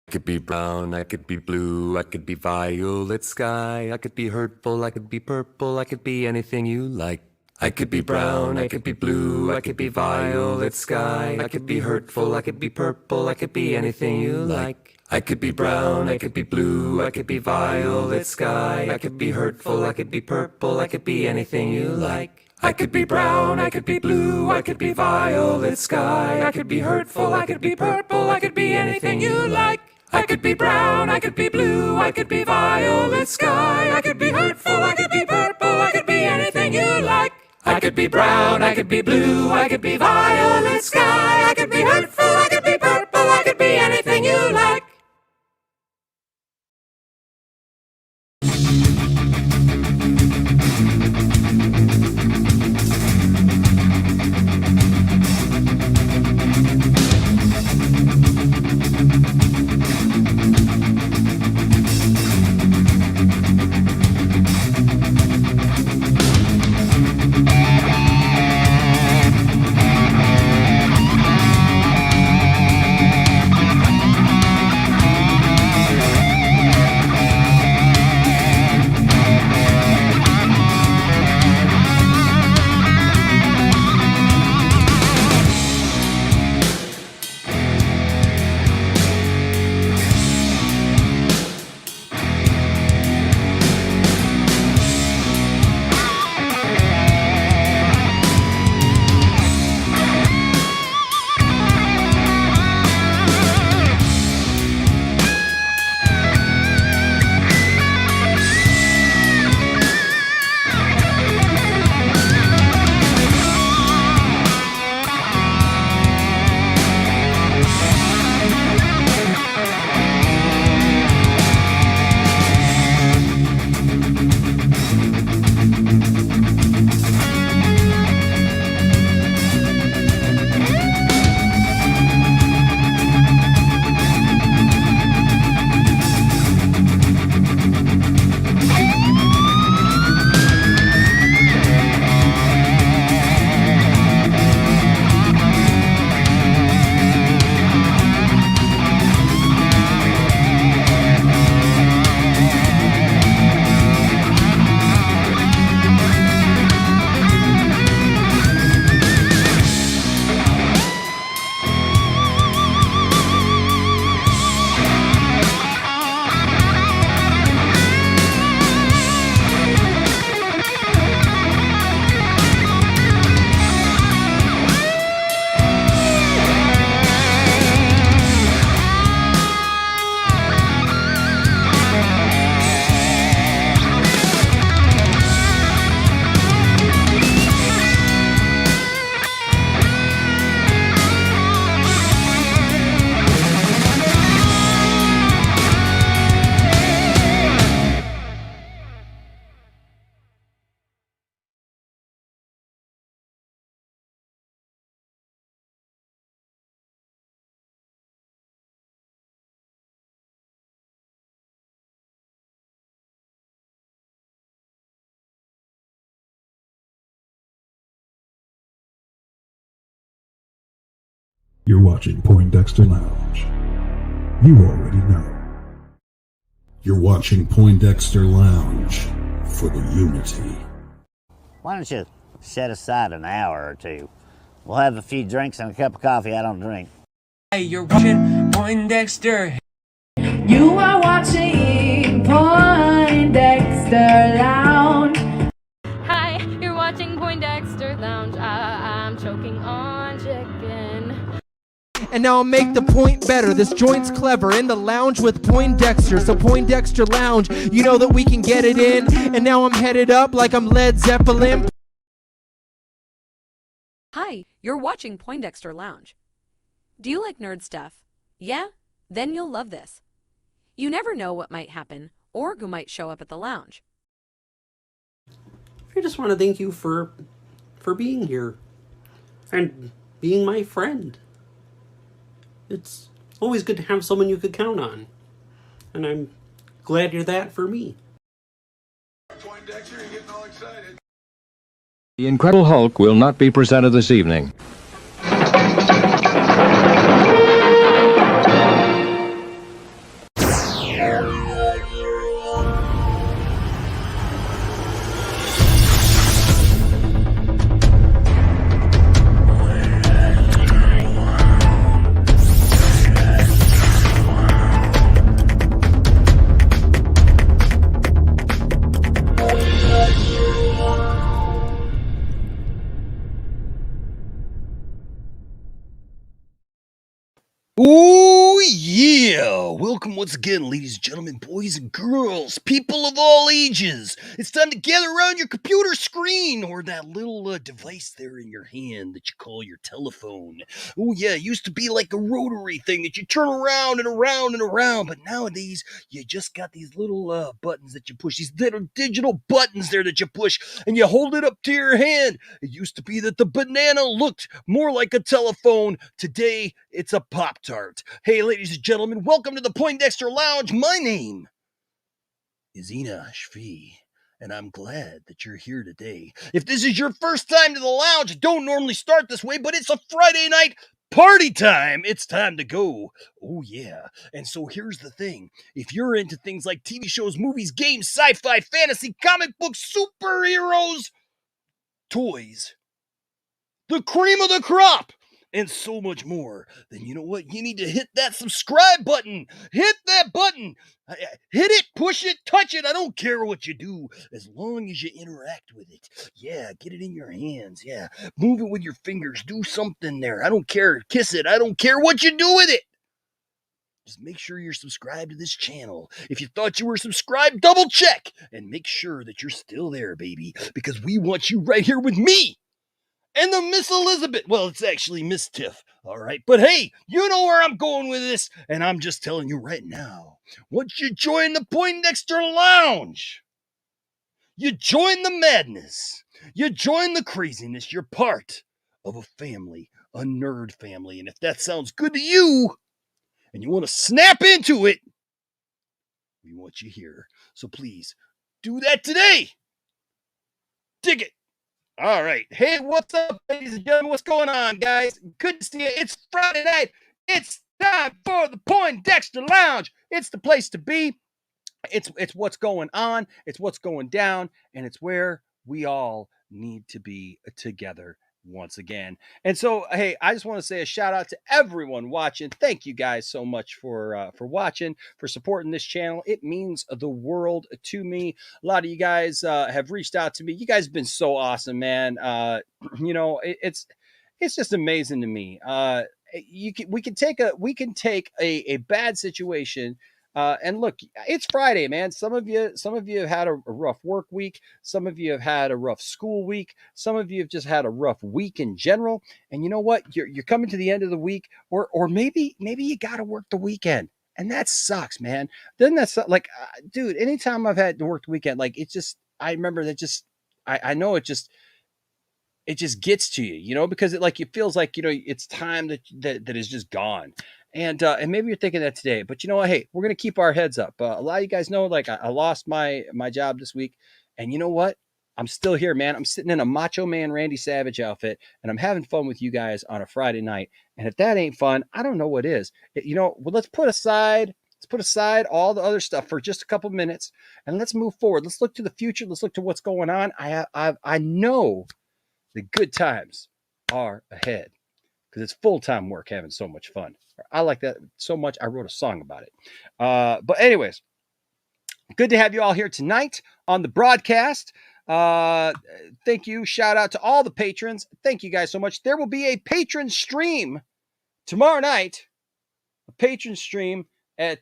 Could be brown, I could be blue, I could be violet sky, I could be hurtful, I could be purple, I could be anything you like. I could be brown, I could be blue, I could be violet sky, I could be hurtful, I could be purple, I could be anything you like. I could be brown, I could be blue, I could be violet sky, I could be hurtful, I could be purple, I could be anything you like. I could be brown, I could be blue, I could be violet sky, I could be hurtful, I could be purple, I could be anything you like. I could be brown, I could be blue, I could be violet sky, I could be hurtful, I could be purple, I could be anything you like. I could be brown, I could be blue, I could be violet sky, I could be hurtful, I could be purple, I could be anything you like. You're watching Poindexter Lounge. You already know. You're watching Poindexter Lounge for the unity. Why don't you set aside an hour or two? We'll have a few drinks and a cup of coffee. I don't drink. Hey, you're watching Poindexter. You are watching Poindexter Lounge. Hi, you're watching Poindexter Lounge. I'm choking on chicken. And now I'll make the point better. This joint's clever. In the lounge with Poindexter. So Poindexter Lounge, you know that we can get it in. And now I'm headed up like I'm Led Zeppelin. Hi, you're watching Poindexter Lounge. Do you like nerd stuff? Yeah? Then you'll love this. You never know what might happen or who might show up at the lounge. I just want to thank you for being here and being my friend. It's always good to have someone you could count on, and I'm glad you're that for me. Poindexter, you're getting all excited. The Incredible Hulk will not be presented this evening. Oh, yeah. Welcome once again, ladies and gentlemen, boys and girls, people of all ages. It's time to gather around your computer screen or that little device there in your hand that you call your telephone. Oh, yeah, it used to be like a rotary thing that you turn around and around and around, but nowadays you just got these little buttons that you push, these little digital buttons there that you push, and you hold it up to your hand. It used to be that the banana looked more like a telephone. Today, it's a Pop-Tart. Hey, ladies and gentlemen, welcome to the Poindexter Lounge. My name is Ina Shvi, and I'm glad that you're here today. If this is your first time to the lounge, I don't normally start this way, but it's a Friday night party time. It's time to go. Oh, yeah. And so here's the thing. If you're into things like TV shows, movies, games, sci-fi, fantasy, comic books, superheroes, toys, the cream of the crop, and so much more, then you know what? You need to hit that subscribe button. Hit that button. Hit it, push it, touch it. I don't care what you do as long as you interact with it. Yeah, get it in your hands. Yeah, move it with your fingers. Do something there. I don't care. Kiss it. I don't care what you do with it. Just make sure you're subscribed to this channel. If you thought you were subscribed, double check and make sure that you're still there, baby, because we want you right here with me. And the Miss Elizabeth. Well, it's actually Miss Tiff. All right. But hey, you know where I'm going with this. And I'm just telling you right now. Once you join the Poindexter Lounge, you join the madness. You join the craziness. You're part of a family, a nerd family. And if that sounds good to you and you want to snap into it, we want you here. So please do that today. Dig it. All right. Hey, what's up, ladies and gentlemen? What's going on, guys? Good to see you. It's Friday night. It's time for the Poindexter Lounge. It's the place to be. It's what's going on. It's what's going down. And it's where we all need to be together once again. And so, hey, I just want to say a shout out to everyone watching. Thank you guys so much for watching, for supporting this channel. It means the world to me. A lot of you guys have reached out to me. You guys have been so awesome, man. You know, it's just amazing to me. We can take a bad situation. And look, it's Friday, man. Some of you have had a rough work week. Some of you have had a rough school week. Some of you have just had a rough week in general. And you know what? You're coming to the end of the week, or maybe you got to work the weekend, and that sucks, man. Then that's like, dude. Anytime I've had to work the weekend, like it's just, I remember that just, I know it just gets to you, you know, because it feels like, you know, it's time that is just gone. And maybe you're thinking that today, but you know what? Hey, we're going to keep our heads up. A lot of you guys know, like I lost my job this week, and you know what? I'm still here, man. I'm sitting in a Macho Man Randy Savage outfit, and I'm having fun with you guys on a Friday night. And if that ain't fun, I don't know what is. You know, well, let's put aside all the other stuff for just a couple minutes, and let's move forward. Let's look to the future. Let's look to what's going on. I know the good times are ahead because it's full-time work having so much fun. I like that so much. I wrote a song about it. But anyways, good to have you all here tonight on the broadcast. Thank you. Shout out to all the patrons. Thank you guys so much. There will be a patron stream tomorrow night, a patron stream at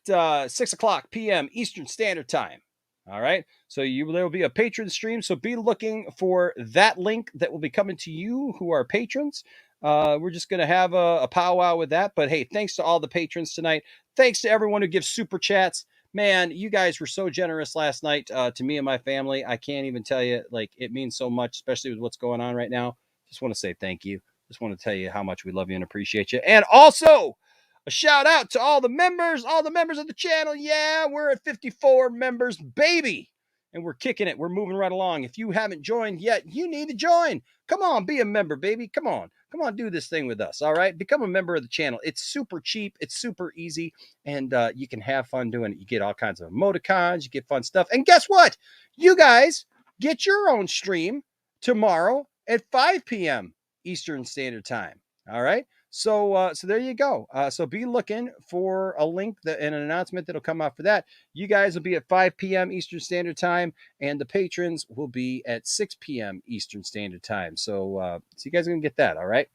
6 o'clock p.m. Eastern Standard Time. All right. So there will be a patron stream. So be looking for that link that will be coming to you who are patrons. We're just going to have a powwow with that. But hey, thanks to all the patrons tonight. Thanks to everyone who gives super chats. Man, you guys were so generous last night to me and my family. I can't even tell you, like, it means so much, especially with what's going on right now. Just want to say thank you. Just want to tell you how much we love you and appreciate you. And also, a shout out to all the members of the channel. Yeah, we're at 54 members, baby. And we're kicking it. We're moving right along. If you haven't joined yet, you need to join. Come on, be a member, baby. Come on, do this thing with us. All right, become a member of the channel. It's super cheap. It's super easy. And you can have fun doing it. You get all kinds of emoticons. You get fun stuff. And guess what? You guys get your own stream tomorrow at 5 p.m. Eastern Standard Time. All right. So there you go. So be looking for a link and an announcement that'll come out for that. You guys will be at 5 p.m. Eastern Standard Time, and the patrons will be at 6 p.m. Eastern Standard Time. So you guys are going to get that, all right?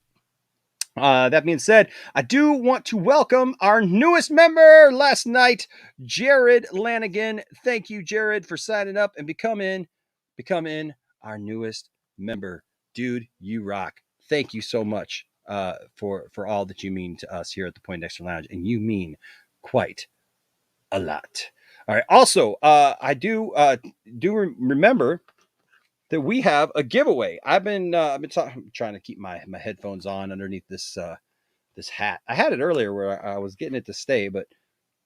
That being said, I do want to welcome our newest member last night, Jared Lanigan. Thank you, Jared, for signing up and becoming our newest member. Dude, you rock. Thank you so much for all that you mean to us here at the Poindexter Lounge, and you mean quite a lot. All right. Also, I do remember that we have a giveaway. I've been trying to keep my headphones on underneath this hat. I had it earlier where I was getting it to stay, but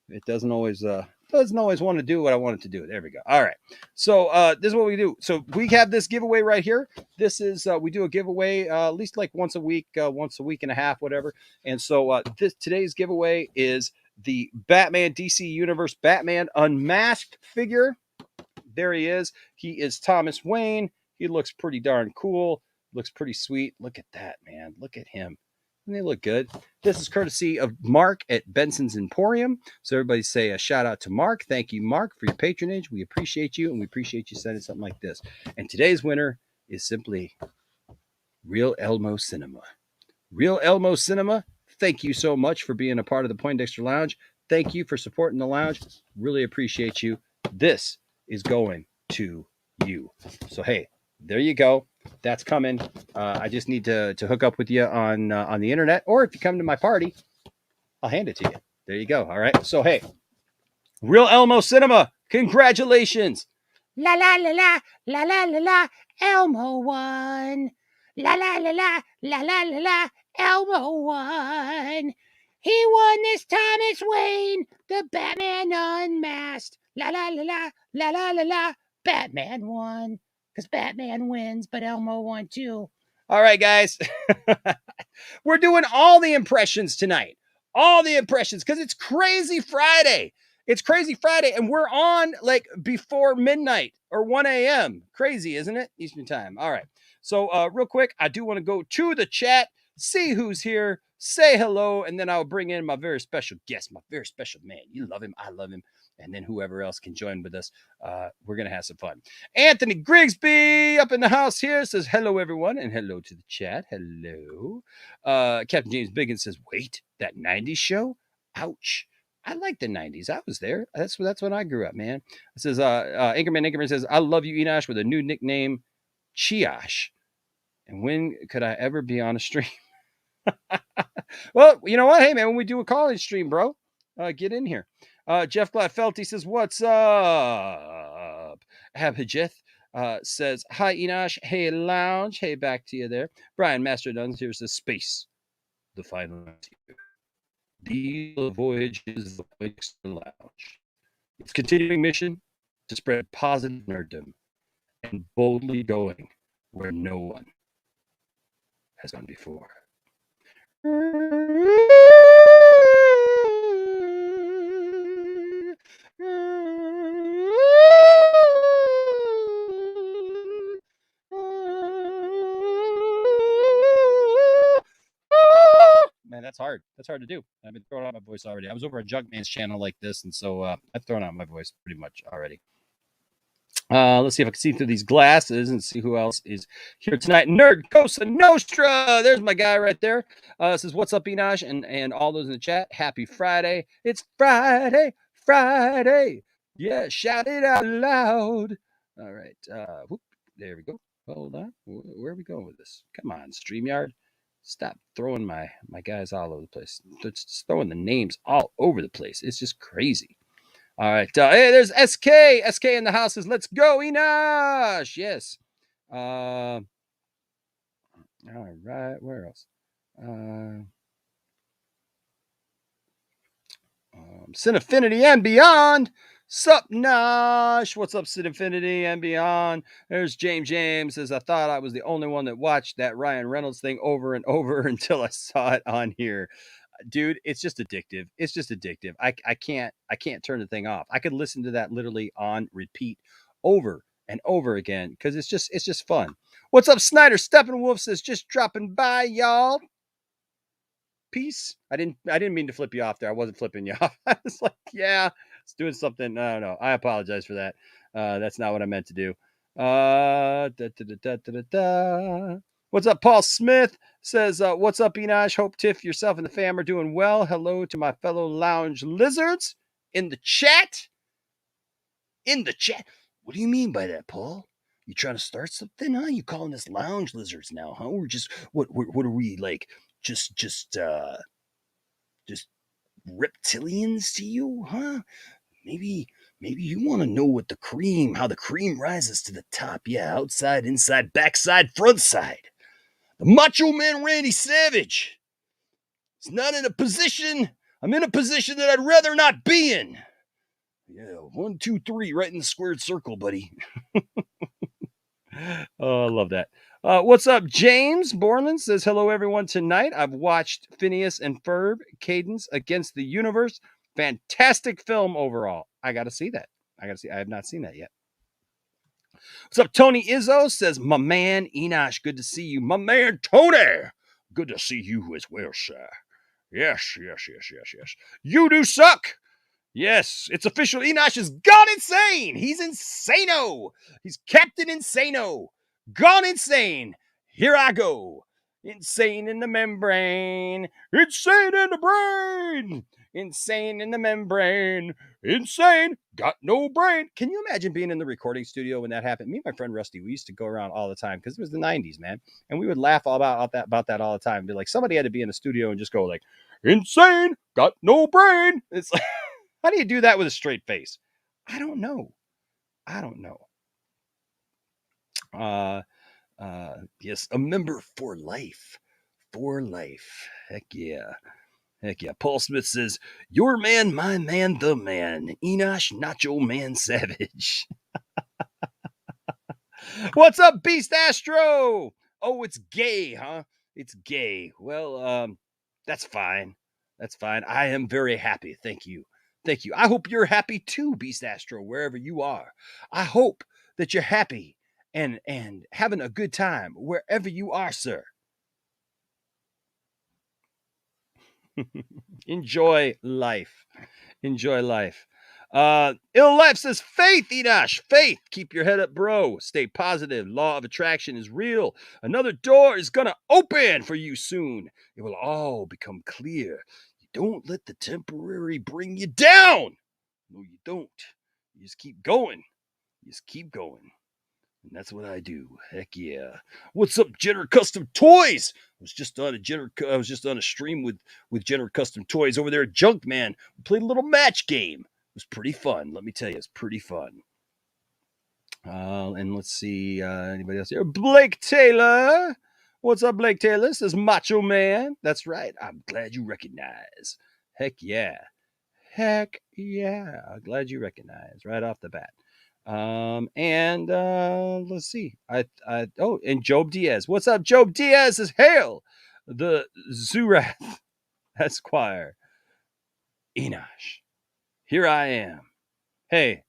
it doesn't always want to do what I want it to do. There we go. All right. So this is what we do. So we have this giveaway right here. This is we do a giveaway at least like once a week and a half, whatever. And so today's giveaway is the Batman DC Universe Batman Unmasked figure. There he is. He is Thomas Wayne. He looks pretty darn cool. Looks pretty sweet. Look at that, man. Look at him. And they look good. This is courtesy of Mark at Benson's Emporium. So everybody say a shout out to Mark. Thank you, Mark, for your patronage. We appreciate you, and we appreciate you sending something like this. And today's winner is simply Real Elmo Cinema. Real Elmo Cinema, thank you so much for being a part of the Poindexter Lounge. Thank you for supporting the lounge. Really appreciate you. This is going to you. So, hey, there you go. That's coming. I just need to hook up with you on the internet, or if you come to my party, I'll hand it to you. There you go. All right. So, hey, Real Elmo Cinema, congratulations. La la la la la la la la. Elmo won. La la la la la la la la. Elmo won. He won this Thomas Wayne, the Batman Unmasked. La la la la la la la la. Batman won. Because Batman wins, but Elmo won too. All right, guys. We're doing all the impressions tonight. All the impressions, because it's Crazy Friday. It's Crazy Friday, and we're on like before midnight or 1 a.m. Crazy, isn't it? Eastern time. All right. So real quick, I do want to go to the chat, see who's here, say hello, and then I'll bring in my very special guest, my very special man. You love him. I love him. And then whoever else can join with us, we're going to have some fun. Anthony Grigsby up in the house here says, hello, everyone, and hello to the chat. Hello. Captain James Biggins says, wait, that 90s show? Ouch. I like the 90s. I was there. That's when I grew up, man. It says, Anchorman says, I love you, Enosh, with a new nickname, Chiosh. And when could I ever be on a stream? Well, you know what? Hey, man, when we do a college stream, bro, get in here. Jeff Gladfelty says, what's up? Abhijith says, hi, Enosh. Hey, Lounge. Hey, back to you there. Brian Masterduns here says, space. The final here. The voyages of the Poindexter Lounge. Its continuing mission to spread positive nerddom and boldly going where no one has gone before. Man, that's hard. That's hard to do. I've been throwing out my voice already. I was over a Junkman's channel like this, and so I've thrown out my voice pretty much already. Let's see if I can see through these glasses and see who else is here tonight. Nerd Cosa Nostra. There's my guy right there. Says, what's up, Enosh? And all those in the chat. Happy Friday. It's Friday. Friday. Yeah, shout it out loud. All right. Whoop, there we go. Hold on. Where are we going with this? Come on, StreamYard. Stop throwing my guys all over the place. Just throwing the names all over the place. It's just crazy. All right. Hey, there's SK. SK in the house says, let's go, Enosh. Yes. All right. Where else? Cinefinity and Beyond. Sup, Nosh? What's up, Cinefinity and Beyond? There's James says, I thought I was the only one that watched that Ryan Reynolds thing over and over until I saw it on here. Dude, it's just addictive. It's just addictive. I can't turn the thing off. I could listen to that literally on repeat over and over again because it's just fun. What's up, Snyder? Steppenwolf says, just dropping by, y'all. Peace. I didn't mean to flip you off there. I wasn't flipping you off. I was like, yeah, it's doing something. No. I apologize for that. That's not what I meant to do. What's What's up, Paul Smith? Says, what's up, Enosh? Hope Tiff, yourself, and the fam are doing well. Hello to my fellow lounge lizards in the chat. In the chat. What do you mean by that, Paul? You trying to start something, huh? You calling us lounge lizards now, huh? We're just what are we like? Just reptilians to you, huh? Maybe you want to know what how the cream rises to the top. Yeah, outside, inside, backside, front side. The Macho Man Randy Savage. It's not in a position. I'm in a position that I'd rather not be in. Yeah, 1, 2, 3, right in the squared circle, buddy. Oh, I love that. What's up, James Borland says, hello, everyone. Tonight, I've watched Phineas and Ferb, Cadence Against the Universe. Fantastic film overall. I got to see that. I have not seen that yet. What's up, Tony Izzo says, my man, Enosh, good to see you. My man, Tony, good to see you as well, sir. Yes. You do suck. Yes, it's official. Enosh has gone insane. He's insano. He's Captain Insano. Gone insane. Here I go. Insane in the membrane. Insane in the brain. Insane in the membrane. Insane. Got no brain. Can you imagine being in the recording studio when that happened? Me and my friend Rusty, we used to go around all the time because it was the 90s, man. And we would laugh about that all the time. Be like, somebody had to be in the studio and just go like, insane. Got no brain. It's like, how do you do that with a straight face? I don't know. Yes, a member for life. For life. Heck yeah. Paul Smith says, your man, my man, the man. Enosh Nacho Man Savage. What's up, Beast Astro? Oh, it's gay, huh? It's gay. Well, that's fine. I am very happy. Thank you. I hope you're happy too, Beast Astro, wherever you are. I hope that you're happy and having a good time wherever you are, sir. Enjoy life. Ill Life says, faith, Enosh, faith. Keep your head up, bro. Stay positive. Law of attraction is real. Another door is going to open for you soon. It will all become clear. Don't let the temporary bring you down. No, you don't. You just keep going. And that's what I do. Heck yeah. What's up, Jenner Custom Toys? I was just on a stream with Jenner Custom Toys over there at Junkman. We played a little match game. It was pretty fun. Let me tell you, it's pretty fun. And let's see, anybody else here? Blake Taylor. What's up, Blake Taylor? Says Macho Man. That's right. I'm glad you recognize. Heck yeah. Glad you recognize right off the bat. And let's see. And Job Diaz. What's up, Job Diaz? Says, hail the Zurath Esquire. Enosh. Here I am. Hey,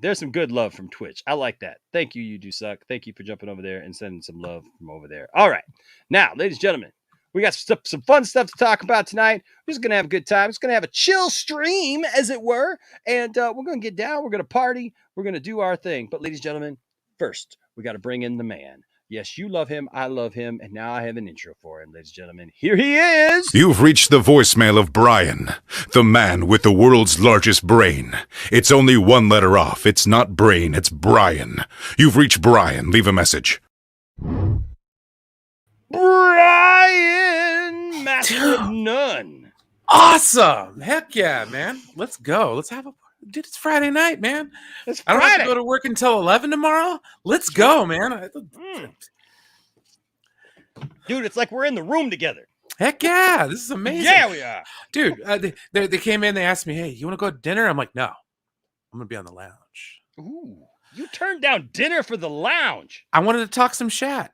there's some good love from Twitch. I like that. Thank you, You Do Suck. Thank you for jumping over there and sending some love from over there. All right. Now, ladies and gentlemen, we got some fun stuff to talk about tonight. We're just going to have a good time. It's going to have a chill stream, as it were. And we're going to get down. We're going to party. We're going to do our thing. But ladies and gentlemen, first, we got to bring in the man. Yes, you love him. I love him. And now I have an intro for him, ladies and gentlemen. Here he is. You've reached the voicemail of Brian, the man with the world's largest brain. It's only one letter off. It's not brain, it's Brian. You've reached Brian. Leave a message. Brian, master of none. Awesome. Heck yeah, man. Let's go. Let's have a dude. It's Friday night, man. I don't have to go to work until 11 tomorrow. Let's go, man. Dude, it's like we're in the room together. Heck yeah. This is amazing. Yeah, we are. Dude, they came in. They asked me, hey, you want to go to dinner? I'm like, no. I'm going to be on the lounge. Ooh, you turned down dinner for the lounge. I wanted to talk some shat.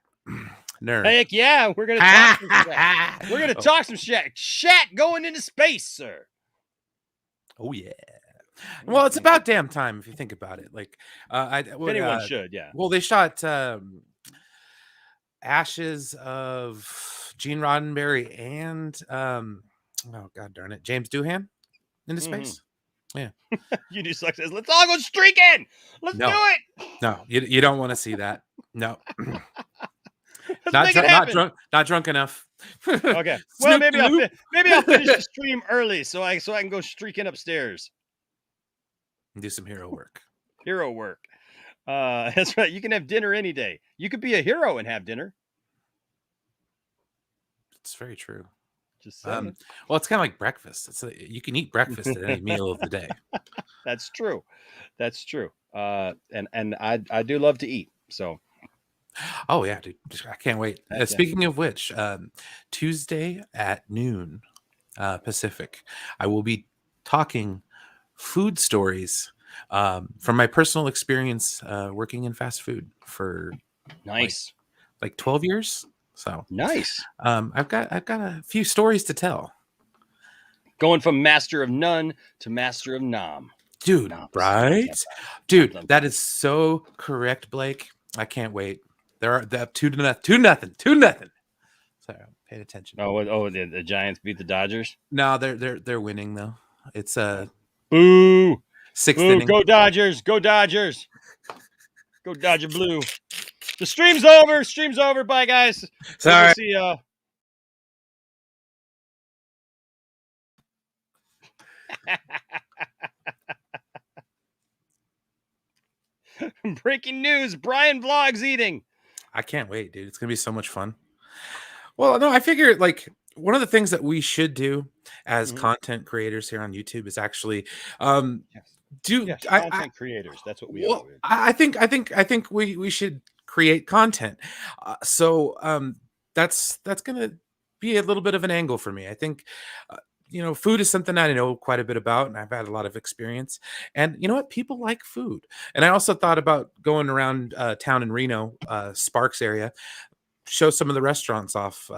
Nerd. Heck yeah, we're gonna talk some shat. We're gonna talk some shat. Shat going into space, sir. Oh yeah. Well, it's about damn time if you think about it. Like, anyone should, yeah. Well, they shot ashes of Gene Roddenberry and oh god darn it, James Doohan into space. Yeah. You do suck. Says, let's all go streaking. Let's do it. No, you don't want to see that. No. Let's make it happen. Not drunk enough. Okay. Well, maybe I'll finish the stream early so I can go streaking upstairs. Do some hero work. Hero work. That's right. You can have dinner any day. You could be a hero and have dinner. It's very true. Just saying. Well, it's kind of like breakfast. You can eat breakfast at any meal of the day. That's true. That's true. And I do love to eat. So. Oh yeah, dude! I can't wait. Speaking of which, Tuesday at noon Pacific, I will be talking food stories from my personal experience working in fast food for like 12 years. So nice. I've got a few stories to tell. Going from master of none to master of nom. Dude, right? Dude, that is so correct, Blake. I can't wait. They're 2-0. So paid attention. Oh, the Giants beat the Dodgers? No, they're winning though. It's boo. Sixth boo, inning. Go Dodgers. Go Dodgers. Go Dodger Blue. The stream's over. Stream's over. Bye guys. Sorry. See y'all. Breaking news. Brian vlogs eating. I can't wait, dude. It's going to be so much fun. Well, no, I figure like one of the things that we should do as content creators here on YouTube is actually content creators. That's what we are. I think we should create content. So that's going to be a little bit of an angle for me. I think food is something I know quite a bit about, and I've had a lot of experience. And you know what? People like food. And I also thought about going around town in Reno, Sparks area, show some of the restaurants off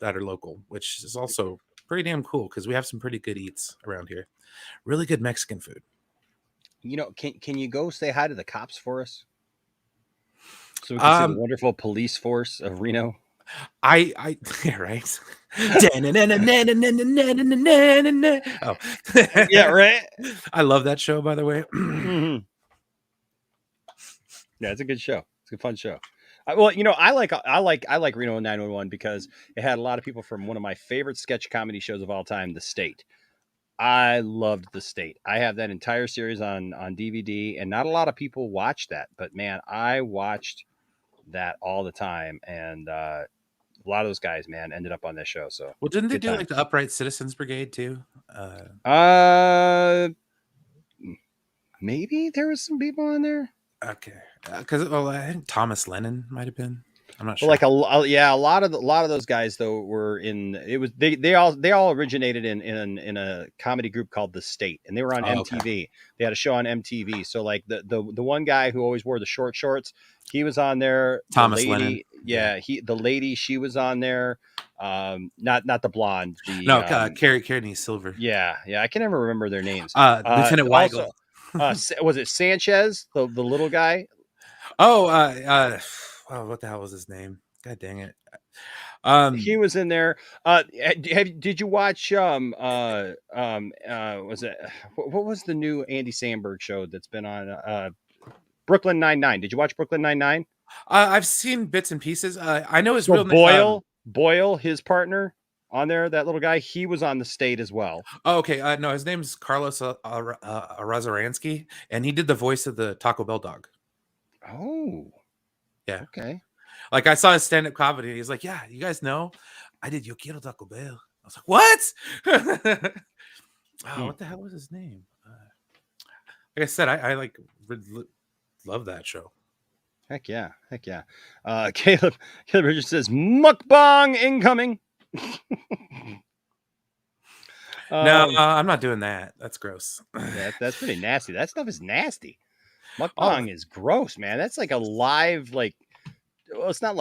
that are local, which is also pretty damn cool because we have some pretty good eats around here. Really good Mexican food. Can you go say hi to the cops for us? So we can see the wonderful police force of Reno. Yeah, right. Oh, yeah, right. I love that show, by the way. Yeah, it's a good show. It's a fun show. I like Reno 911 because it had a lot of people from one of my favorite sketch comedy shows of all time, The State. I loved The State. I have that entire series on DVD, and not a lot of people watch that, but man, I watched that all the time, and a lot of those guys, man, ended up on that show. So, well, didn't they do like the Upright Citizens Brigade too? Maybe there was some people on there. Okay, because I think Thomas Lennon might have been. I'm not sure. Like a lot of those guys though were in. It was they all originated in a comedy group called The State, and they were on MTV. Okay. They had a show on MTV. So like the one guy who always wore the short shorts, he was on there. Thomas Lennon. Yeah, the lady, she was on there. Not the blonde. Carrie Silver. Yeah, I can never remember their names. Lieutenant Weigel. Was it Sanchez, the little guy? Oh, what the hell was his name? God dang it. He was in there. Did you watch was it what was the new Andy Samberg show that's been on Brooklyn 99? Did you watch Brooklyn 99? I've seen bits and pieces. I know his real name. Boyle, his partner on there, that little guy, he was on The State as well. Oh, okay. No, his name's Carlos Razaransky, and he did the voice of the Taco Bell dog. Oh. Yeah. Okay. Like I saw his stand-up comedy. He's like, "Yeah, you guys know, I did Yo Quiero Taco Bell." I was like, "What?" What the hell was his name? Like I said, I like love that show. Heck yeah. Caleb Richards says mukbang incoming. No, I'm not doing that. That's gross. That's pretty nasty. That stuff is nasty. Mukbang is gross, man. That's like a live, like, well, it's not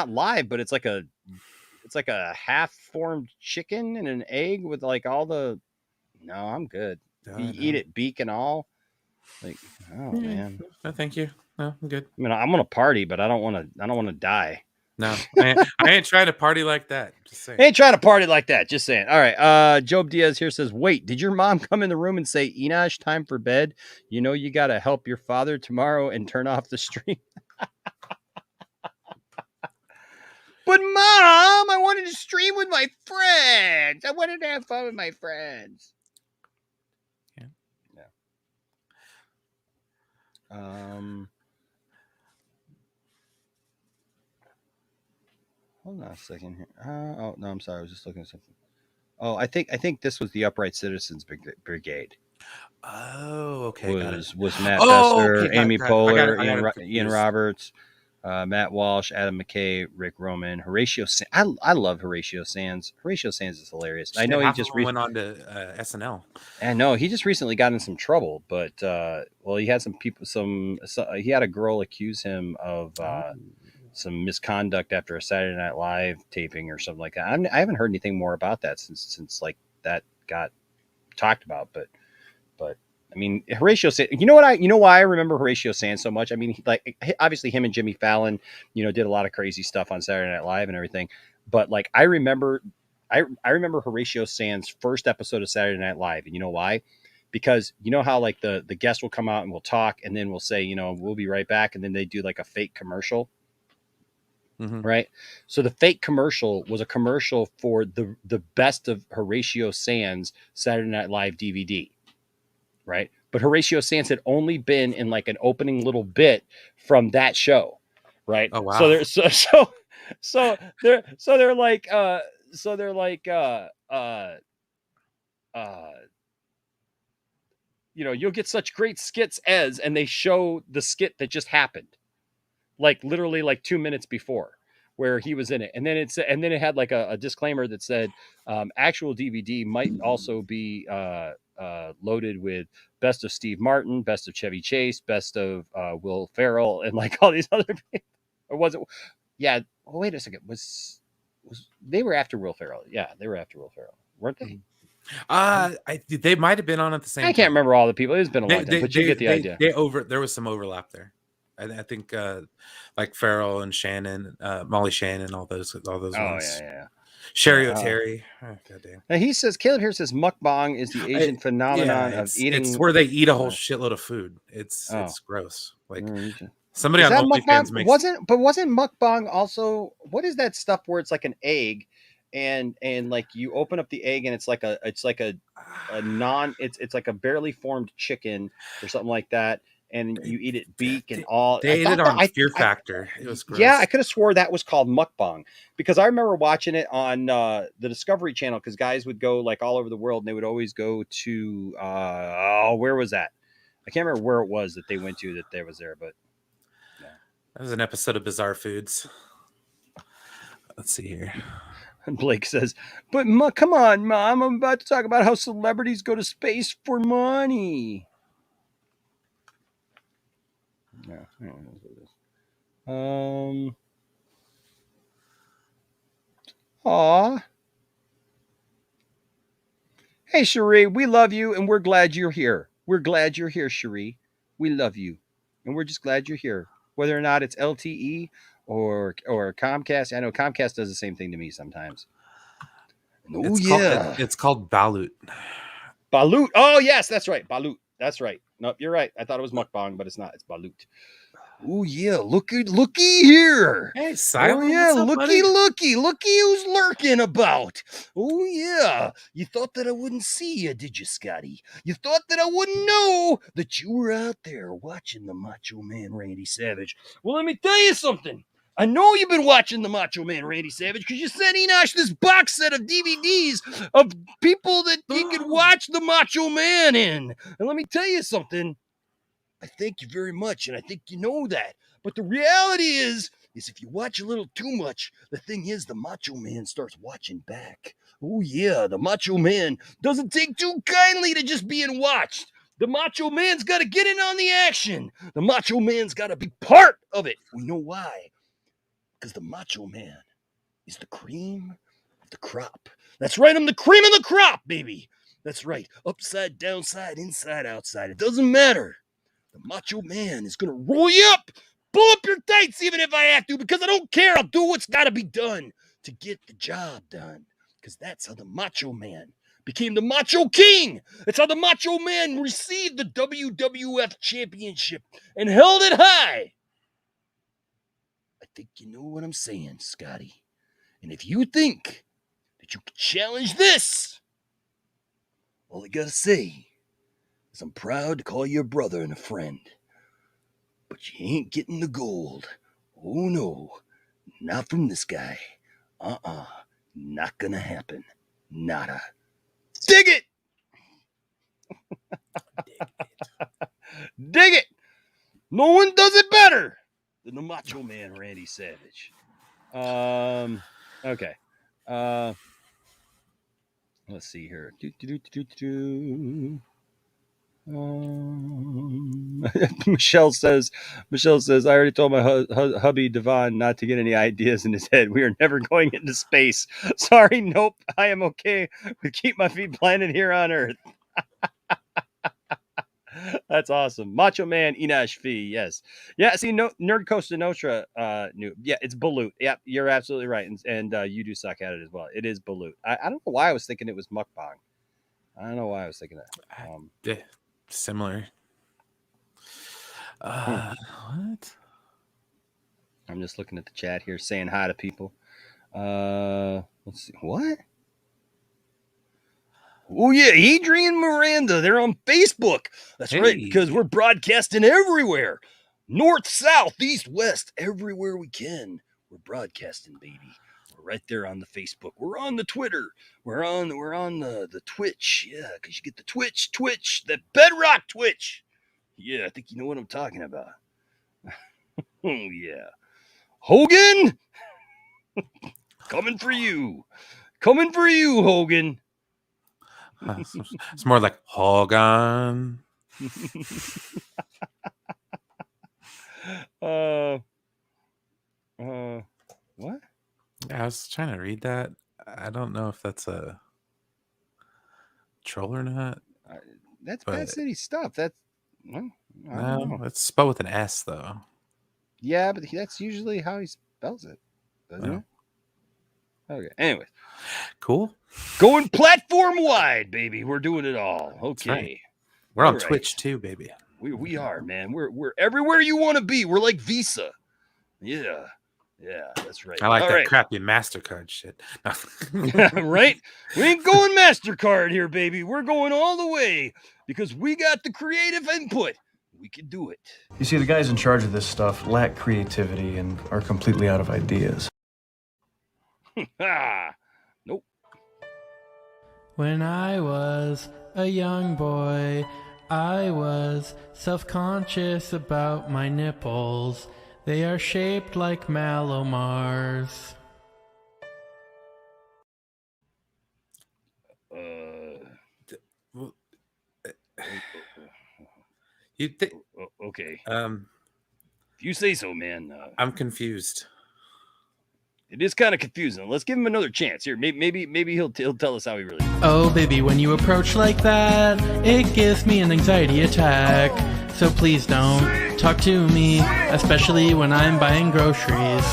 live, but it's like a half-formed chicken and an egg with like all the. No, I'm good. You eat it beak and all. Like, oh man. No, thank you. No, I'm good. I mean, I'm gonna party, but I don't want to die. No, I ain't trying to party like that. Just saying. Ain't trying to party like that. Just saying. All right. Job Diaz here says, wait, did your mom come in the room and say, Enosh, time for bed? You know, you got to help your father tomorrow and turn off the stream. But Mom, I wanted to stream with my friends. I wanted to have fun with my friends. Yeah. Hold on a second here. Oh no, I'm sorry. I was just looking at something. Oh, I think this was the Upright Citizens Brigade. Oh, okay, got it. Was Matt Oh, Besser, okay, got Amy it, got it. I got it, Poehler, I got it Ian confused. Roberts, Matt Walsh, Adam McKay, Rick Roman, Horatio. I love Horatio Sands. Horatio Sands is hilarious. I know he Half just of them went on to SNL. I know he just recently got in some trouble, but he had he had a girl accuse him of some misconduct after a Saturday Night Live taping or something like that. I haven't heard anything more about that since like that got talked about, but I mean, Horatio Sands, you know why I remember Horatio Sands so much? I mean, obviously him and Jimmy Fallon, did a lot of crazy stuff on Saturday Night Live and everything. But like, I remember Horatio Sands' first episode of Saturday Night Live. And you know why? Because you know how like the guest will come out and we'll talk and then we'll say, we'll be right back. And then they do like a fake commercial. Mm-hmm. Right. So the fake commercial was a commercial for the best of Horatio Sands' Saturday Night Live DVD. Right. But Horatio Sands had only been in like an opening little bit from that show. Right. Oh, wow. So they're like, you'll get such great skits and they show the skit that just happened. Like literally like 2 minutes before where he was in it. And then it had like a disclaimer that said, actual DVD might also be, loaded with best of Steve Martin, best of Chevy Chase, best of Will Ferrell, and like all these other people. Or was it? Yeah. Oh, wait a second. Was they were after Will Ferrell? Yeah, they were after Will Ferrell, weren't they? They might have been on at the same time. I can't remember all the people. It's been a long time, but you get the idea. There was some overlap there. I think like Ferrell and Shannon, Molly Shannon, all those ones. Yeah. Sherry O'Terry. Oh, goddamn. Now he says, Caleb here says mukbang is the Asian phenomenon of eating. It's where they eat a whole shitload of food. It's gross. Like somebody on OnlyFans makes. Wasn't mukbang also? What is that stuff where it's like an egg, and like you open up the egg and it's like a barely formed chicken or something like that. And you eat it beak and all. They ate it on Fear Factor. It was gross. Yeah, I could have swore that was called mukbang because I remember watching it on the Discovery Channel because guys would go like all over the world and they would always go to where was that? I can't remember where it was that they went to that there was there, but yeah. That was an episode of Bizarre Foods. Let's see here. And Blake says, "But come on, Mom, I'm about to talk about how celebrities go to space for money." Yeah, I don't know what it is. Aw. Hey, Cherie, we love you, and we're glad you're here. We're glad you're here, Cherie. We love you, and we're just glad you're here. Whether or not it's LTE or Comcast. I know Comcast does the same thing to me sometimes. It's called Balut. Balut. Oh, yes, that's right. Balut. That's right. Nope, you're right. I thought it was mukbang, but it's not. It's balut. Oh yeah, looky here. Hey, Silent. Oh yeah, what's up, looky who's lurking about. Oh yeah, you thought that I wouldn't see you, did you, Scotty? You thought that I wouldn't know that you were out there watching the Macho Man Randy Savage. Well, let me tell you something. I know you've been watching the Macho Man Randy Savage because you sent Enosh this box set of DVDs of people that you could watch the Macho Man in. And let me tell you something. I thank you very much, and I think you know that. But the reality is if you watch a little too much, the thing is the Macho Man starts watching back. Oh yeah, the Macho Man doesn't take too kindly to just being watched. The Macho Man's got to get in on the action. The Macho Man's got to be part of it. We know why. Because the Macho Man is the cream of the crop. That's right, I'm the cream of the crop, baby. That's right. Upside, downside, inside, outside. It doesn't matter. The Macho Man is going to roll you up, pull up your tights even if I have to, because I don't care. I'll do what's got to be done to get the job done. Because that's how the Macho Man became the Macho King. That's how the Macho Man received the WWF Championship and held it high. I think you know what I'm saying, Scotty. And if you think that you can challenge this, all I gotta say is I'm proud to call you a brother and a friend. But you ain't getting the gold. Oh no, not from this guy. Not gonna happen. Nada. Dig it! Dig it! No one does it better than the Macho Man, Randy Savage. Okay. Let's see here. Michelle says, I already told my hubby Devon not to get any ideas in his head. We are never going into space. Sorry, nope. I am okay with keep my feet planted here on Earth. That's awesome. Macho Man Inash Fee, yes. Yeah, see, Nerd Costa Nostra knew. Yeah, it's Balut. Yeah, you're absolutely right. And you do suck at it as well. It is Balut. I don't know why I was thinking it was mukbang. I don't know why I was thinking that. Similar. What? I'm just looking at the chat here, saying hi to people. Let's see. What? Oh, yeah, Adrian Miranda. They're on Facebook. That's right, because we're broadcasting everywhere. North, south, east, west, everywhere we can. We're broadcasting, baby. We're right there on the Facebook. We're on the Twitter. We're on the Twitch. Yeah, because you get the Twitch, the Bedrock Twitch. Yeah, I think you know what I'm talking about. Oh, yeah. Hogan, coming for you. Coming for you, Hogan. It's more like Hogan. What? I was trying to read that. I don't know if that's a troll or not. That's Bad City stuff. That's no, it's spelled with an S though. Yeah, but that's usually how he spells it, doesn't it? Okay. Anyways, cool. Going platform wide, baby. We're doing it all. Okay. Right. We're on Twitch too, baby. We are, man. We're everywhere you want to be. We're like Visa. Yeah. Yeah, that's right. I like that crappy MasterCard shit. Right? We ain't going MasterCard here, baby. We're going all the way because we got the creative input. We can do it. You see, the guys in charge of this stuff lack creativity and are completely out of ideas. Nope. When I was a young boy, I was self-conscious about my nipples. They are shaped like Malomars. You think? Okay. If you say so, man. I'm confused. It is kind of confusing. Let's give him another chance. Here, maybe he'll tell us how he really. Oh, baby, when you approach like that, it gives me an anxiety attack. So please don't talk to me, especially when I'm buying groceries.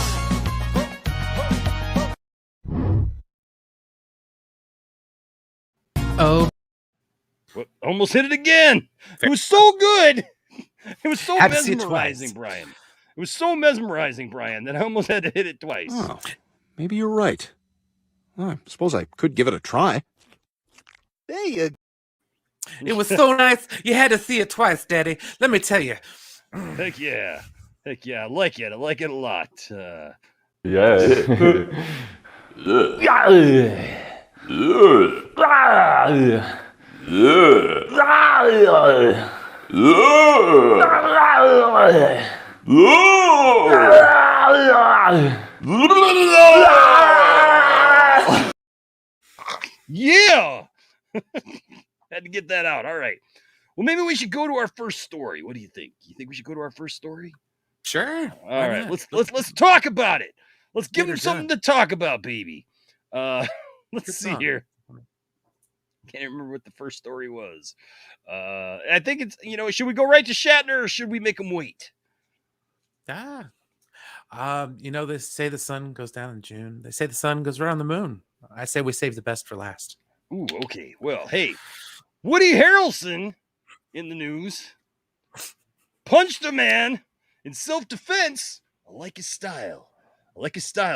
Oh. Almost hit it again. It was so good. It was so mesmerizing, Brian. It was so mesmerizing, Brian, that I almost had to hit it twice. Oh, maybe you're right. Well, I suppose I could give it a try. Hey, it was so nice. You had to see it twice, Daddy. Let me tell you. Heck yeah. Heck yeah. I like it. I like it a lot. Yeah. Had to get that out. All right. Well, maybe we should go to our first story. What do you think? You think we should go to our first story? Sure. All right. Let's talk about it. Let's give them something to talk about, baby. Let's see here. Can't remember what the first story was. I think it's, should we go right to Shatner or should we make him wait? They say the sun goes down in June. They say the sun goes around the moon. I say we save the best for last. Ooh, okay. Well, hey, Woody Harrelson in the news punched a man in self-defense. I like his style.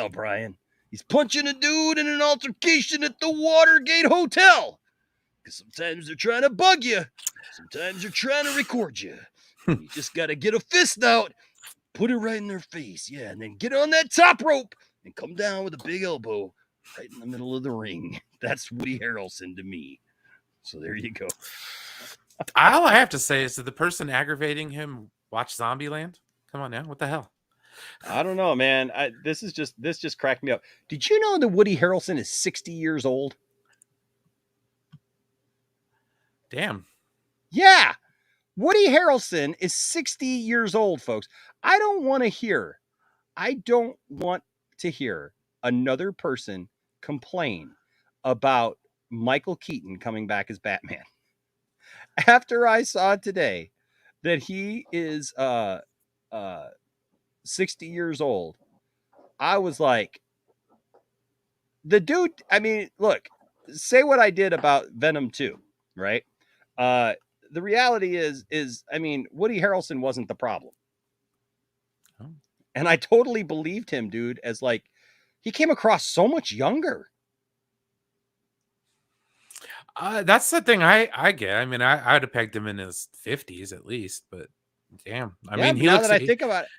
Brian. He's punching a dude in an altercation at the Watergate Hotel. Because sometimes they're trying to bug you. Sometimes they're trying to record you. And you just got to get a fist out, put it right in their face. Yeah, and then get on that top rope and come down with a big elbow right in the middle of the ring. That's Woody Harrelson to me. So there you go. All I have to say is that the person aggravating him watch Zombieland. Come on now, what the hell? I don't know, man. This just cracked me up. Did you know that Woody Harrelson is 60 years old? Damn. Yeah. Woody Harrelson is 60 years old, folks. I don't want to hear another person complain about Michael Keaton coming back as Batman. After I saw today that he is 60 years old, I was like, the dude, I mean, look, say what I did about Venom 2, right? The reality is, I mean, Woody Harrelson wasn't the problem. Oh. And I totally believed him, dude, as like, he came across so much younger. That's the thing I get. I mean, I'd have pegged him in his 50s at least, but damn. I mean, he now looks that I think about it,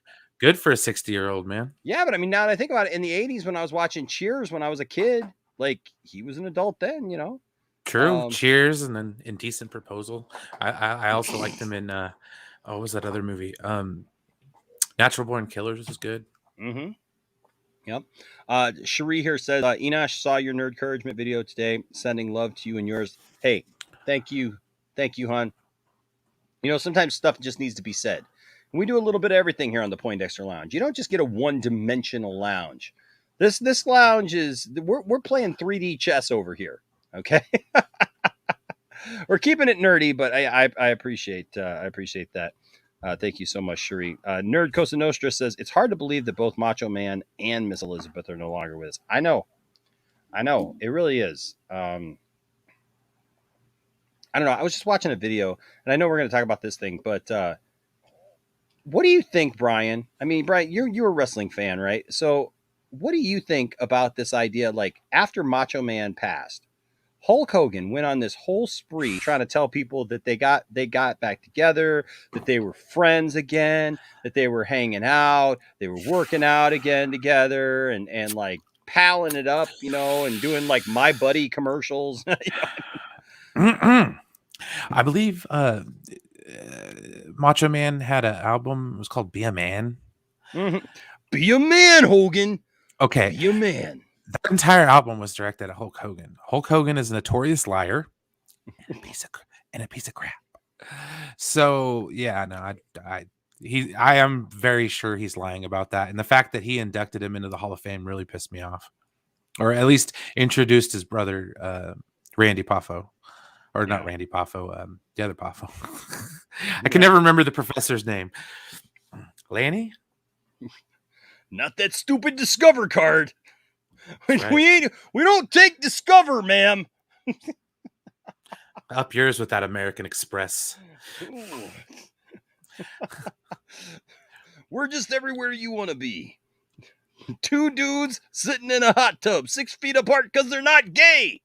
good for a 60-year-old man. yeah, but I mean, now that I think about it, in the 80s when I was watching Cheers when I was a kid, like, he was an adult then, you know? True. Cheers and then Indecent Proposal. I also liked him in what was that other movie? Natural Born Killers was good. Mm-hmm. Yep. Cherie here says, Enosh saw your nerd encouragement video today. Sending love to you and yours. Hey, thank you. Thank you, hon. You know, sometimes stuff just needs to be said. We do a little bit of everything here on the Poindexter Lounge. You don't just get a one-dimensional lounge. This lounge is, we're playing 3D chess over here. Okay. We're keeping it nerdy, but I appreciate that. Thank you so much, Cherie. Nerd Cosa Nostra says, it's hard to believe that both Macho Man and Miss Elizabeth are no longer with us. I know. It really is. I don't know. I was just watching a video, and I know we're going to talk about this thing, but what do you think, Brian? I mean, Brian, you're a wrestling fan, right? So what do you think about this idea? Like, after Macho Man passed, Hulk Hogan went on this whole spree trying to tell people that they got back together, that they were friends again, that they were hanging out, they were working out again together, and like palling it up, you know, and doing like My Buddy commercials. I believe Macho Man had an album. It was called Be a Man. Mm-hmm. Be a man, Hogan. Okay. Be a man. That entire album was directed at Hulk Hogan. Hulk Hogan is a notorious liar and a piece of crap. So yeah, no, I am very sure he's lying about that. And the fact that he inducted him into the Hall of Fame really pissed me off. Or at least introduced his brother, Randy Poffo. Or not Randy Poffo, the other Poffo. I can never remember the professor's name. Lanny? Not that stupid Discover card. Right. We don't take Discover, ma'am. Up yours with that American Express. We're just everywhere you want to be. Two dudes sitting in a hot tub 6 feet apart because they're not gay.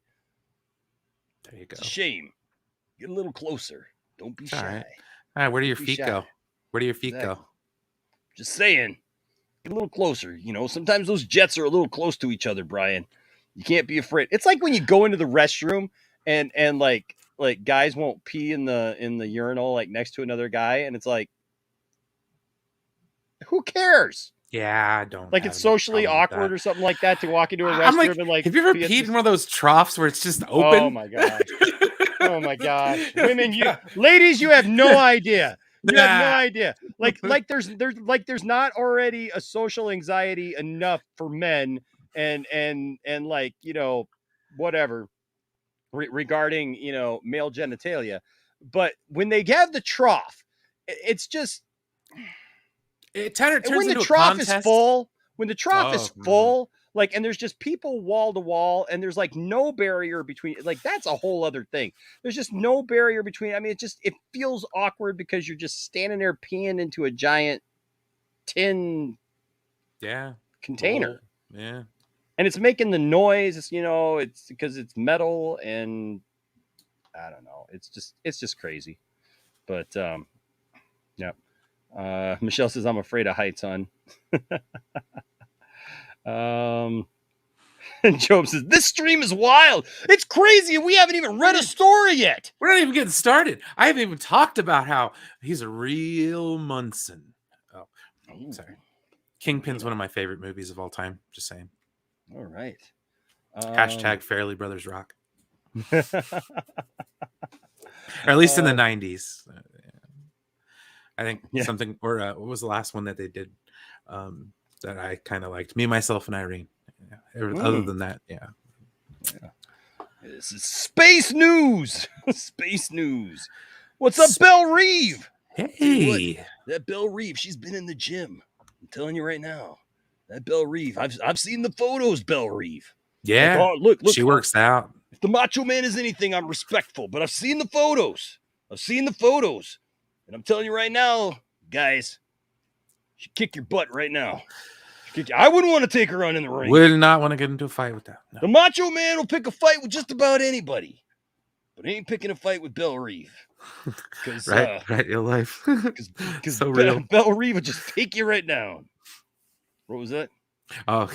There you go. It's a shame. Get a little closer. Don't be shy. All right, where do your feet go? Where do your feet go? Just saying. Get a little closer. You know, sometimes those jets are a little close to each other, Brian. You can't be afraid. It's like when you go into the restroom and like guys won't pee in the urinal like next to another guy, and it's like, who cares? Yeah, I don't. Like, it's socially awkward or something like that to walk into a restroom and like. Have you ever peed in one of those troughs where it's just open? Oh my god! Oh my gosh, women, ladies, you have no idea. You have no idea. Like there's not already a social anxiety enough for men and like, you know, whatever regarding, you know, male genitalia, but when they have the trough, it's just it turns when into the trough is full. When the trough is full, like, and there's just people wall to wall, and there's like no barrier between, like, that's a whole other thing. There's just no barrier between. I mean, it feels awkward because you're just standing there peeing into a giant tin container. Bowl. Yeah. and it's making the noise. It's, it's because it's metal, and I don't know. It's just crazy. But yeah. Michelle says, I'm afraid of heights, hon. And Job says, this stream is wild. It's crazy. We haven't even read a story yet. We're not even getting started. I haven't even talked about how he's a real Munson. Oh, sorry. Kingpin's one of my favorite movies of all time. Just saying. All right. Hashtag Fairly Brothers Rock. Or at least in the 90s. I think something, or what was the last one that they did that I kind of liked? Me, Myself, and Irene. Other than that, yeah. This is space news. Space news. What's up, Belle Reeve? Hey, that Belle Reeve. She's been in the gym. I'm telling you right now. That Belle Reeve. I've seen the photos. Belle Reeve. Yeah. Like, oh, look. She works out. If the Macho Man is anything, I'm respectful. But I've seen the photos. And I'm telling you right now, guys, she kick your butt right now. I wouldn't want to take her on in the ring. Would not want to get into a fight with that. No. The Macho Man will pick a fight with just about anybody, but he ain't picking a fight with Belle Reeve. Right, real life. Because so real. Belle Reeve would just take you right down. What was that? Oh,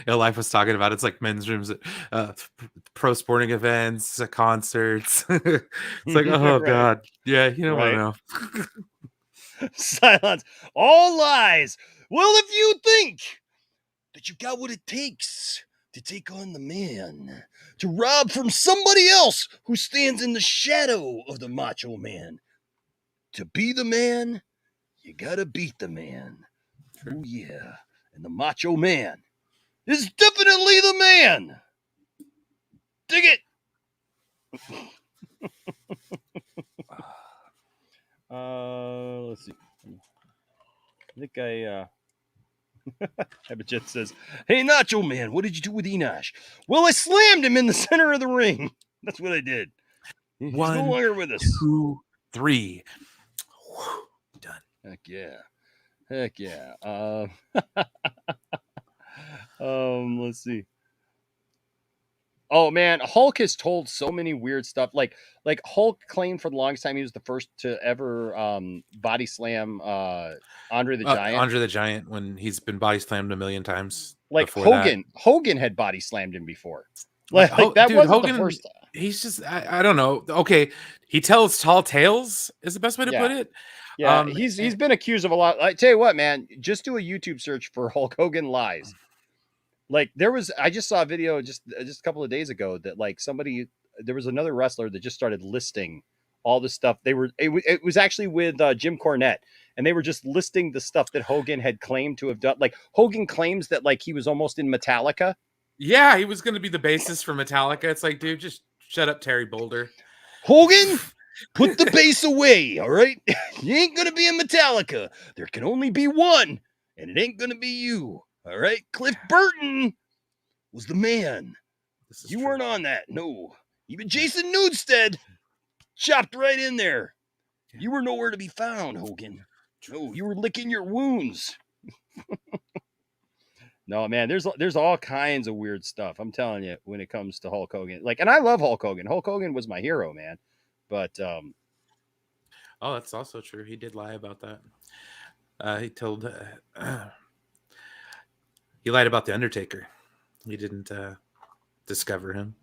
Ill Life was talking about it's like men's rooms at pro sporting events, concerts. It's like, oh right. God. Yeah, you don't want to know. Silence. All lies. Well, if you think that you got what it takes to take on the man, to rob from somebody else who stands in the shadow of the Macho Man, to be the man, you gotta beat the man. Oh yeah. And the Macho Man is definitely the man. Dig it. Let's see. I think Abijit says, hey, Nacho Man, what did you do with Enosh? Well, I slammed him in the center of the ring. That's what I did. He's One, no longer with us. 2, 3. Done. Heck yeah. Let's see. Oh man, Hulk has told so many weird stuff. Like Hulk claimed for the longest time he was the first to ever body slam Andre the Giant. Andre the Giant, when he's been body slammed a million times. Like Hogan had body slammed him before. Like that dude, wasn't Hogan, the first time. He's just I don't know. Okay, he tells tall tales is the best way to put it. Yeah, he's been accused of a lot. I tell you what, man, just do a YouTube search for Hulk Hogan lies. Like I just saw a video just a couple of days ago that like there was another wrestler that just started listing all the stuff it was actually with Jim Cornette, and they were just listing the stuff that Hogan had claimed to have done. Like Hogan claims that like he was almost in Metallica. Yeah, he was going to be the bassist for Metallica. It's like, dude, just shut up, Terry Boulder. Hogan, put the bass away, all right? You ain't going to be in Metallica. There can only be one, and it ain't going to be you. All right, Cliff Burton was the man. You weren't on that. No. Even Jason Newsted chopped right in there. You were nowhere to be found, Hogan. No, you were licking your wounds. No, man, there's all kinds of weird stuff. I'm telling you, when it comes to Hulk Hogan. Like, and I love Hulk Hogan. Hulk Hogan was my hero, man. But oh, that's also true. He did lie about that. He told he lied about the Undertaker. He didn't discover him.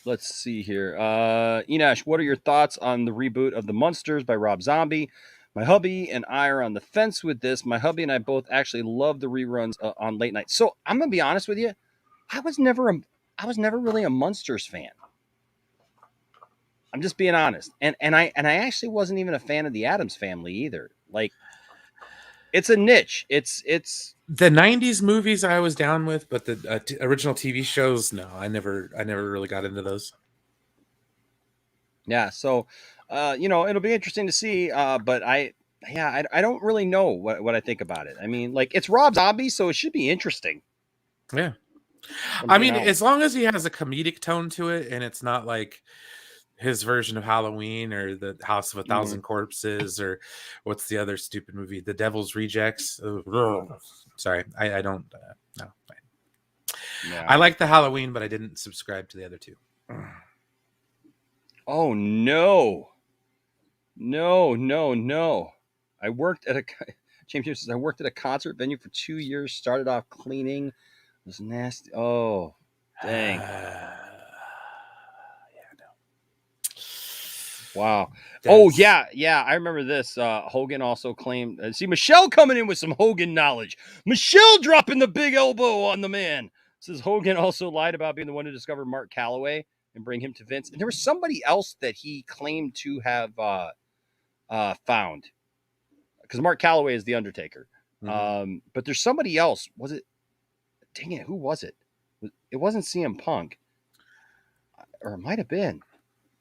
Let's see here. Enosh, what are your thoughts on the reboot of The Munsters by Rob Zombie? My hubby and I are on the fence with this. My hubby and I both actually love the reruns on late night. So I'm gonna be honest with you. I was never really a Munsters fan. I'm just being honest. And I actually wasn't even a fan of the Addams Family either. Like, it's a niche. It's the 90s movies I was down with, but the original TV shows, no, I never really got into those. Yeah, so it'll be interesting to see. But I don't really know what I think about it. I mean, like, it's Rob Zombie, so it should be interesting. Yeah. I mean, as long as he has a comedic tone to it, and it's not like his version of Halloween or the House of 1,000 Corpses or what's the other stupid movie, The Devil's Rejects. Sorry, I don't. No. Yeah. I like the Halloween, but I didn't subscribe to the other two. Oh no. No. I worked at a James says I worked at a concert venue for 2 years. Started off cleaning. It was nasty. Oh, dang. Wow. Oh yeah. I remember this. Hogan also claimed. See Michelle coming in with some Hogan knowledge. Michelle dropping the big elbow on the man. Says Hogan also lied about being the one to discover Mark Calloway and bring him to Vince. And there was somebody else that he claimed to have found, because Mark Calloway is the Undertaker. But there's somebody else. Was it? Dang it! Who was it? It wasn't CM Punk, or it might have been.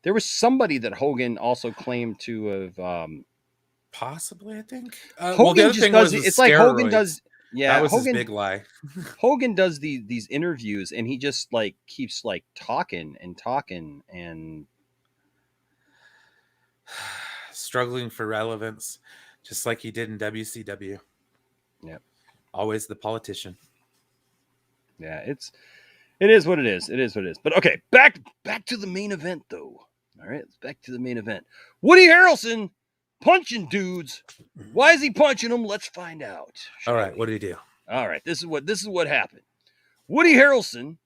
There was somebody that Hogan also claimed to have. Possibly, I think. Hogan just does it. It's like Hogan does. Yeah, that was Hogan, his big lie. Hogan does these interviews, and he just like keeps like talking and struggling for relevance, just like he did in WCW. Yep. Always the politician. Yeah, it is what it is. It is what it is. But okay, back to the main event though. All right, let's back to the main event. Woody Harrelson punching dudes. Why is he punching them? Let's find out. All right, what did he do? All right, this is what happened. Woody Harrelson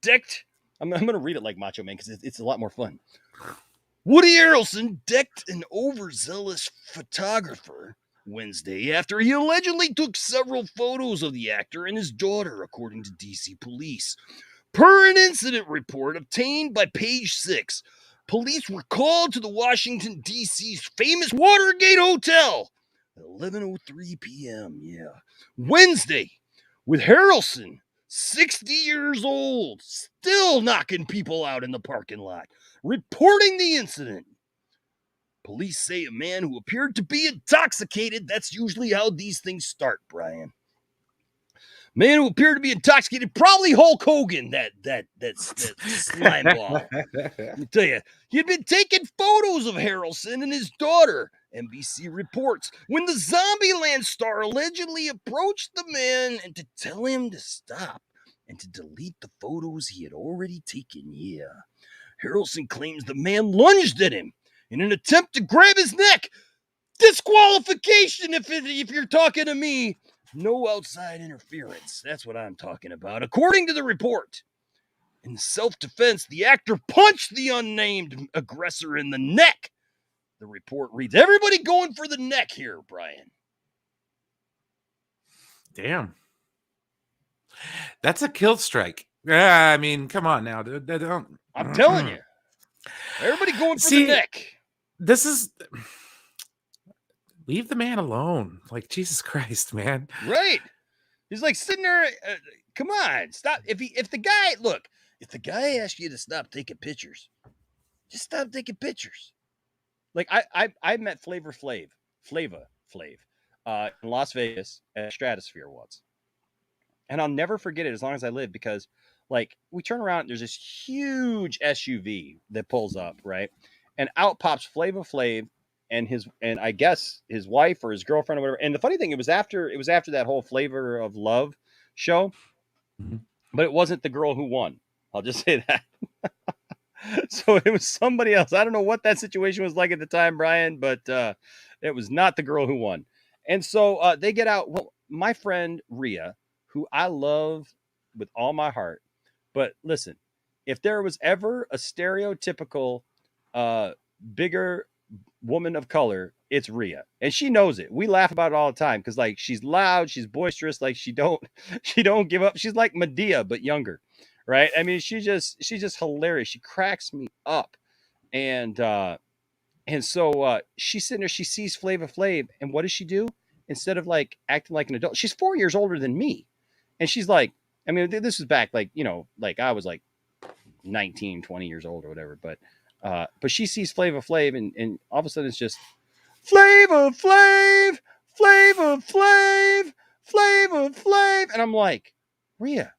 decked. I'm going to read it like Macho Man because it's a lot more fun. Woody Harrelson decked an overzealous photographer Wednesday after he allegedly took several photos of the actor and his daughter, according to DC police. Per an incident report obtained by Page 6, police were called to the Washington, D.C.'s famous Watergate Hotel at 11:03 p.m. Wednesday, with Harrelson, 60 years old, still knocking people out in the parking lot, reporting the incident. Police say a man who appeared to be intoxicated. That's usually how these things start, Brian. Man who appeared to be intoxicated, probably Hulk Hogan, that slime ball. Let me tell you, he had been taking photos of Harrelson and his daughter, NBC reports, when the Zombieland star allegedly approached the man and to tell him to stop and to delete the photos he had already taken. Harrelson claims the man lunged at him in an attempt to grab his neck. Disqualification if you're talking to me. No outside interference. That's what I'm talking about. According to the report, in self-defense, the actor punched the unnamed aggressor in the neck. The report reads, everybody going for the neck here, Brian. Damn. That's a kill strike. Yeah, I mean, come on now. I'm telling you. Everybody going for the neck. This is... Leave the man alone. Like, Jesus Christ, man. Right. He's like sitting there. Come on, stop. If the guy asks you to stop taking pictures, just stop taking pictures. Like I met Flava Flav in Las Vegas at Stratosphere once. And I'll never forget it as long as I live, because like we turn around, there's this huge SUV that pulls up, right? And out pops Flava Flav and I guess his wife or his girlfriend or whatever. And the funny thing, it was after that whole Flavor of Love show, but it wasn't the girl who won. I'll just say that. So it was somebody else. I don't know what that situation was like at the time, Brian, but it was not the girl who won. And so they get out. Well, my friend Rhea, who I love with all my heart, but listen, if there was ever a stereotypical bigger woman of color, it's Rhea, and she knows it. We laugh about it all the time because like she's loud, she's boisterous, like she don't give up. She's like Medea but younger, right? I mean, she's just hilarious. She cracks me up, and so she's sitting there. She sees Flava Flav, and what does she do? Instead of like acting like an adult, she's 4 years older than me, and she's like, I mean, this is back like, you know, like I was like 19, 20 years old or whatever, but she sees Flava Flav, and all of a sudden it's just Flava Flav, Flava Flav, Flava Flav. And I'm like, Rhea,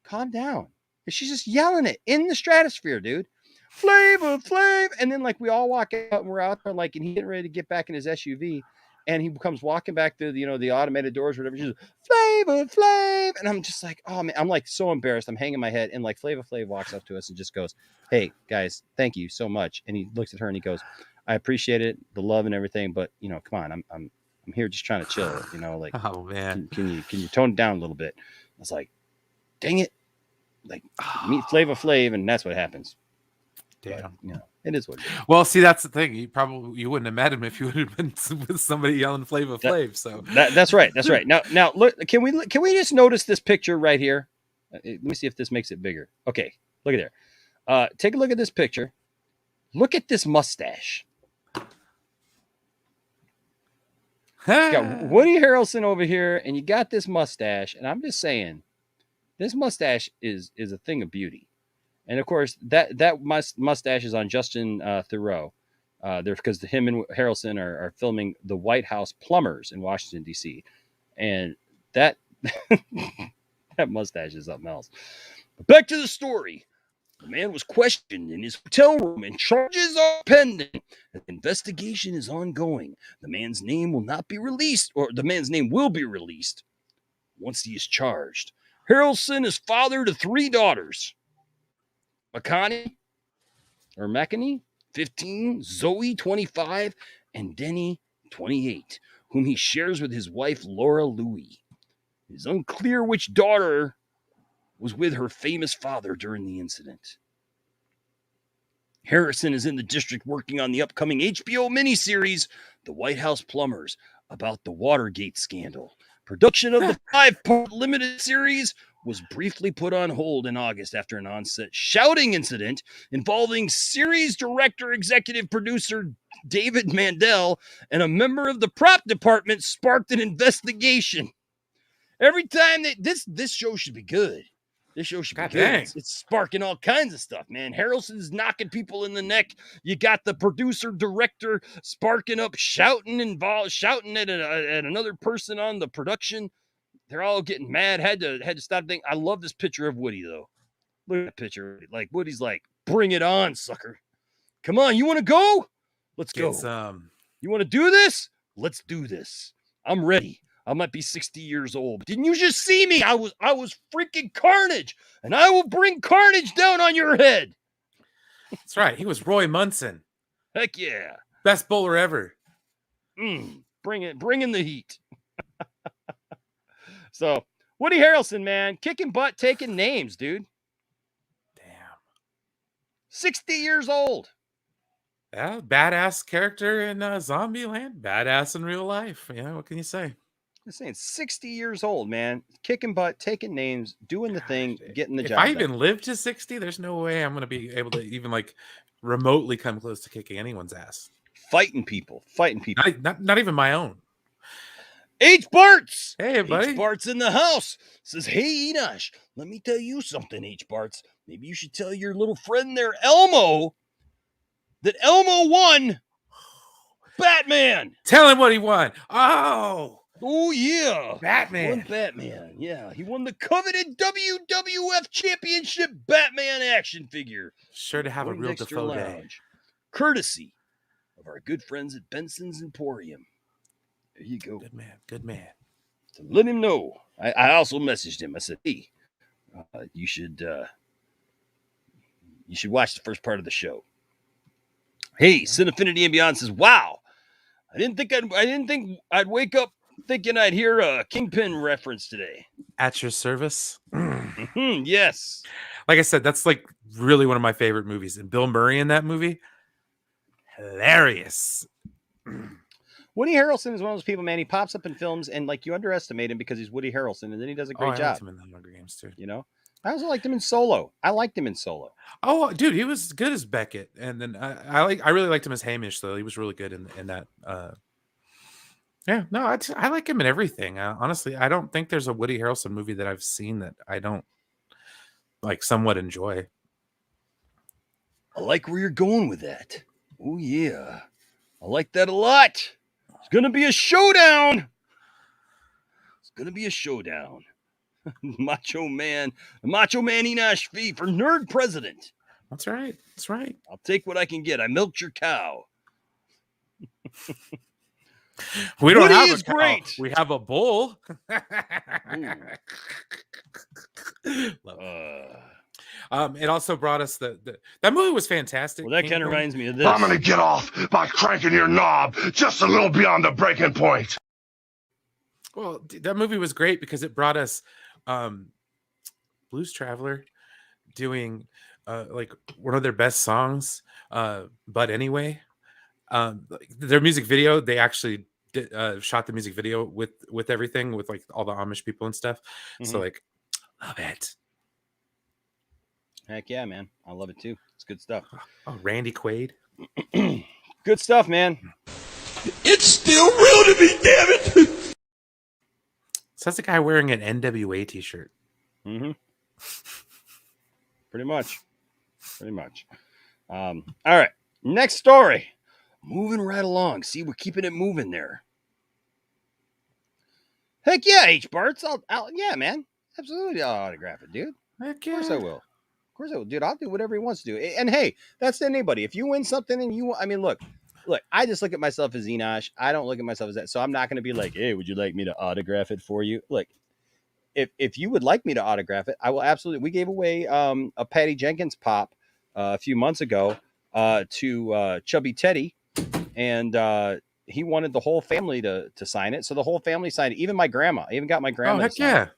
calm down. And she's just yelling it in the stratosphere, dude. Flava Flav. And then like we all walk out and we're out there like, and he's getting ready to get back in his SUV. And he comes walking back to the automated doors or whatever. She's Flavor Flav, and I'm just like, oh man, I'm like so embarrassed. I'm hanging my head, and like Flavor Flav walks up to us and just goes, "Hey guys, thank you so much." And he looks at her and he goes, "I appreciate it, the love and everything, but come on, I'm here just trying to chill. Like, oh man, can you tone it down a little bit?" I was like, dang it, like meet Flavor Flav, and that's what happens. Damn. But, it is what it is. Well, see, that's the thing. You wouldn't have met him if you would have been with somebody yelling Flavor Flav. So that's right. That's right. Now look, can we just notice this picture right here? Let me see if this makes it bigger. Okay, look at there. Take a look at this picture. Look at this mustache. You got Woody Harrelson over here, and you got this mustache, and I'm just saying, this mustache is a thing of beauty. And of course, that mustache is on Justin Theroux. Because him and Harrelson are filming The White House Plumbers in Washington, D.C. And that that mustache is something else. But back to the story. The man was questioned in his hotel room and charges are pending. The investigation is ongoing. The man's name will not be released, or the man's name will be released once he is charged. Harrelson is father to 3 daughters. McConney, 15, Zoe, 25, and Denny, 28, whom he shares with his wife, Laura Louie. It is unclear which daughter was with her famous father during the incident. Harrison is in the district working on the upcoming HBO miniseries, The White House Plumbers, about the Watergate scandal. Production of the 5-part limited series was briefly put on hold in August after an on-set shouting incident involving series director, executive producer David Mandel, and a member of the prop department sparked an investigation. Every time this show should be good. This show should be good. It's sparking all kinds of stuff, man. Harrelson's knocking people in the neck. You got the producer, director sparking up, shouting at another person on the production. They're all getting mad. Had to stop thinking. I love this picture of Woody though. Look at that picture. Like Woody's like, bring it on, sucker. Come on, you want to go? Let's go. You want to do this? Let's do this. I'm ready. I might be 60 years old. But didn't you just see me? I was freaking carnage, and I will bring carnage down on your head. That's right. He was Roy Munson. Heck yeah. Best bowler ever. Bring in the heat. So, Woody Harrelson, man, kicking butt, taking names, dude. Damn. 60 years old. Yeah, badass character in Zombieland. Badass in real life. Yeah, what can you say? I'm saying 60 years old, man. Kicking butt, taking names, doing the thing, getting the job If I even live to 60, there's no way I'm going to be able to even like remotely come close to kicking anyone's ass. Fighting people. Not even my own. H. Bartz. Hey, buddy. H. Bartz in the house. Says, hey, Enosh, let me tell you something, H. Bartz. Maybe you should tell your little friend there, Elmo, that Elmo won Batman. Tell him what he won. Oh, yeah. Batman. Won Batman. Yeah, he won the coveted WWF Championship Batman action figure. Sure to have a real Defoe day. Courtesy of our good friends at Benson's Emporium. There you go. Good man. Good man. So let him know. I also messaged him. I said, hey, you should watch the first part of the show. Hey, Cinefinity and Beyond says, wow. I didn't think I'd wake up thinking I'd hear a Kingpin reference today. At your service. Yes. Like I said, that's like really one of my favorite movies. And Bill Murray in that movie, hilarious. Woody Harrelson is one of those people, man. He pops up in films and like you underestimate him because he's Woody Harrelson, and then he does a great job. I liked him in the Hunger Games too. You know, I also liked him in Solo. Oh, dude, he was good as Beckett, and then I really liked him as Hamish. Though he was really good in that. Yeah, no, I like him in everything. Honestly, I don't think there's a Woody Harrelson movie that I've seen that I don't like somewhat enjoy. I like where you're going with that. Oh yeah, I like that a lot. It's gonna be a showdown. Macho Man Enosh V for Nerd President. That's right. I'll take what I can get. I milked your cow. We don't Woody have is a cow. great. We have a bull. Love it also brought us that movie was fantastic. Well, that kind of reminds me of this. I'm gonna get off by cranking your knob just a little beyond the breaking point. Well, that movie was great because it brought us Blues Traveler doing like one of their best songs, But Anyway. Their music video, they actually shot the music video with everything, with like all the Amish people and stuff. So like, love it. Heck yeah, man. I love it too. It's good stuff. Oh, Randy Quaid. Good stuff, man. It's still real to me, damn it! So that's a guy wearing an NWA t-shirt. Pretty much. All right. Next story. Moving right along. See, we're keeping it moving there. Heck yeah, H-Barts. Yeah, man. Absolutely, I'll autograph it, dude. Heck yeah. Of course I will. Dude, I'll do whatever he wants to do. And hey, that's anybody. If you win something and look, I just look at myself as Enosh. I don't look at myself as that. So I'm not going to be like, hey, would you like me to autograph it for you? Look, if you would like me to autograph it, I will absolutely. We gave away a Patty Jenkins pop a few months ago to Chubby Teddy. And he wanted the whole family to sign it. So the whole family signed it. Even my grandma. I even got my grandma. Oh, heck yeah.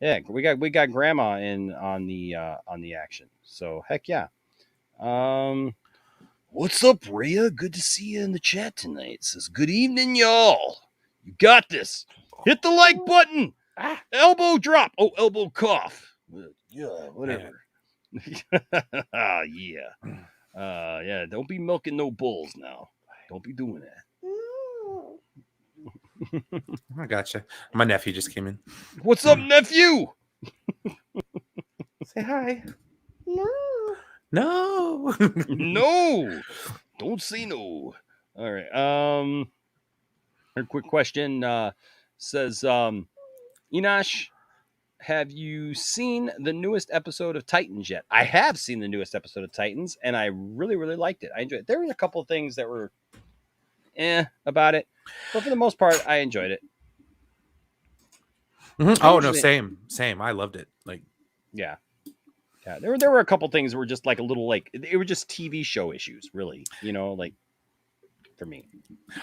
Yeah, we got grandma in on the action. So heck yeah. What's up, Rhea? Good to see you in the chat tonight. Says good evening, y'all. You got this. Hit the like button. Elbow drop. Oh, elbow cough. Yeah, whatever. Yeah. Yeah. Don't be milking no bulls now. Don't be doing that. I gotcha. My nephew just came in. What's up, nephew? Say hi. No. No. Don't say no. All right. A quick question says, Enosh, have you seen the newest episode of Titans yet? I have seen the newest episode of Titans, and I really, really liked it. I enjoyed it. There were a couple of things that were about it, but for the most part, I enjoyed it. Oh no, same. I loved it. Like, yeah. There were a couple things that were just like a little like it were just TV show issues, really. Like for me.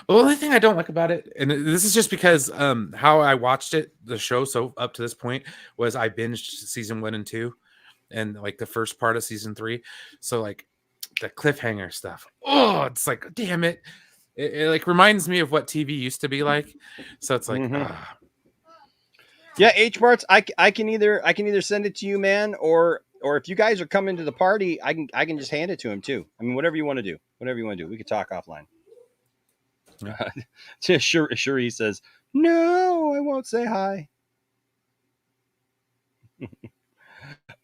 Well, the only thing I don't like about it, and this is just because how I watched it, the show, so up to this point, was I binged season 1 and 2, and like the first part of season 3. So like the cliffhanger stuff. Oh, it's like, damn it. It like reminds me of what TV used to be like. So it's like, yeah, H-Barts, I can either send it to you, man, or if you guys are coming to the party, I can just hand it to him too. I mean, whatever you want to do. We could talk offline. Sure, he says, no, I won't say hi.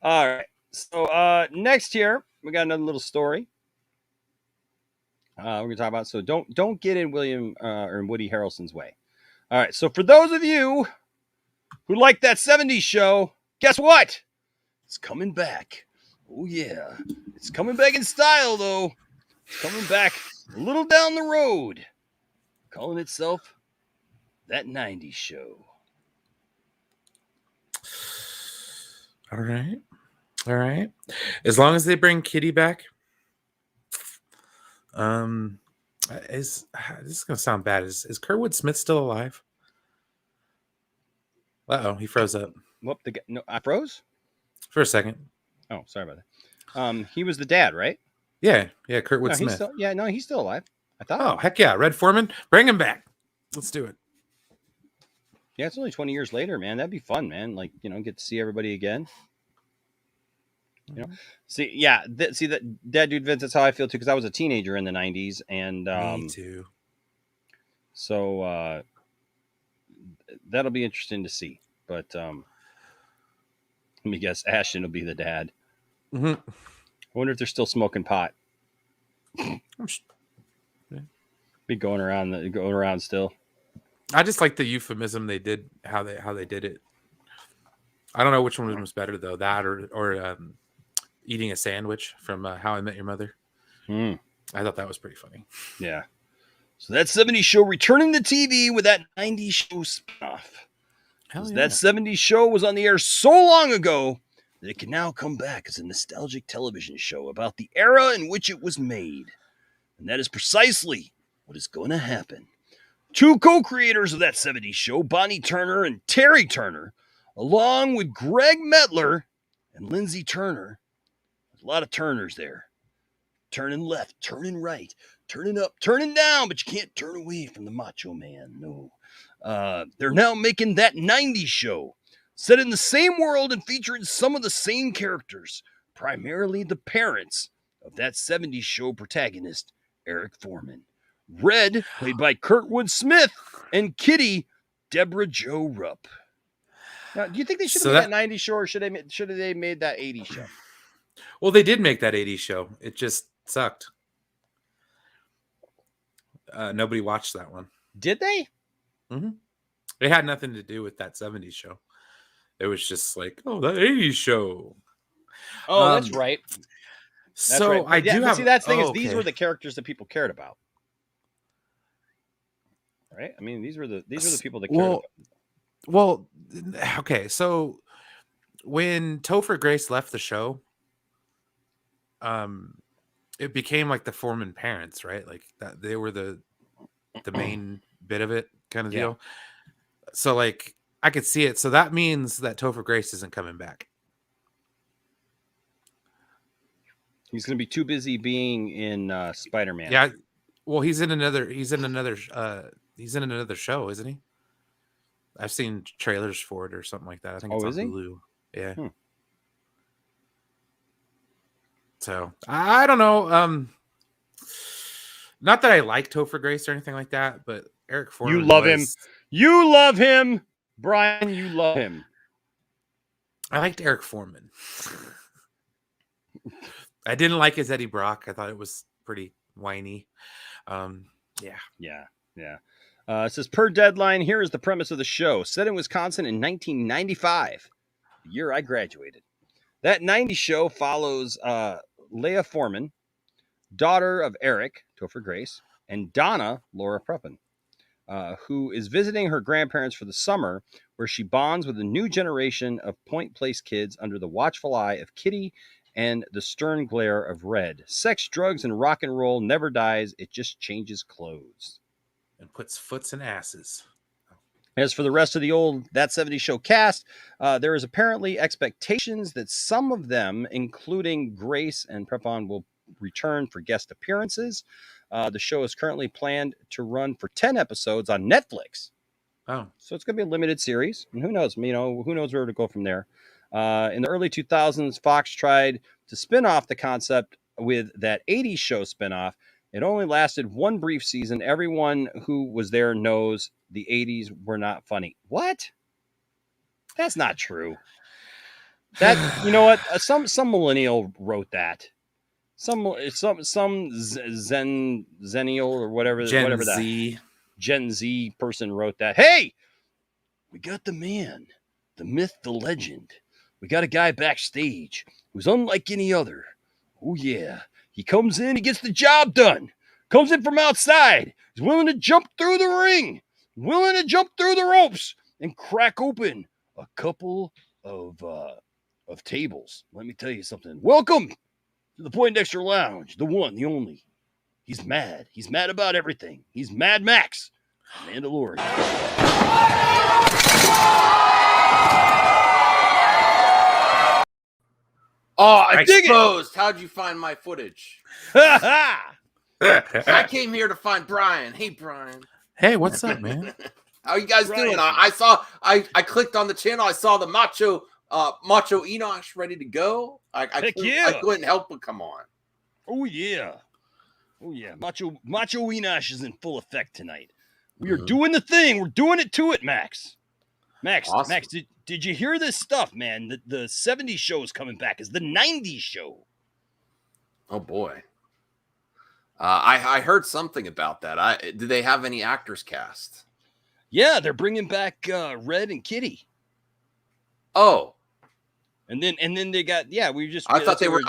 All right. So next here, we got another little story. We're gonna talk about, so don't get in William or in Woody Harrelson's way. All right. So for those of you who like that 70s show, guess what? It's coming back. Oh yeah. It's coming back in style though. It's coming back a little down the road. Calling itself That 90's Show. All right. As long as they bring Kitty back. This is gonna sound bad. Is Kurtwood Smith still alive? He froze up. Whoop! No, I froze for a second. Oh, sorry about that. He was the dad, right? Yeah. Kurtwood Smith. He's still alive. I thought. Oh, heck yeah, Red Foreman, bring him back. Let's do it. Yeah, it's only 20 years later, man. That'd be fun, man. Like, get to see everybody again. See, that dude Vince. That's how I feel too, because I was a teenager in the 90s, and me too. So that'll be interesting to see. But let me guess, Ashton will be the dad. Mm-hmm. I wonder if they're still smoking pot. Be going around still. I just like the euphemism they did, how they did it. I don't know which one was better though, that or eating a sandwich from How I Met Your Mother. I thought that was pretty funny. Yeah. So that 70s show returning to TV with that 90s show spinoff. Hell yeah. That 70s show was on the air so long ago that it can now come back as a nostalgic television show about the era in which it was made. And that is precisely what is going to happen. Two co-creators of that 70s show, Bonnie Turner and Terry Turner, along with Greg Metler and Lindsay Turner. There's a lot of Turners there. Turning left, turning right, turning up, turning down, but you can't turn away from the Macho Man. No. They're now making that 90s show, set in the same world and featuring some of the same characters, primarily the parents of that 70s show protagonist, Eric Foreman. Red, played by Kurtwood Smith, and Kitty, Deborah Jo Rupp. Now, do you think they should have made that 90s show, or should they made that 80s show? Well, they did make that 80s show. It just sucked. Nobody watched that one. Did they? Mm-hmm. It had nothing to do with that 70s show. It was just like, oh, that 80s show. Oh, that's right. So right. I do have. See, that's the thing is these were the characters that people cared about, right? I mean, these were the people that cared about. Well, okay. So when Topher Grace left the show, it became like the Foreman parents, right? Like that they were the main bit of it, kind of deal. So like I could see it. So that means that Topher Grace isn't coming back. He's going to be too busy being in Spider-Man. Yeah. Well, he's in another show, isn't he? I've seen trailers for it or something like that. I think it's on Hulu. Yeah. So I don't know. Not that I like Topher Grace or anything like that, but Eric Foreman. You love him. You love him, Brian. You love him. I liked Eric Foreman. I didn't like his Eddie Brock. I thought it was pretty whiny. Yeah. It says, per Deadline, here is the premise of the show. Set in Wisconsin in 1995, the year I graduated. That 90s show follows Leah Foreman, daughter of Eric, Topher Grace, and Donna, Laura Prepon, who is visiting her grandparents for the summer, where she bonds with a new generation of Point Place kids under the watchful eye of Kitty and the stern glare of Red. Sex, drugs, and rock and roll never dies. It just changes clothes. And puts foots in asses. As for the rest of the old That 70s Show cast, there is apparently expectations that some of them, including Grace and Prepon, will return for guest appearances. The show is currently planned to run for 10 episodes on Netflix. Oh. So it's going to be a limited series. And who knows? Who knows where to go from there. In the early 2000s, Fox tried to spin off the concept with that 80s show spinoff. It only lasted one brief season. Everyone who was there knows the 80s were not funny. What? That's not true. That, you know what? Some millennial wrote that. Some zennial or whatever that Gen Z person wrote that. Hey, we got the man, the myth, the legend. We got a guy backstage who's unlike any other. Oh yeah. He comes in, he gets the job done. Comes in from outside. He's willing to jump through the ring, willing to jump through the ropes and crack open a couple of tables. Let me tell you something. Welcome to the Poindexter Lounge, the one, the only. He's mad. He's mad about everything. He's Mad Max, Mandalorian. Oh, exposed. How'd you find my footage? I came here to find Brian. Hey, Brian. Hey, what's up, man? How you guys doing? I clicked on the channel. I saw the Macho Enosh ready to go. I couldn't help but come on. Oh yeah. Macho Enosh is in full effect tonight. We are doing the thing. We're doing it to it, Max. Awesome. Max, did you hear this stuff, man? The 70s show is coming back as the 90s show. Oh boy. I heard something about that. Did they have any actors cast? Yeah, they're bringing back Red and Kitty. Oh, And then they got I thought they were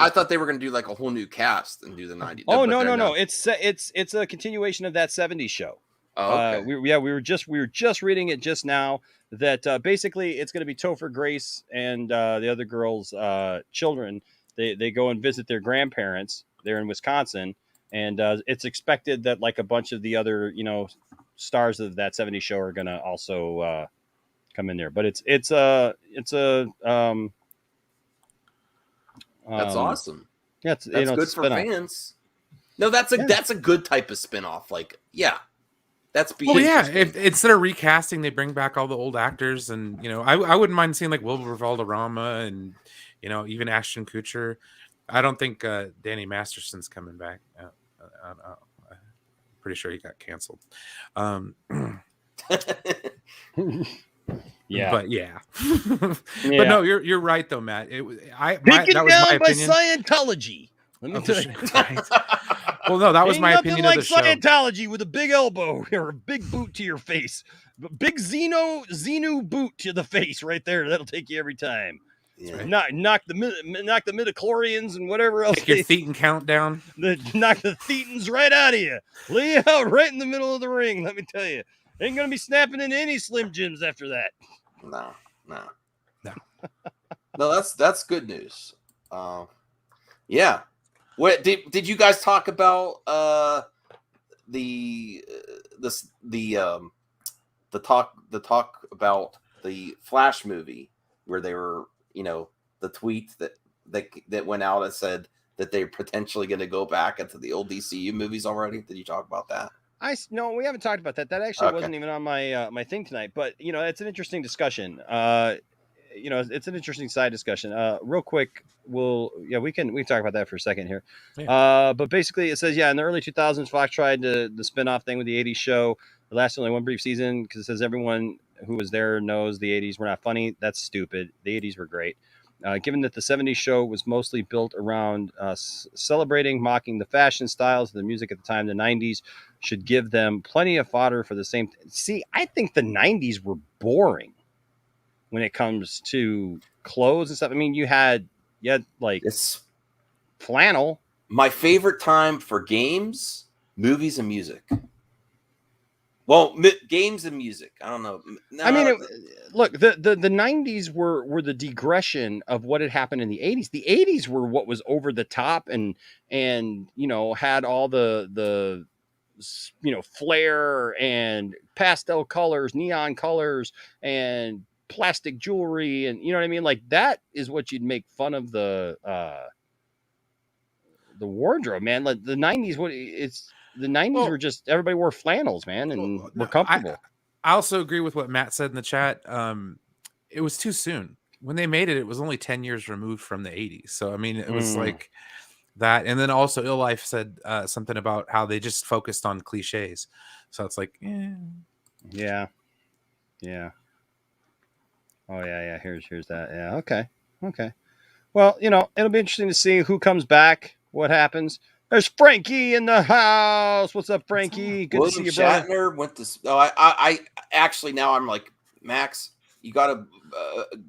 going to do like a whole new cast and do the 90s. Oh but no. they're not. It's a continuation of that 70s show. Oh, okay. We were just reading it just now that basically it's going to be Topher Grace and the other girls' children. They go and visit their grandparents. They're in Wisconsin, and it's expected that like a bunch of the other stars of that 70s show are going to also come in there. But it's a that's awesome. Yeah, that's good for fans. No, that's a good type of spinoff. Like, yeah, that's if instead of recasting, they bring back all the old actors, and I wouldn't mind seeing like Wilbur Valderrama and even Ashton Kutcher. I don't think Danny Masterson's coming back. I'm pretty sure he got canceled. Yeah, but but no, you're right though, Matt. That was my opinion. Scientology. Let me tell you. Well, no, that was my opinion like of the Scientology show. With a big elbow or a big boot to your face, big Xenu boot to the face right there. That'll take you every time. Yeah. Knock the midichlorians and whatever else. Take your thetan count down. Knock the thetans right out of you. Lay you out right in the middle of the ring. Let me tell you, ain't gonna be snapping into any Slim Jims after that. No. No, that's good news. Yeah. What did you guys talk about? The talk about the Flash movie where they were, the tweet that went out and said that they're potentially going to go back into the old DCU movies already. Did you talk about that? No, we haven't talked about that. That actually wasn't even on my my thing tonight. But it's an interesting discussion. It's an interesting side discussion. Real quick, we can talk about that for a second here. Yeah. But basically, it says in the early 2000s, Fox tried the spin-off thing with the 80s show. It lasted only one brief season because it says everyone who was there knows the 80s were not funny. That's stupid. The 80s were great. Given that the 70s show was mostly built around celebrating, mocking the fashion styles, the music at the time, the 90s should give them plenty of fodder for the same. See, I think the 90s were boring when it comes to clothes and stuff. I mean, you had like it's flannel. My favorite time for games, movies, and music. Well, games and music. I don't know. No, I mean, look, the 90s were the digression of what had happened in the 80s. The 80s were what was over the top and had all the flair and pastel colors, neon colors, and plastic jewelry, and you know what I mean. Like that is what you'd make fun of the wardrobe, man. Like the 90s, the 90s were just everybody wore flannels, man, and were comfortable. I also agree with what Matt said in the chat. It was too soon when they made it. It was only 10 years removed from the 80s. So I mean, it was like that. And then also, Ill Life said something about how they just focused on cliches. So it's like, yeah. Oh yeah. Here's that. Yeah. Okay. Well, it'll be interesting to see who comes back, what happens. There's Frankie in the house. What's up, Frankie? Good William to see you, brother. Shatner went to. Oh, I actually now I'm like, Max, you got to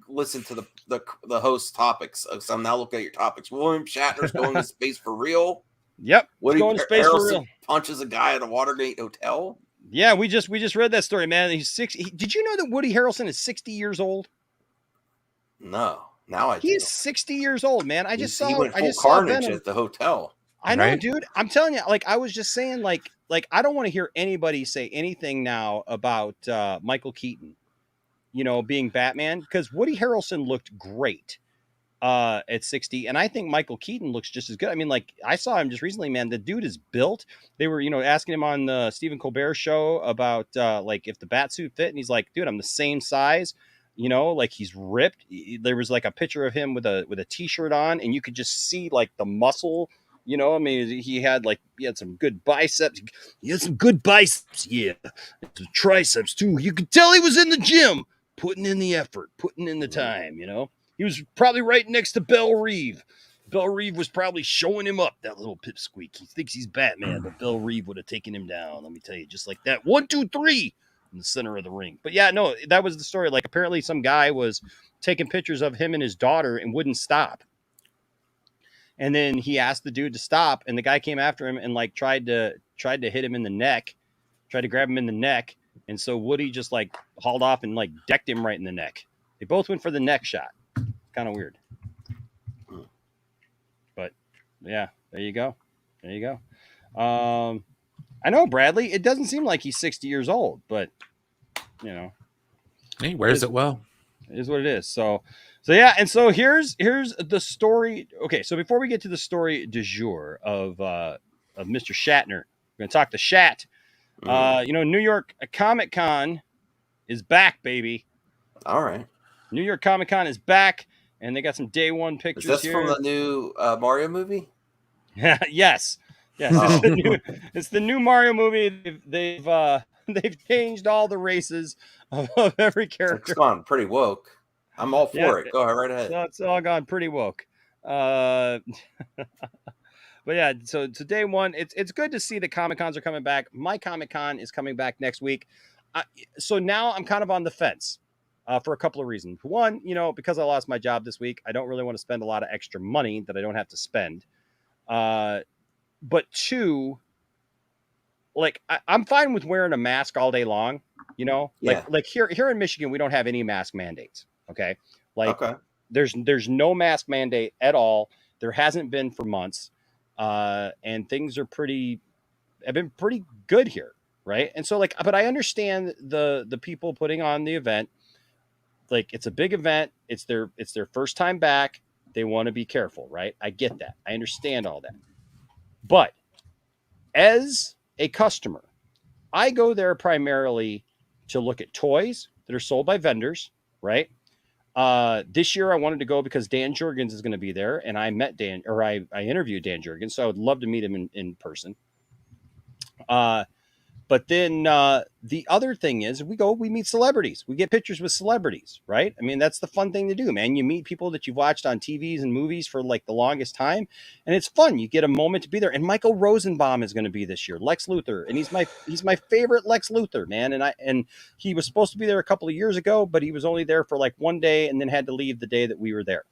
listen to the host topics. So I'm now looking at your topics. William Shatner's going to space for real. Yep, going to space for real. Punches a guy at a Watergate hotel. Yeah, we just read that story, man. He's 60. Did you know that Woody Harrelson is 60 years old? No, now I. He's 60 years old, man. I just saw. He went full I just carnage saw at the hotel. I know, dude. I'm telling you, like I was just saying, like I don't want to hear anybody say anything now about Michael Keaton, being Batman, because Woody Harrelson looked great at 60, and I think Michael Keaton looks just as good. I mean, like I saw him just recently, man. The dude is built. They were, asking him on the Stephen Colbert show about like if the bat suit fit, and he's like, dude, I'm the same size. Like he's ripped. There was like a picture of him with a t-shirt on, and you could just see like the muscle. I mean, he had some good biceps. He had some good biceps. Yeah. Some triceps too. You could tell he was in the gym, putting in the effort, putting in the time, He was probably right next to Belle Reeve. Belle Reeve was probably showing him up, that little pipsqueak. He thinks he's Batman, but Belle Reeve would have taken him down. Let me tell you, just like that. 1, 2, 3. in the center of the ring. But yeah, no, that was the story. Like apparently some guy was taking pictures of him and his daughter and wouldn't stop. And then he asked the dude to stop, and the guy came after him and like tried to hit him in the neck, tried to grab him in the neck. And so Woody just like hauled off and like decked him right in the neck. They both went for the neck shot. Kind of weird. But yeah, there you go. There you go. I know Bradley, it doesn't seem like he's 60 years old, but you know, he wears it well. It is what it is. So yeah, and so here's the story. Okay, so before we get to the story du jour of Mr. Shatner, we're gonna talk to Shat. You know, New York Comic Con is back, baby. All right. New York Comic Con is back, and they got some day one pictures. Is this here. from the new Mario movie? Yes. Oh. It's the new Mario movie. They've changed all the races of every character. It's gone pretty woke. I'm all for it. Go ahead, right ahead. So it's all gone pretty woke. But yeah, so day one, it's good to see the Comic Cons are coming back. My Comic Con is coming back next week. So now I'm kind of on the fence for a couple of reasons. One, you know, because I lost my job this week, I don't really want to spend a lot of extra money that I don't have to spend. But two, like I'm fine with wearing a mask all day long, you know, like here in Michigan, we don't have any mask mandates. Okay. Like there's no mask mandate at all. There hasn't been for months. And things have been pretty good here. Right. And so like, but I understand the people putting on the event, like it's a big event. It's their first time back. They want to be careful. Right. I get that. I understand all that. But as a customer, I go there primarily to look at toys that are sold by vendors, right? This year I wanted to go because Dan Jurgens is going to be there, and I met Dan, or I interviewed Dan Jurgens, so I would love to meet him in person. But then the other thing is we meet celebrities. We get pictures with celebrities, right? I mean, that's the fun thing to do, man. You meet people that you've watched on TVs and movies for like the longest time, and it's fun. You get a moment to be there. And Michael Rosenbaum is going to be this year, Lex Luthor, and he's my favorite Lex Luthor, man. And he was supposed to be there a couple of years ago, but he was only there for like one day and then had to leave the day that we were there.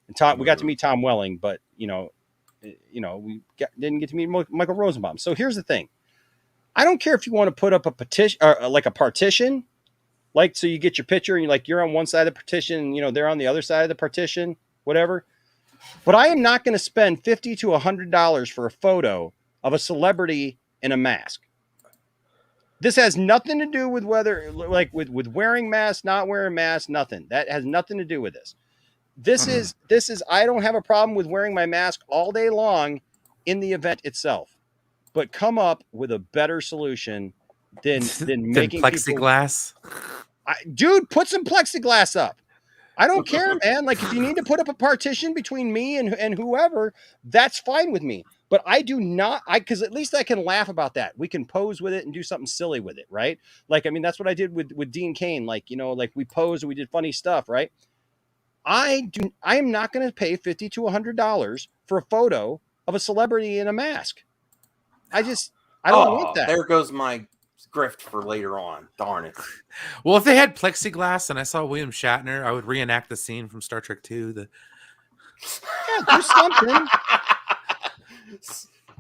And we got to meet Tom Welling, but didn't get to meet Michael Rosenbaum. So here's the thing. I don't care if you want to put up a petition or like a partition, like, so you get your picture and you're on one side of the partition and, they're on the other side of the partition, whatever. But I am not going to spend $50 to $100 for a photo of a celebrity in a mask. This has nothing to do with whether with wearing masks, not wearing masks, nothing. That has nothing to do with this. This is, I don't have a problem with wearing my mask all day long in the event itself. But come up with a better solution than making plexiglass. Dude, put some plexiglass up. I don't care, man. Like if you need to put up a partition between me and whoever, that's fine with me. But I do not, because at least I can laugh about that. We can pose with it and do something silly with it, right? Like, I mean, that's what I did with Dean Cain. Like, like we posed and we did funny stuff, right? I am not going to pay $50 to $100 for a photo of a celebrity in a mask. I don't want that. There goes my grift for later on. Darn it. Well, if they had plexiglass and I saw William Shatner, I would reenact the scene from Star Trek II. Do something.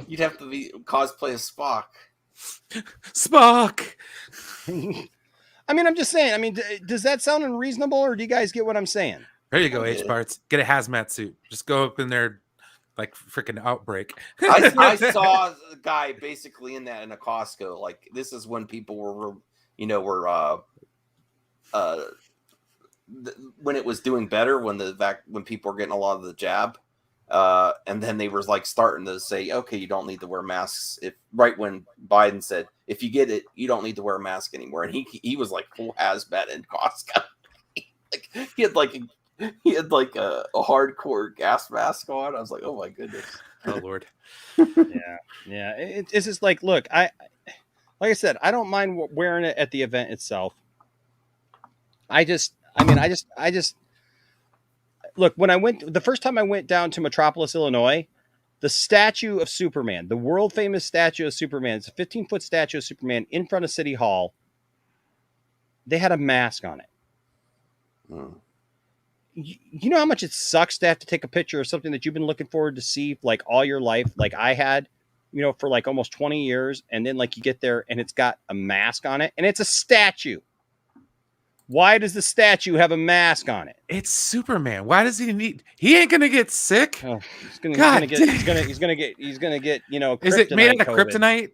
You'd have to cosplay as Spock. Spock. I mean, I'm just saying. I mean, does that sound unreasonable, or do you guys get what I'm saying? There you go, H-Parts. Get a hazmat suit. Just go up in there. Like freaking Outbreak. I saw the guy basically in a Costco. Like this is when people were when it was doing better, when people were getting a lot of the jab, and then they were like starting to say, okay, you don't need to wear masks. Right when Biden said, if you get it, you don't need to wear a mask anymore, and he was like full hazmat in Costco. He had like a hardcore gas mask on. I was like, oh my goodness. Oh Lord. Yeah. It's just like, look, like I said, I don't mind wearing it at the event itself. I just look, the first time I went down to Metropolis, Illinois, the statue of Superman, the world famous statue of Superman, it's a 15-foot statue of Superman in front of City Hall. they had a mask on it. Hmm. You know how much it sucks to have to take a picture of something that you've been looking forward to see like all your life, like I had, you know, for like almost 20 years, and then like you get there and it's got a mask on it, and it's a statue. Why does the statue have a mask on it? It's Superman. Why does he need? He ain't gonna get sick. Oh, he's gonna get you know. Is it made out of COVID. kryptonite?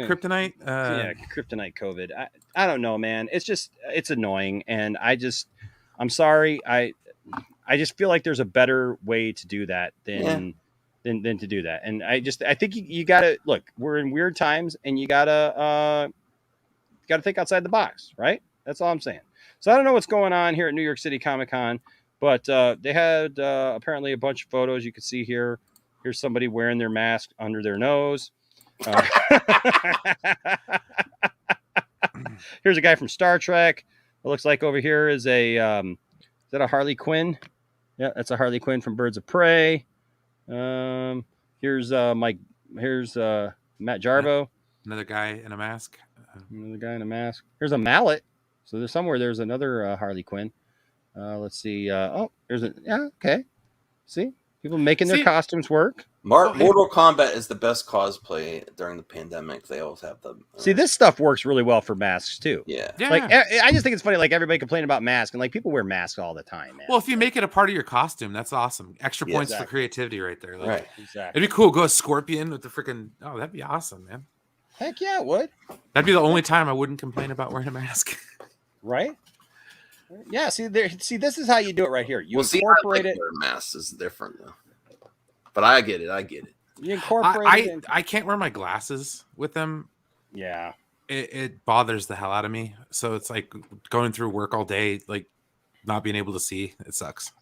Kryptonite. Yeah, kryptonite COVID. I don't know, man. It's just it's annoying, and I'm sorry. I just feel like there's a better way to do that than to do that. And I think you gotta look. We're in weird times, and you gotta think outside the box, right? That's all I'm saying. So I don't know what's going on here at New York City Comic Con, but they had apparently a bunch of photos you can see here. Here's somebody wearing their mask under their nose. Here's a guy from Star Trek. It looks like over here is a is that a Harley Quinn? Yeah, that's a Harley Quinn from Birds of Prey. Here's Matt Jarbo. Another guy in a mask. Another guy in a mask. Here's a mallet. So there's another Harley Quinn. Let's see. Okay. See, people making their costumes work. Mortal Kombat is the best cosplay during the pandemic. They always have them. See, this stuff works really well for masks too. Yeah. Like I just think it's funny. Like everybody complaining about masks, and like people wear masks all the time, man. Well, if you make it a part of your costume, that's awesome. Extra points for creativity right there. Like, right. Exactly. It'd be cool. Go a scorpion with the freaking. Oh, that'd be awesome, man. Heck yeah, it would. That'd be the only time I wouldn't complain about wearing a mask. Right? Yeah. See, this is how you do it right here. You incorporate it. Masks is different though. But I get it. You incorporate it. I can't wear my glasses with them. Yeah. It bothers the hell out of me. So it's like going through work all day, like not being able to see. It sucks.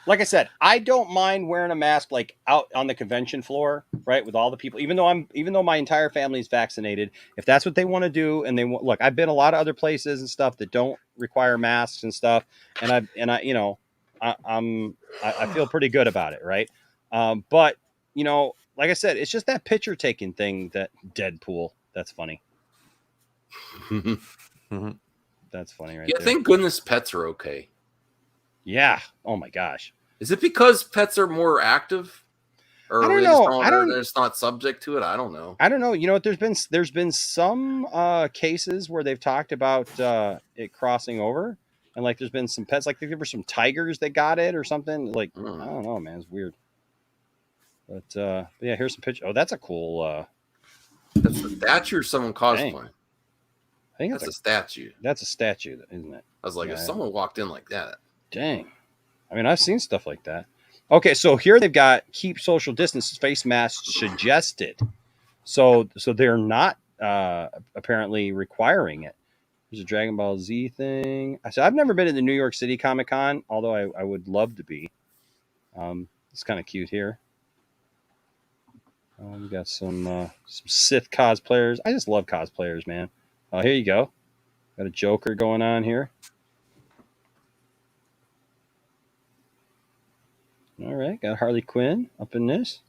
Like I said, I don't mind wearing a mask like out on the convention floor, right, with all the people. Even though my entire family is vaccinated, if that's what they want to do, and look, I've been a lot of other places and stuff that don't require masks and stuff, and I you know, I feel pretty good about it, right? But you know, like I said, it's just that picture taking thing that Deadpool. That's funny. That's funny, right? Yeah, thank goodness pets are okay. Yeah. Oh my gosh. Is it because pets are more active? Or I don't know. They're just not subject to it. I don't know. I don't know. You know what? There's been some cases where they've talked about it crossing over, and like there's been some pets, like there were some tigers that got it or something. Like I don't know, man. It's weird. But yeah, here's some picture. Oh, that's a cool. That's a statue or someone cosplaying. I think that's a statue. That's a statue, isn't it? I was like, if someone walked in like that. Dang. I mean, I've seen stuff like that. Okay, so here they've got keep social distance face masks suggested. So they're not apparently requiring it. There's a Dragon Ball Z thing. I said I've never been to the New York City Comic Con, although I would love to be. It's kind of cute here. We got some Sith cosplayers. I just love cosplayers, man. Oh, here you go. Got a Joker going on here. All right, got Harley Quinn up in this.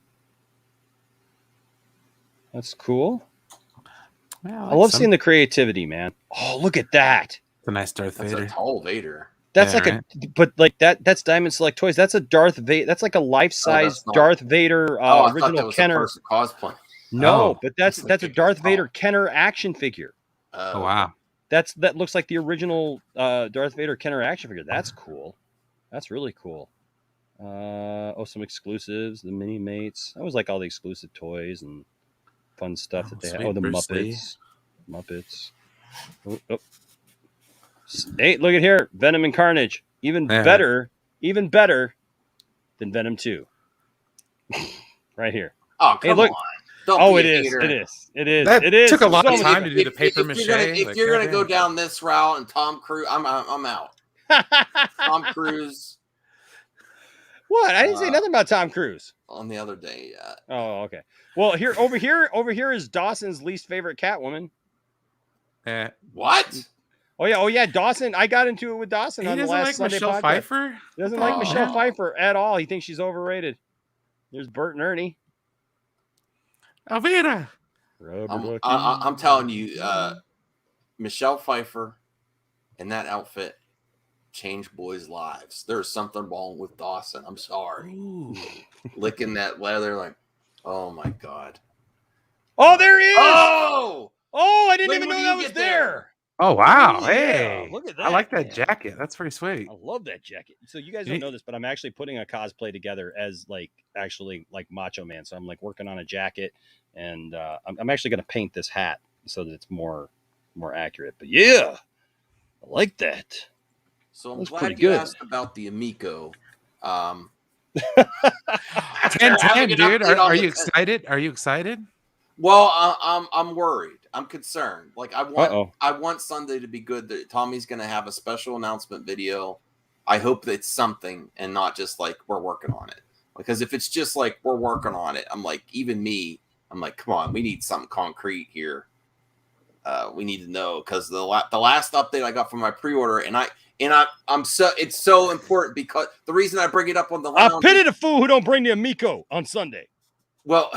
That's cool. Well, I love seeing the creativity, man. Oh, look at that. It's a nice Darth Vader. That's a tall Vader. That's but like that's Diamond Select Toys. That's a Darth Vader. That's like a life-size Darth Vader original Kenner cosplay. No, but that's a Darth Vader Kenner action figure. Oh wow. That looks like the original Darth Vader Kenner action figure. That's cool. That's really cool. Some exclusives, the mini mates. I always like all the exclusive toys and fun stuff that they have. Oh, the Muppets. Oh. Hey, look at here. Venom and Carnage. Even better than Venom 2. Right here. Oh, come on. Don't be a hater. It is. That took a lot of time to do the paper mache. If you're gonna go down this route and Tom Cruise, I'm out. Tom Cruise. What? I didn't say nothing about Tom Cruise. On the other day, yeah. Oh, okay. Well, over here is Dawson's least favorite Catwoman. What? Oh yeah, Dawson. I got into it with Dawson on the last Sunday Michelle podcast. Pfeiffer? He doesn't like Michelle Pfeiffer at all. He thinks she's overrated. There's Bert and Ernie. Alveda. I'm telling you, Michelle Pfeiffer and that outfit changed boys' lives. There's something wrong with Dawson. I'm sorry. Licking that leather, like, oh my God. Oh, there he is! Oh! Oh, I didn't When even will know you that was get there. Oh wow! Oh, Hey, yeah. Look at I that, like that man. jacket. That's pretty sweet. I love that jacket. So you guys don't know this, but I'm actually putting a cosplay together as like Macho Man. So I'm like working on a jacket, and I'm actually going to paint this hat so that it's more accurate. But yeah, I like that. So I'm That's glad pretty you good. asked about the Amico. 10-10, dude. Are you 10. excited? Are you excited? Well, I'm worried. I'm concerned. Like I Uh-oh. want Sunday to be good. That Tommy's going to have a special announcement video. I hope that it's something and not just like we're working on it. Because if it's just like we're working on it, I'm like, even me, I'm like, come on, we need something concrete here. We need to know, because the last update I got from my pre-order, and I'm so, it's so important, because the reason I bring it up on the I lounge, pity the fool who don't bring the Amico on Sunday. well,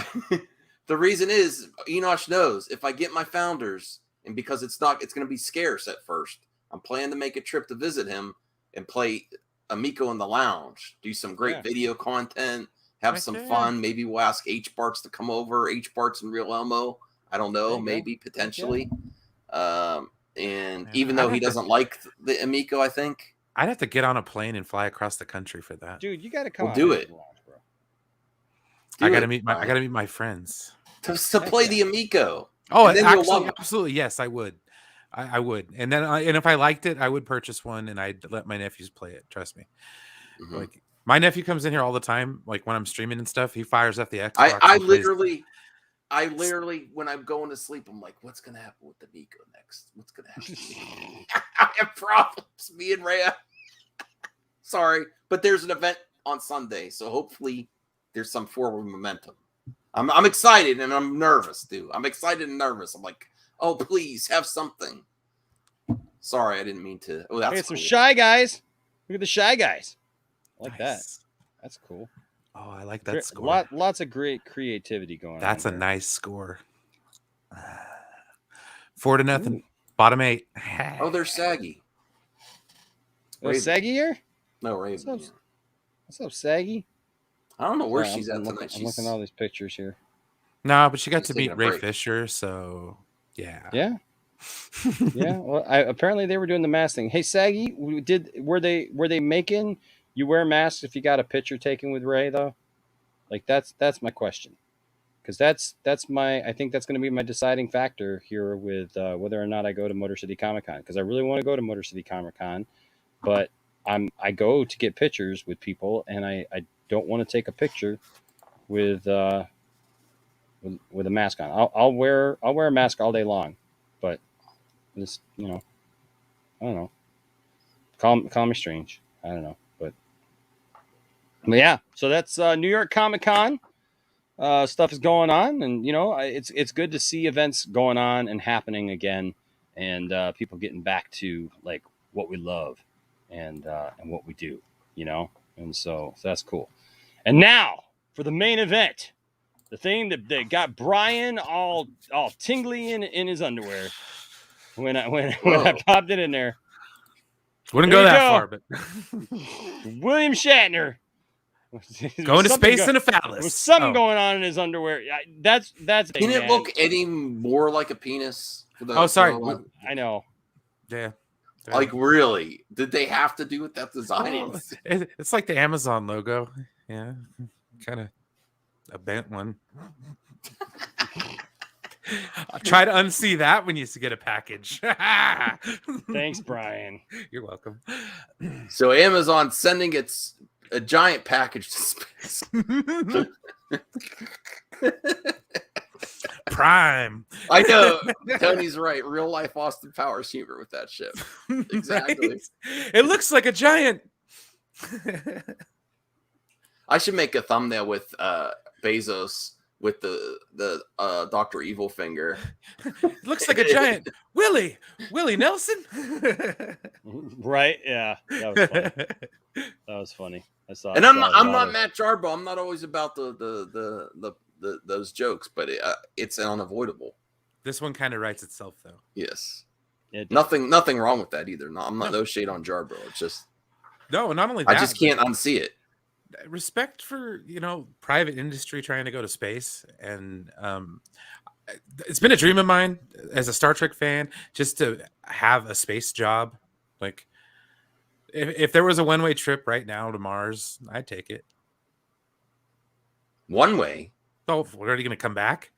the reason is Enosh knows if I get my founders, and because it's going to be scarce at first, I'm planning to make a trip to visit him and play Amico in the lounge, do some great video content, have some fun. Maybe we'll ask H-Barts to come over, H-Barts and Real Elmo. I don't know, maybe potentially. And even though he doesn't like the Amico, I think I'd have to get on a plane and fly across the country for that. Dude, you got to come. We'll do it. I gotta meet my friends to play the Amico. Oh, and then you'll love it. Absolutely, yes, I would. I would, and then and if I liked it, I would purchase one, and I'd let my nephews play it. Trust me. Mm-hmm. Like my nephew comes in here all the time. Like when I'm streaming and stuff, he fires up the Xbox. I literally, when I'm going to sleep, I'm like, what's gonna happen with the Amico next? What's gonna happen? I have problems. Me and Rhea. Sorry, but there's an event on Sunday, so hopefully there's some forward momentum. I'm excited and I'm nervous, dude. I'm excited and nervous. I'm like, oh, please have something. Sorry, I didn't mean to. Oh, that's some Shy Guys. Look at the Shy Guys. I like that. That's cool. Oh, I like that score. Lots of great creativity going on. That's a nice score. 4-0. Bottom 8. Oh, they're saggy. Saggy here? No, Raven. What's up, Saggy? I don't know where she's at tonight. I'm looking at all these pictures here. No, but she got to meet Ray Fisher, so yeah. Yeah. Yeah. Well, apparently they were doing the mask thing. Hey, Saggy, were they making you wear masks if you got a picture taken with Ray though? Like that's my question, because I think that's going to be my deciding factor here with whether or not I go to Motor City Comic Con, because I really want to go to Motor City Comic Con, but I go to get pictures with people, and I don't want to take a picture with a mask on. I'll wear a mask all day long, but just I don't know. Call me strange. I don't know, but yeah. So that's New York Comic Con. Stuff is going on, and it's good to see events going on and happening again, and people getting back to like what we love and what we do, and so that's cool. And now for the main event, the thing that got Brian all tingly in his underwear when I popped it in there. Wouldn't go that far, but William Shatner going to space in a phallus. There was something going on in his underwear. That's. Can it look any more like a penis? Sorry. I know. Yeah. Like really? Did they have to do with that design? It's like the Amazon logo. Yeah, kind of a bent one. I'll try to unsee that when you get a package. Thanks, Brian. You're welcome. So Amazon sending a giant package to space. Prime. I know. Tony's right. Real life Austin Powers humor with that ship. Exactly. Right? It looks like a giant. I should make a thumbnail with Bezos with the Dr. Evil finger. It looks like a giant Willie Nelson. Right? Yeah, that was funny. That was funny. I saw. And I'm not Matt Jarbo. I'm not always about those jokes, but it's unavoidable. This one kind of writes itself, though. Yes. Nothing wrong with that either. I'm not no shade on Jarbro. It's just no, not only that, I just can't unsee it. Respect for private industry trying to go to space, and it's been a dream of mine as a Star Trek fan just to have a space job. Like if there was a one-way trip right now to Mars, I'd take it. One way? Oh, we're already going to come back?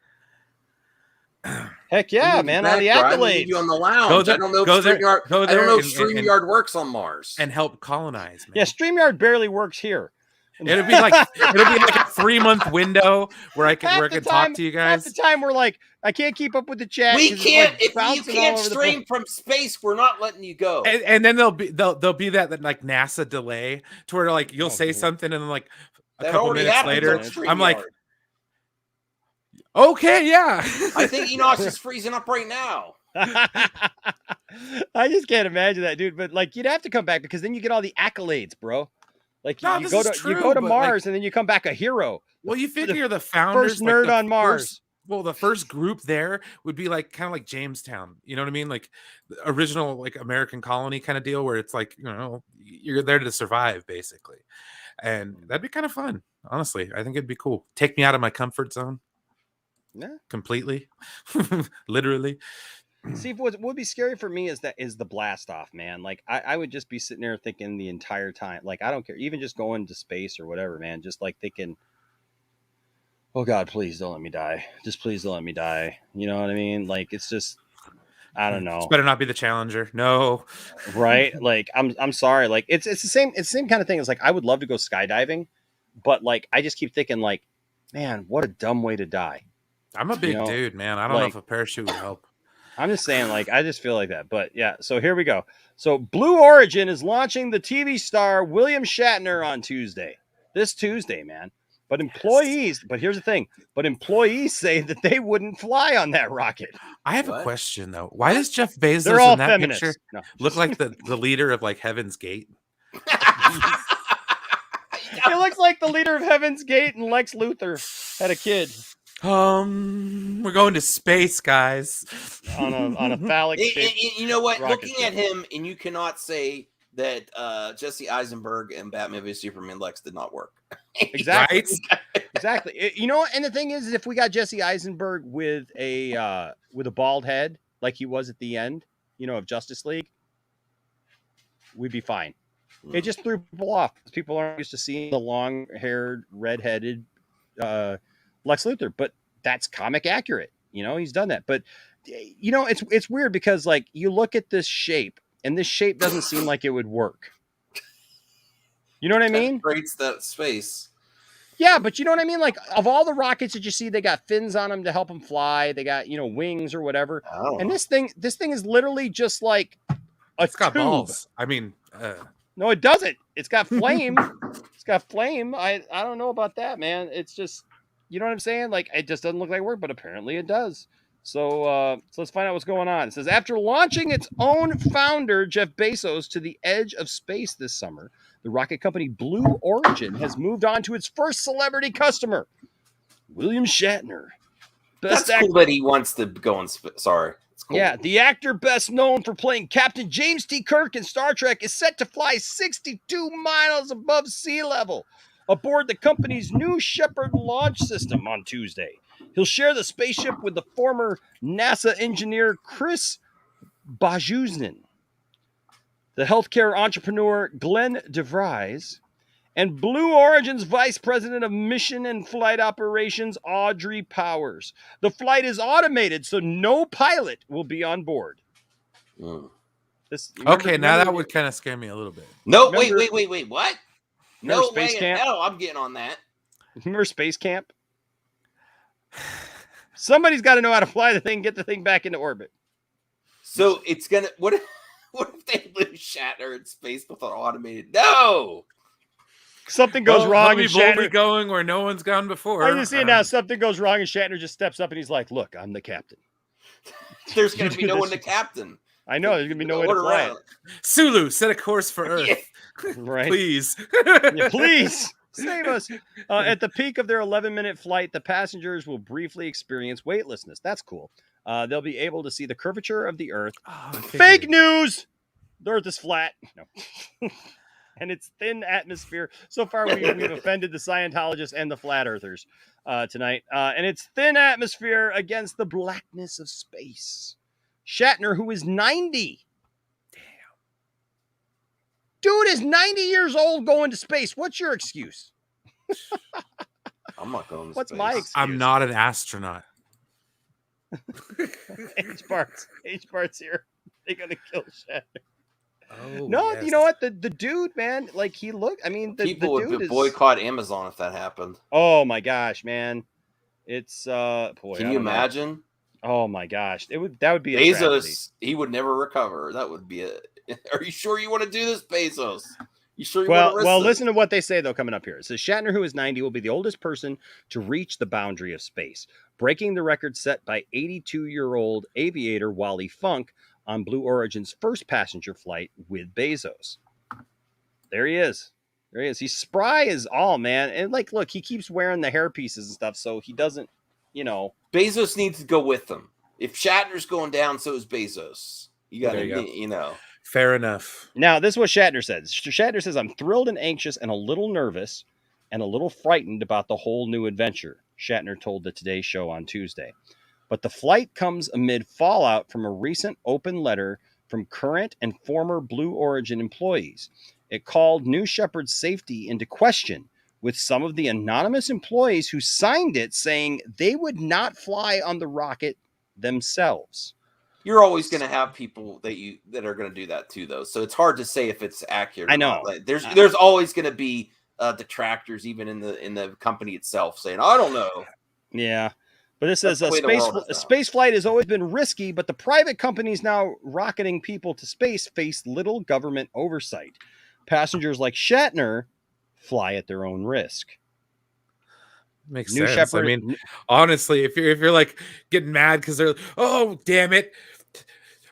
Heck yeah, man! On the accolades, you on the lounge. I don't know if StreamYard works on Mars and help colonize. Man. Yeah, StreamYard barely works here. It'll be like a 3-month window where I can talk to you guys. Half the time we're like, I can't keep up with the chat. We can't. Like if you can't stream from space, we're not letting you go. And then there'll be that like NASA delay to where like you'll say something and then like a couple minutes later, I'm like, okay, yeah. I think Enosh is freezing up right now. I just can't imagine that, dude. But like, you'd have to come back because then you get all the accolades, bro. Like you go to Mars and then you come back a hero. Well, you figure you're the founders, first nerd on Mars. The first group there would be like kind of like Jamestown. You know what I mean? Like the original like American colony kind of deal where it's like you're there to survive basically, and that'd be kind of fun. Honestly, I think it'd be cool. Take me out of my comfort zone. Yeah, completely, literally. See, what would be scary for me is the blast off, man. Like I would just be sitting there thinking the entire time, like I don't care, even just going to space or whatever, man. Just like thinking, oh God, please don't let me die. Just please don't let me die. You know what I mean? Like it's just, I don't know. This better not be the Challenger. No, right? Like I'm sorry. Like it's the same kind of thing. It's like I would love to go skydiving, but like I just keep thinking like, man, what a dumb way to die. I'm a big dude, man. I don't know if a parachute would help. I'm just saying, like, I just feel like that. But yeah, so here we go. So Blue Origin is launching the TV star William Shatner on Tuesday. This Tuesday, man. But here's the thing. But employees say that they wouldn't fly on that rocket. I have a question though. Why does Jeff Bezos They're all in that feminists. picture No. look like the leader of like Heaven's Gate? It looks like the leader of Heaven's Gate and Lex Luthor had a kid. We're going to space, guys. on a phallic. You know what? rocket Looking at him, and you cannot say that Jesse Eisenberg and Batman v Superman Lex did not work. Exactly. Exactly. You know, and the thing is, if we got Jesse Eisenberg with a bald head, like he was at the end, of Justice League, we'd be fine. It just threw people off. People aren't used to seeing the long-haired, red-headed Lex Luthor, but that's comic accurate. He's done that. But it's weird because like you look at this shape, and this shape doesn't seem like it would work. You know what I mean? Creates that space. Yeah, but you know what I mean? Like of all the rockets that you see, they got fins on them to help them fly. They got wings or whatever. And this thing is literally just like it's got balls. I mean, no, it doesn't. It's got flame. It's got flame. I don't know about that, man. It's just, you know what I'm saying? Like it just doesn't look like work, but apparently it does. So let's find out what's going on. It says after launching its own founder, Jeff Bezos, to the edge of space this summer, the rocket company Blue Origin has moved on to its first celebrity customer, William Shatner. That's cool that he wants to go on. Sorry. Cool. Yeah, the actor best known for playing Captain James T. Kirk in Star Trek is set to fly 62 miles above sea level aboard the company's new Shepard launch system on Tuesday. He'll share the spaceship with the former NASA engineer Chris Bajuzin, the healthcare entrepreneur Glenn DeVries, and Blue Origin's Vice President of Mission and Flight Operations, Audrey Powers. The flight is automated, so no pilot will be on board. Okay, now that would kind of scare me a little bit. No, wait, what? No Space way Camp? in hell I'm getting on that. Remember Space Camp? Somebody's got to know how to fly the thing, get the thing back into orbit. So it's gonna. What if they lose Shatner in space with an automated? No. Something goes wrong, and Shatner going where no one's gone before. I just see it now. Something goes wrong, and Shatner just steps up, and he's like, "Look, I'm the captain." There's gonna be no one to captain. I know there's gonna be no way to fly it. Sulu, set a course for Earth. Yeah. Right? Please, please save us. At the peak of their 11-minute flight, the passengers will briefly experience weightlessness. That's cool. They'll be able to see the curvature of the Earth. Oh, Fake news! The Earth is flat. No. And its thin atmosphere. So far, we've offended the Scientologists and the flat earthers tonight. And its thin atmosphere against the blackness of space. Shatner, who is 90. Damn. Dude is 90 years old going to space. What's your excuse? I'm not going to What's space. my excuse? I'm not an astronaut. H-Bart's here. They're going to kill Shatner. Oh, No, yes. you know what? The dude, man, like he looked. I mean, People the dude would is boycott Amazon if that happened. Oh my gosh, man! It's boy. Can I you don't know. imagine? Oh my gosh, that would be a tragedy. Bezos, he would never recover. That would be a. Are you sure you want to do this, Bezos? You sure you want to risk Well, this? listen to what they say though. Coming up here, it says Shatner, who is 90, will be the oldest person to reach the boundary of space, breaking the record set by 82-year-old aviator Wally Funk on Blue Origin's first passenger flight with Bezos. There he is. There he is. He's spry as all, man. And like, look, he keeps wearing the hair pieces and stuff, so he doesn't, you know. Bezos needs to go with them. If Shatner's going down, so is Bezos. You got There to, you go. you know. Fair enough. Now, this is what Shatner says. Shatner says, I'm thrilled and anxious and a little nervous and a little frightened about the whole new adventure, Shatner told the Today Show on Tuesday. But the flight comes amid fallout from a recent open letter from current and former Blue Origin employees. It called New Shepard's safety into question, with some of the anonymous employees who signed it saying they would not fly on the rocket themselves. You're always going to have people that are going to do that too, though. So it's hard to say if it's accurate. I know. Like, there's always going to be detractors, even in the company itself, saying, "I don't know." Yeah. But it says That's the way the world is now. space flight has always been risky, but the private companies now rocketing people to space face little government oversight. Passengers like Shatner fly at their own risk. Makes New sense. Shepard, I mean, honestly, if you're like getting mad because they're, oh damn it,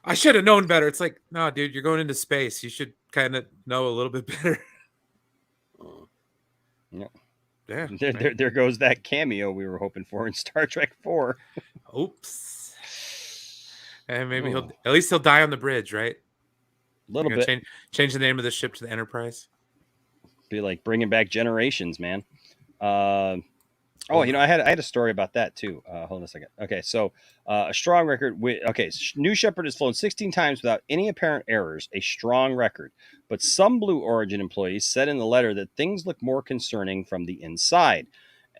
I should have known better. It's like, no, dude, you're going into space. You should kind of know a little bit better. Yeah. Yeah. There goes that cameo we were hoping for in Star Trek 4. Oops. And maybe at least he'll die on the bridge, right? A little bit. Change the name of the ship to the Enterprise. Be like bringing back Generations, man. You know, I had a story about that too. Hold on a second. Okay, so a strong record. New Shepard has flown 16 times without any apparent errors, a strong record. But some Blue Origin employees said in the letter that things look more concerning from the inside.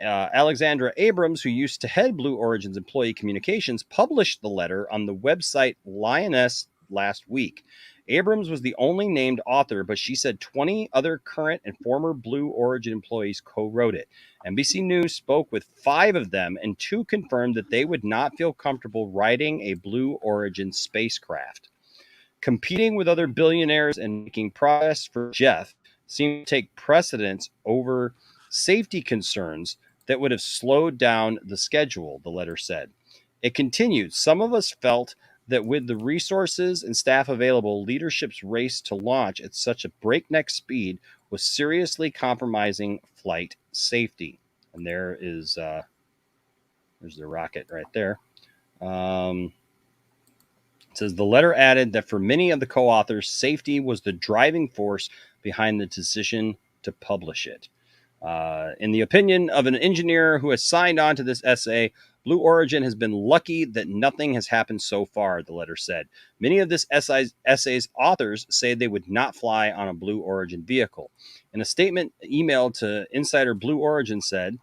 Alexandra Abrams, who used to head Blue Origin's employee communications, published the letter on the website Lioness last week. Abrams was the only named author, but she said 20 other current and former Blue Origin employees co-wrote it. NBC News spoke with 5 of them, and 2 confirmed that they would not feel comfortable riding a Blue Origin spacecraft. Competing with other billionaires and making progress for Jeff seemed to take precedence over safety concerns that would have slowed down the schedule, the letter said. It continued, some of us felt that with the resources and staff available, leadership's race to launch at such a breakneck speed was seriously compromising flight safety. And there's the rocket right there. It says the letter added that for many of the co-authors, safety was the driving force behind the decision to publish it. In the opinion of an engineer who has signed on to this essay, Blue Origin has been lucky that nothing has happened so far, the letter said. Many of this essay's authors say they would not fly on a Blue Origin vehicle. In a statement emailed to Insider, Blue Origin said,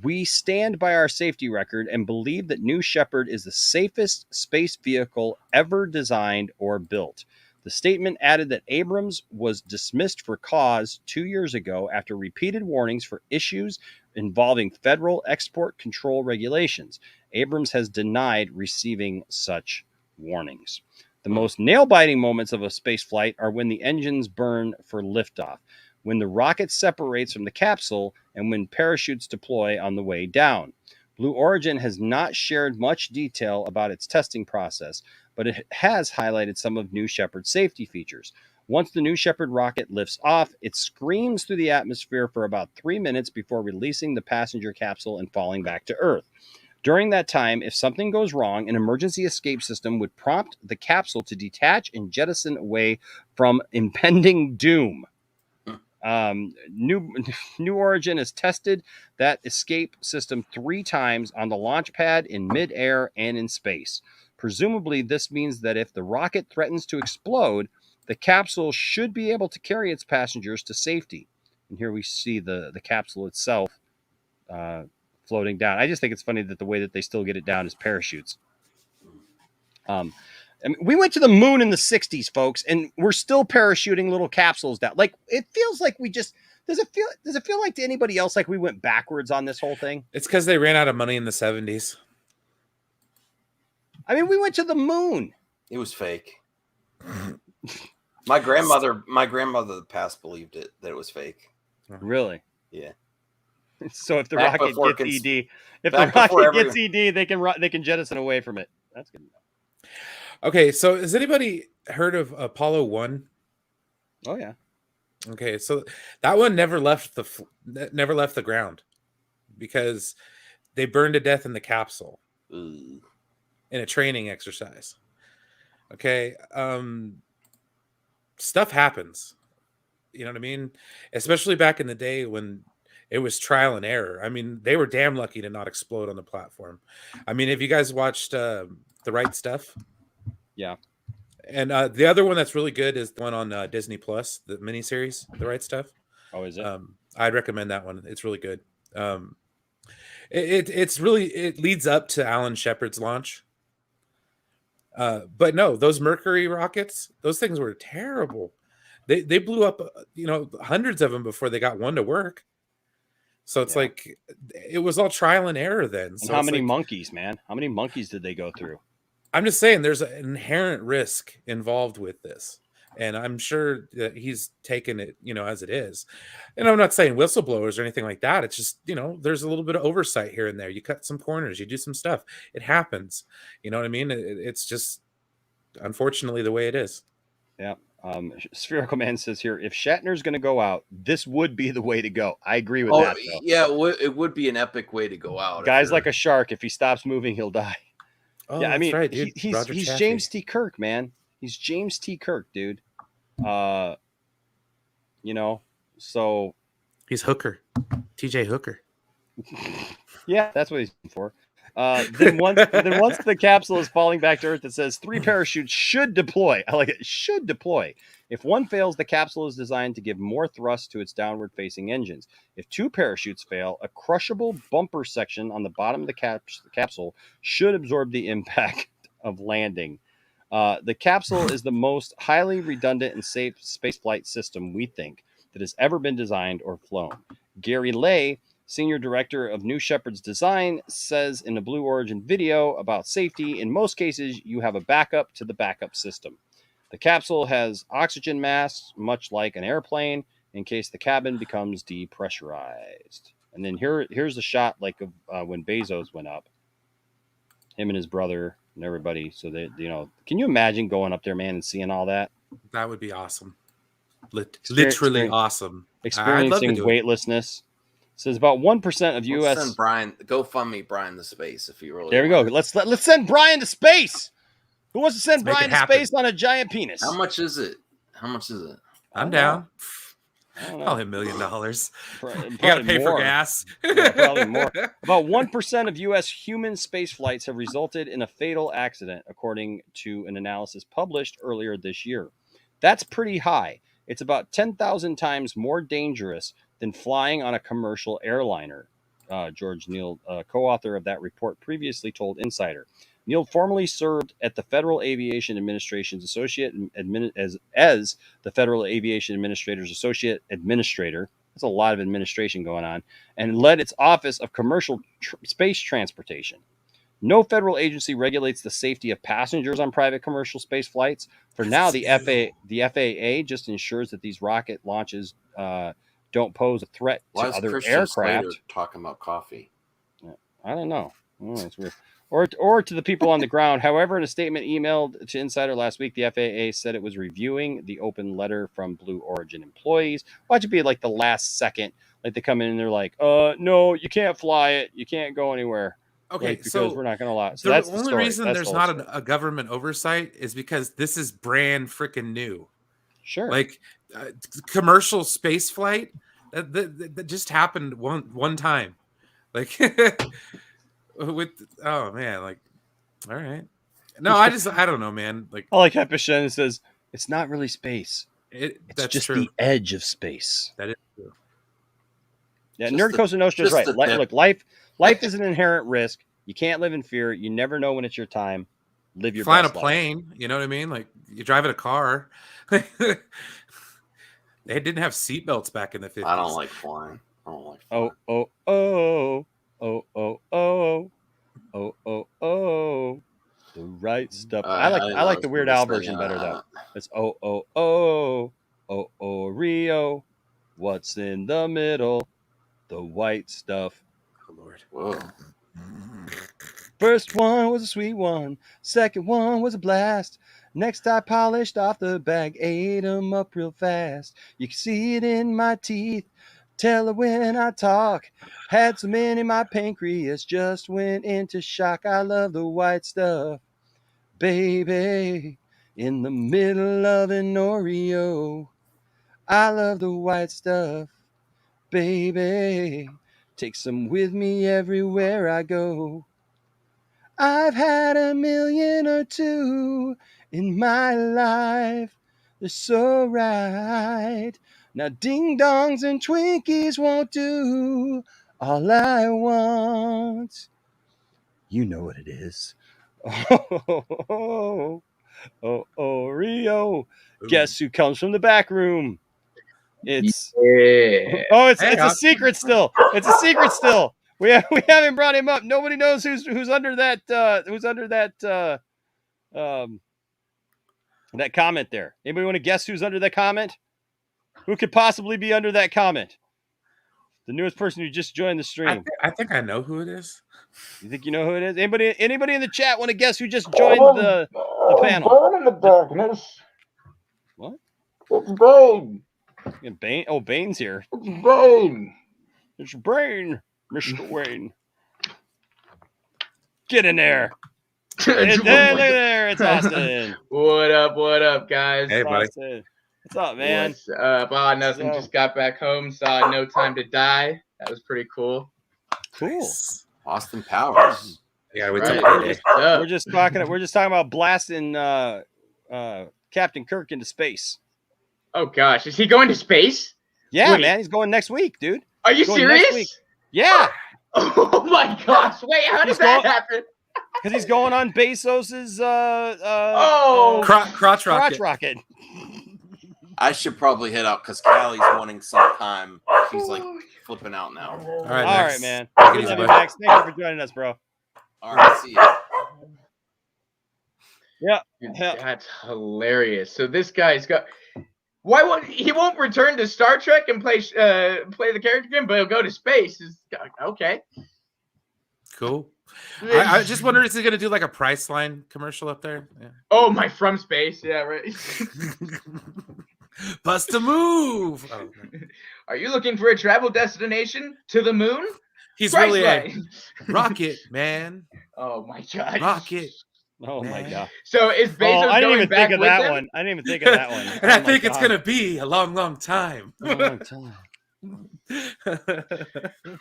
"We stand by our safety record and believe that New Shepard is the safest space vehicle ever designed or built." The statement added that Abrams was dismissed for cause 2 years ago after repeated warnings for issues involving federal export control regulations. Abrams has denied receiving such warnings. The most nail-biting moments of a space flight are when the engines burn for liftoff, when the rocket separates from the capsule, and when parachutes deploy on the way down. Blue Origin has not shared much detail about its testing process, but it has highlighted some of New Shepard's safety features. Once the New Shepard rocket lifts off, it screams through the atmosphere for about 3 minutes before releasing the passenger capsule and falling back to Earth. During that time, if something goes wrong, an emergency escape system would prompt the capsule to detach and jettison away from impending doom. New Origin has tested that escape system 3 times on the launch pad, in midair, and in space. Presumably, this means that if the rocket threatens to explode, the capsule should be able to carry its passengers to safety. And here we see the capsule itself floating down. I just think it's funny that the way that they still get it down is parachutes. I mean, we went to the moon in the 60s, folks, and we're still parachuting little capsules down. Like, it feels like we just... Does it feel like to anybody else like we went backwards on this whole thing? It's because they ran out of money in the 70s. I mean, we went to the moon. It was fake. My grandmother past believed that it was fake. Really? Yeah. So if the Back rocket before gets cons- ED, gets ED, they can jettison away from it. That's good. Okay, so has anybody heard of Apollo 1? Oh yeah. Okay, so that one never left the ground because they burned to death in the capsule in a training exercise. Okay, stuff happens. You know what I mean? Especially back in the day when it was trial and error. I mean, they were damn lucky to not explode on the platform. I mean, have you guys watched The Right Stuff? Yeah. And the other one that's really good is the one on Disney Plus, the miniseries, The Right Stuff. Oh, is it? I'd recommend that one. It's really good. It leads up to Alan Shepard's launch. But no, those Mercury rockets, those things were terrible. They blew up, hundreds of them before they got one to work. So it's like it was all trial and error then. And so how many monkeys, man? How many monkeys did they go through? I'm just saying there's an inherent risk involved with this. And I'm sure that he's taken it, as it is. And I'm not saying whistleblowers or anything like that. It's just, there's a little bit of oversight here and there. You cut some corners, you do some stuff. It happens. You know what I mean? It's just, unfortunately, the way it is. Yeah. Spherical Man says here, if Shatner's going to go out, this would be the way to go. I agree with that, though. Yeah, it would be an epic way to go out. Guy's like a shark. If he stops moving, he'll die. Oh, yeah, I mean, right, dude. he's James T. Kirk, man. He's James T. Kirk, dude. So he's Hooker, TJ Hooker. Yeah, that's what he's for. Then once the capsule is falling back to Earth, it says 3 parachutes should deploy. I like it. Should deploy. If one fails, the capsule is designed to give more thrust to its downward-facing engines. If 2 parachutes fail, a crushable bumper section on the bottom of the capsule should absorb the impact of landing. The capsule is the most highly redundant and safe spaceflight system, we think, that has ever been designed or flown. Gary Lay, Senior Director of New Shepard's Design, says in the Blue Origin video about safety, in most cases, you have a backup to the backup system. The capsule has oxygen masks, much like an airplane, in case the cabin becomes depressurized. And then here's a shot like of when Bezos went up. Him and his brother and everybody. So they, can you imagine going up there, man, and seeing all that? That would be awesome. Literally awesome. Experiencing weightlessness. Says about 1% of U.S. Send Brian, GoFundMe Brian to space if you really. There we go. Let's send Brian to space. Who wants to send Brian to space on a giant penis? How much is it? I'm down. Probably $1 million. You gotta pay for gas. Yeah, probably more. About 1% of U.S. human space flights have resulted in a fatal accident, according to an analysis published earlier this year. That's pretty high. It's about 10,000 times more dangerous than flying on a commercial airliner. George Neal, co-author of that report, previously told Insider. Neal formerly served at the Federal Aviation Administration's as the Federal Aviation Administrator's Associate Administrator. That's a lot of administration going on, and led its Office of Commercial Space Transportation. No federal agency regulates the safety of passengers on private commercial space flights. For now, the FAA just ensures that these rocket launches don't pose a threat to other Christian aircraft. Slater talking about coffee? I don't know. It's weird. Or to the people on the ground. However, in a statement emailed to Insider last week, the FAA said it was reviewing the open letter from Blue Origin employees. Watch it be like the last second. Like they come in and they're like, no, you can't fly it. You can't go anywhere. Okay, like, because so we're not going to allow it. So the that's the only story. reason That's there's the whole not story. a government oversight is because this is brand freaking new. Sure. Like commercial space flight that just happened one time. Like with oh man, like all right. No, I don't know, man. Like I like how Shannon says it's not really space. It's that's just true. the edge of space. That is true. Yeah, Just Nerd the- Costa Nostra is just right. the tip. Look, life is an inherent risk. You can't live in fear. You never know when it's your time. Live your Flying a best life. plane, you know what I mean? Like you're driving a car. They didn't have seatbelts back in the 50s. I don't like flying. I don't like flying. Oh, oh, oh, oh, oh, oh, oh, oh. The right stuff. I like the Weird Al version better though. It's oh, Rio. What's in the middle? The white stuff. Oh Lord. Whoa. First one was a sweet one. Second one was a blast. Next I polished off the bag, ate 'em up real fast. You can see it in my teeth. Tell her when I talk. Had so many my pancreas just went into shock. I love the white stuff, baby. In the middle of an Oreo. I love the white stuff, baby. Take some with me everywhere I go. I've had a million or two in my life. They're so right. Now ding dongs and Twinkies won't do. All I want, you know what it is. Oh, Rio. Guess who comes from the back room? It's it's a secret still. It's a secret still. We haven't brought him up. Nobody knows who's under that that comment there. Anybody want to guess who's under that comment? Who could possibly be under that comment? The newest person who just joined the stream. I think I know who it is. You think you know who it is? Anybody in the chat want to guess who just joined the panel? Burn in the darkness. What? It's Bane. Bane? Oh, Bane's here. It's Bane. It's Bane, Mr. Wayne. Get in there. There. It's Austin. What up, guys? Hey, buddy. Austin. What's up, man? What's up? Oh, nothing. Just got back home. Saw No Time to Die. That was pretty cool. Cool. Austin Powers. Yeah, We're just talking about blasting Captain Kirk into space. Oh gosh, is he going to space? Yeah, Wait. man, he's going next week, dude. Are you serious? Yeah. Oh my gosh! Wait, how did that happen? Because he's going on Bezos's crotch rocket. I should probably head out because Callie's wanting some time. She's like flipping out now. All right, man. Take it easy, Love bud. you, Max. Thank you for joining us, bro. All right, see ya. Yeah. That's hilarious. So this guy's got. Why won't he won't return to Star Trek and play the character again, but he'll go to space? Okay. Cool. I just wondered, is he going to do like a Priceline commercial up there? Yeah. Oh, my From Space. Yeah, right. Bust a move. Oh, no. Are you looking for a travel destination to the moon? He's Priceline. really a rocket, man. Oh my god. Rocket. Oh my god. So is Bezos I didn't going even back think of with that him? one. I didn't even think of that one. And I Oh my think it's God. going to be a long, long time. A long time.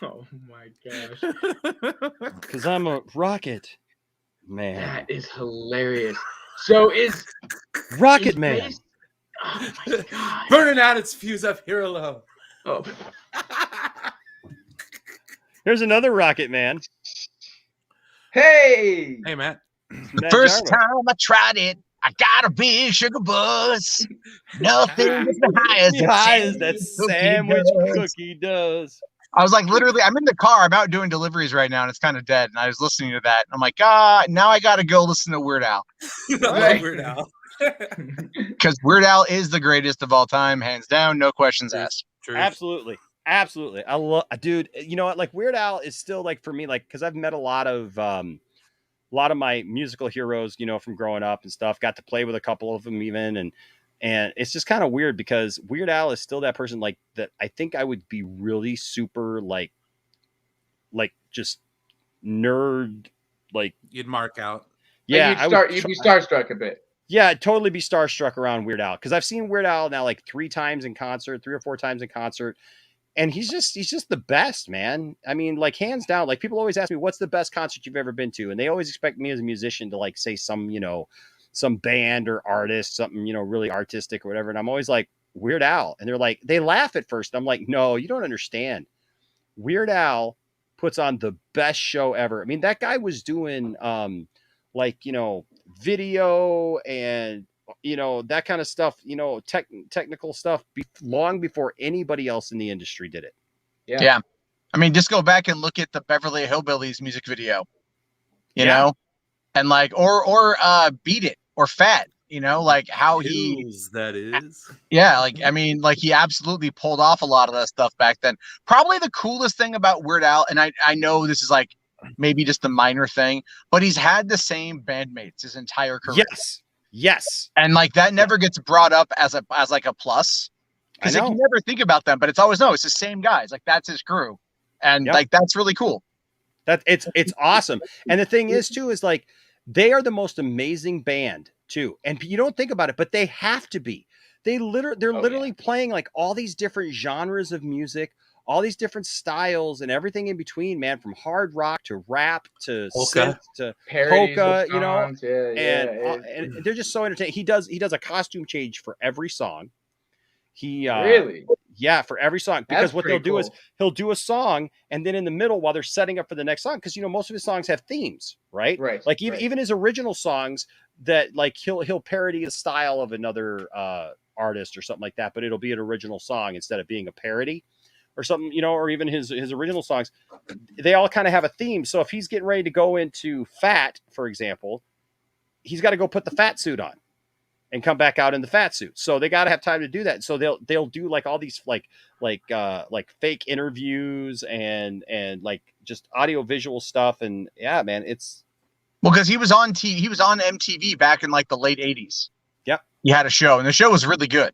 Oh my gosh. Because I'm a rocket man. That is hilarious. So is Rocket Man. Bez- Oh my god. Burning out its fuse up here alone. Oh. Here's another Rocket Man. Hey. Hey, Matt. Matt First Jarman. time I tried it, I got a big sugar buzz. Nothing was as high as High as that sandwich cookie does. I was like, literally, I'm in the car. I'm out doing deliveries right now, and it's kind of dead. And I was listening to that. And I'm like, now I got to go listen to Weird Al. Right. Weird Al. Because Weird Al is the greatest of all time, hands down, no questions asked. True. Absolutely. I love, dude. You know what? Like Weird Al is still like for me, like because I've met a lot of my musical heroes, you know, from growing up and stuff. Got to play with a couple of them even, and it's just kind of weird because Weird Al is still that person like that. I think I would be really super like just nerd, like You'd mark out. yeah, You'd be starstruck a bit. Yeah, I'd totally be starstruck around Weird Al because I've seen Weird Al now like 3 or 4 times in concert, and he's just the best, man. I mean, like hands down. Like people always ask me, "What's the best concert you've ever been to?" And they always expect me as a musician to like say some some band or artist, something really artistic or whatever, and I'm always like Weird Al, and they're like they laugh at first. I'm like, no, you don't understand. Weird Al puts on the best show ever. I mean, that guy was doing video and that kind of stuff, technical stuff long before anybody else in the industry did it. Yeah. I mean, just go back and look at the Beverly Hillbillies music video, you know, and like, or Beat It or Fat, like how that is. Yeah. Like, I mean, like he absolutely pulled off a lot of that stuff back then. Probably the coolest thing about Weird Al, and I know this is like maybe just a minor thing, but he's had the same bandmates his entire career. Yes. And like that never gets brought up as like a plus because like, you never think about them, but it's always it's the same guys. Like that's his crew, and like that's really cool. That it's awesome. And the thing is too is like they are the most amazing band too, and you don't think about it, but they have to be. They're literally playing like all these different genres of music, all these different styles and everything in between, man, from hard rock to rap to synth to polka, and they're just so entertaining. He does a costume change for every song. Really? Yeah, for every song, because That's what they'll do is he'll do a song, and then in the middle while they're setting up for the next song, because most of his songs have themes, right? Like even his original songs that like he'll parody the style of another artist or something like that, but it'll be an original song instead of being a parody or something, or even his original songs, they all kind of have a theme. So if he's getting ready to go into Fat, for example, he's got to go put the fat suit on and come back out in the fat suit. So they got to have time to do that. So they'll do like all these like fake interviews and like just audio visual stuff. And yeah, man, it's because he was on MTV back in like the late 80s. Yep. He had a show, and the show was really good.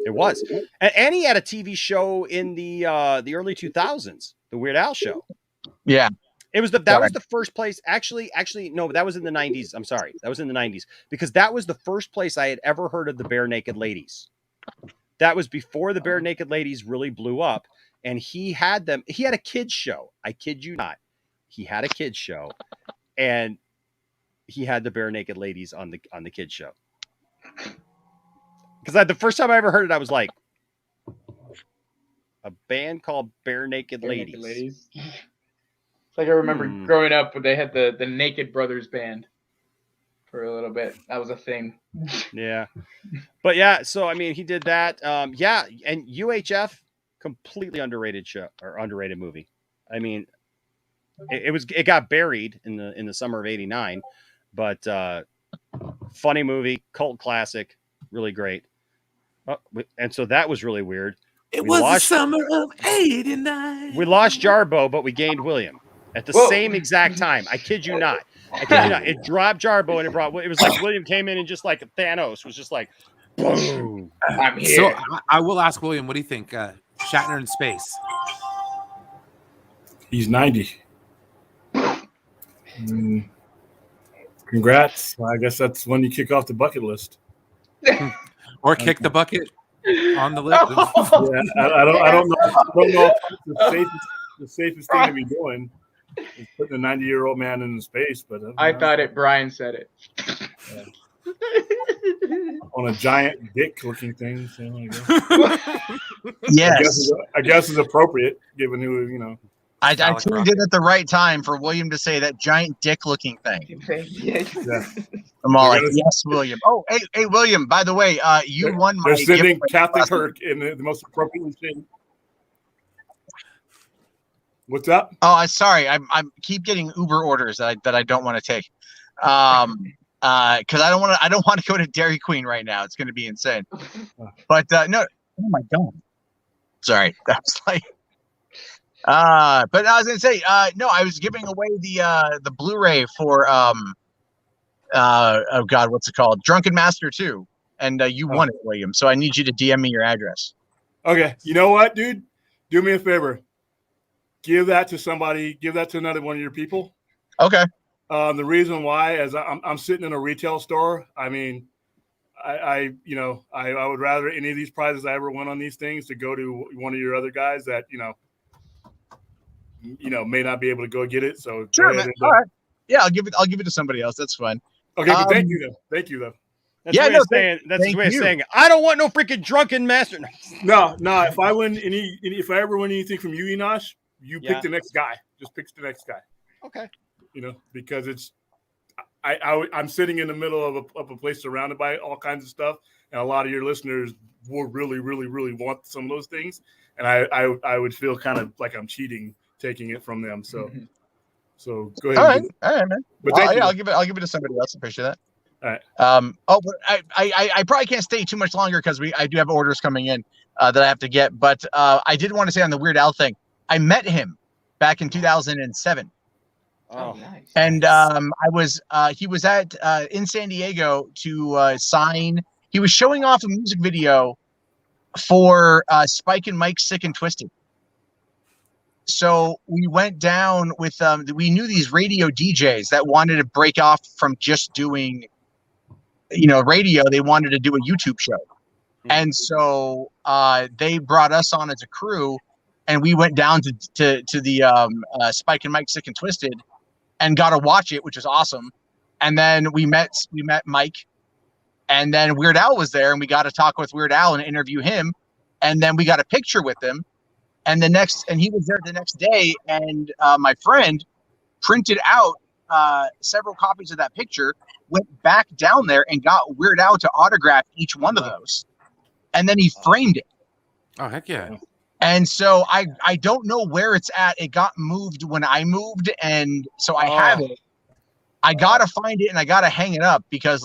It was, and he had a TV show in the early 2000s, the Weird Al show. Yeah, it was that was the first place. Actually, no, that was in the 90s. I'm sorry, that was in the 90s because that was the first place I had ever heard of the Bare Naked Ladies. That was before the Bare Naked Ladies really blew up, and he had them. He had a kids show. I kid you not, he had a kids show, and he had the Bare Naked Ladies on the kids show. Because the first time I ever heard it, I was like, a band called Bare Naked Ladies. It's like I remember growing up when they had the Naked Brothers band for a little bit. That was a thing. Yeah. But yeah, so I mean, he did that. Yeah, and UHF, completely underrated show or underrated movie. I mean, it got buried in the summer of '89, but funny movie, cult classic, really great. And so that was really weird. It was the summer of '89. We lost Jarbo, but we gained William at the same exact time. I kid you not. It dropped Jarbo and it was like William came in and just like Thanos was just like, boom. I'm here. So I will ask William, what do you think? Shatner in space. He's 90. Congrats. I guess that's when you kick off the bucket list. Or kick the bucket on the list. Yeah, I don't know if the safest thing to be doing is putting a 90-year-old man in space, but I thought Brian said it. On a giant dick-looking thing. So Yes, I guess it's appropriate given who I tuned in at the right time for William to say that giant dick-looking thing. Yeah. I'm all like, yes, William. Oh, hey, William. By the way, you won my. They're sending Captain Kirk in the most appropriately shaped. What's up? Oh, I'm sorry. I keep getting Uber orders that I don't want to take. Because I don't want to go to Dairy Queen right now. It's going to be insane. But no. Oh my God. Sorry. That's like. But I was gonna say, no, I was giving away the Blu-ray for oh God, what's it called? Drunken Master 2, and you won it, William. So I need you to DM me your address. Okay, you know what, dude? Do me a favor. Give that to somebody. Give that to another one of your people. Okay. The reason why is I'm sitting in a retail store. I mean, I would rather any of these prizes I ever won on these things to go to one of your other guys that may not be able to go get it. So Sure, go ahead man. and, All right. Yeah, I'll give it to somebody else. That's fine. Okay, but thank you though. Thank you though. That's his way of saying. That's his way of saying. I don't want no freaking drunken master. No. If I win if I ever win anything from you, Enosh, you pick the next guy. Just pick the next guy. Okay. Because it's I'm sitting in the middle of a place surrounded by all kinds of stuff, and a lot of your listeners will really, really, really want some of those things, and I would feel kind of like I'm cheating taking it from them. So go ahead. All right, man. But I'll give it to somebody else. Appreciate that. All right. But I probably can't stay too much longer because I do have orders coming in that I have to get. But I did want to say on the Weird Al thing, I met him back in 2007. Oh, nice. And he was at in San Diego to sign. He was showing off a music video for Spike and Mike's Sick and Twisted. So we went down with we knew these radio DJs that wanted to break off from just doing radio. They wanted to do a YouTube show. And so they brought us on as a crew, and we went down to the Spike and Mike Sick and Twisted and got to watch it, which was awesome. And then we met Mike, and then Weird Al was there, and we got to talk with Weird Al and interview him. And then we got a picture with him. And he was there the next day, and my friend printed out several copies of that picture, went back down there and got Weird Al to autograph each one of those. And then he framed it. Oh, heck yeah. And so I don't know where it's at. It got moved when I moved, and so I have it. I got to find it, and I got to hang it up because,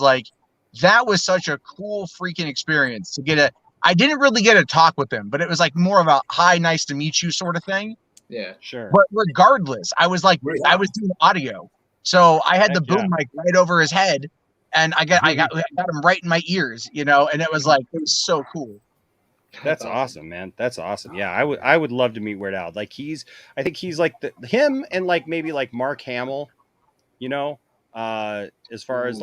that was such a cool freaking experience to get I didn't really get a talk with him, but it was more of a hi, nice to meet you sort of thing. Yeah, sure. But regardless, I was doing audio. So I had the boom mic right over his head, and I got him right in my ears, and it was it was so cool. That's awesome, man. That's awesome. Yeah, I would love to meet Weird Al. I think he's him and maybe Mark Hamill, as far as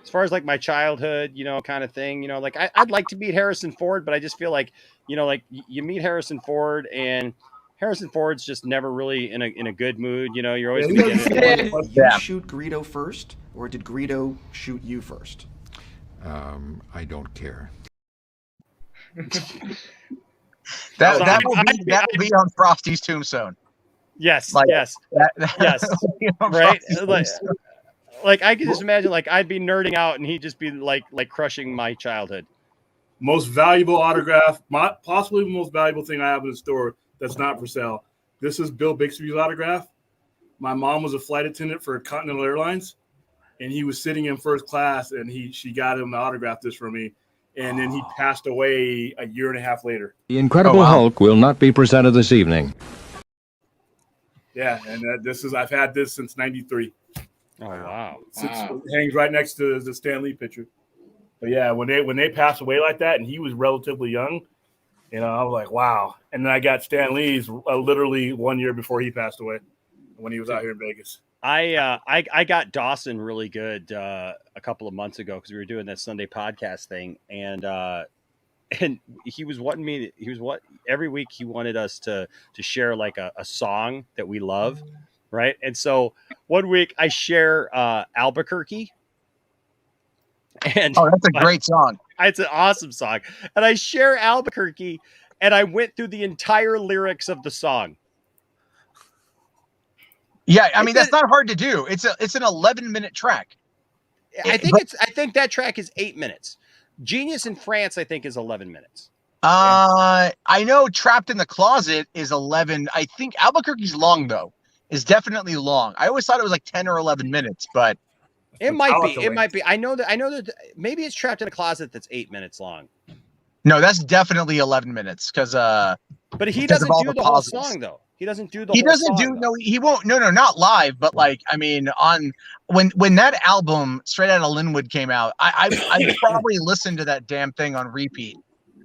as far as my childhood, kind of thing, I'd like to meet Harrison Ford, but I just feel you meet Harrison Ford and Harrison Ford's just never really in a good mood. You're always going to get it. Did you shoot Greedo first, or did Greedo shoot you first? I don't care. that will be on Frosty's tombstone. Yes, yes, yes. Right. I can just imagine, I'd be nerding out, and he'd just be crushing my childhood. Most valuable autograph, possibly the most valuable thing I have in the store that's not for sale. This is Bill Bixby's autograph. My mom was a flight attendant for Continental Airlines, and he was sitting in first class, and she got him to autograph this for me, and then he passed away a year and a half later. The Incredible Hulk will not be presented this evening. Yeah, and I've had this since '93. Oh wow! It hangs right next to the Stan Lee picture. But yeah, when they passed away like that, and he was relatively young, I was like, wow. And then I got Stan Lee's literally 1 year before he passed away, when he was out here in Vegas. I got Dawson really good a couple of months ago because we were doing that Sunday podcast thing, and he was wanting me. Every week he wanted us to share a song that we love. Right. And so 1 week I share Albuquerque. And that's a great song. It's an awesome song. And I share Albuquerque, and I went through the entire lyrics of the song. Yeah, I mean, that's not hard to do. It's an 11-minute track. I think that track is 8 minutes. Genius in France, I think, is 11 minutes. I know Trapped in the Closet is 11. I think Albuquerque's long though. Is definitely long. I always thought it was 10 or 11 minutes, but it might be. It might be. I know that maybe it's Trapped in a Closet that's 8 minutes long. No, that's definitely 11 minutes because but he doesn't do the whole song though. He doesn't do the whole song. No, he won't. No, not live, but I mean, on when that album Straight Outta Linwood came out, I probably listened to that damn thing on repeat.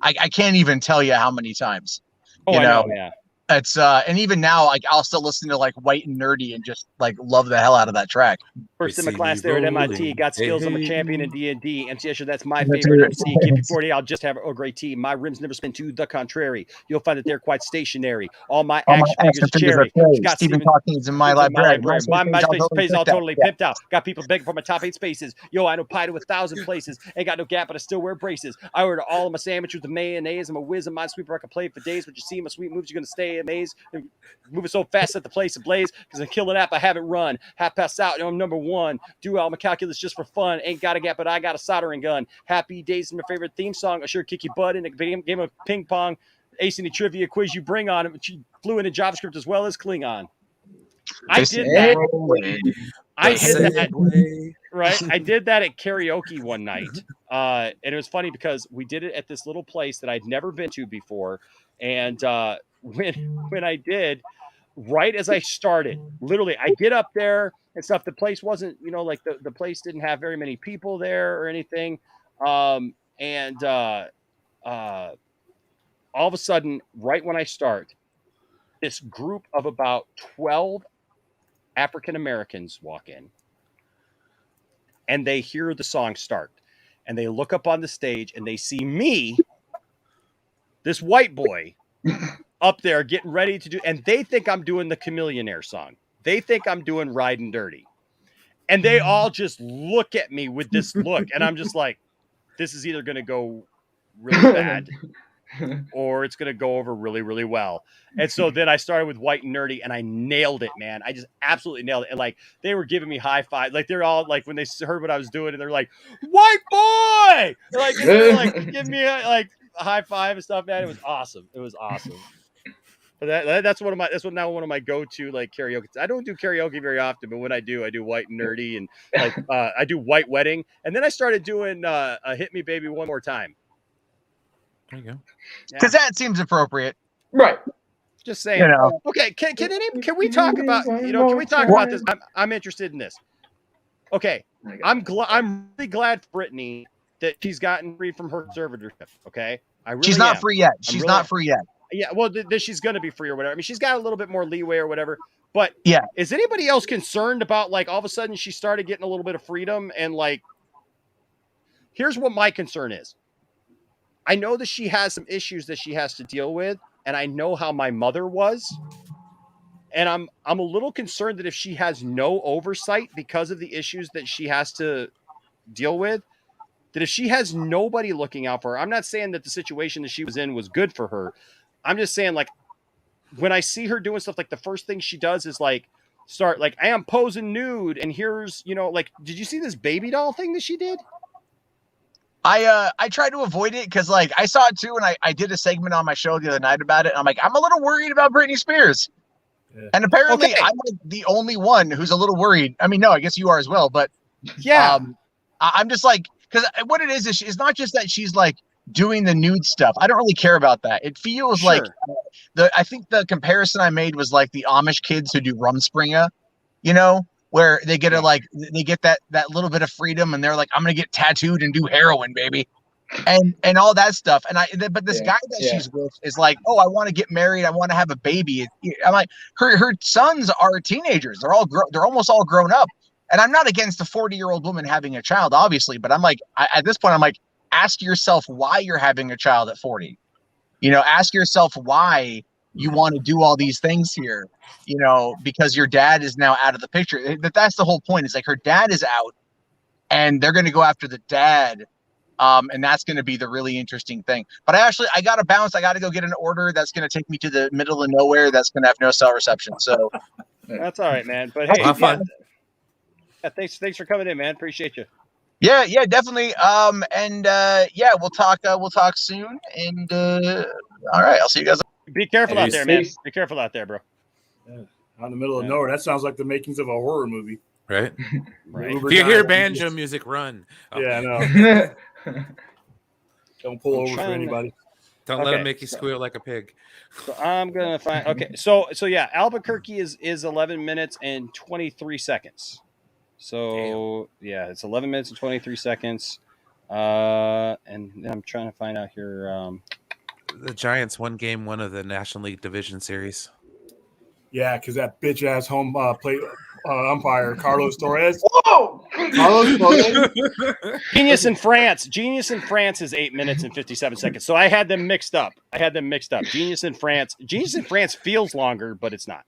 I can't even tell you how many times. Oh, I know, yeah. It's and even now, like I'll still listen to like White and Nerdy and just like love the hell out of that track. First in my class there at MIT, got skills. I'm a champion in D&D. MC Escher, that's my That's favorite it. MC. KP40, I'll just have a great team. My rims never spin to the contrary. You'll find that they're quite stationary. All my All my action figures are cherry. Scott Stephen Hawking's in my Stephen's library. My MySpace page is all totally Yeah. pimped out. Got people begging for my top 8 spaces. Yo, I know pie to 1,000 places. Ain't got no gap, but I still wear braces. I order all of my sandwiches with mayonnaise. I'm a whiz, a minesweeper. I can play for days. But you see my sweet moves, you're gonna stay amazed. Moving so fast at the place ablaze because I'm killing app. I haven't run. Half past out. I'm number 1. Do all my calculus just for fun. Ain't got a gap, but I got a soldering gun. Happy Days is my favorite theme song. I sure kick your butt in a game of ping pong. Ace any trivia quiz you bring on. She flew into JavaScript as well as Klingon. I did that. Right. I did that at karaoke one night. And it was funny because we did it at this little place that I'd never been to before. And when I did, right as I started, literally, I get up there and stuff. The place wasn't, like the place didn't have very many people there or anything. All of a sudden, right when I start, this group of about 12 African Americans walk in and they hear the song start and they look up on the stage and they see me, this white boy, up there getting ready to do, and they think I'm doing the Chameleonaire song. They think I'm doing Riding Dirty. And they all just look at me with this look. And I'm just like, this is either going to go really bad or it's going to go over really, really well. And so then I started with White and Nerdy and I nailed it, man. I just absolutely nailed it. And like, they were giving me high five. Like they're all like, when they heard what I was doing and they're like, white boy, they're like give me a high five and stuff, man. It was awesome. It was awesome. But that's one of my go-to like karaoke. I don't do karaoke very often, but when I do White and Nerdy and like I do White Wedding, and then I started doing Hit Me Baby One More Time. There you go. Because that seems appropriate, right? Just saying. Okay, can we talk about can we talk about this? I'm interested in this. Okay, I'm really glad for Brittany that she's gotten free from her conservatorship. Okay, she's not free yet. She's not free yet. Yeah, well, she's going to be free or whatever. I mean, she's got a little bit more leeway or whatever. But yeah, is anybody else concerned about like all of a sudden she started getting a little bit of freedom? And like, here's what my concern is. I know that she has some issues that she has to deal with, and I know how my mother was. And I'm a little concerned that if she has no oversight because of the issues that she has to deal with, that if she has nobody looking out for her, I'm not saying that the situation that she was in was good for her. I'm just saying, like, when I see her doing stuff, like the first thing she does is like start like, I am posing nude. And here's, like, did you see this baby doll thing that she did? I tried to avoid it because like I saw it too. And I did a segment on my show the other night about it. And I'm like, I'm a little worried about Britney Spears. Yeah. And apparently I'm like the only one who's a little worried. I mean, no, I guess you are as well. But yeah, I'm just like, because what it is it's not just that she's like doing the nude stuff. I don't really care about that. It feels like I think the comparison I made was like the Amish kids who do Rumspringa, where they get they get that little bit of freedom and they're like, I'm gonna get tattooed and do heroin, baby, and all that stuff. And but this guy that she's with is like, oh, I want to get married, I want to have a baby. I'm like, her sons are teenagers. They're almost all grown up. And I'm not against a 40-year-old woman having a child, obviously, but I'm like, at this point, I'm like, ask yourself why you're having a child at 40. Ask yourself why you want to do all these things here, because your dad is now out of the picture. That's the whole point. It's like her dad is out and they're going to go after the dad. And that's going to be the really interesting thing. But I got to bounce. I got to go get an order that's going to take me to the middle of nowhere. That's going to have no cell reception. So that's all right, man. But hey, fun. Yeah, thanks for coming in, man. Appreciate you. Yeah, definitely. We'll talk soon. And all right, I'll see you guys. Be careful out there, man. Be careful out there, bro. Yeah. Out in the middle of nowhere. That sounds like the makings of a horror movie. Right. If you hear banjo music, run. Oh. Yeah, I know. Don't pull over for anybody. Don't let them make you squeal like a pig. So I'm gonna find. Okay, so yeah, Albuquerque is 11 minutes and 23 seconds. So yeah, it's 11 minutes and 23 seconds. And then I'm trying to find out here. The Giants won game 1 of the National League Division Series. Yeah, because that bitch ass home plate umpire Carlos Torres. Whoa! Carlos Torres. Genius in France. Genius in France is 8 minutes and 57 seconds. So I had them mixed up. Genius in France. Genius in France feels longer, but it's not.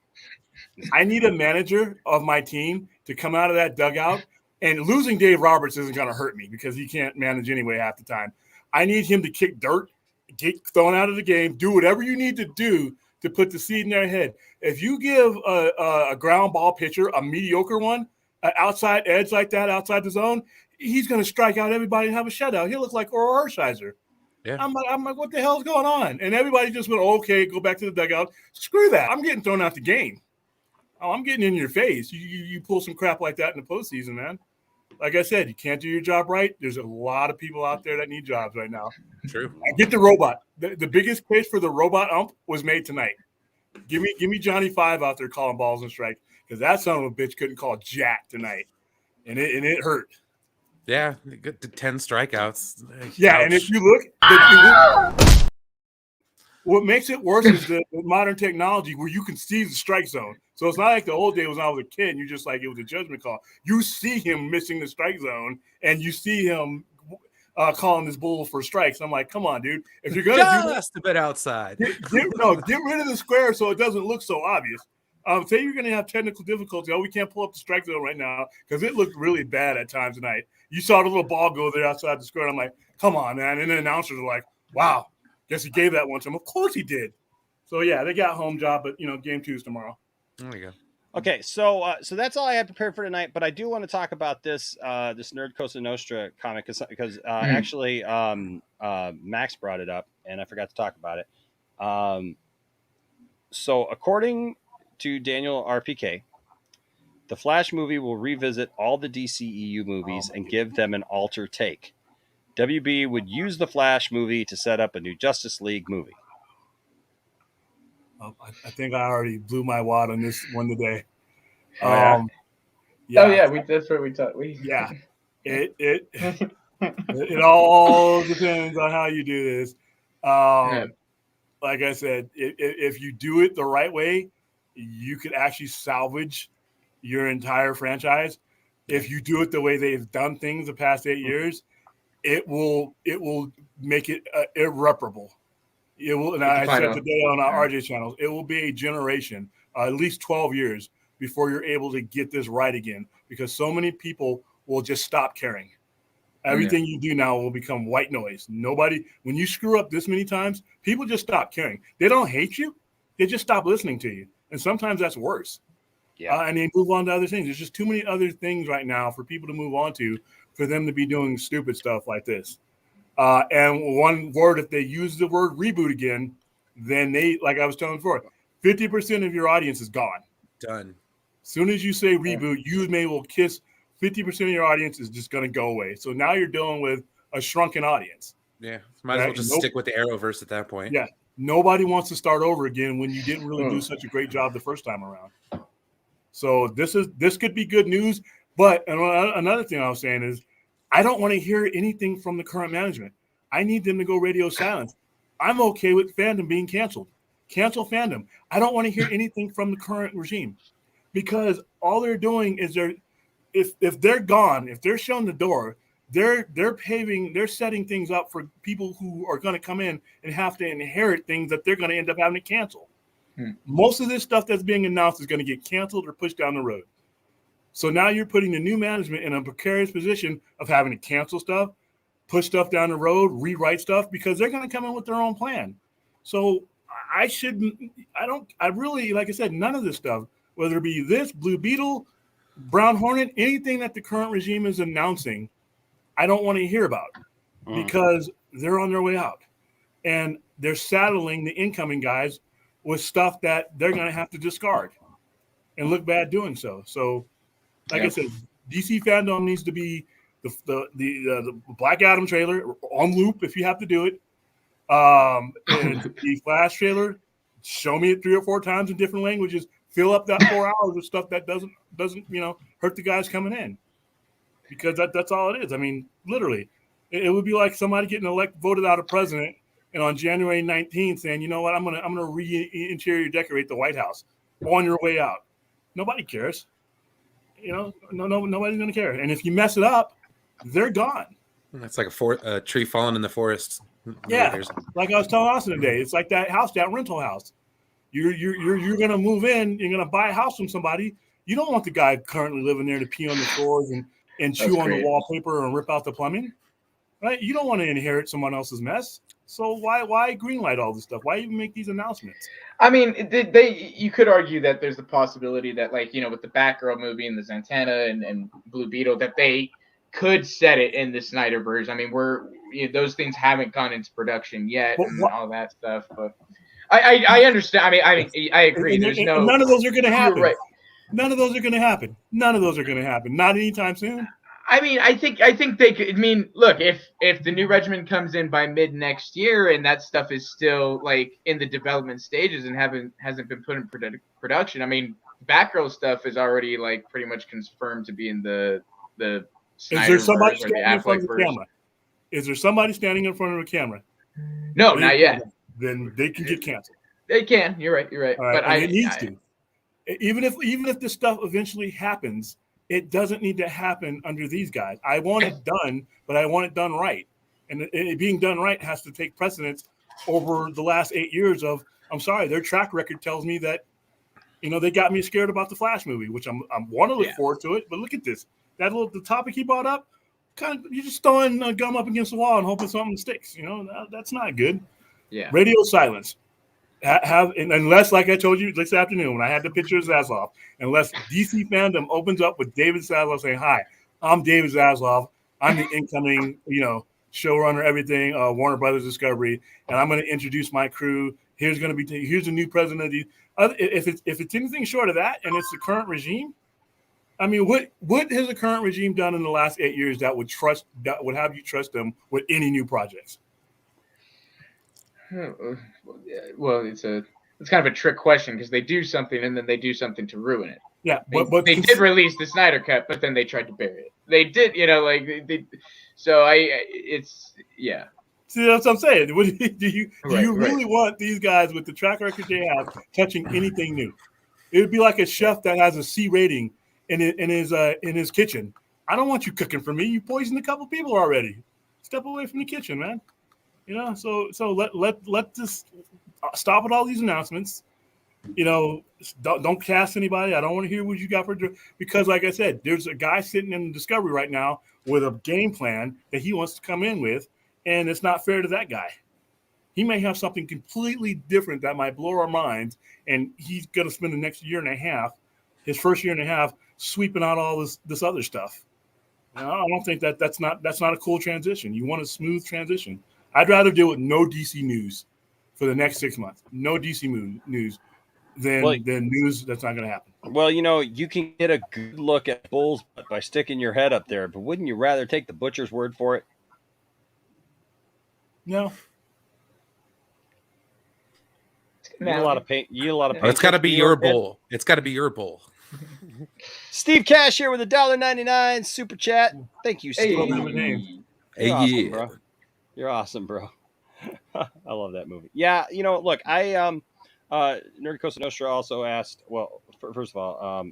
I need a manager of my team to come out of that dugout, and losing Dave Roberts isn't going to hurt me because he can't manage anyway half the time. I need him to kick dirt, get thrown out of the game, do whatever you need to do to put the seed in their head. If you give a ground ball pitcher, a mediocre one, an outside edge like that, outside the zone, he's going to strike out everybody and have a shutout. He'll look like Oral Hershiser. Yeah. I'm like, what the hell's going on? And everybody just went, okay, go back to the dugout. Screw that. I'm getting thrown out the game. Oh, I'm getting in your face. You pull some crap like that in the postseason, man. Like I said, you can't do your job right. There's a lot of people out there that need jobs right now. True. Get the robot. The biggest case for the robot ump was made tonight. Give me Johnny Five out there calling balls and strikes, because that son of a bitch couldn't call jack tonight, and it hurt. Yeah, good to 10 strikeouts. Yeah, Ouch. and if you look, what makes it worse is the modern technology where you can see the strike zone. So it's not like the old days when I was a kid and you just like it was a judgment call. You see him missing the strike zone, and you see him calling this bull for strikes. I'm like, come on, dude. If you're gonna just a bit outside, get rid of the square so it doesn't look so obvious. Say you're gonna have technical difficulty. Oh, we can't pull up the strike zone right now because it looked really bad at times tonight. You saw the little ball go there outside the square. And I'm like, come on, man. And the announcers are like, wow, guess he gave that one to him. Of course he did. So yeah, they got home job, but game 2 is tomorrow. There you go. Okay, so that's all I had prepared for tonight. But I do want to talk about this Nerd Cosa Nostra comic because actually Max brought it up and I forgot to talk about it. So according to Daniel RPK, the Flash movie will revisit all the DCEU movies and give them an alter take. WB would use the Flash movie to set up a new Justice League movie. I think I already blew my wad on this one today. Yeah. That's what we thought. Yeah, it all depends on how you do this. Like I said, if you do it the right way, you could actually salvage your entire franchise. If you do it the way they've done things the past 8 years, it will make it irreparable. It will, and I said today on our RJ channels, it will be a generation, at least 12 years, before you're able to get this right again, because so many people will just stop caring. Everything you do now will become white noise. Nobody, when you screw up this many times, people just stop caring. They don't hate you. They just stop listening to you. And sometimes that's worse. Yeah. And they move on to other things. There's just too many other things right now for people to move on to, for them to be doing stupid stuff like this. And one word, if they use the word reboot again, then they, like I was telling before, 50% of your audience is gone. Done. As soon as you say reboot, you may will kiss 50% of your audience is just going to go away. So now you're dealing with a shrunken audience. Yeah. Might as well just stick with the Arrowverse at that point. Yeah. Nobody wants to start over again when you didn't really do such a great job the first time around. So this could be good news. But another thing I was saying is, I don't want to hear anything from the current management. I need them to go radio silence. I'm okay with fandom being canceled. Cancel fandom. I don't want to hear anything from the current regime, because all they're doing is if they're gone, if they're shown the door, they're setting things up for people who are going to come in and have to inherit things that they're going to end up having to cancel. Most of this stuff that's being announced is going to get canceled or pushed down the road. So now you're putting the new management in a precarious position of having to cancel stuff, push stuff down the road, rewrite stuff, because they're going to come in with their own plan. So I really, like I said, none of this stuff, whether it be this, Blue Beetle, Brown Hornet, anything that the current regime is announcing, I don't want to hear about, because they're on their way out. And they're saddling the incoming guys with stuff that they're going to have to discard and look bad doing so. So, like I said, DC fandom needs to be the Black Adam trailer on loop if you have to do it. And the Flash trailer, show me it 3 or 4 times in different languages. Fill up that 4 hours of stuff that doesn't hurt the guys coming in, because that's all it is. I mean, literally, it would be like somebody getting voted out of president, and on January 19th saying, you know what, I'm gonna re-interior decorate the White House on your way out. Nobody cares. You know, nobody's gonna care. And if you mess it up, they're gone. That's like a tree falling in the forest. Yeah, like I was telling Austin today, it's like that house, that rental house. You're gonna move in, you're gonna buy a house from somebody. You don't want the guy currently living there to pee on the floors and chew on the wallpaper and rip out the plumbing, right? You don't want to inherit someone else's mess. So why greenlight all this stuff? Why even make these announcements? I mean, you could argue that there's the possibility that, like, you know, with the Batgirl movie and the Zatanna and Blue Beetle, that they could set it in the Snyderverse. I mean, those things haven't gone into production yet and all that stuff. But I understand. I mean, I agree. There's none of those are going to happen. Right. None of those are going to happen. None of those are going to happen. Not anytime soon. I mean, I think they could. I mean, look, if the new regimen comes in by mid next year and that stuff is still like in the development stages and hasn't been put in production, I mean, Batgirl stuff is already like pretty much confirmed to be in the Snyder Is there somebody verse or the standing in front Affleck of the verse. camera? Is there somebody standing in front of the camera? No, not yet. Then they can get canceled. They can. You're right. All right. But it needs to. Even if this stuff eventually happens, it doesn't need to happen under these guys. I want it done, but I want it done right. And it being done right has to take precedence over the last 8 years of, I'm sorry, their track record tells me that, you know, they got me scared about the Flash movie, which I'm want to look forward to it. But look at this. The topic he brought up, kind of, you're just throwing gum up against the wall and hoping something sticks. You know, that's not good. Yeah. Radio silence. Unless, like I told you this afternoon when I had the picture of Zaslav, unless DC fandom opens up with David Zaslav saying, "Hi, I'm David Zaslav. I'm the incoming, showrunner, everything, Warner Brothers Discovery, and I'm going to introduce my crew. Here's a new president of the." If it's anything short of that, and it's the current regime, I mean, what has the current regime done in the last 8 years that would have you trust them with any new projects? Well, it's kind of a trick question because they do something and then they do something to ruin it. Yeah, but they did release the Snyder Cut, but then they tried to bury it. They did, yeah. See, that's what I'm saying. Do you really want these guys with the track record they have touching anything new? It would be like a chef that has a C rating in his kitchen. I don't want you cooking for me. You poisoned a couple people already. Step away from the kitchen, man. So let this stop with all these announcements. Don't cast anybody. I don't want to hear what you got because, like I said, there's a guy sitting in Discovery right now with a game plan that he wants to come in with, and it's not fair to that guy. He may have something completely different that might blow our minds, and he's going to spend the next year and a half, his first year and a half, sweeping out all this other stuff. I don't think that's not a cool transition. You want a smooth transition. I'd rather deal with no DC news for the next 6 months, no DC news, than news that's not going to happen. Well, you can get a good look at Bull's butt by sticking your head up there, but wouldn't you rather take the butcher's word for it? No. You get a lot of paint. It's got to be your bowl. It's got to be your bowl. Steve Cash here with $1.99 super chat. Thank you, Steve. Hey, awesome, bro. You're awesome, bro. I love that movie. Yeah, look, Nerd Cosa Nostra also asked. Well, first of all,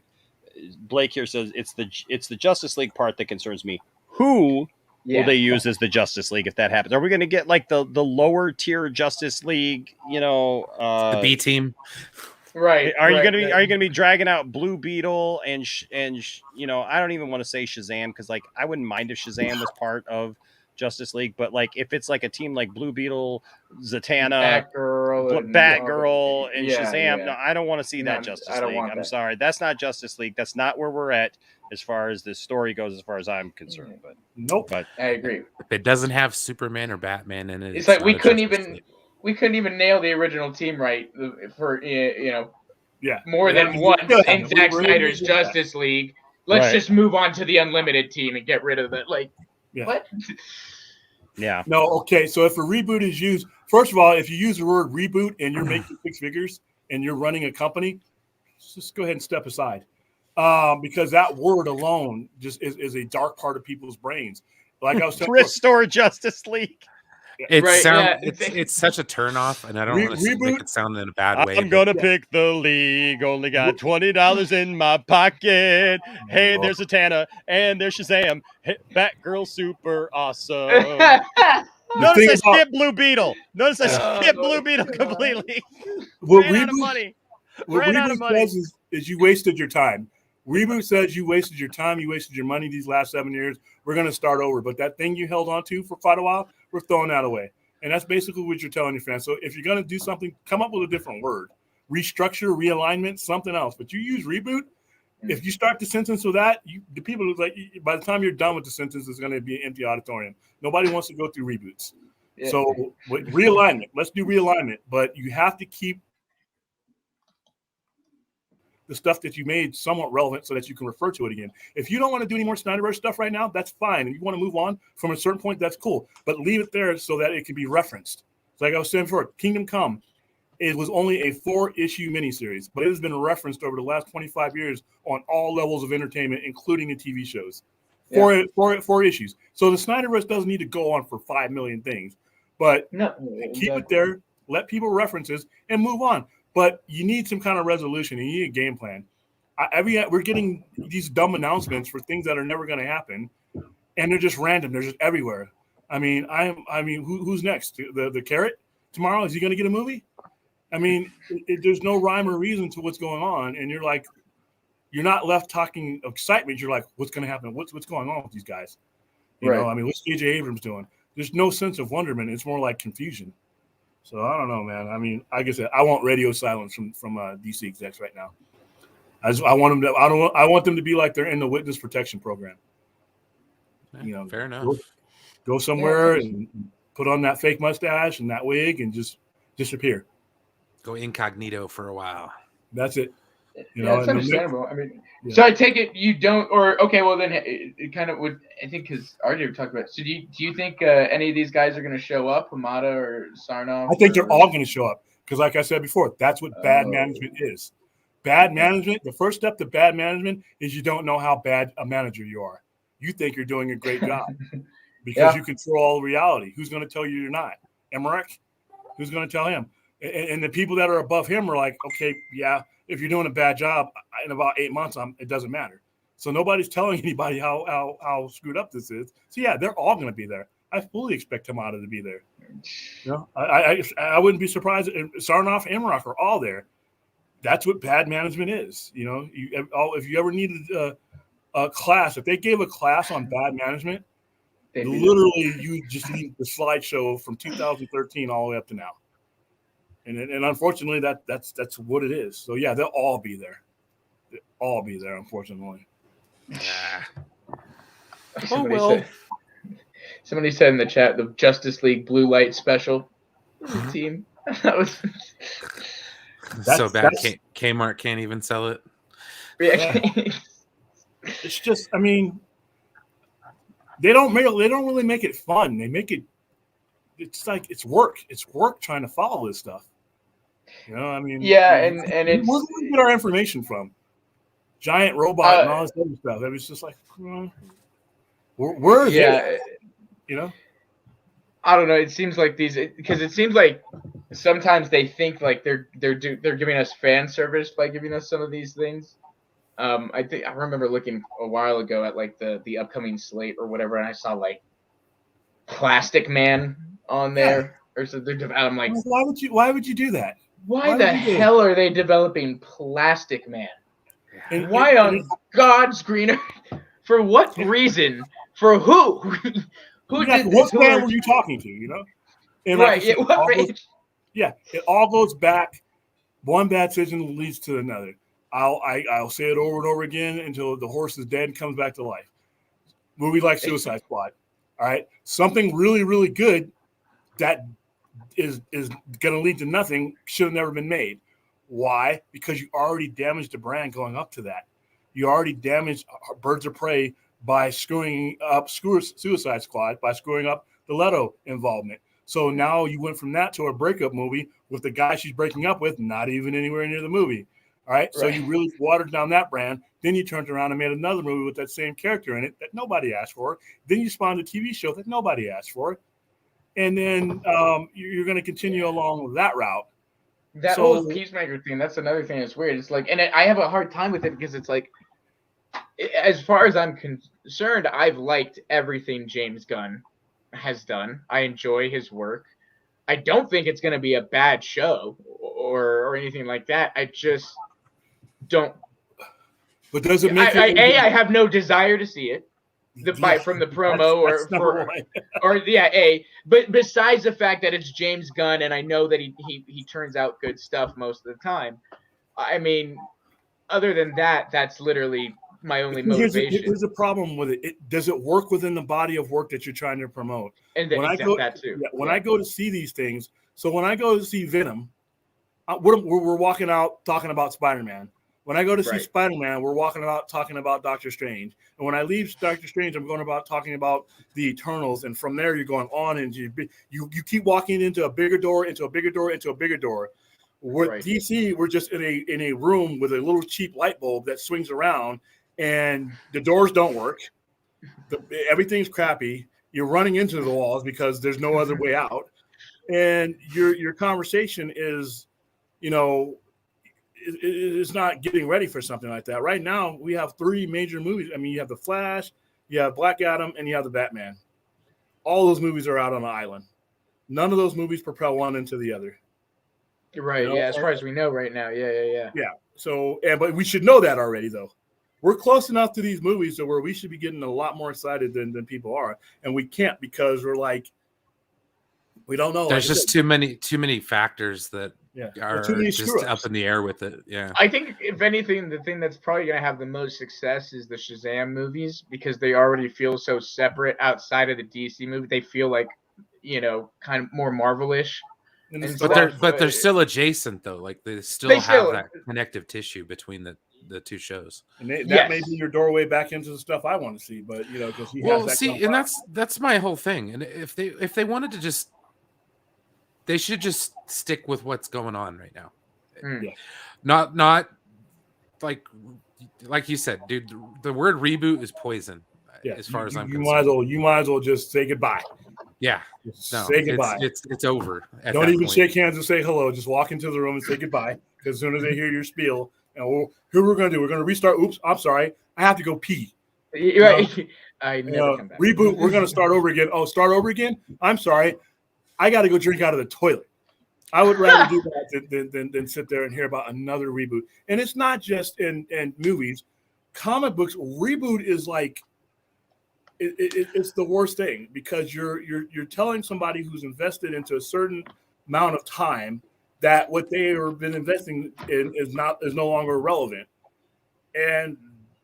Blake here says it's the Justice League part that concerns me. Who will they use as the Justice League if that happens? Are we going to get like the lower tier Justice League? The B team. Right. Are you going to be dragging out Blue Beetle and I don't even want to say Shazam because like I wouldn't mind if Shazam was part of Justice League, but like if it's like a team like Blue Beetle, Zatanna, Batgirl, and Shazam, no, I don't want to see that Justice League. I'm sorry, that's not Justice League. That's not where we're at as far as this story goes, as far as I'm concerned. But nope, but I agree. If it doesn't have Superman or Batman in it, it's like we couldn't even nail the original team right for more than once in Zack Snyder's Justice League. Let's just move on to the Unlimited team and get rid of it. Like. Yeah. What? Yeah. No, okay. So if a reboot is used, first of all, if you use the word reboot and you're making 6 figures and you're running a company, just go ahead and step aside. Because that word alone just is a dark part of people's brains. Like I was telling Restore Justice League. It's such a turnoff, and I don't want to make it sound in a bad way. I'm gonna pick the league. Only got $20 in my pocket. Hey, there's Zatanna, and there's Shazam. Hey, Batgirl, super awesome. Notice I skipped Blue Beetle. Notice I skipped Blue Beetle completely. Ran out of money. What Ran out of Reboot money. says is you wasted your time. Reboot says you wasted your time, you wasted your money these last 7 years. We're going to start over. But that thing you held on to for quite a while, we're throwing that away. And that's basically what you're telling your fans. So if you're going to do something, come up with a different word. Restructure, realignment, something else. But you use reboot. If you start the sentence with that, the people like by the time you're done with the sentence, it's going to be an empty auditorium. Nobody wants to go through reboots. Yeah. So with realignment, let's do realignment. But you have to keep the stuff that you made somewhat relevant so that you can refer to it again. If you don't want to do any more Snyderverse stuff right now, that's fine. And you want to move on from a certain point, that's cool. But leave it there so that it can be referenced. So like I was saying before, Kingdom Come, it was only a 4-issue miniseries, but it has been referenced over the last 25 years on all levels of entertainment, including the TV shows. Four issues. So the Snyderverse doesn't need to go on for 5 million things, but keep it there, let people references, and move on. But you need some kind of resolution, and you need a game plan. We're getting these dumb announcements for things that are never going to happen, and they're just random. They're just everywhere. I mean, who's next? The Carrot tomorrow? Is he going to get a movie? I mean, there's no rhyme or reason to what's going on, and you're not left talking excitement. You're like, what's going to happen? What's going on with these guys? You know, I mean, what's J.J. Abrams doing? There's no sense of wonderment. It's more like confusion. So I don't know, man. I mean, like I said, I want radio silence from DC execs right now. I want them to. I want them to be like they're in the witness protection program. Fair enough. Go somewhere and put on that fake mustache and that wig and just disappear. Go incognito for a while. That's it. It's understandable. I mean, so I take it you don't, or okay, well then it kind of would. I think because RJ talked about it. So do you think any of these guys are going to show up, Hamada or Sarnoff? I think they're all going to show up because, like I said before, that's what bad management is. Bad management. The first step to bad management is you don't know how bad a manager you are. You think you're doing a great job because you control all reality. Who's going to tell you you're not? Emmerich? Who's going to tell him? And the people that are above him are like, okay, yeah, if you're doing a bad job in about 8 months, it doesn't matter. So nobody's telling anybody how screwed up this is. So yeah, they're all going to be there. I fully expect Hamada to be there. I wouldn't be surprised if Sarnoff and Emmerich are all there. That's what bad management is. If you ever needed a class, if they gave a class on bad management, literally you just need the slideshow from 2013 all the way up to now. And unfortunately, that's what it is. So yeah, they'll all be there. They'll all be there, unfortunately. Somebody said in the chat the Justice League Blue Light Special team. That was so bad. Kmart can't even sell it. It's just, I mean, they don't really make it fun. They make it. It's like it's work. It's work trying to follow this stuff. I mean, and it's where do we get our information from? Giant robot and all this other stuff. It was just like, where is it? I don't know. It seems like because it seems like sometimes they think like they're giving us fan service by giving us some of these things. I remember looking a while ago at like the upcoming slate or whatever, and I saw like Plastic Man on there or something. I'm like, why would you do that? Why the hell are they developing Plastic Man? And why on God's green earth? For what reason? For who? Who did this? What man were you talking to? And right. It all goes back. One bad decision leads to another. I'll say it over and over again until the horse is dead and comes back to life. Movie like Suicide Squad. All right. Something really, really good that is going to lead to nothing should have never been made. Why? Because you already damaged the brand going up to that. You already damaged Birds of Prey by screwing up Suicide Squad, by screwing up the Leto involvement. So now you went from that to a breakup movie with the guy she's breaking up with not even anywhere near the movie. All right. So you really watered down that brand. Then you turned around and made another movie with that same character in it that nobody asked for. Then you spawned a TV show that nobody asked for. and then you're going to continue along with that route. That whole Peacemaker thing, that's another thing that's weird. It's like, and I have a hard time with it because it's like, as far as I'm concerned, I've liked everything James Gunn has done. I enjoy his work. I don't think it's going to be a bad show or anything like that. I just don't. But does it make I have no desire to see it. From the promo but besides the fact that it's James Gunn and I know that he turns out good stuff most of the time, I mean, other than that, that's literally my only motivation. Here's a problem with it. Does it work within the body of work that you're trying to promote? And when I go to see these things, so when I go to see Venom, we're walking out talking about Spider-Man. When I go to see Spider-Man, we're walking about talking about Doctor Strange. And when I leave Doctor Strange, I'm going about talking about the Eternals. And from there, you're going on and you keep walking into a bigger door, into a bigger door, into a bigger door. With DC, we're just in a room with a little cheap light bulb that swings around, and the doors don't work. Everything's crappy. You're running into the walls because there's no other way out. And your conversation is, is not getting ready for something like that. Right now, we have 3 major movies. I mean, you have The Flash, you have Black Adam, and you have The Batman. All those movies are out on an island. None of those movies propel one into the other. Right, yeah, as far as we know right now. Yeah. Yeah, so, but we should know that already, though. We're close enough to these movies to where we should be getting a lot more excited than people are, and we can't because we're like, we don't know. There's just too many factors that are just up in the air with it. Yeah. I think if anything, the thing that's probably going to have the most success is the Shazam movies because they already feel so separate outside of the DC movie. They feel like, kind of more Marvel-ish. But they're still adjacent though. Like they still have that connective tissue between the two shows. And that may be your doorway back into the stuff I want to see. But because that's my whole thing. And if they wanted to just. They should just stick with what's going on right now. Yeah. Not like you said, dude. The word reboot is poison. Yeah. As far as I'm concerned, you might as well just say goodbye. Yeah. Say goodbye. It's over. Don't even shake hands and say hello. Just walk into the room and say goodbye. Because as soon as they hear your spiel, here we're going to do. We're going to restart. Oops, I'm sorry. I have to go pee. Right. I never come back. Reboot. We're going to start over again. Oh, start over again? I'm sorry. I got to go drink out of the toilet. I would rather do that than sit there and hear about another reboot. And it's not just in movies. Comic books, reboot is like it's the worst thing because you're telling somebody who's invested into a certain amount of time that what they have been investing in is no longer relevant. And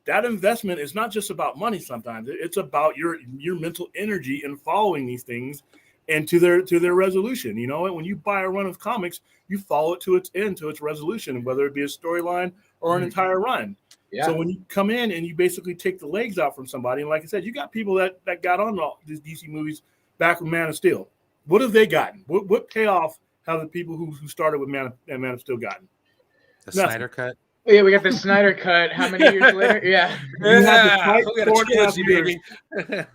that investment is not just about money sometimes. It's about your mental energy in following these things and to their resolution. When you buy a run of comics, you follow it to its end, to its resolution, whether it be a storyline or an entire run. Yeah. So when you come in and you basically take the legs out from somebody, and like I said, you got people that got on all these DC movies back with Man of Steel. What have they gotten? What payoff have the people who started with Man of Steel gotten? The Snyder Cut. Yeah, we got the Snyder Cut. How many years later? Yeah. You had to fight 4.5 years.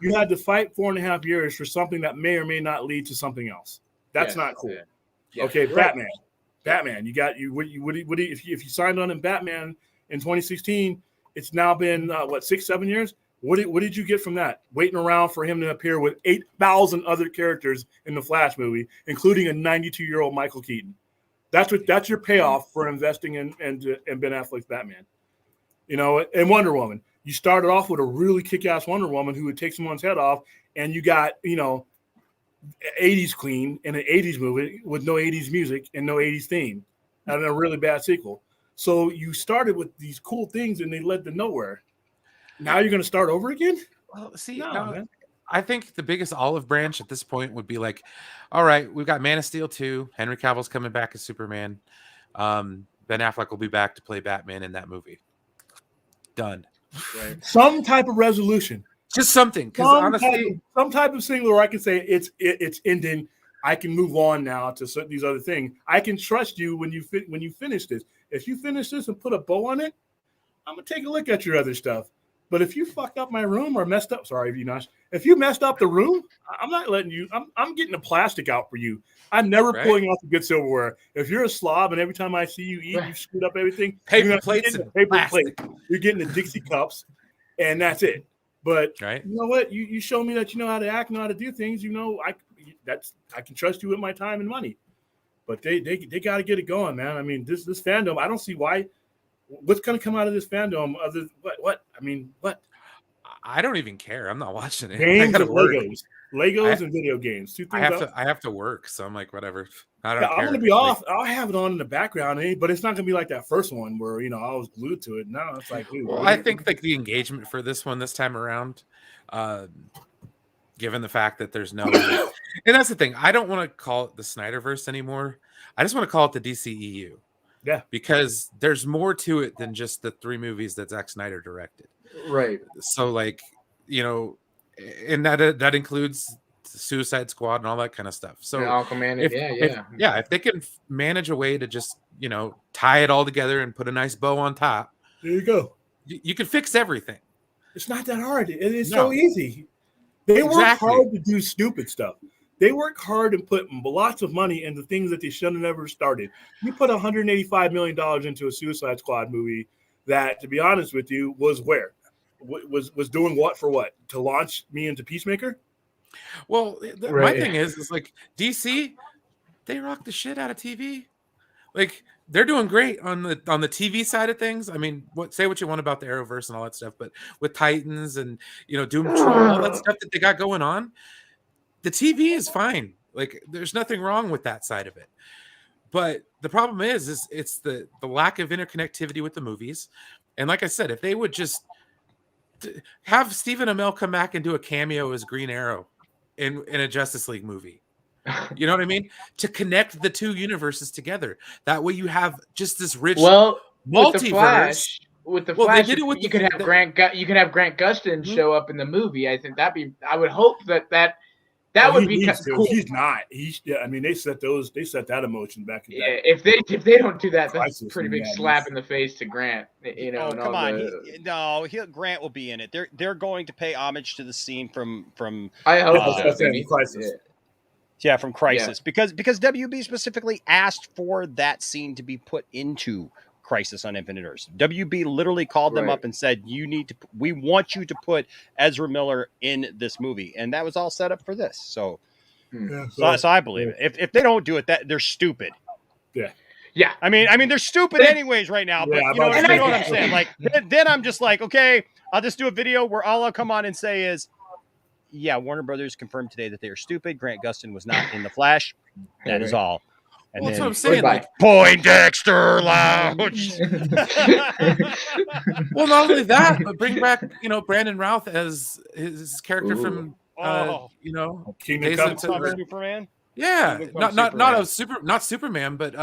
You had to fight 4.5 years for something that may or may not lead to something else. That's not cool. Yeah. Okay, Batman. Batman. If you signed on in Batman in 2016, it's now been 6-7 years. What did you get from that? Waiting around for him to appear with 8,000 other characters in the Flash movie, including a 92-year-old Michael Keaton. That's your payoff for investing in Ben Affleck's Batman. And Wonder Woman. You started off with a really kick-ass Wonder Woman who would take someone's head off, and you got 80s queen in an 80s movie with no 80s music and no 80s theme, and a really bad sequel. So you started with these cool things, and they led to nowhere. Now you're going to start over again? Well, see, man. I think the biggest olive branch at this point would be like, all right, we've got Man of Steel 2. Henry Cavill's coming back as Superman. Ben Affleck will be back to play Batman in that movie. Done. Right. Some type of resolution. Just something. Because honestly, some type of thing where I can say it's ending. I can move on now to these other things. I can trust you when you finish this. If you finish this and put a bow on it, I'm gonna take a look at your other stuff. But if you fucked up my room or messed up, sorry, Vinosh, if you messed up the room, I'm not letting you. I'm getting the plastic out for you. I'm never pulling out the good silverware. If you're a slob and every time I see you eat, you screwed up everything. Paper plates and plastic. You're getting the Dixie cups, and that's it. But right. You know what? You show me that you know how to act, know how to do things. You know, I can trust you with my time and money. But they got to get it going, man. I mean, this fandom, I don't see why. What's going to come out of this fandom? Other what? I mean, what? I don't even care. I'm not watching it. Games I and Legos and video games. Two things. I have to work, so I'm like, whatever. I don't care. I'm gonna be off. I'll have it on in the background, but it's not gonna be like that first one where I was glued to it. No, it's like, dude, well, I think like the engagement for this one this time around, given the fact that there's no, and that's the thing. I don't want to call it the Snyderverse anymore. I just want to call it the DCEU. Yeah, because there's more to it than just the 3 movies that Zack Snyder directed. Right. So like, and that includes Suicide Squad and all that kind of stuff. So Aquaman, if they can manage a way to just, tie it all together and put a nice bow on top. There you go. You can fix everything. It's not that hard. It's so easy. They work hard to do stupid stuff. They work hard and put lots of money into things that they should have never started. You put $185 million into a Suicide Squad movie that, to be honest with you, was doing what for what? To launch me into Peacemaker? Well, my thing is like DC, they rock the shit out of TV. Like they're doing great on the TV side of things. I mean, say what you want about the Arrowverse and all that stuff, but with Titans and Doom Patrol, all that stuff that they got going on. The TV is fine. Like there's nothing wrong with that side of it. But the problem is it's the lack of interconnectivity with the movies. And like I said, if they would just have Stephen Amell come back and do a cameo as Green Arrow in a Justice League movie. You know what I mean? To connect the 2 universes together. That way you have just this rich multiverse. With the Flash, you could have Grant Gustin show up in the movie. I think I would hope that would be cool. He's not. I mean, they set that emotion back in. Yeah, if they don't do that, that's a pretty big slap in the face to Grant. Come on, Grant will be in it. They're going to pay homage to the scene from. I hope Crisis. Yeah, from Crisis, because WB specifically asked for that scene to be put into Crisis on Infinite Earths. WB literally called them up and said, we want you to put Ezra Miller in this movie. And that was all set up for this. So I believe it. If they don't do it, that they're stupid. Yeah. Yeah. I mean, they're stupid anyways right now, but you know what I'm saying? Like, then I'm just like, okay, I'll just do a video where all I'll come on and say is, yeah, Warner Brothers confirmed today that they are stupid. Grant Gustin was not in The Flash. That is all. And that's what I'm saying. Like, Poindexter Lounge. Well, not only that, but bring back, Brandon Routh as his character from, Kingdom Come Superman. Yeah, not Superman, but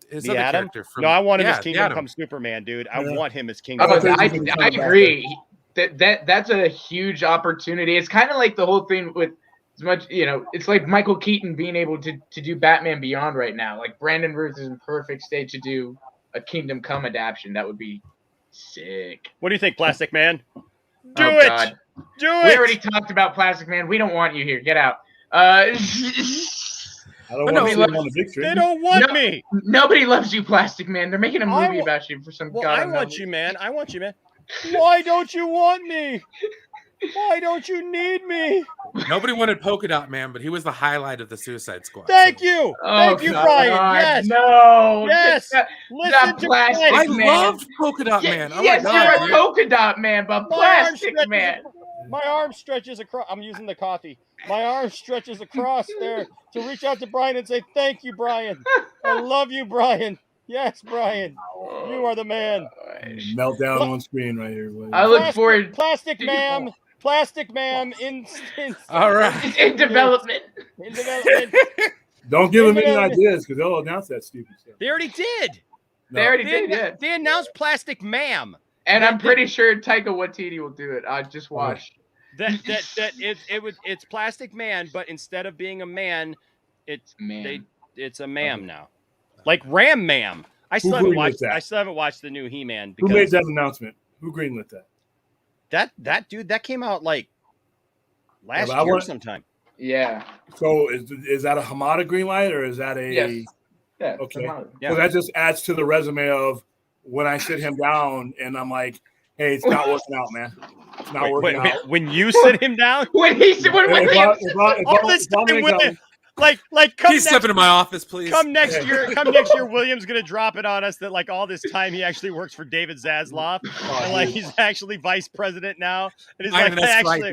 his other Adam? character from. No, I want him as Kingdom Come Superman, dude. I want him as Kingdom. I agree. That's a huge opportunity. It's kind of like the whole thing with. As much, it's like Michael Keaton being able to do Batman Beyond right now. Like Brandon Routh is in perfect state to do a Kingdom Come adaptation. That would be sick. What do you think, Plastic Man? Do it. God. Do it. We already talked about Plastic Man. We don't want you here. Get out. I don't want to on the big screen. They don't want me. Nobody loves you, Plastic Man. They're making a movie about you for some I want you, man. Why don't you want me? Why don't you need me? Nobody wanted Polka Dot Man, but he was the highlight of the Suicide Squad. Thank you, Brian. Yes, no, yes. Listen to I loved Polka Dot Man. Yes, you're a Polka Dot Man, but Plastic Man. My arm stretches across. I'm using the coffee. My arm stretches across there to reach out to Brian and say, "Thank you, Brian. I love you, Brian." Yes, Brian, you are the man. Meltdown on screen right here. I look forward. Plastic Ma'am in all right. In development. Don't give them any ideas because they'll announce that stupid stuff. They already did. No. They already did, yeah. They announced Plastic Ma'am. And I'm pretty sure Taika Waititi will do it. I just watched. It's Plastic Man, but instead of being a man, it's a ma'am now. Like Ram Ma'am. I still haven't watched the new He-Man. Who made that announcement? Who greenlit that? that dude, that came out like last but I year want- sometime. Yeah. So is that a Hamada green light or is that a? Yes. Yeah. Okay. Hamada. So that just adds to the resume of when I sit him down and I'm like, "Hey, it's not working out, man. It's not working out." When you sit him down, when William all this time, William, like come Please next, step into my office, please. Come next year, William's gonna drop it on us that like all this time he actually works for David Zaslav, and like he's actually vice president now, and he's like actually,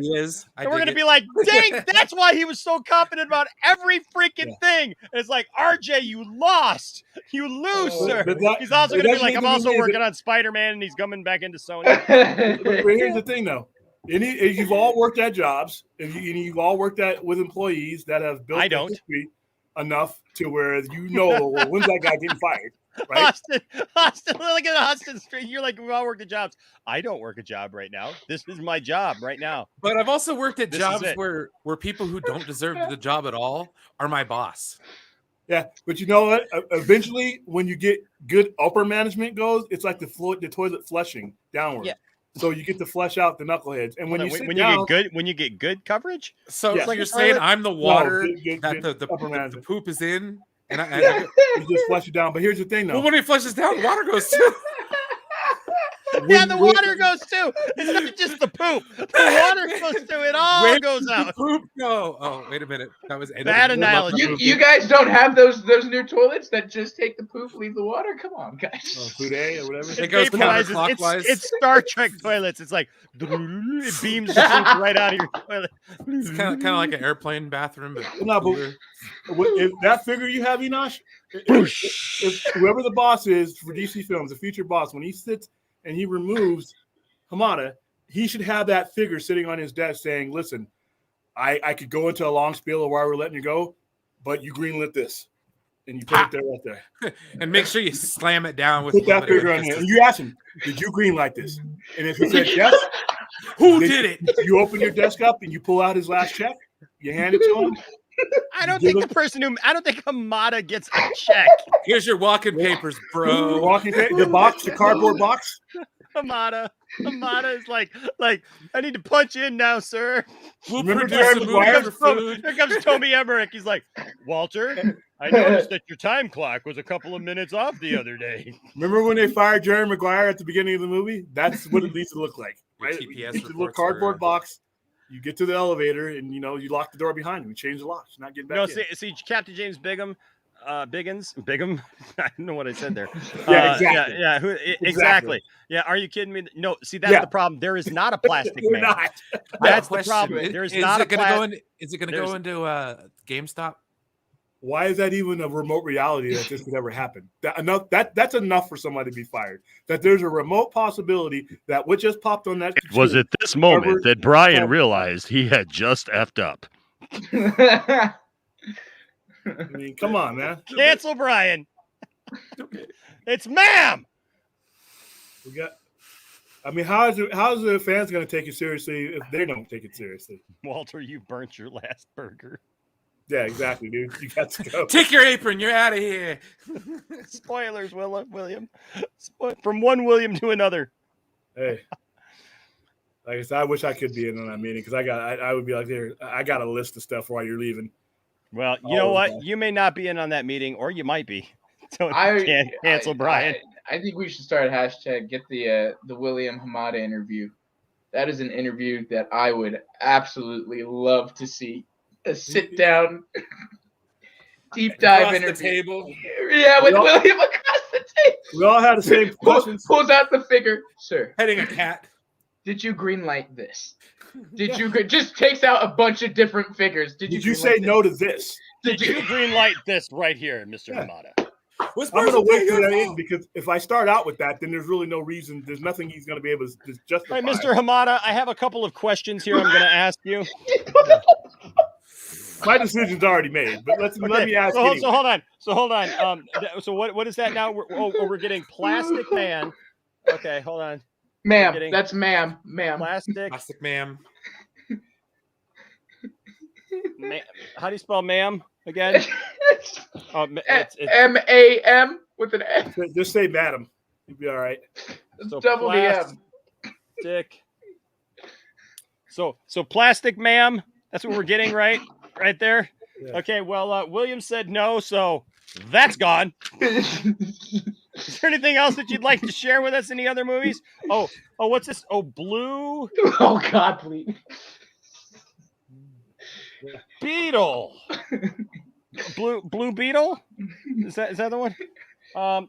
and we're gonna be like, dang, that's why he was so confident about every freaking thing. And it's like, RJ, you lost, you lose, sir. He's also gonna be like, I'm also working on Spider-Man, and he's coming back into Sony. But here's the thing, though. You've all worked at jobs, and you've all worked with employees that have built history enough to where well, when's that guy getting fired? Right? Austin, look at Austin Street. You're like, we all work at jobs. I don't work a job right now. This is my job right now. But I've also worked at jobs where people who don't deserve the job at all are my boss. Yeah, but you know what? Eventually, when you get good upper management goes, it's like the toilet flushing downward. Yeah. So you get to flush out the knuckleheads, and when you get good coverage. So it's like you're saying I'm the water that the poop is in, and I you just flush it down. But here's the thing, though. Well, when it flushes down, the water goes too. Yeah, the water goes too. It's not just the poop. The water goes too. It all goes out. Poop go. Oh, wait a minute. That was bad analogy. You guys don't have those new toilets that just take the poop, leave the water? Come on, guys. Fude or whatever. It goes counterclockwise. It's Star Trek toilets. It's like it beams the poop right out of your toilet. It's kind of like an airplane bathroom, but if that figure you have, Enosh, if whoever the boss is for DC Films, the future boss, when he sits and he removes Hamada, he should have that figure sitting on his desk saying, "Listen, I could go into a long spiel of why we're letting you go, but you greenlit this." And you put it there right there. And make sure you slam it down with put that figure on there. And you ask him, "Did you greenlight this?" And if he said yes, who did it? You open your desk up and you pull out his last check, you hand it to him. I don't think Hamada gets a check. Here's your walking papers, bro. The cardboard box. Hamada is like, I need to punch in now, sir. Remember Jerry Maguire? Here comes Toby Emmerich. He's like, Walter, I noticed that your time clock was a couple of minutes off the other day. Remember when they fired Jerry Maguire at the beginning of the movie? That's what it needs to look like, right? It's a little cardboard box. You get to the elevator and you lock the door behind you. You change the locks. You're not getting back in. See, Captain James Bigham. Biggins. I don't know what I said there. Yeah, exactly. Exactly. Yeah, are you kidding me? No, see, that's the problem. There is not a plastic man. That's the problem. There's not a plastic. Is it going to go into GameStop? Why is that even a remote reality that this could ever happen? That's enough for somebody to be fired. That there's a remote possibility that what just popped on that. It was at this moment that Brian realized he had just effed up. I mean, come on, man. Cancel Brian. It's ma'am. How is the fans going to take it seriously if they don't take it seriously? Walter, you burnt your last burger. Yeah, exactly, dude. You got to go. Take your apron. You're out of here. Spoilers, William. From one William to another. Hey. Like I said, I wish I could be in on that meeting because I would be like, there, I got a list of stuff while you're leaving. Well, you know what? You may not be in on that meeting, or you might be. So can't cancel Brian. I think we should start a hashtag. Get the William Hamada interview. That is an interview that I would absolutely love to see. A sit down, deep dive across interview. The table. Yeah, with William across the table. We all had the same questions. Pulls out the figure, sir. Heading a cat. Did you greenlight this? Did you just takes out a bunch of different figures? Did you say no to this? Did you greenlight this right here, Mr. Hamada? I'm going to wait for that in because if I start out with that, then there's really no reason. There's nothing he's going to be able to justify. All right, Mr. Hamada, I have a couple of questions here I'm going to ask you. My decision's already made, but let me ask you. So hold on. So what is that now? We're getting Plastic Man. Okay, hold on. Ma'am, that's ma'am. Plastic ma'am. How do you spell ma'am again? It's M-A-M with an F. Just say madam. You'll be all right. So double the M. Plastic So plastic, ma'am. That's what we're getting right there. Yeah. Okay. Well, William said no, so that's gone. Is there anything else that you'd like to share with us? Any other movies? Oh, what's this? Oh, Blue Oh God, please. Beetle. Blue Beetle. Is that the one?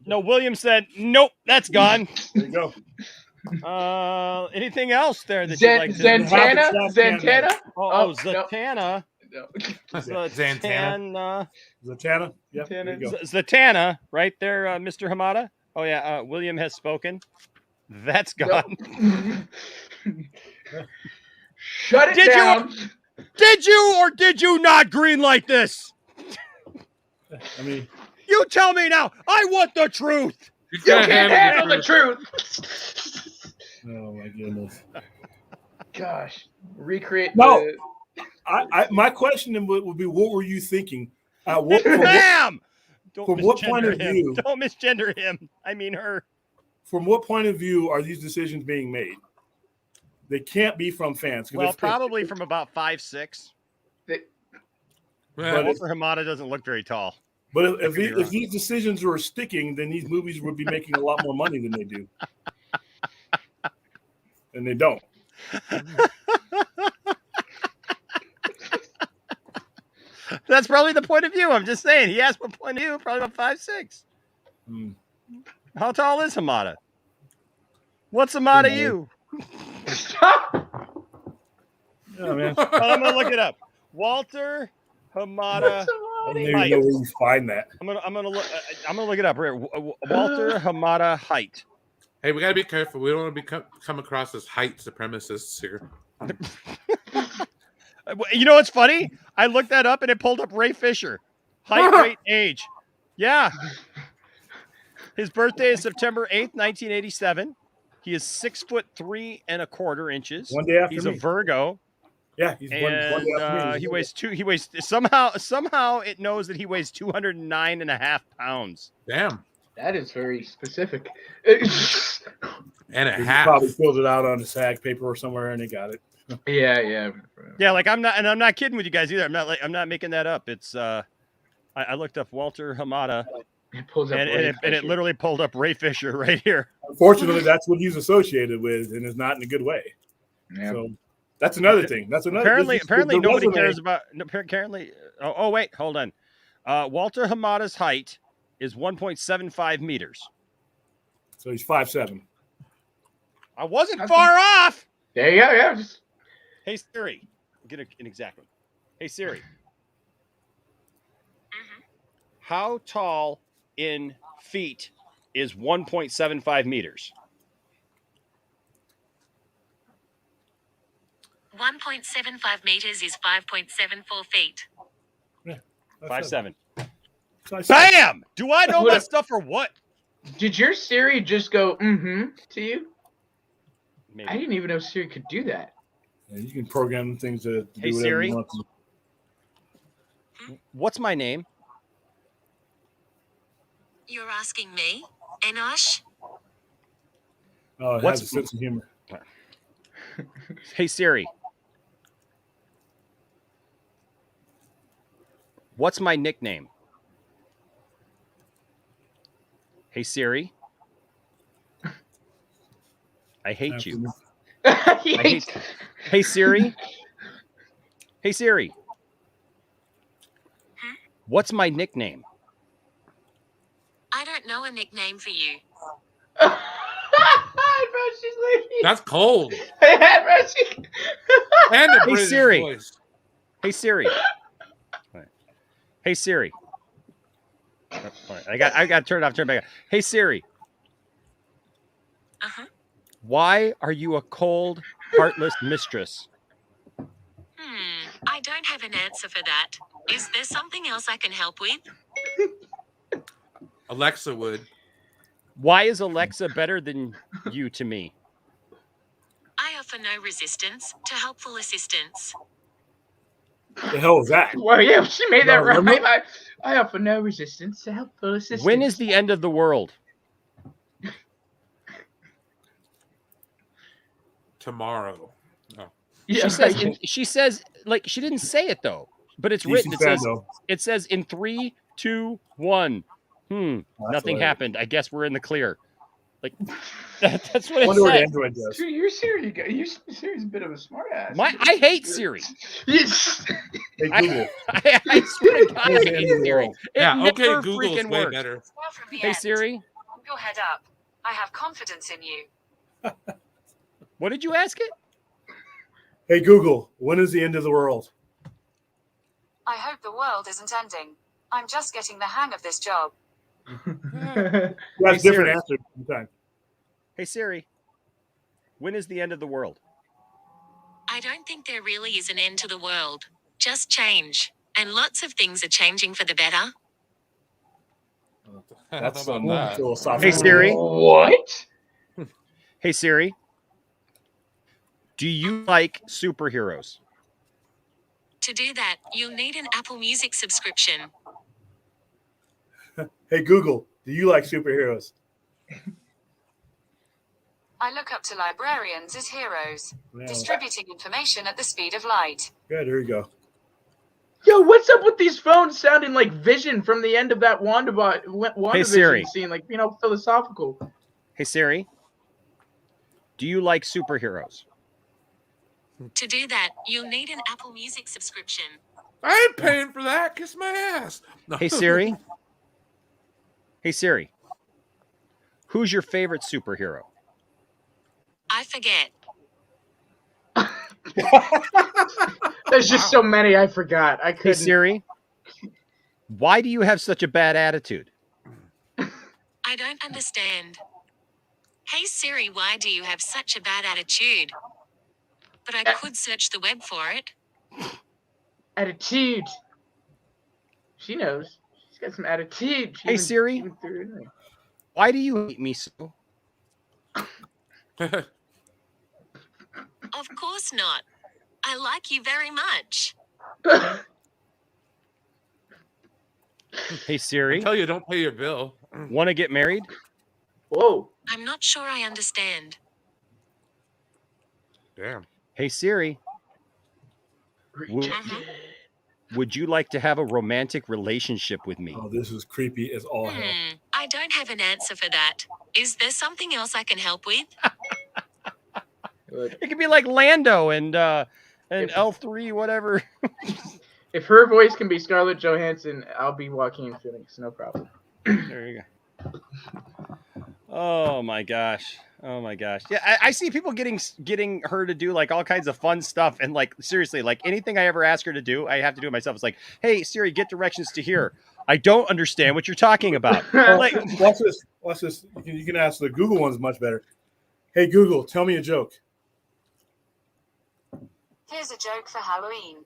No. William said nope. That's gone. There you go. Anything else there that you'd like to? Zantana? Oh, Zatanna. No. Zatanna. Zatanna. Yep. There you go. Zatanna, right there, Mr. Hamada. Oh yeah, William has spoken. That's gone. Shut it down. Did you or did you not greenlight this? I mean, you tell me now. I want the truth. You can't handle the truth. Oh my goodness. Gosh, recreate. No, my question would be, what were you thinking? From what point of view? Don't misgender him. I mean her. From what point of view are these decisions being made? They can't be from fans. Well, probably from about 5'6". Walter Hamada doesn't look very tall. But if these decisions were sticking, then these movies would be making a lot more money than they do. And they don't. That's probably the point of view. I'm just saying. He asked what point of view. Probably about 5'6". How tall is Hamada? What's Hamada you? Oh, man. I'm gonna look it up. Walter Hamada. I don't even know where you find that. I'm gonna look it up right here. Walter Hamada height. Hey, we gotta be careful. We don't want to come across as height supremacists here. You know what's funny? I looked that up and it pulled up Ray Fisher. Height, weight, age. Yeah. His birthday is September 8th, 1987. He is 6'3" and a quarter inches. One day after He's me. a Virgo. Yeah, he's one day after me. He weighs somehow it knows that he weighs 209.5 pounds. Damn. That is very specific. And a He half. probably filled it out on a SAG paper or somewhere, and they got it. Yeah, like I'm not kidding with you guys either. I'm not making that up. It's I looked up Walter Hamada. It pulls up and it literally pulled up Ray Fisher right here. Unfortunately, that's what he's associated with, and it's not in a good way. Yeah. So that's another thing. That's another. Apparently nobody cares about. Apparently, wait, hold on. Walter Hamada's height is 1.75 meters. So he's 5'7". I wasn't far off. There you go. Yeah. Hey Siri, get an exact one. Hey Siri, how tall in feet is 1.75 meters? 1.75 meters is 5.74 feet. Yeah, 5'7". Bam! Do I know that stuff or what? Did your Siri just go to you? Maybe. I didn't even know Siri could do that. Yeah, you can program things to Hey do whatever Siri, you want to. what's my name? You're asking me, Enosh? Oh, it has a sense of humor. Hey Siri, what's my nickname? Hey Siri, I hate you. Hey Siri. Hey Siri. What's my nickname? I don't know a nickname for you. That's cold. And a Hey British Siri. voice. Hey Siri. Hey Siri. I got to turn it off. Turn it back on. Hey Siri. Why are you a cold, heartless mistress? I don't have an answer for that. Is there something else I can help with? Alexa would. Why is Alexa better than you to me? I offer no resistance to helpful assistance. The hell is that? Well, yeah, she made that right. remember? I offer no resistance to helpful assistance. When is the end of the world? Tomorrow. Oh. Yeah, She says like she didn't say it though, but it's DC written. fan, though. It says in 3, 2, 1. Nothing hilarious. happened. I guess we're in the clear. Like that's what I it wonder what said. Android does. Your Siri's a bit of a smartass. I hate Siri. Yes. Hey, Google. I swear to God, I Where's the hate end of the Siri. world? It Yeah, never okay, Google's freaking way works. better. Hey Siri, Hold your head up. I have confidence in you. what did you ask it? Hey, Google, when is the end of the world? I hope the world isn't ending. I'm just getting the hang of this job. That's Hey, different Siri. answers sometimes. Hey Siri, when is the end of the world? I don't think there really is an end to the world. Just change. And lots of things are changing for the better. That's How about that? philosophical. Hey Siri. What? Hey Siri, do you like superheroes? To do that, you'll need an Apple Music subscription. Hey, Google, do you like superheroes? I look up to librarians as heroes, Yeah. distributing information at the speed of light. Good, here we go. Yo, what's up with these phones sounding like Vision from the end of that WandaVision Siri. scene? Like, philosophical. Hey Siri, do you like superheroes? To do that, you'll need an Apple Music subscription. I ain't paying for that. Kiss my ass. No. Hey Siri. Hey Siri, who's your favorite superhero? I forget. There's just so many I forgot. I Hey couldn't. Siri, why do you have such a bad attitude? I don't understand. Hey Siri, why do you have such a bad attitude? But I could search the web for it. Attitude. She knows. She's got some attitude. Hey Siri, why do you hate me so? Of course not. I like you very much. Hey Siri, Until you don't pay your bill. want to get married? Whoa. I'm not sure I understand. Damn. Hey Siri, would you like to have a romantic relationship with me? Oh, this is creepy as all hell. I don't have an answer for that. Is there something else I can help with? It could be like Lando and L3, whatever. If her voice can be Scarlett Johansson, I'll be Joaquin Phoenix. No problem. There you go. Oh my gosh. Oh my gosh. Yeah, I see people getting her to do like all kinds of fun stuff, and like seriously, like anything I ever ask her to do, I have to do it myself. It's like, hey Siri, get directions to here. I don't understand what you're talking about. Like, watch this. Watch this. You can ask the Google ones much better. Hey Google, tell me a joke. Here's a joke for Halloween.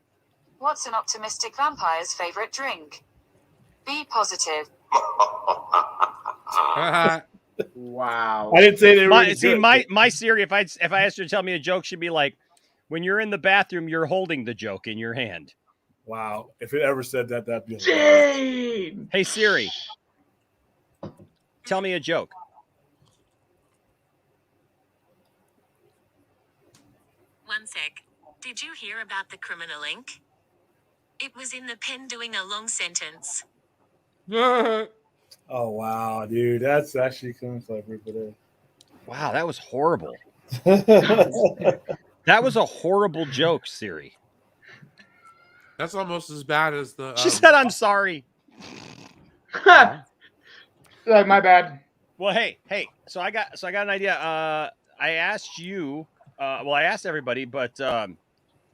What's an optimistic vampire's favorite drink? Be positive. Wow. I didn't say they were. My Siri, if I asked her to tell me a joke, she'd be like, when you're in the bathroom, you're holding the joke in your hand. Wow. If it ever said that, that'd be. Dang. Hey Siri, tell me a joke. One sec. Did you hear about the criminal ink? It was in the pen doing a long sentence. Oh wow, dude, that's actually kind of clever. But Wow, that was horrible. That was a horrible joke, Siri. That's almost as bad as the. She said, "I'm sorry." My bad. Well, hey. So I got an idea. I asked you. I asked everybody, but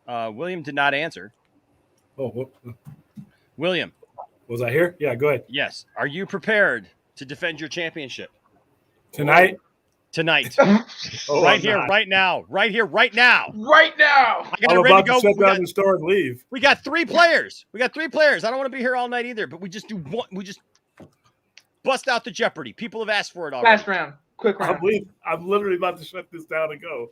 William did not answer. Oh, William, was I here? Yeah, go ahead. yes. Are you prepared to defend your championship Tonight. Oh, right here, right now. Right now. I got I'm it ready about to go. to shut down the store and leave. We got 3 players. I don't want to be here all night either, but we just do one. We just bust out the Jeopardy. People have asked for it already. Last round. Quick round. I'm literally about to shut this down and go.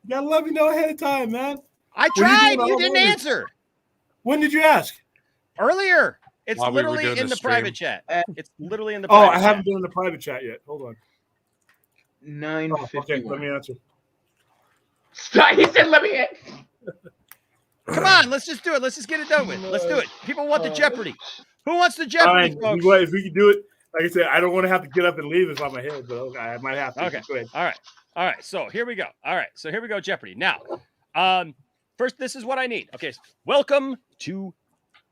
You gotta let me know ahead of time, man. I tried. You didn't answer. When did you ask? Earlier. It's While we were literally doing in the the private stream. chat. It's literally in the private chat. I haven't been in the private chat yet. Hold on. 9:51. Okay, let me answer. Stop. He said, "Let me." Come on, let's just do it. Let's just get it done with. Let's do it. People want the Jeopardy. Who wants the Jeopardy, Fine. folks? If we can do it, like I said, I don't want to have to get up and leave if I'm ahead, but okay, I might have to. Okay. Go ahead. All right. So here we go. All right. So here we go, Jeopardy. Now, first, this is what I need. Okay. Welcome to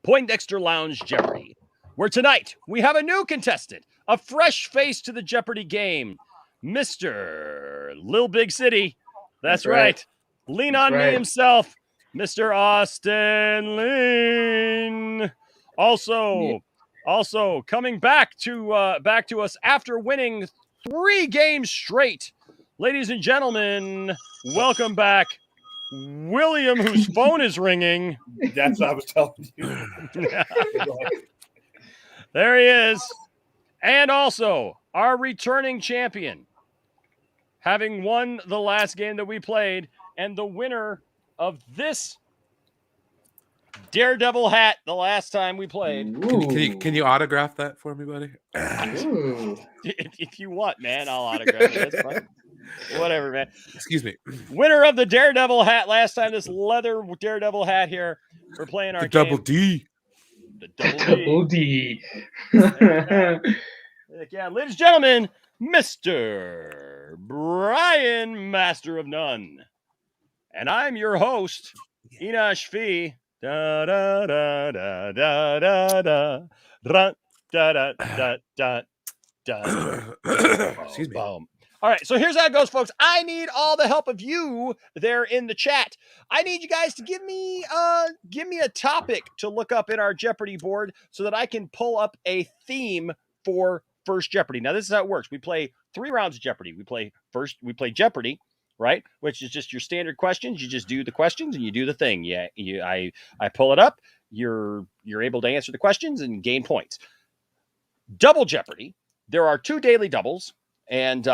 Poindexter Lounge Jeopardy, where tonight we have a new contestant, a fresh face to the Jeopardy game, Mr. Lil Big City. That's right. Lean on me himself, Mr. Austin Lean. Also coming back to us after winning 3 games straight. Ladies and gentlemen, welcome back, William, whose phone is ringing. That's what I was telling you. There he is. And also our returning champion, having won the last game that we played, and the winner of this Daredevil hat the last time we played. Can you autograph that for me, buddy? If you want, man, I'll autograph it. That's fine. Whatever, man. Excuse me. Winner of the Daredevil hat last time, this leather Daredevil hat here. We're playing our Double game. D. The Double D. Yeah, ladies and gentlemen, Mr. Brian, Master of None. And I'm your host, Enosh Fee. Da da da da da da da da da da da da. Excuse me. Boom. All right, so here's how it goes, folks. I need all the help of you there in the chat. I need you guys to give me a topic to look up in our Jeopardy board so that I can pull up a theme for First Jeopardy. Now, this is how it works. We play 3 rounds of Jeopardy. We play Jeopardy, right? Which is just your standard questions. You just do the questions and you do the thing. Yeah, I pull it up. You're able to answer the questions and gain points. Double Jeopardy. There are 2 daily doubles. And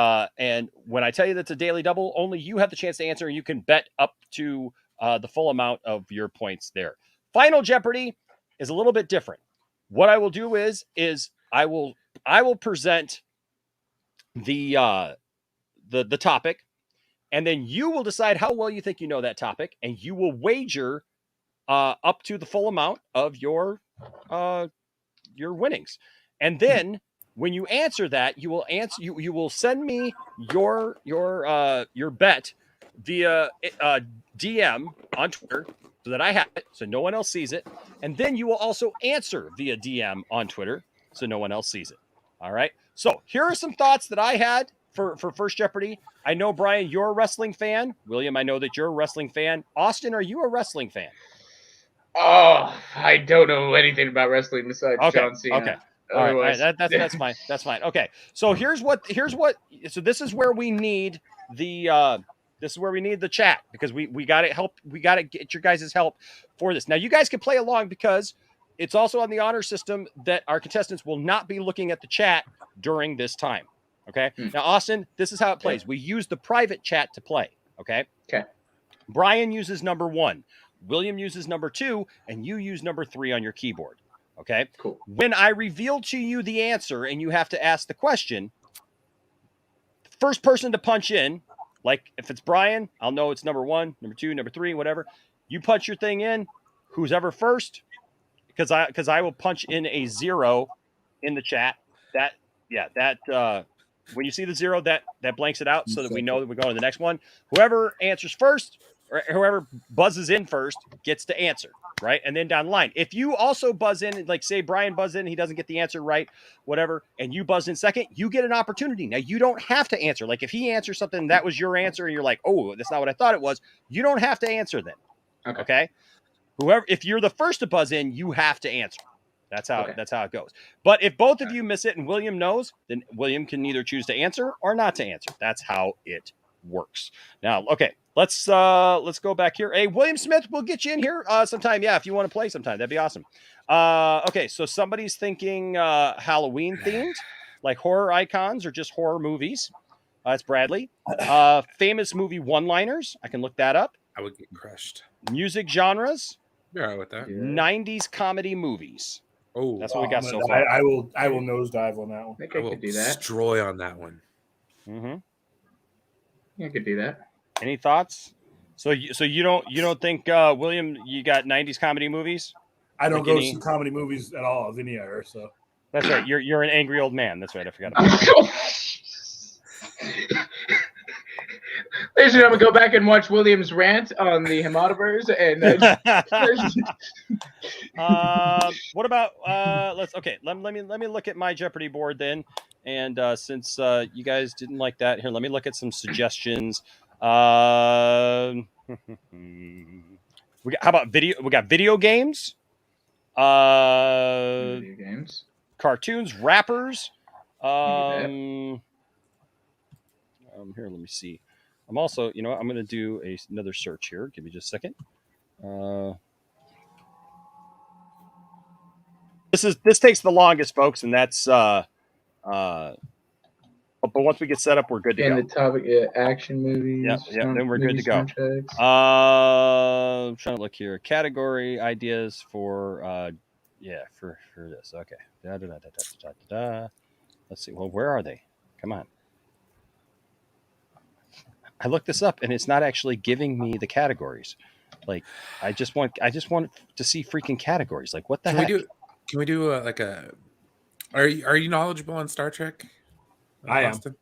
when I tell you that's a daily double, only you have the chance to answer, and you can bet up to the full amount of your points there. Final Jeopardy is a little bit different. What I will do is I will present the topic, and then you will decide how well you think you know that topic, and you will wager up to the full amount of your winnings. And then when you answer that, you will send me your bet via DM on Twitter so that I have it, so no one else sees it. And then you will also answer via DM on Twitter so no one else sees it. All right. So here are some thoughts that I had for First Jeopardy. I know, Brian, you're a wrestling fan. William, I know that you're a wrestling fan. Austin, are you a wrestling fan? Oh, I don't know anything about wrestling besides John Cena. Okay. All right. That's fine. That's fine. Okay. So here's what. So this is where we need the chat, because we got to help. We got to get your guys' help for this. Now you guys can play along, because it's also on the honor system that our contestants will not be looking at the chat during this time. Okay. Now, Austin, this is how it plays. We use the private chat to play. Okay. Okay. Brian uses number 1. William uses number 2, and you use number 3 on your keyboard. Okay. Cool. When I reveal to you the answer and you have to ask the question, first person to punch in, like if it's Brian, I'll know it's number 1, number 2, number 3, whatever. You punch your thing in, who's ever first, because I will punch in a 0 in the chat. When you see the 0, that blanks it out so that we know that we're going to the next one. Whoever answers first, or whoever buzzes in first, gets to answer, right? And then down the line, if you also buzz in, like say Brian buzzes in, he doesn't get the answer right, whatever, and you buzz in second, you get an opportunity. Now, you don't have to answer. Like if he answers something, that was your answer, and you're like, oh, that's not what I thought it was, you don't have to answer then. Okay? If you're the first to buzz in, you have to answer. That's how it goes. But if both of you miss it and William knows, then William can either choose to answer or not to answer. That's how it works. Now, okay, let's go back here. Hey, William Smith, we'll get you in here sometime. Yeah, if you want to play sometime, that'd be awesome. Okay, so somebody's thinking Halloween themed, like horror icons or just horror movies. It's Bradley. Famous movie one-liners. I can look that up. I would get crushed. Music genres. You're all right with that. 90s comedy movies. Oh, that's what we got so far. I will nosedive on that one. I think I could do that. Destroy on that one. Mm-hmm. Yeah, I could do that. Any thoughts? So you don't think William, you got 90s comedy movies? I don't Like go any- see comedy movies at all of any era. So That's right. You're an angry old man. That's right. I forgot about that. Ladies and gentlemen, go back and watch William's rant on the Hematoverse and what about let me look at my Jeopardy board then, and since you guys didn't like that, here, let me look at some suggestions. How about video? We got video games, video games, cartoons, rappers. Here, let me see. I'm also, I'm going to do another search here. Give me just a second. This takes the longest, folks, and that's but once we get set up, we're good to go. And the topic, action movies. Yeah, then we're good to go. I'm trying to look here. Category ideas for for this. Okay. Let's see. Well, where are they? Come on. I looked this up, and it's not actually giving me the categories. Like, I just want to see freaking categories. Like, what the heck? Can we do like a? Are you knowledgeable on Star Trek? I am. Austin?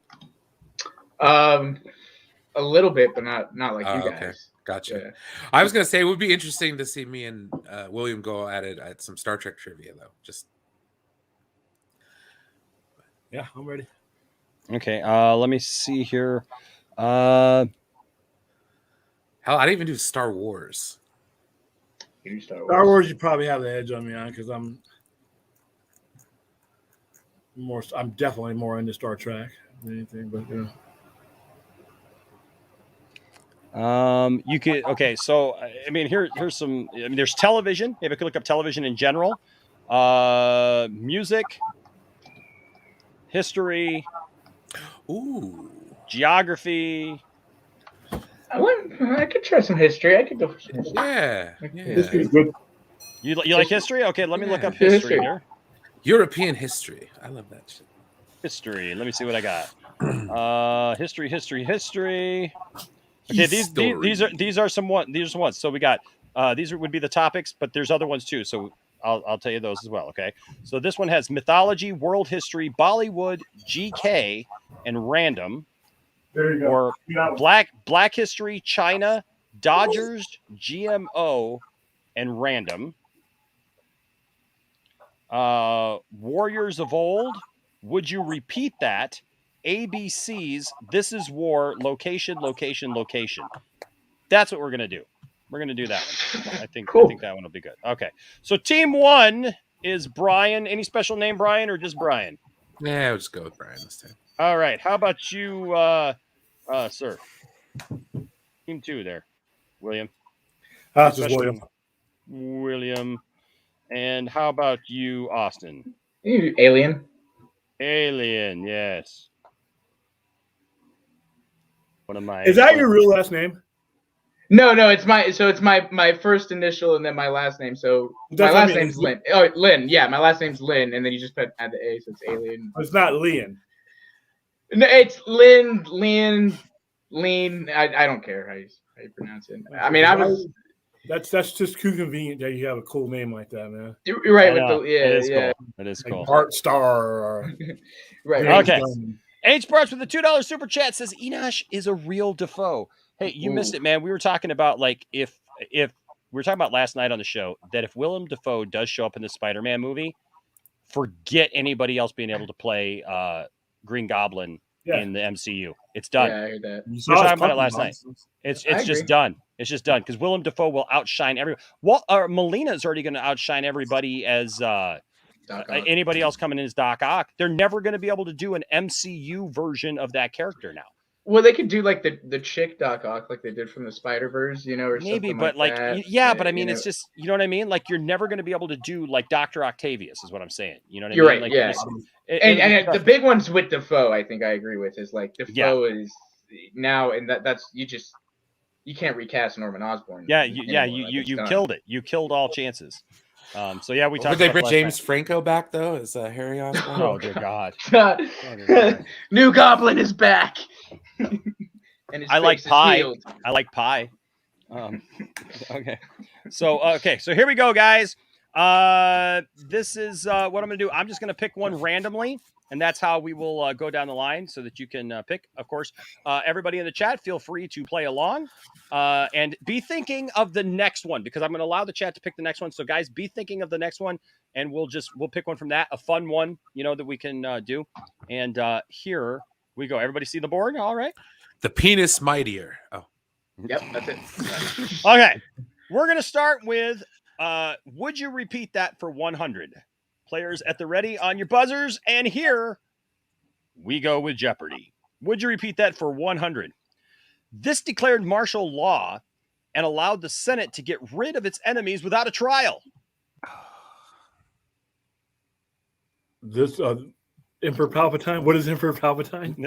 A little bit, but not like you guys. Okay. Gotcha. Yeah. I was gonna say it would be interesting to see me and William go at it at some Star Trek trivia, though. Yeah, I'm ready. Okay. Let me see here. Hell, I didn't even do Star Wars. Star Wars, you probably have the edge on me on because I'm definitely more into Star Trek than anything, but you could so I mean here's some. I mean, there's television. Maybe I could look up television in general. Music, history, geography. I could try some history. I could go for some history. Yeah. History's good. You like history? Okay, let me look up history here. European history. I love that shit. History. Let me see what I got. History. Okay, these are some ones. So we got these would be the topics, but there's other ones too. So I'll tell you those as well. Okay. So this one has mythology, world history, Bollywood, GK, and random. There you go. Or black history, China, Dodgers, GMO, and random. Warriors of old. Would you repeat that? ABCs. This is war. Location. That's what we're gonna do. We're gonna do that one. I think that one will be good. Okay. So team 1 is Brian. Any special name, Brian, or just Brian? Yeah, we'll just go with Brian this time. All right. How about you, sir? Team 2 there, William. Just William. William. And how about you, Austin? Alien. Alien, yes. One of my. Is that your real last name? No, it's my first initial and then my last name. So my last name's Lynn. Oh, Lynn. Yeah, my last name's Lynn, and then you just add the A, so it's Alien. It's not Leon. No, it's Lynn. I don't care how you pronounce it. I mean, That's just too convenient that you have a cool name like that, man. You're right with the Cool. It is cool. Like Art Star. Or, right. Okay. H Parts with the $2 super chat says Enosh is a real Defoe. Hey, you missed it, man. We were talking about if we were talking about last night on the show that if Willem Dafoe does show up in the Spider-Man movie, forget anybody else being able to play Green Goblin in the MCU. It's done. Yeah, I heard that. We were talking about it last night. It's just done. It's just done because Willem Dafoe will outshine everyone. Well, Melina is already going to outshine everybody as anybody else coming in as Doc Ock. They're never going to be able to do an MCU version of that character now. Well, they could do like the chick Doc Ock, like they did from the Spider-Verse, or maybe, something but that. But I mean, it's just, you know what I mean? Like, you're never going to be able to do like Dr. Octavius, is what I'm saying. You know what I You're mean? right, Like, yeah. And the big ones with Defoe, I think I agree with, is like Defoe is now, and that's you can't recast Norman Osborn. You killed it. You killed all chances. So yeah, we talked. Would they bring James Franco back though as Harry Osborn? Oh dear God! New Goblin is back. I like pie. I like pie. Okay. So here we go, guys. This is what I'm going to do. I'm just going to pick one randomly, and that's how we will go down the line so that you can pick. Of course, everybody in the chat, feel free to play along and be thinking of the next one because I'm going to allow the chat to pick the next one. So, guys, be thinking of the next one, and we'll pick one from that, a fun one, that we can do. And here we go. Everybody see the board? All right. The penis mightier. Oh. Yep, that's it. Okay. We're going to start with would you repeat that for 100? Players at the ready on your buzzers. And here we go with Jeopardy. Would you repeat that for 100? This declared martial law and allowed the Senate to get rid of its enemies without a trial. This Emperor Palpatine. What is Emperor Palpatine?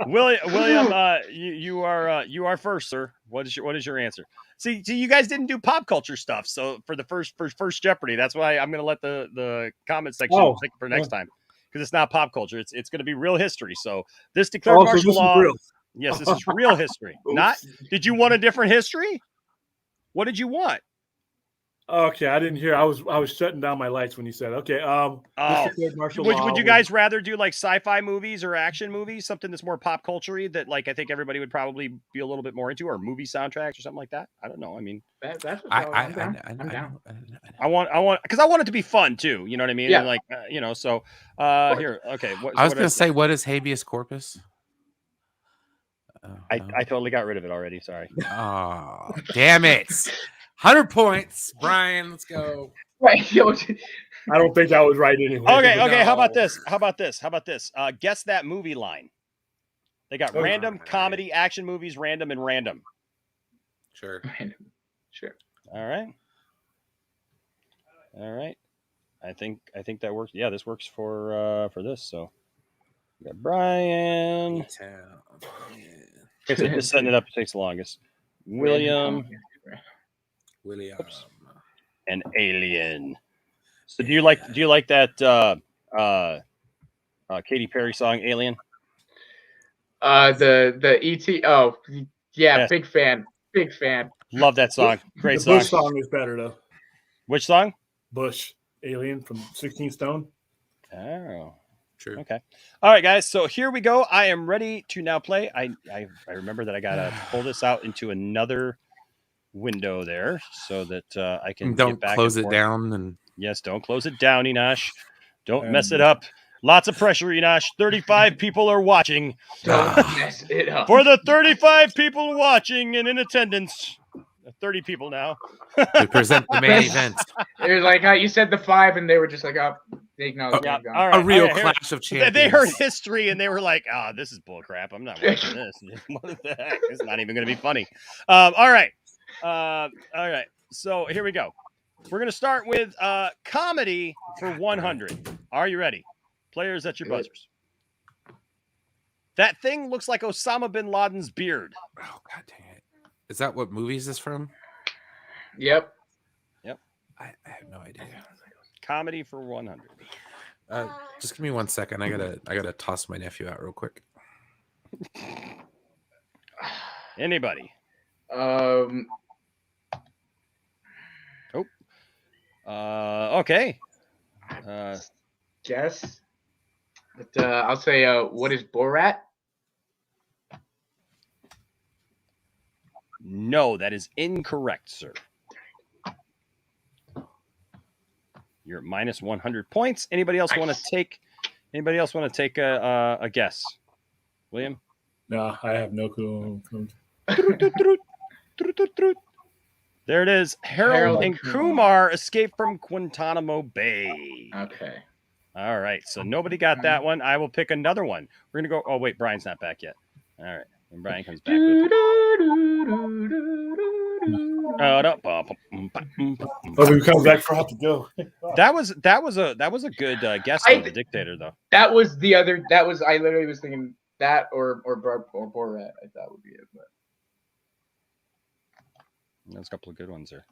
William, you are first, sir. What is your answer? See, you guys didn't do pop culture stuff, so for the first Jeopardy, that's why I'm going to let the comment section pick for next time because it's not pop culture. It's going to be real history. So this declared martial law. Yes, this is real history. Not. Did you want a different history? What did you want? Okay, I didn't hear. I was shutting down my lights when you said. Okay. Would you guys rather do like sci-fi movies or action movies, something that's more pop culture-y that like I think everybody would probably be a little bit more into, or movie soundtracks or something like that? I don't know. I mean, that's what I'm down. I want because I want it to be fun too. You know what I mean? Yeah. And like so here. Okay. I was going to say, what is habeas corpus? I totally got rid of it already. Sorry. Oh, damn it. 100 points, Brian. Let's go. Right. I don't think that was right anyway. Okay. How about this? Guess that movie line. They got random, comedy, action movies, random, and random. Sure. Sure. All right. I think that works. Yeah, this works for this. So we got Brian. Just setting it up takes the longest. William. An alien. So do you like that Katy Perry song Alien? The ET. Oh yeah, Yes. Big fan. Love that song. Great the song. Bush song is better though. Which song? Bush Alien from 16 Stone. Oh. True. Okay. All right, guys. So here we go. I am ready to now play. I remember that I gotta pull this out into another window there so that I can don't get back close and it forth. down and Yes, don't close it down, Enosh. Don't mess it up. Lots of pressure, Enosh. 35 people are watching. Don't mess it up. For the 35 people watching and in attendance, 30 people now. we present the main event. It was like you said the 5, and they were just like, "Oh, they acknowledge." Yeah, All all right, a real here- clash of champions. They heard history and they were like, "Oh, this is bullcrap. I'm not watching this. What the heck? It's not even going to be funny." All right. So here we go. We're going to start with comedy for 100. Are you ready? Players at your buzzers. That thing looks like Osama bin Laden's beard. Oh, god dang it. Is that what movies is from? Yep. I have no idea. Comedy for 100. Just give me 1 second. I gotta toss my nephew out real quick. Anybody? Okay. Guess. But I'll say, what is Borat? No, that is incorrect, sir. You're at minus 100 points. Anybody else want to take? Anybody else want to take a guess? William? No, I have no clue. There it is. Harold and Kumar escaped from Guantanamo Bay. Okay. All right. So nobody got that one. I will pick another one. We're going to go. Oh, wait. Brian's not back yet. All right. When Brian comes back. Oh, we come back for how to go. That was a good guess of the dictator, though. That was the other. That was I literally was thinking that or Borat. I thought would be it, but there's a couple of good ones there.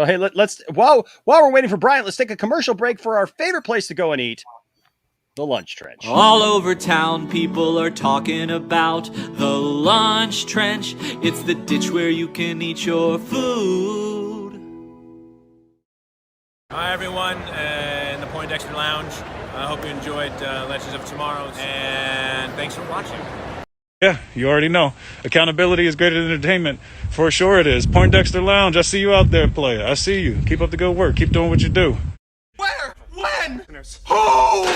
So hey, let's while we're waiting for Brian, let's take a commercial break for our favorite place to go and eat, the lunch trench. All over town, people are talking about the lunch trench. It's the ditch where you can eat your food. Hi everyone, in the Poindexter Lounge. I hope you enjoyed Legends of Tomorrow, and thanks for watching. Yeah, you already know. Accountability is greater than entertainment. For sure it is. Poindexter Lounge, I see you out there, player. I see you. Keep up the good work. Keep doing what you do. Where? When? Who?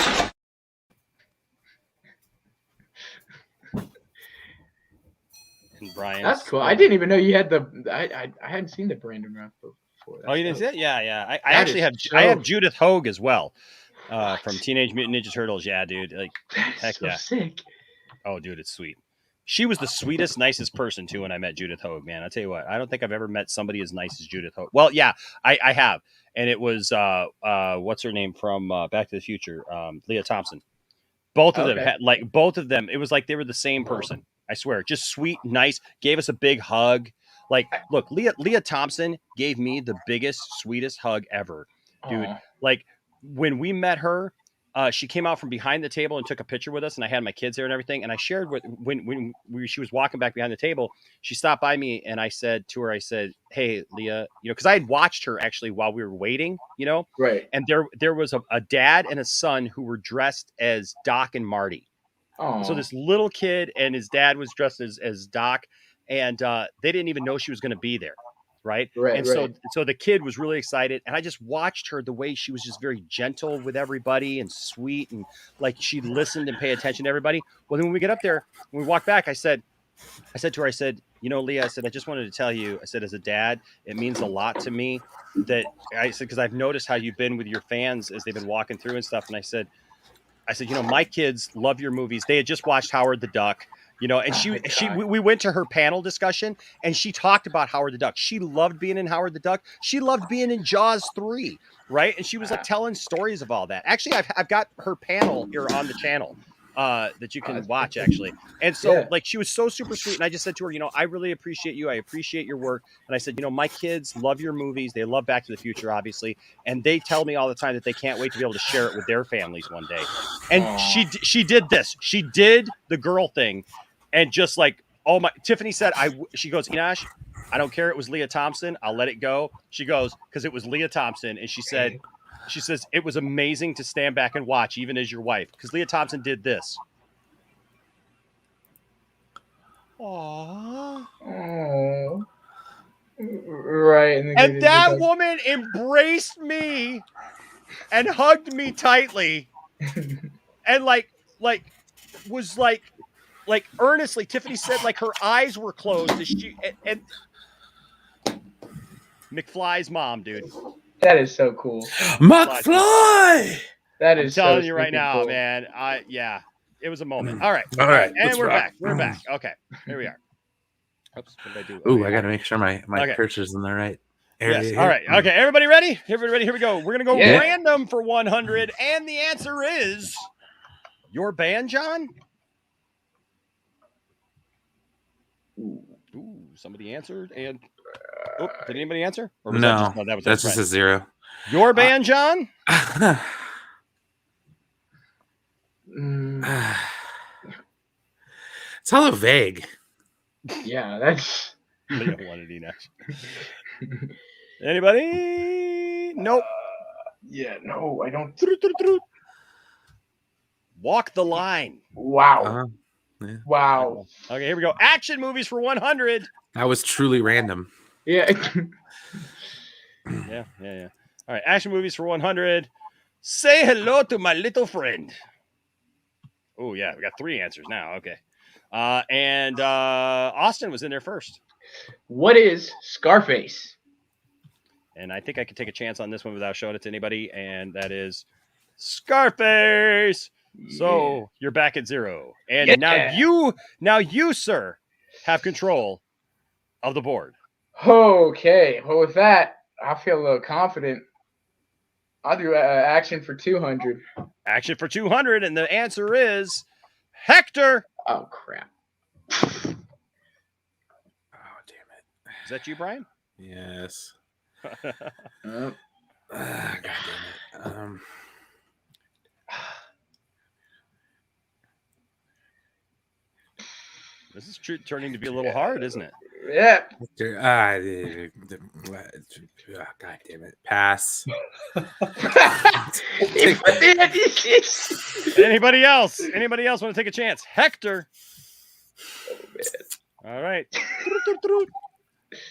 And Brian. That's cool. I didn't even know you had the. I hadn't seen the Brandon Routh before. Oh, you didn't see it? Yeah. I That actually is I have so- Judith Hogue as well, from Teenage Mutant Ninja Turtles. Yeah, dude. Like, heck so yeah. sick. Oh, dude, it's sweet. She was the sweetest, nicest person too when I met Judith Hogue. Man, I tell you what, I don't think I've ever met somebody as nice as Judith Hogue. Well, yeah, I have, and it was what's her name from Back to the Future, Leah Thompson. Both of them Okay. had both of them. It was like they were the same person. I swear, just sweet, nice. Gave us a big hug. Like, look, Leah Thompson gave me the biggest, sweetest hug ever, dude. Aw. Like when we met her, she came out from behind the table and took a picture with us, and I had my kids there and everything. And I shared with she was walking back behind the table, she stopped by me and I said to her, I said, "Hey, Leah, because I had watched her actually while we were waiting, Right. And there was a dad and a son who were dressed as Doc and Marty. Oh. So this little kid and his dad was dressed as Doc, and they didn't even know she was going to be there. Right. Right, And right. so the kid was really excited. And I just watched her, the way she was just very gentle with everybody and sweet. And like, she listened and paid attention to everybody. Well, then when we get up there, when we walk back, I said to her, I said, Leah, I said, I just wanted to tell you, I said, as a dad, it means a lot to me that I said, because I've noticed how you've been with your fans as they've been walking through and stuff. And I said, my kids love your movies. They had just watched Howard the Duck. And we went to her panel discussion and she talked about Howard the Duck. She loved being in Howard the Duck. She loved being in Jaws 3, right? And she was like telling stories of all that. Actually, I've got her panel here on the channel that you can watch actually. And so like, she was so super sweet. And I just said to her, I really appreciate you. I appreciate your work. And I said, my kids love your movies. They love Back to the Future, obviously. And they tell me all the time that they can't wait to be able to share it with their families one day. And she did this. She did the girl thing. And just like, Tiffany said, she goes, Enosh, I don't care. It was Leah Thompson. I'll let it go. She goes, because it was Leah Thompson. And she says, it was amazing to stand back and watch, even as your wife, because Leah Thompson did this. Aww. Oh. Right. And that woman embraced me and hugged me tightly. And was earnestly, Tiffany said, like her eyes were closed as she and McFly's mom, dude. That is so cool. McFly! That is I'm telling so you right stinking now, cool. man. It was a moment. All right. All right, And let's we're rock. back. We're back. Okay. Here we are. Oops. What did I do? Ooh, I got to make sure my Okay. cursor's in the right area. Yes. here. All right. Okay. Everybody ready? Everybody ready? Here we go. We're going to go Yeah. random for 100. And the answer is your band, John? Ooh, somebody answered. And did anybody answer? Or was No, that was that's just a zero. Your band, John? It's hella vague. Yeah, that's. Anybody? Nope. Yeah, no, I don't. Walk the Line. Wow. Yeah. Wow. Okay, here we go. Action movies for 100. That was truly random. Yeah. Yeah. All right, action movies for 100. Say hello to my little friend. Oh, yeah, we got 3 answers now. Okay. And Austin was in there first. What is Scarface? And I think I could take a chance on this one without showing it to anybody, and that is Scarface. So you're back at 0. And now you, sir, have control of the board. Okay. Well, with that, I feel a little confident. I'll do action for 200. Action for 200, and the answer is Hector. Oh, crap. Is that you, Brian? Yes. God damn it. This is turning to be a little hard, isn't it? Yeah. God damn it. Pass. Anybody else? Anybody else want to take a chance? Hector. All right.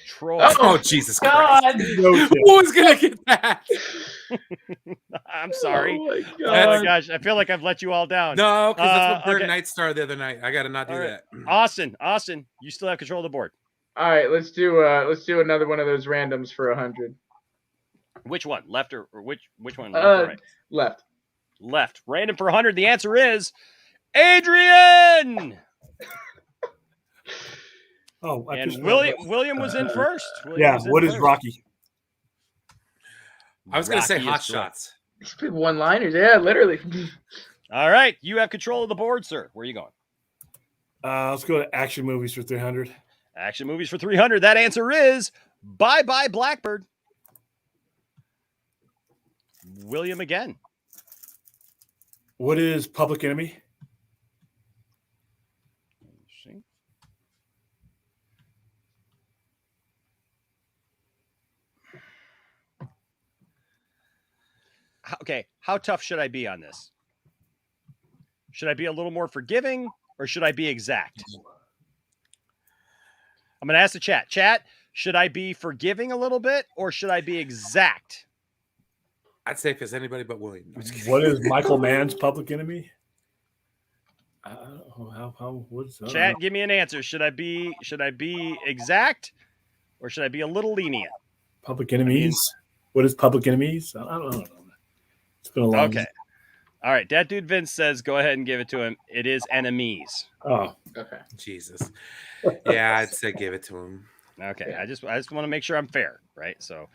Troll. Oh, Jesus Christ. Who was going to get that? I'm sorry. Oh my Oh my gosh. I feel like I've let you all down. No, because that's what Bird okay. Knight Star the other night. I got to not do that. Austin, you still have control of the board. All right, let's do another one of those randoms for 100. Which one? Left or which one? Left or right? Left. Left. Random for 100. The answer is Adrian. Oh, and William was in first. What is Rocky? I was going to say Rocky Hot is Shots. These big one-liners, yeah, literally. All right, you have control of the board, sir. Where are you going? Let's go to action movies for 300. Action movies for 300. That answer is Bye Bye Blackbird. William again. What is Public Enemy? Okay, how tough should I be on this? Should I be a little more forgiving or should I be exact? I'm going to ask the chat. Chat, should I be forgiving a little bit or should I be exact? I'd say if it's anybody but William. What is Michael Mann's Public Enemy? Chat, give me an answer. Should I be exact or should I be a little lenient? Public Enemies. What is Public Enemies? I don't know. It's been a long Okay. All right. That dude Vince says go ahead and give it to him. It is Enemies. Oh, okay. Jesus. Yeah, I'd say give it to him. Okay. I just want to make sure I'm fair, right? So,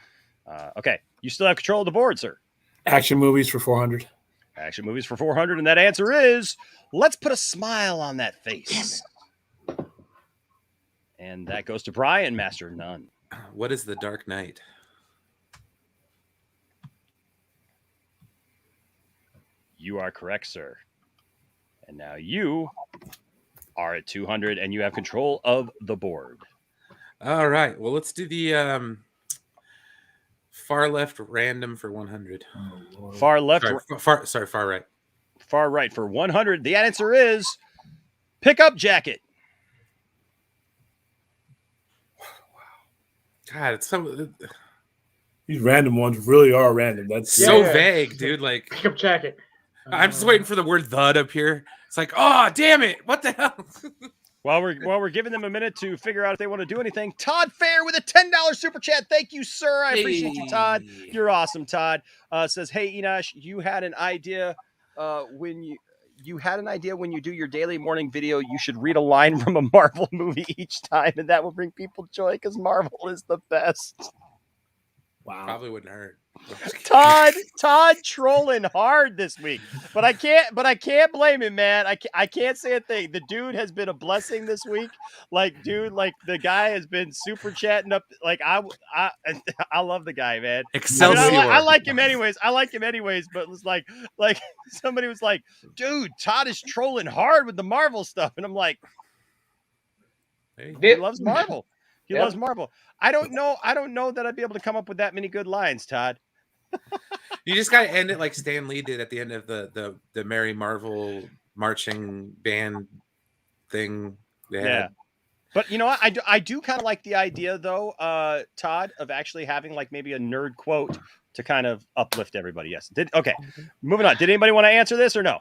okay. You still have control of the board, sir. Action movies for 400. Action movies for 400, and that answer is let's put a smile on that face. And that goes to Brian, Master of None. What is The Dark Knight? You are correct, sir. And now you are at 200, and you have control of the board. All right. Well, let's do the far left random for 100. Far left. Far right. Far right for 100. The answer is Pickup Jacket. God, it's so. These random ones really are random. That's so vague, dude. Like Pickup Jacket. I'm just waiting for the word "thud" up here. It's like, oh, damn it! What the hell? While we're giving them a minute to figure out if they want to do anything, Todd Fair with a $10 super chat. Thank you, sir. I appreciate you, Todd. You're awesome, Todd. Says, hey, Enosh, you had an idea when you do your daily morning video, you should read a line from a Marvel movie each time, and that will bring people joy because Marvel is the best. Wow. Probably wouldn't hurt. Todd trolling hard this week, but I can't blame him, man. I can't say a thing. The dude has been a blessing this week. Like, dude, like the guy has been super chatting up. Like I love the guy, man. Excelsior. I like him anyways. But it was like somebody was like, dude, Todd is trolling hard with the Marvel stuff, and I'm like, he loves Marvel. He loves Marvel. I don't know that I'd be able to come up with that many good lines, Todd. You just gotta end it like Stan Lee did at the end of the Merry Marvel marching band thing. Yeah. But you know what? I do kind of like the idea though, Todd, of actually having like maybe a nerd quote to kind of uplift everybody. Yes. Okay. Moving on. Did anybody want to answer this or no?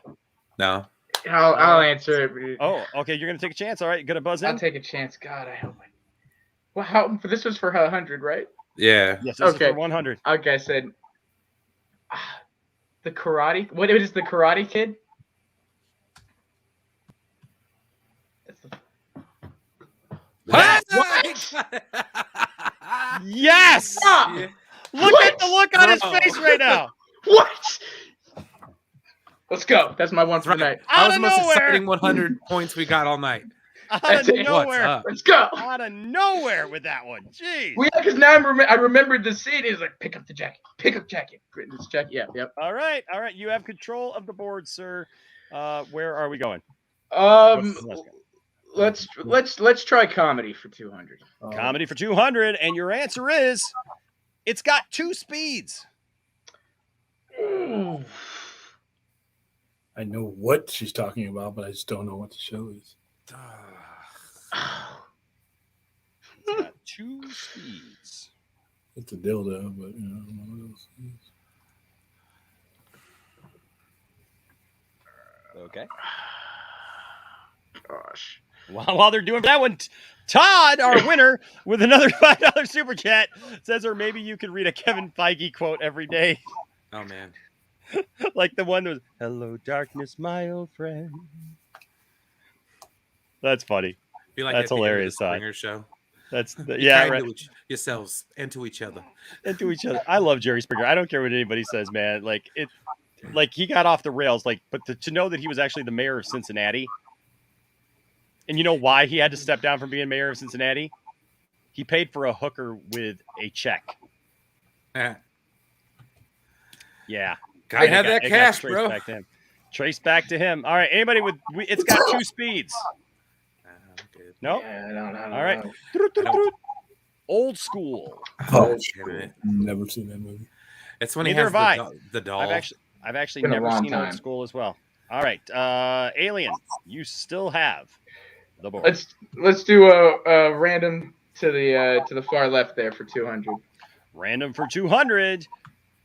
No. I'll answer it. Oh, okay. You're gonna take a chance. All right. You gonna buzz in? I'll take a chance. God, I hope. Well, this was for 100, right? Yeah. Yes. This is for 100. Okay. I said the Karate. What is the Karate Kid? Yes. Yeah. Look at the look on his face right now. What? Let's go. That's my one for the night. That was the most exciting 100 points we got all night. Out of nowhere. Let's go. Out of nowhere with that one. Jeez. Well, yeah, because now I remembered the scene. He's like, pick up the jacket. Pick up jacket. This jacket. Yeah, yep. All right. You have control of the board, sir. Where are we going? Let's try comedy for 200. Comedy for 200, and your answer is, it's got 2 speeds. I know what she's talking about, but I just don't know what the show is. It's got 2 speeds. It's a dildo, but I don't know what else it is. Okay. Gosh. While they're doing that one, Todd, our winner, with another $5 super chat, says, or maybe you could read a Kevin Feige quote every day. Oh, man. Like the one that was, hello, darkness, my old friend. That's funny. That's hilarious, Todd. Springer show. That's Kind right. to yourselves and to each other. And to each other. I love Jerry Springer. I don't care what anybody says, man. Like he got off the rails. But to know that he was actually the mayor of Cincinnati, and you know why he had to step down from being mayor of Cincinnati? He paid for a hooker with a check. Yeah. Gotta have that cash, bro. Traced back to him. All right. Anybody it's got 2 speeds. No? Yeah, I don't All right. Old School. Oh, never seen that movie. It's when he Neither has have the doll. I've actually Been a never long seen time. Old School as well. All right. Alien, you still have the board. Let's do a random to the far left there for 200. Random for 200.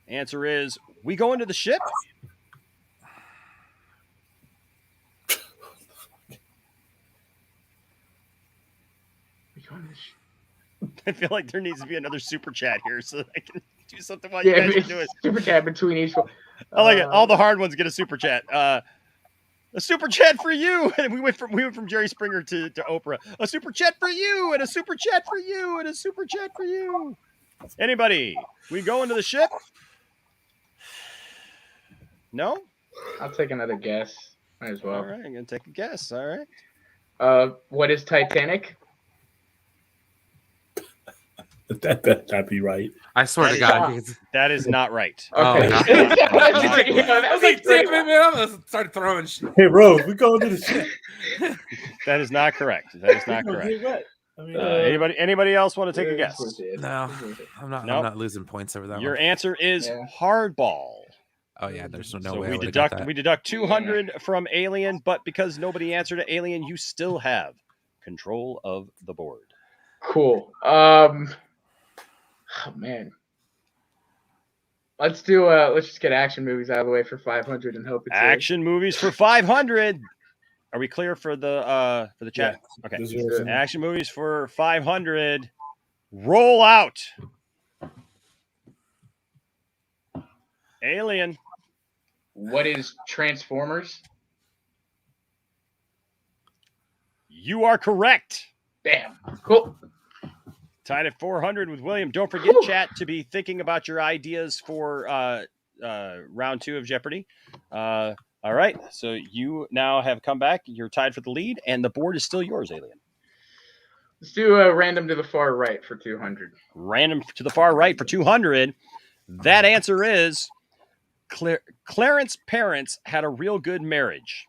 Answer is, we go into the ship. I feel like there needs to be another super chat here so that I can do something while you guys are doing. Super chat between each one. I like it. All the hard ones get a super chat. A super chat for you. And we went from Jerry Springer to Oprah. A super chat for you, and a super chat for you, and a super chat for you. Anybody? We go into the ship? No? I'll take another guess. Might as well. All right, I'm gonna take a guess. All right. What is Titanic? That'd be right. I swear to God, that is not right. Okay. I was like, damn it, man! I'm gonna start throwing shit. Hey, Rose, we going to the ship. That is not correct. That is not correct. Anybody else want to take a guess? No, I'm not. I'm not losing points over that. Your one. answer is hardball. Oh yeah, there's no So way. we deduct 200 from Alien, but because nobody answered Alien, you still have control of the board. Cool. Oh man. Let's just get action movies out of the way for 500 and hope it's action movies for 500. Are we clear for the chat? Yeah. Okay. Action movies for 500. Roll out. Alien. What is Transformers? You are correct. Bam. Cool. Tied at 400 with William. Don't forget, chat, to be thinking about your ideas for round 2 of Jeopardy. All right. So you now have come back. You're tied for the lead, and the board is still yours, Alien. Let's do a random to the far right for 200. Random to the far right for 200. That answer is Clarence's parents had a real good marriage.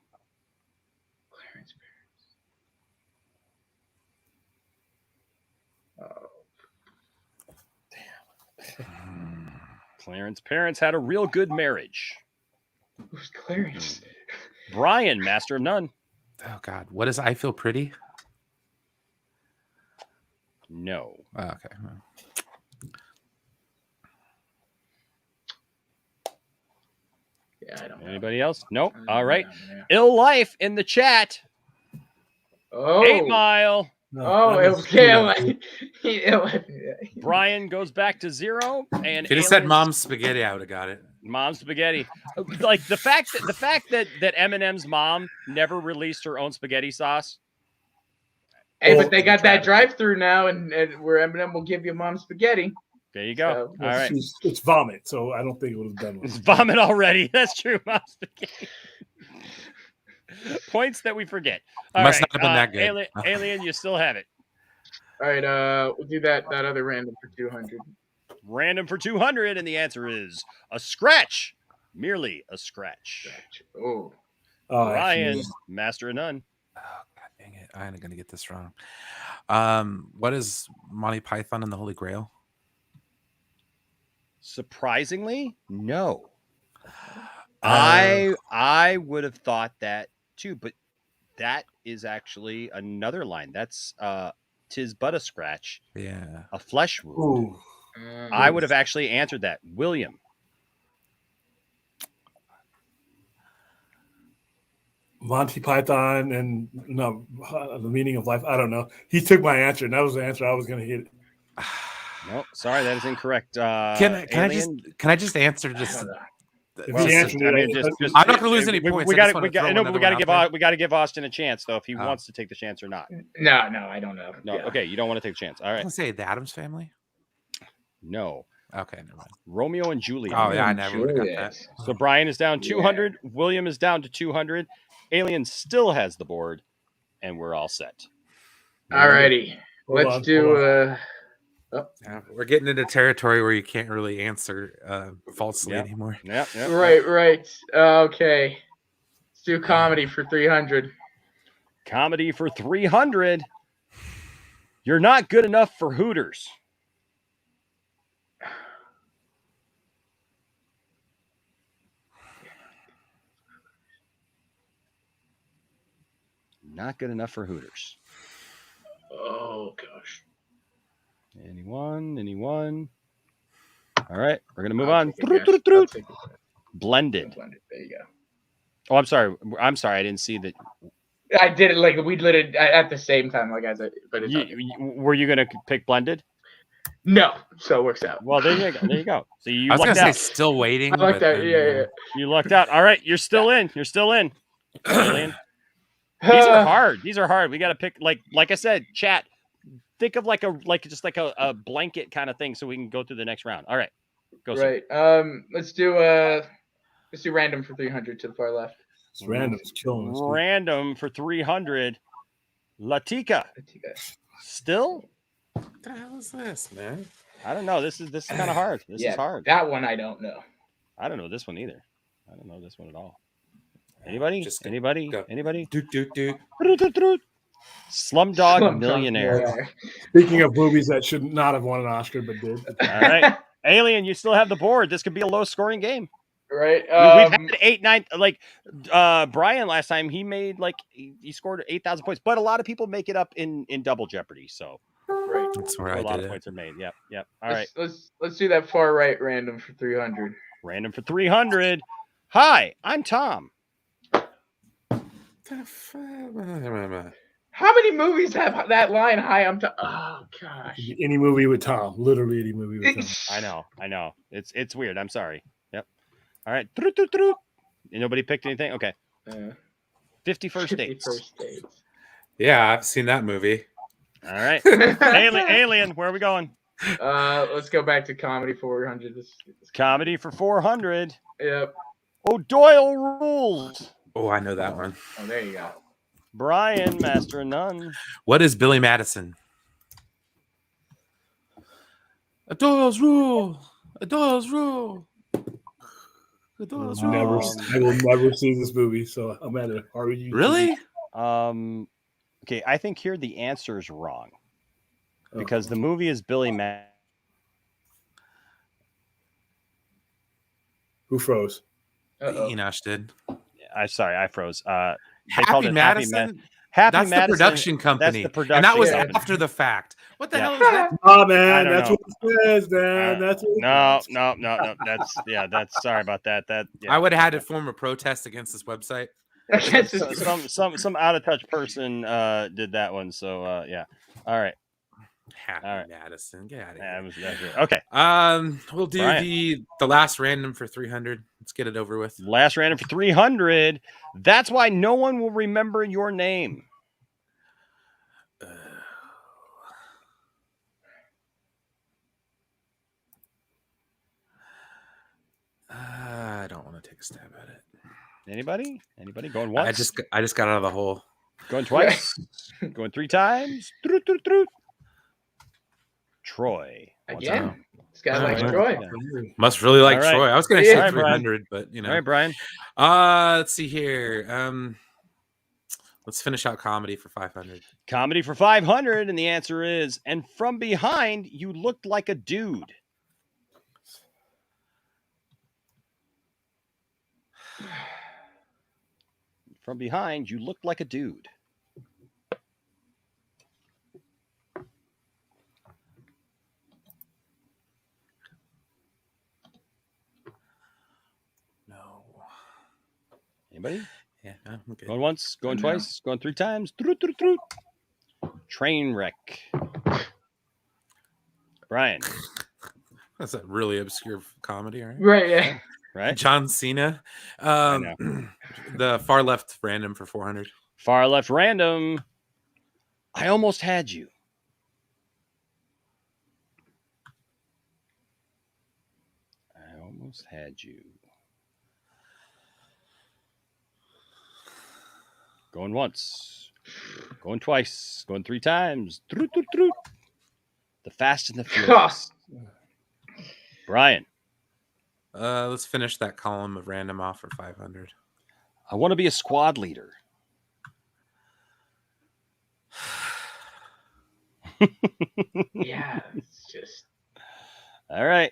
Clarence's parents had a real good marriage. Who's Clarence? Brian, Master of None. Oh God, what is I Feel Pretty? No. Oh, okay. Yeah, I don't know. Anybody else? Nope. All right. Ill Life in the chat. Oh. 8 Mile. Brian goes back to 0, and If you just said Mom's Spaghetti, I would have got it. Mom's Spaghetti. Like the fact that Eminem's mom never released her own spaghetti sauce. Hey, but they got that drive-through now, and where Eminem will give you Mom's spaghetti. There you go. So, all right. It's vomit, so I don't think it would have done. It's vomit already. That's true. Mom's spaghetti. Points that we forget. All Must right, not have been that good. Alien, you still have it. All right, we'll do that other random for 200. Random for 200, and the answer is a scratch. Merely a scratch. Oh. Ryan, master of none. Oh, God dang it. I'm going to get this wrong. What is Monty Python and the Holy Grail? Surprisingly, no. I would have thought that too, but that is actually another line. That's 'tis but a scratch. Yeah. A flesh wound. I would have actually answered that. William. Monty Python and the meaning of life. I don't know. He took my answer, and that was the answer I was going to hit. No, sorry, that is incorrect. Can I just answer just? If he answered it, I'm not going to lose any points. We got to give Austin a chance though if he wants to take the chance or not. No, I don't know. No, okay, you don't want to take the chance. All I right. was going to say the Addams Family. No. Okay, never mind. Romeo and Juliet. Oh yeah, I never would have got that. So Brian is down 200. William is down to 200. Alien still has the board, and we're all set. Alrighty, let's do. We're getting into territory where you can't really answer falsely anymore. Yeah. Right. Okay, let's do comedy for 300. Comedy for 300. You're not good enough for Hooters. Not good enough for Hooters. Oh gosh. Anyone? All right, we're gonna move on. Blended. There you go. Oh, I'm sorry. I didn't see that. I did it like we lit it at the same time, like I said. But it's were you gonna pick blended? No, so it works out. Well, there you go. So you I was lucked gonna out. say still waiting. I like that. Yeah. You lucked out. All right, you're still in. Alien. These are hard. We got to pick like I said, chat. Think of like a blanket kind of thing so we can go through the next round. All right. Go. Right. Let's do random for 300 to the far left. It's random. It's killing us. Random for 300. Latika. Still? What the hell is this, man? I don't know. This is kind of hard. This is hard. That one I don't know. I don't know this one either. I don't know this one at all. Anybody? Go. Anybody? Doot. Slumdog Millionaire. Speaking of movies that should not have won an Oscar but did. All right. Alien, you still have the board. This could be a low scoring game. Right. We've had 8, 9, like Brian last time, he made he scored 8,000 points, but a lot of people make it up in double Jeopardy. So right. That's where a lot of points are made. Yep. All right. Let's do that far right random for 300. Random for 300. Hi, I'm Tom. How many movies have that line? Hi, I'm Tom. Oh gosh. Any movie with Tom. Literally any movie with Tom. I know. It's weird. I'm sorry. Yep. All right. Nobody picked anything? Okay. 50 First Dates. Yeah, I've seen that movie. All right. Alien, where are we going? Let's go back to comedy 400. Comedy for 400. Yep. O'Doyle Rules. Oh, I know that one. Oh, there you go. Brian, master of none. What is Billy Madison? O'Doyle's Rule. O'Doyle's Rule. O'Doyle's Rule. I will never see this movie, so I'm at a RU. Really? Okay, I think here the answer is wrong. Because the movie is Billy Madison. Who froze? Enosh did. I'm sorry, I froze. Happy Madison? Happy That's Madison. the production company. That's the production and that was company. after the fact. What the hell is that? Oh man, that's what it says, man. That's what No. That's sorry about that. I would have had to form a protest against this website. some out of touch person did that one. So yeah. All right. Happy Madison. Get out of here. Okay. We'll do Brian. the last random for 300. Let's get it over with. Last random for 300. That's why no one will remember your name. I don't want to take a stab at it. Anybody? Anybody going once? I just got out of the hole. Going twice. Going 3 times. Troy. Again. This guy likes Troy. Must really like All right. Troy. I was going to say All right, Brian. 300, but you know. All right, Brian. Let's see here. Let's finish out comedy for 500. Comedy for 500, and the answer is, and from behind, you looked like a dude. From behind, you looked like a dude. No. Anybody? Yeah, I'm okay. Going once, going twice, going 3 times. Train wreck. Brian. That's a really obscure comedy, right? Right, yeah. Right. John Cena. The far left random for 400. Far left random. I almost had you. I almost had you. Going once. Going twice. Going 3 times. The Fast and the Furious. Brian. Let's finish that column of random off for 500. I want to be a squad leader. Yeah, it's just. All right.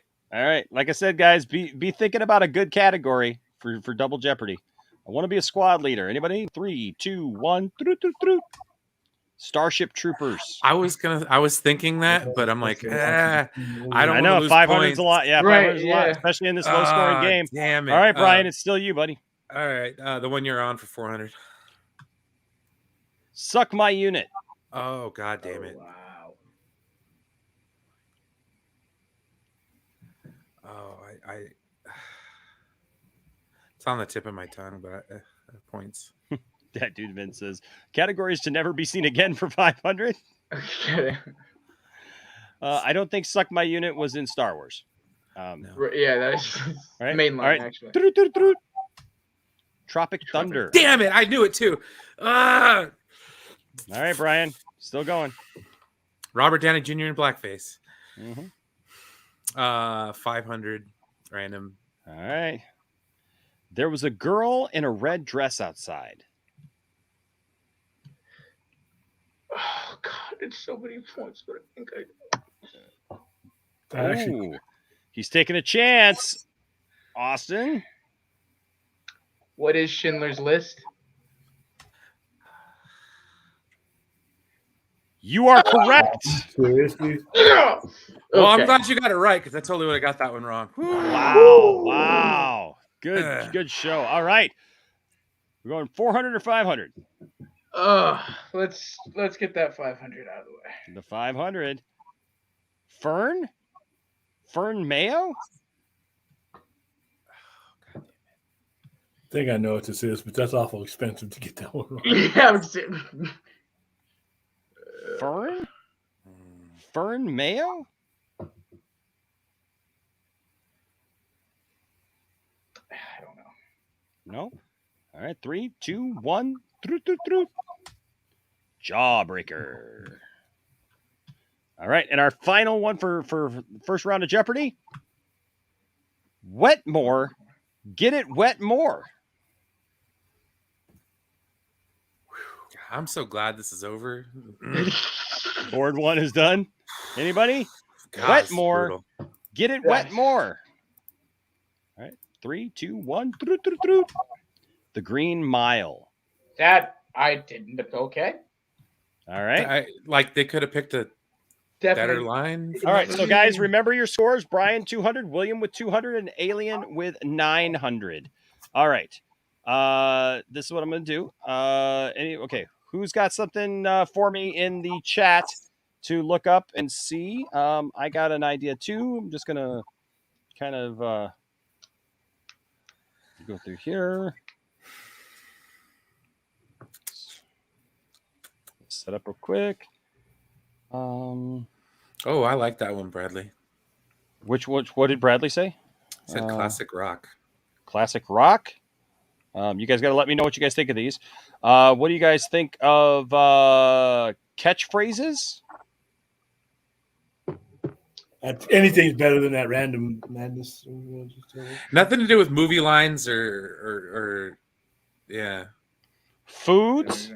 Like I said, guys, be thinking about a good category for Double Jeopardy. I want to be a squad leader. Anybody? 3, 2, 1. Starship Troopers. I was thinking that, but I'm like, I don't know lose 500's points. a lot. Yeah, 500's a lot, especially in this low scoring game. Damn it. All right, Brian, it's still you, buddy. All right, the one you're on for 400. Suck my unit. Oh, god damn it. Wow. Oh, I it's on the tip of my tongue, but points. That dude Vince says categories to never be seen again for 500. I don't think "Suck My Unit" was in Star Wars. Yeah, that's right? mainline, All right. actually. Tropic Thunder. Damn it! I knew it too. All right, Brian, still going. Robert Downey Jr. in blackface. 500 random. All right. There was a girl in a red dress outside. Oh God, it's so many points, but I think Ooh, he's taking a chance. Austin. What is Schindler's List? You are correct. Seriously? Well, I'm Okay. glad you got it right because I totally would have got that one wrong. Wow. Good show. All right. We're going 400 or 500? Let's get that 500 out of the way. The 500. Fern Mayo? I think I know what this is, but that's awful expensive to get that one wrong. Yeah, Fern Mayo? I don't know. No. All right. 3, 2, 1. Jawbreaker. All right. And our final one for first round of Jeopardy. Wetmore. Get it wet more. I'm so glad this is over. Board 1 is done. Anybody? God, Wetmore. brutal. Get it wet more. All right. 3, 2, 1. The Green Mile. That I didn't. Okay. All right. Like they could have picked a better line. All right. So, guys, remember your scores. Brian, 200. William with 200. And Alien with 900. All right. This is what I'm going to do. Okay. Who's got something for me in the chat to look up and see? I got an idea, too. I'm just going to kind of go through here. Set up real quick. Oh, I like that one, Bradley. What did Bradley say? Said classic rock. Classic rock. You guys got to let me know what you guys think of these. What do you guys think of catchphrases? Anything's better than that random madness. Nothing to do with movie lines or yeah. Foods.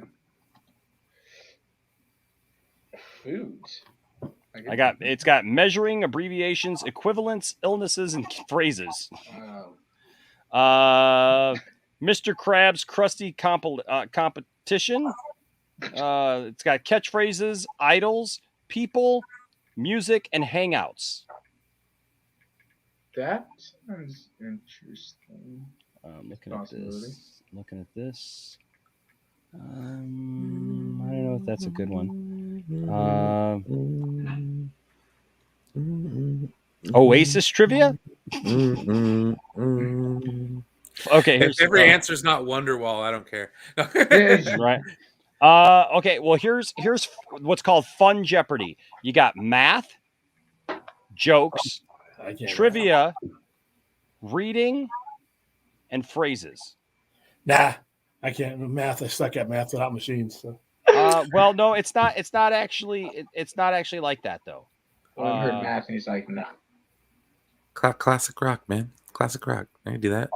Foods. It's got measuring, abbreviations, equivalents, illnesses, and phrases. Mr. Krabs' crusty competition. It's got catchphrases, idols, people, music, and hangouts. That sounds interesting. Looking at this. I don't know if that's a good one. Oasis trivia? Okay, if every answer is not Wonderwall, I don't care. Right. Okay, well here's what's called Fun Jeopardy. You got math, jokes, trivia, reading, and phrases. Nah, I can't math. I suck at math without machines. So. Well, no, it's not actually like that though. Well, I've heard math, and he's like, no. Classic rock, man. Classic rock. I can do that.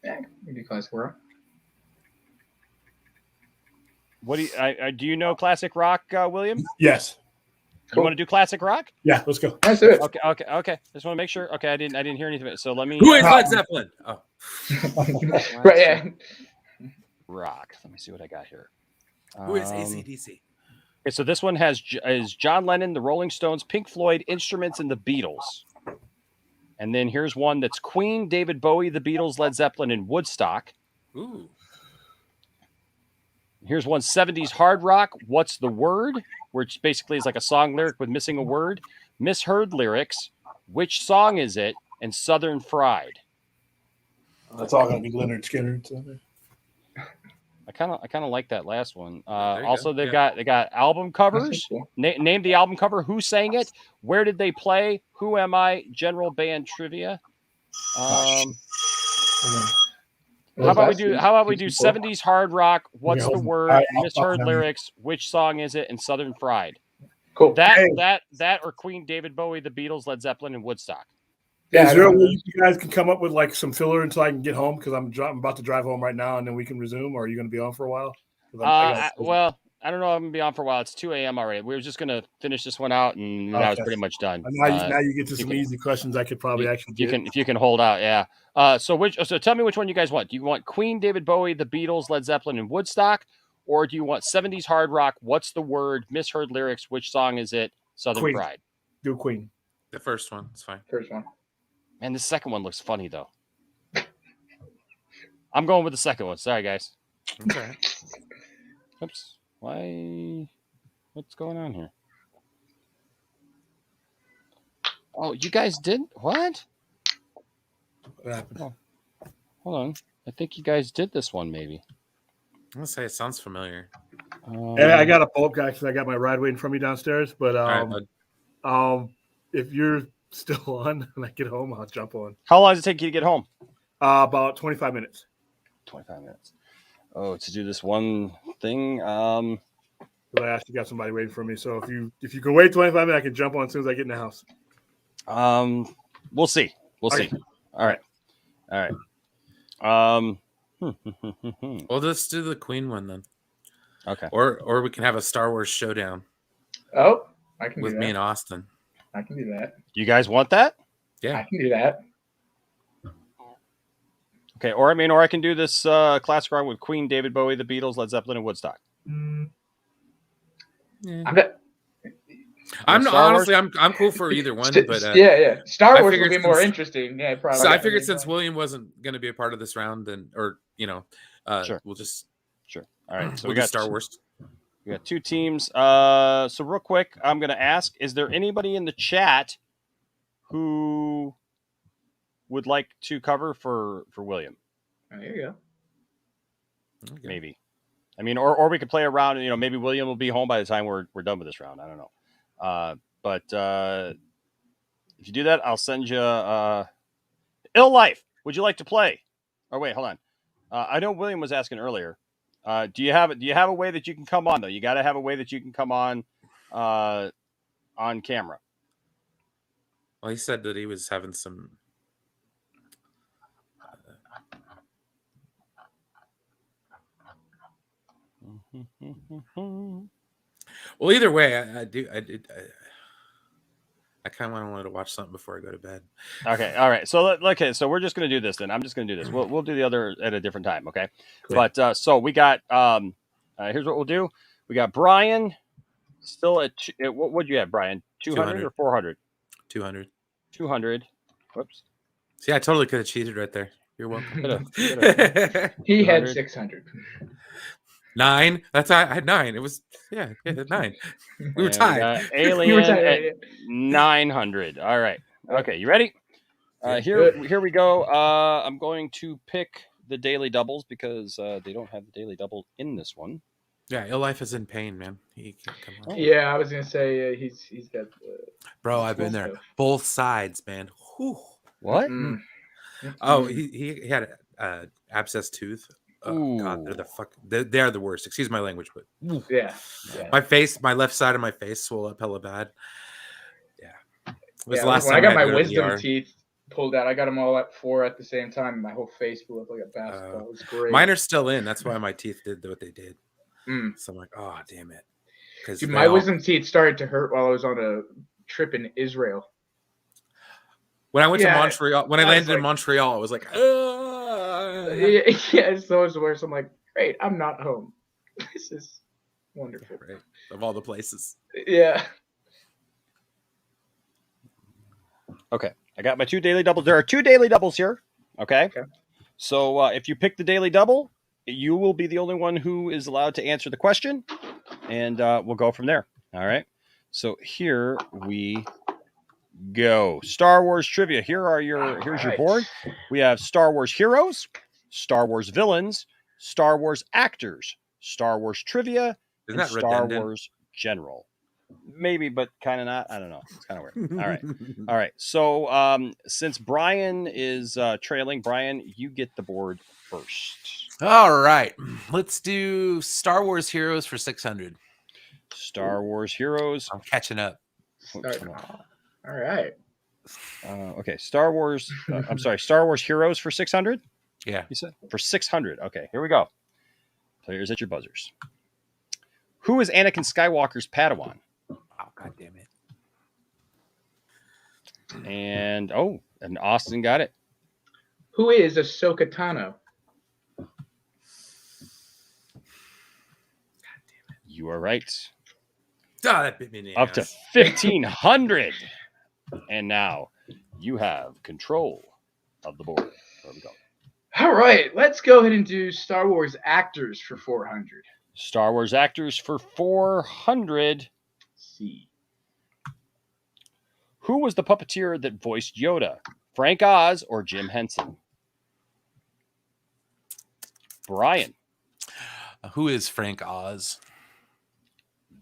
Yeah, we do classic rock. What do you do? You know classic rock, William? Yes. You want to do classic rock? Yeah, let's go. Let's do it. Okay. Just want to make sure. Okay, I didn't hear anything. So let me. Who is Led Zeppelin? Oh, right. Yeah. Rock. Let me see what I got here. Who is AC/DC? Okay, so this one is John Lennon, the Rolling Stones, Pink Floyd, Instruments, and the Beatles. And then here's one that's Queen, David Bowie, the Beatles, Led Zeppelin, and Woodstock. Ooh. Here's one 70s hard rock. What's the word? Which basically is like a song lyric with missing a word. Misheard lyrics. Which song is it? And Southern Fried. That's all going to be Leonard Skinner. I kind of like that last one. Also, they got album covers. Name the album cover. Who sang it? Where did they play? Who am I? General band trivia. How about we do 70s hard rock? What's the word? Misheard lyrics. Which song is it? And Southern Fried. Cool. That or Queen, David Bowie, the Beatles, Led Zeppelin, and Woodstock. Yeah, is there a way you guys can come up with like some filler until I can get home? Because I'm about to drive home right now, and then we can resume. Or are you going to be on for a while? Well, I don't know. I'm going to be on for a while. It's 2 a.m. already. We were just going to finish this one out, and I was pretty much done. Now you get to some easy questions I could probably actually get. If you can hold out, yeah. So tell me which one you guys want. Do you want Queen, David Bowie, the Beatles, Led Zeppelin, and Woodstock? Or do you want 70s hard rock? What's the word? Misheard lyrics. Which song is it? Southern Pride. Do Queen. The first one. It's fine. First one. Man, the second one looks funny, though. I'm going with the second one. Sorry, guys. Okay. Oops. Why? What's going on here? Oh, you guys did? What? What happened? Oh, hold on. I think you guys did this one, maybe. I'm going to say it sounds familiar. I got a pull-up guy because I got my ride waiting for me downstairs. But if you're still on and I get home, I'll jump on. How long does it take you to get home? About 25 minutes. 25 minutes. Oh, to do this one thing. I actually got somebody waiting for me. So if you can wait 25 minutes, I can jump on as soon as I get in the house. We'll see. We'll see. All right. Well, let's do the Queen one then. Okay. Or we can have a Star Wars showdown. Oh, I can with do that. Me and Austin. I can do that. You guys want that? Yeah, I can do that. Okay, or I can do this classic rock with Queen, David Bowie, the Beatles, Led Zeppelin, and Woodstock. I'm cool for either one, but yeah. Star Wars would be more interesting. Yeah, probably. So I figured since William wasn't going to be a part of this round, sure. We'll just sure. All right, so we got Star Wars. We got two teams. So real quick, I'm going to ask: is there anybody in the chat who would like to cover for William? There you go. Okay. Maybe. I mean, or we could play around. Maybe William will be home by the time we're done with this round. I don't know. But if you do that, I'll send you Ill Life. Would you like to play? Oh, wait, hold on. I know William was asking earlier. Do you have a way that you can come on though? You got to have a way that you can come on camera. Well, he said that he was having some. Well, either way, I kind of wanted to watch something before I go to bed. Okay, all right. So so we're just gonna do this then. I'm just gonna do this. We'll do the other at a different time. Okay. Cool. But so we got here's what we'll do. We got Brian still at what would you have, Brian? 200 or 400? 200. 200. Whoops. See, I totally could have cheated right there. You're welcome. He had 600. 9. I had 9. It was 9. We were tied. Alien at 900. All right. Okay, you ready? Here we go. I'm going to pick the daily doubles because they don't have the daily double in this one. Yeah, Ill Life is in pain, man. He can't come on. Yeah, I was gonna say he's got. Bro, I've been there. Both sides, man. Whew. What? Oh, he had an abscess tooth. Oh God, they are the worst. Excuse my language, but yeah. My left side of my face swelled up hella bad. Yeah, it was the last when time I got my to go to the wisdom ER. teeth pulled out, I got them all at 4 at the same time. My whole face blew up like a basketball. It was great. Mine are still in. That's why my teeth did what they did. So I'm like, oh damn it. Dude, my wisdom teeth started to hurt while I was on a trip in Israel. When I went to Montreal, when I landed in Montreal, I was like, yeah, it's always worse. I'm like, great, I'm not home. This is wonderful. Right. Of all the places. Yeah. Okay, I got my 2 daily doubles. There are 2 daily doubles here. Okay. So if you pick the daily double, you will be the only one who is allowed to answer the question, and we'll go from there. All right. So here we go. Star Wars trivia. Here's your board. We have Star Wars heroes, Star Wars villains, Star Wars actors, Star Wars trivia, Isn't and that Star redundant? Wars general. Maybe, but kind of not. I don't know. It's kind of weird. All right. All right. So since Brian is trailing, Brian, you get the board first. All right. Let's do Star Wars heroes for 600. Star Wars heroes. I'm catching up. All right. Okay. Star Wars. I'm sorry. Star Wars heroes for 600. Yeah. You said for 600. Okay. Here we go. Players at your buzzers. Who is Anakin Skywalker's Padawan? Oh, God damn it. And Austin got it. Who is Ahsoka Tano? You are right. Oh, that bit me in the Up to ass. 1,500. And now you have control of the board. There we go. All right, let's go ahead and do Star Wars actors for 400. Star Wars actors for 400. See. Who was the puppeteer that voiced Yoda? Frank Oz or Jim Henson? Brian. Who is Frank Oz?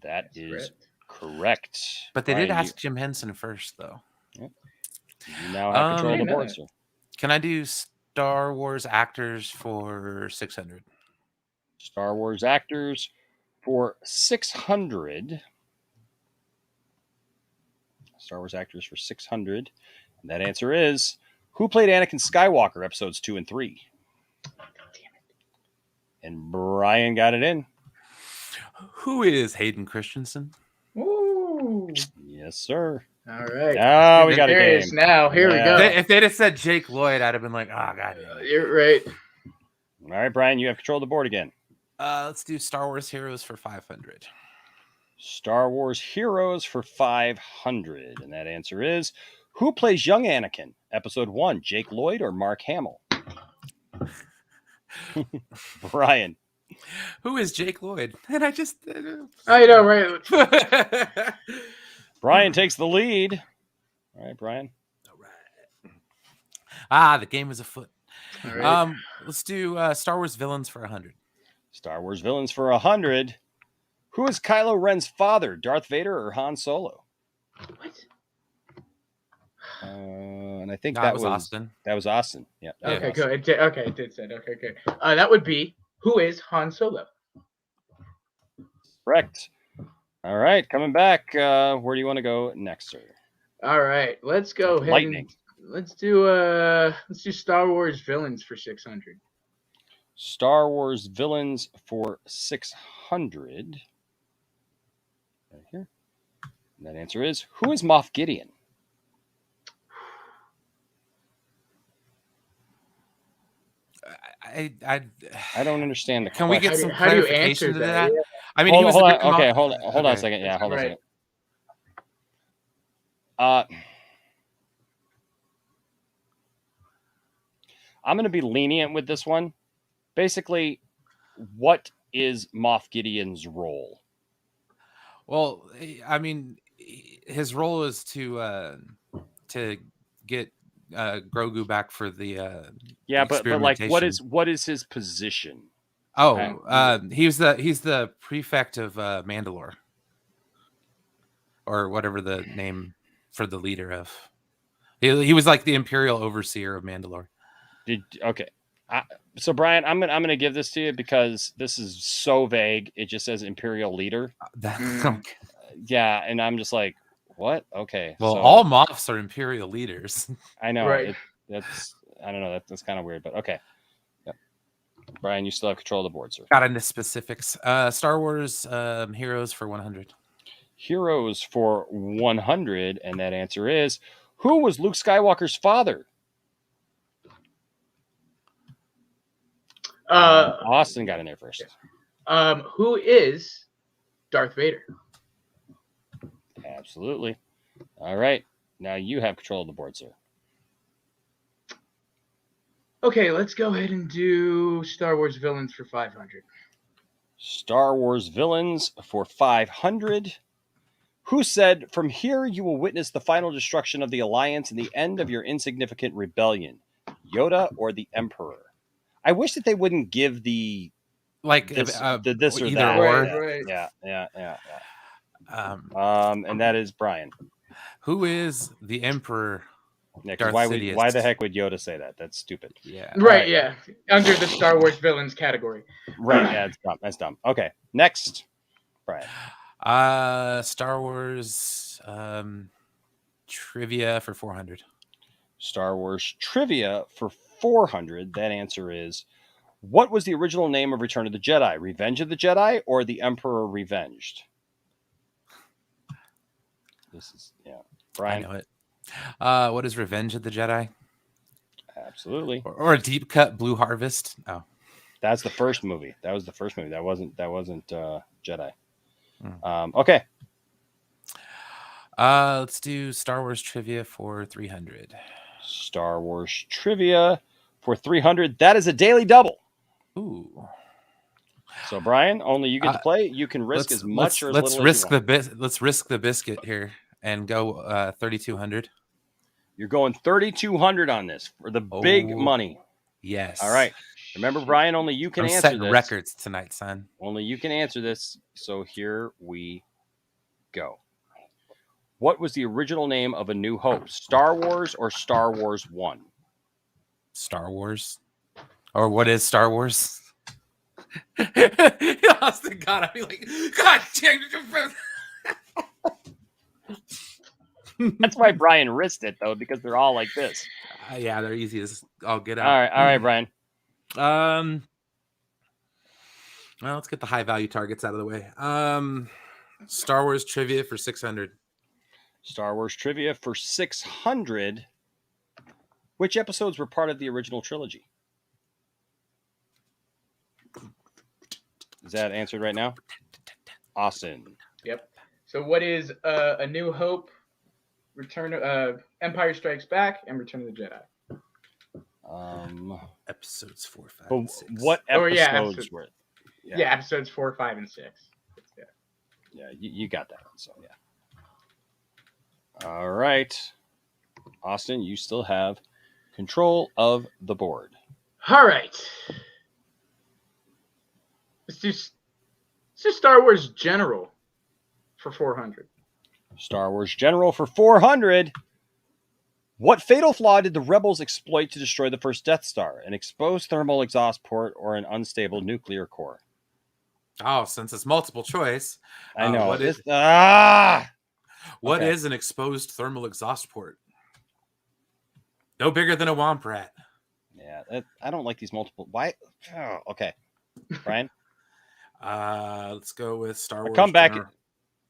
That is correct. But they Brian, did ask Jim Henson first, though. Yep. You now have control of the board, sir. Can I do Star Wars actors for 600? Star Wars actors for 600. Star Wars actors for 600. And that answer is, who played Anakin Skywalker, episodes 2 and 3? And Brian got it in. Who is Hayden Christensen? Ooh. Yes, sir. All right. Now we got a game. Now, here we go. If they'd have said Jake Lloyd, I'd have been like, oh, God. You're right. All right, Brian, you have control of the board again. Let's do Star Wars heroes for 500. Star Wars heroes for 500. And that answer is, who plays young Anakin? Episode 1, Jake Lloyd or Mark Hamill? Brian. Who is Jake Lloyd? And I just... I know, right? Brian takes the lead. All right, Brian. The game is afoot. All right. Let's do Star Wars villains for 100. Star Wars villains for 100. Who is Kylo Ren's father, Darth Vader or Han Solo? What? And And I think No, that it was Austin. That was Austin. Yeah. Okay, good. It did say it. Okay, good. That would be, who is Han Solo? Correct. All right, coming back. Where do you want to go next, sir? All right, let's go ahead Lightning. and let's do Star Wars villains for 600. Star Wars villains for 600. Right here. And that answer is, who is Moff Gideon? I don't understand the Can we get question. some How do you clarification answer to that? that? Yeah. I mean, hold he was on, a good okay, Moff- hold on a second. Yeah, hold on a second. I'm going to be lenient with this one. Basically, what is Moff Gideon's role? Well, I mean, his role is to get Grogu back for the Yeah, but like, experimentation. what is his position? He's the prefect of Mandalore, or whatever the name for the leader of. He was like the Imperial overseer of Mandalore. Okay. So Brian, I'm gonna give this to you because this is so vague. It just says Imperial leader. Yeah, and I'm just like, what? Okay. Well, so, all Moffs are Imperial leaders. I know. Right. That's I don't know. That's kind of weird, but okay. Yep. Brian, you still have control of the board, sir. Got into specifics. Star Wars heroes for 100. Heroes for 100, and that answer is, who was Luke Skywalker's father? Austin got in there first. Who is Darth Vader? Absolutely. All right. Now you have control of the board, sir. Okay, let's go ahead and do Star Wars villains for 500. Star Wars villains for 500. Who said, "From here you will witness the final destruction of the Alliance and the end of your insignificant rebellion"? Yoda or the Emperor? I wish that they wouldn't give the this or either that. or. Right. Yeah. And that is Brian. Who is the Emperor? Yeah, Darth why Sidious. the heck would Yoda say that? That's stupid. Yeah. Right, yeah. Under the Star Wars villains category. Right, yeah, it's dumb. That's dumb. Okay, next, Brian. Star Wars trivia for 400. Star Wars trivia for 400. That answer is, what was the original name of Return of the Jedi? Revenge of the Jedi or The Emperor Revenged? This is, Brian. I know it. What is Revenge of the Jedi? Absolutely. Or a deep cut Blue Harvest? Oh, that's the first movie. That was the first movie. That wasn't Jedi. Okay. Let's do Star Wars trivia for 300. Star Wars trivia for 300. That is a daily double. Ooh. So Brian, only you get to play. You can risk as much or as little as you want. Let's risk the biscuit here and go 3,200. You're going 3,200 on this for the big money. Yes. All right. Remember, Brian, only you can I'm answer setting this. records tonight, son. Only you can answer this. So here we go. What was the original name of A New Hope? Star Wars or Star Wars 1? Star Wars? Or what is Star Wars? Austin, God, I'd be like, God damn it. That's why Brian risked it, though, because they're all like this. Yeah, they're easy as all get out. All right, Brian. Well, let's get the high value targets out of the way. Star Wars trivia for 600. Star Wars trivia for 600. Which episodes were part of the original trilogy? Is that answered right now? Austin. Yep. So what is A New Hope, Empire Strikes Back, and Return of the Jedi? Episodes 4, 5, and 6. What episodes were? Yeah, episodes 4, 5, and 6. Yeah, you got that one. So yeah. All right, Austin, you still have control of the board. All right. Let's do Star Wars General for 400. Star Wars General for 400. What fatal flaw did the rebels exploit to destroy the first Death Star? An exposed thermal exhaust port or an unstable nuclear core? Oh, since it's multiple choice, I know. What is Okay. an exposed thermal exhaust port? No bigger than a womp rat. Yeah, I don't like these multiple. Why? Oh, okay, Brian. Let's go with Star Wars. Comeback.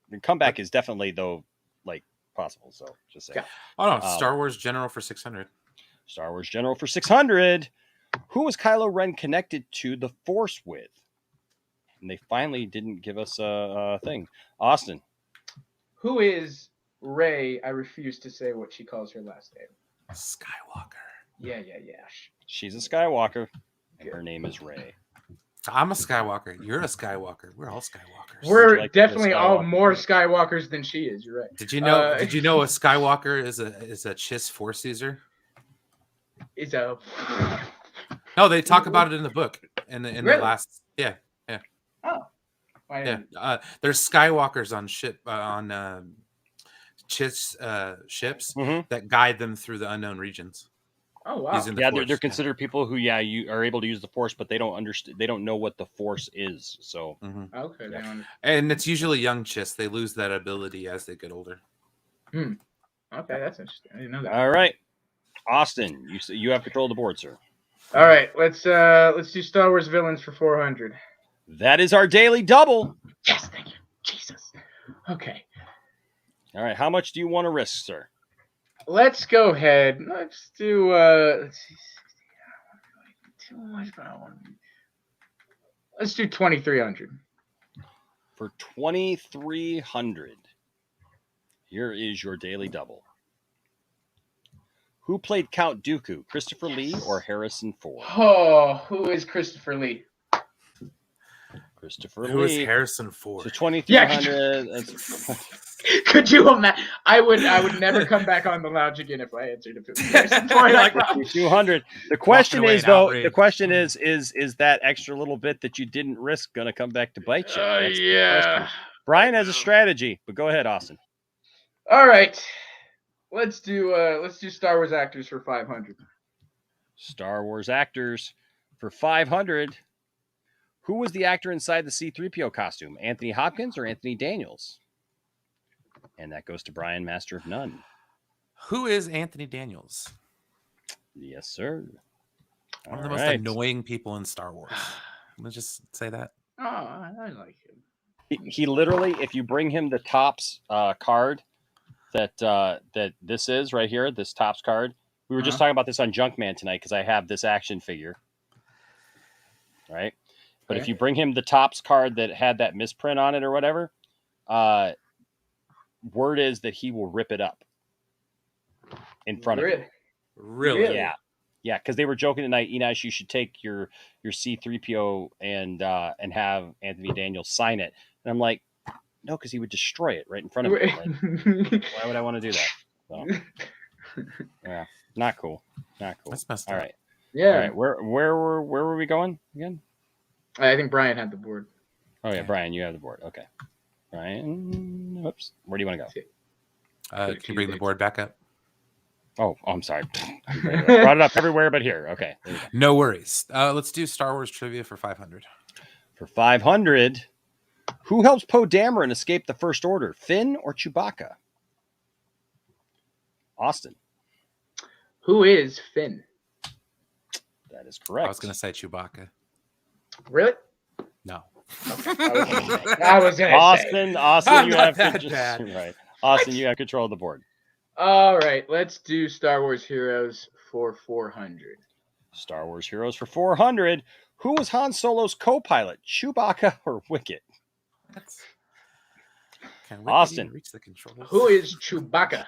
The comeback is definitely though like possible. So just say. Oh no, Star Wars General for 600. Star Wars General for 600. Who was Kylo Ren connected to the Force with? And they finally didn't give us a thing. Austin. Who is Rey? I refuse to say what she calls her last name. Skywalker. Yeah. She's a Skywalker. And her name is Rey. I'm a Skywalker. You're a Skywalker. We're all Skywalkers. We're definitely all more Skywalkers than she is. You're right. Did you know? Did you know a Skywalker is a Chiss Force user? Is a. No, they talk about it in the book. In the last. Yeah. Oh. Yeah. There's Skywalkers on Chiss ships that guide them through the unknown regions. Oh wow! Yeah, they're considered people who you are able to use the Force, but they don't understand. They don't know what the Force is. So okay, and it's usually young Chiss. They lose that ability as they get older. Okay, that's interesting. I didn't know that. All right, Austin, you have control of the board, sir. All right, let's do Star Wars villains for 400. That is our daily double. Yes, thank you, Jesus. Okay. All right, how much do you want to risk, sir? Let's go ahead. Let's do. Let's see. Too much, but I want. Let's do 2,300. For 2,300, here is your daily double. Who played Count Dooku, Christopher Lee or Harrison Ford? Oh, who is Christopher Lee? Christopher Who Lee. is Harrison Ford? So 2,300. Could you imagine? I would never come back on the lounge again if I answered if it was Harrison Ford. Like 200. The question is though. The question is that extra little bit that you didn't risk going to come back to bite you? That's the question. Brian has a strategy, but go ahead, Austin. All right, let's do Star Wars actors for 500. Star Wars actors for 500. Who was the actor inside the C-3PO costume? Anthony Hopkins or Anthony Daniels? And that goes to Brian, Master of None. Who is Anthony Daniels? Yes, sir. One of the most annoying people in Star Wars. Let's just say that. Oh, I like him. He literally, if you bring him the Topps card that this is right here, this Topps card. We were just talking about this on Junkman tonight because I have this action figure. Right? But if you bring him the Topps card that had that misprint on it or whatever, word is that he will rip it up in front of you. Really? Yeah, because they were joking tonight, Enos, you should take your C-3PO and have Anthony Daniels sign it. And I'm like, no, because he would destroy it right in front of me. Like, why would I want to do that? So, yeah, not cool. Not cool. That's messed up. up. All right. Yeah. All right. Where were we going again? I think Brian had the board. Oh yeah, Brian, you have the board. Okay. Brian, whoops. Where do you want to go? Can you bring the board back up? Oh, I'm sorry. Brought it up everywhere but here. Okay. There you go. No worries. Let's do Star Wars trivia for 500. For 500, who helps Poe Dameron escape the First Order, Finn or Chewbacca? Austin. Who is Finn? That is correct. I was going to say Chewbacca. Really? No. I was going to Austin, say. Austin, you have that bad. Right. Austin, you have control of the board. All right, let's do Star Wars Heroes for 400. Star Wars Heroes for 400. Who was Han Solo's co-pilot, Chewbacca or Wicket? Austin. Reach the controls? Who is Chewbacca?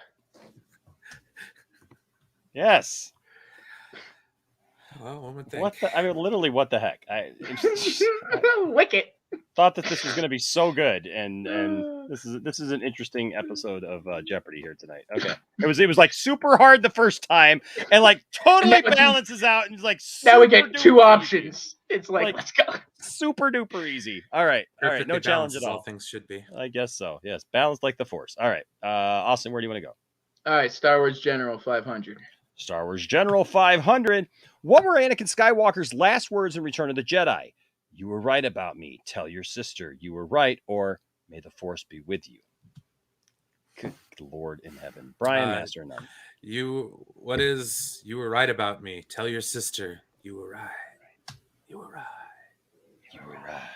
Yes. Well, one would think. What the? I mean, literally, what the heck? I Wicket. thought that this was going to be so good, and this is an interesting episode of Jeopardy here tonight. Okay, it was like super hard the first time, and like totally balances out, and it's like now we get two options. It's like let's go. Super duper easy. All right, no challenge at all. Things should be. I guess so. Yes, balanced like the Force. All right, Austin, where do you want to go? All right, Star Wars General 500. Star Wars General 500. What were Anakin Skywalker's last words in Return of the Jedi? You were right about me. Tell your sister you were right, or may the Force be with you. Good Lord in heaven. Brian Master None. You were right about me. Tell your sister you were right. You were right. You were right.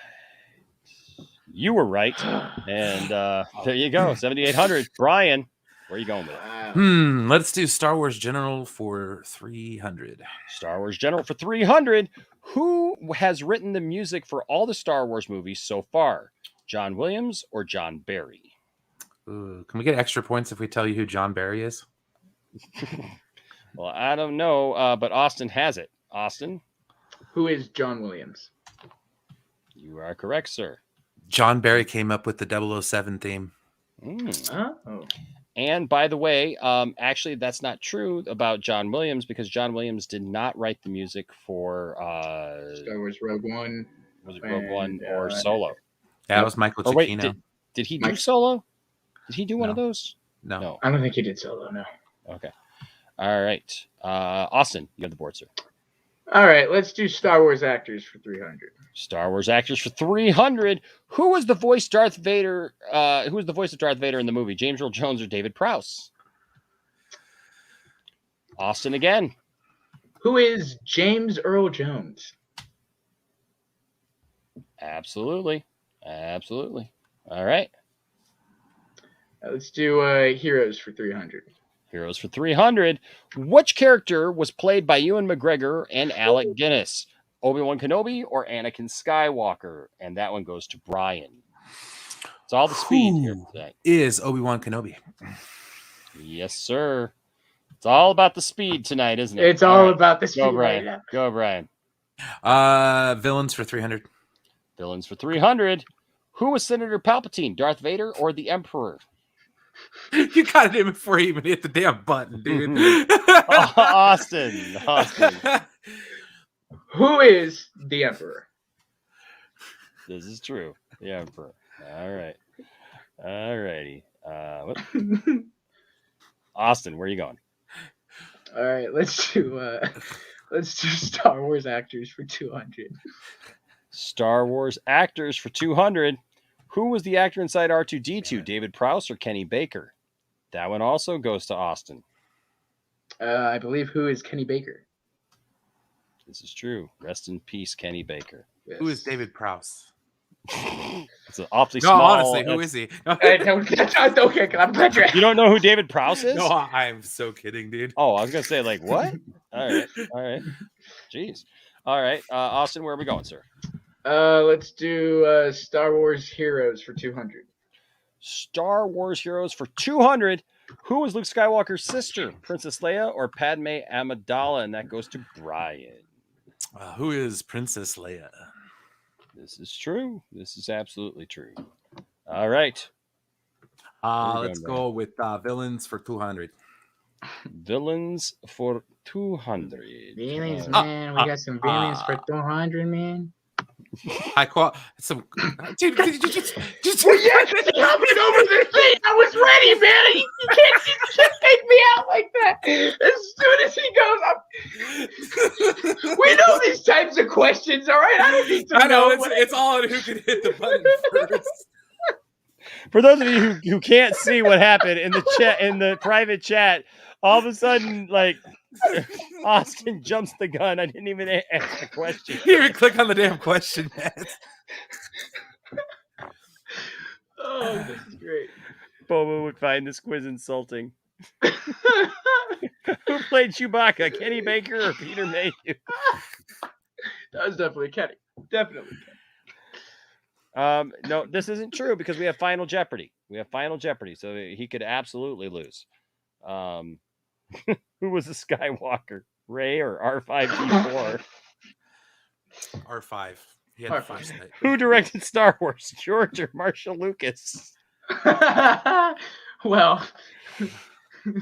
You were right. And there you go. 7,800. Brian, where are you going with it? Let's do Star Wars General for 300. Star Wars General for 300. Who has written the music for all the Star Wars movies so far? John Williams or John Barry? Ooh, can we get extra points if we tell you who John Barry is? Well, I don't know, but Austin has it. Austin? Who is John Williams? You are correct, sir. John Barry came up with the 007 theme. Oh. And by the way, actually, that's not true about John Williams because John Williams did not write the music for Star Wars Rogue One. Was it Rogue One or Solo? Yeah, it was Michael Giacchino. Wait, did he do Solo? Did he do one of those? No. I don't think he did Solo, no. Okay. All right. Austin, you have the board, sir. All right, let's do Star Wars actors for 300. Star Wars actors for 300. Who was the voice of Darth Vader in the movie? James Earl Jones or David Prowse? Austin again. Who is James Earl Jones? Absolutely. Absolutely. All right. Let's do Heroes for 300. Heroes for 300. Which character was played by Ewan McGregor and Alec Guinness? Obi-Wan Kenobi or Anakin Skywalker? And that one goes to Brian. It's all the speed here today. Is Obi-Wan Kenobi? Yes, sir. It's all about the speed tonight, isn't it? It's all about the speed. Go, Brian. Right now. Go, Brian. Villains for 300. Villains for 300. Who was Senator Palpatine, Darth Vader or the Emperor? You got it in before you even hit the damn button, dude. Austin. Who is the Emperor? This is true. The Emperor. All right. All righty. Austin, where are you going? All right, let's do Star Wars actors for 200. Star Wars actors for 200. Who was the actor inside R2-D2, David Prowse or Kenny Baker? That one also goes to Austin. I believe who is Kenny Baker? This is true. Rest in peace, Kenny Baker. Yes. Who is David Prowse? It's an awfully No, small. honestly, who is he? Okay, I'm glad you're. You don't know who David Prowse is? No, I'm so kidding, dude. Oh, I was gonna say like what? All right. Jeez. All right, Austin, where are we going, sir? Let's do Star Wars Heroes for 200. Star Wars Heroes for 200. Who was Luke Skywalker's sister, Princess Leia or Padme Amidala? And that goes to Brian. Who is Princess Leia? This is true. This is absolutely true. All right. Let's go with villains for 200. Villains for 200. Villains, man. We got some villains for 200, man. Some dude, just well, yes, it's happening over the thing. I was ready, man. You can't take me out like that. As soon as he goes up, we know these types of questions, all right? I don't need to know. It's all on who can hit the button first. For those of you who can't see what happened in the chat, in the private chat, all of a sudden, like Austin jumps the gun. I didn't even ask the question. You didn't even click on the damn question, man. Oh, this is great. Boba would find this quiz insulting. Who played Chewbacca, Kenny Baker or Peter Mayhew? That was definitely Kenny. Definitely Kenny. No, this isn't true because we have Final Jeopardy. So he could absolutely lose. Who was the Skywalker, Rey or R5D4? R5. He had R5. Who directed Star Wars, George or Marshall Lucas? Well,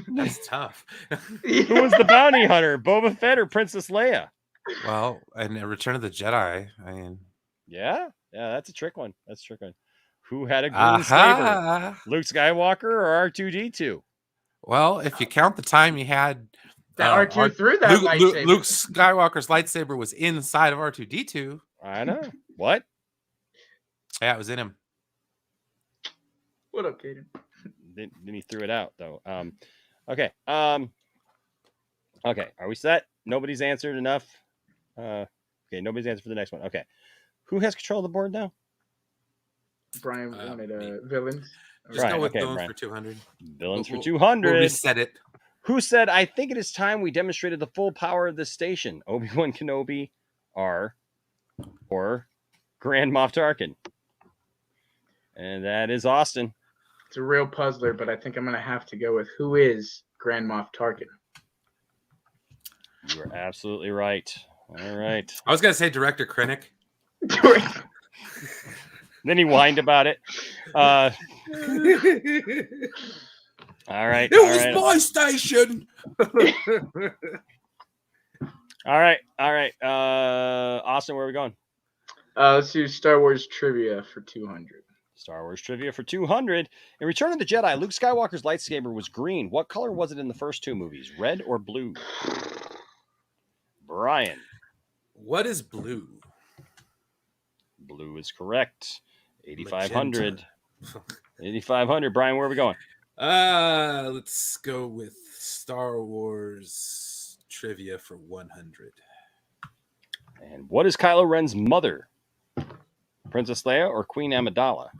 that's tough. Who was the bounty hunter, Boba Fett or Princess Leia? Well, and Return of the Jedi. I mean, yeah, that's a trick one. Who had a green saber, Luke Skywalker or R2-D2? Well, if you count the time he had That R2 threw that lightsaber. Luke Skywalker's lightsaber was inside of R2D2. I know. What? Yeah, it was in him. What up, Kaden? Then he threw it out though. Okay. Okay. Are we set? Nobody's answered enough. Okay. Nobody's answered for the next one. Okay. Who has control of the board now? Brian wanted villains. Just go with villains for 200. Villains for 200. We'll reset it. Who said, I think it is time we demonstrated the full power of this station? Obi-Wan Kenobi, or Grand Moff Tarkin? And that is Austin. It's a real puzzler, but I think I'm going to have to go with who is Grand Moff Tarkin. You are absolutely right. All right. I was going to say Director Krennic. Then he whined about it. All right. It was my station. All right. Austin, where are we going? Let's do Star Wars trivia for 200. Star Wars trivia for 200. In Return of the Jedi, Luke Skywalker's lightsaber was green. What color was it in the first two movies? Red or blue? Brian. What is blue? Blue is correct. 8,500. 8,500. Brian, where are we going? Let's go with Star Wars trivia for 100. And what is Kylo Ren's mother? Princess Leia or Queen Amidala?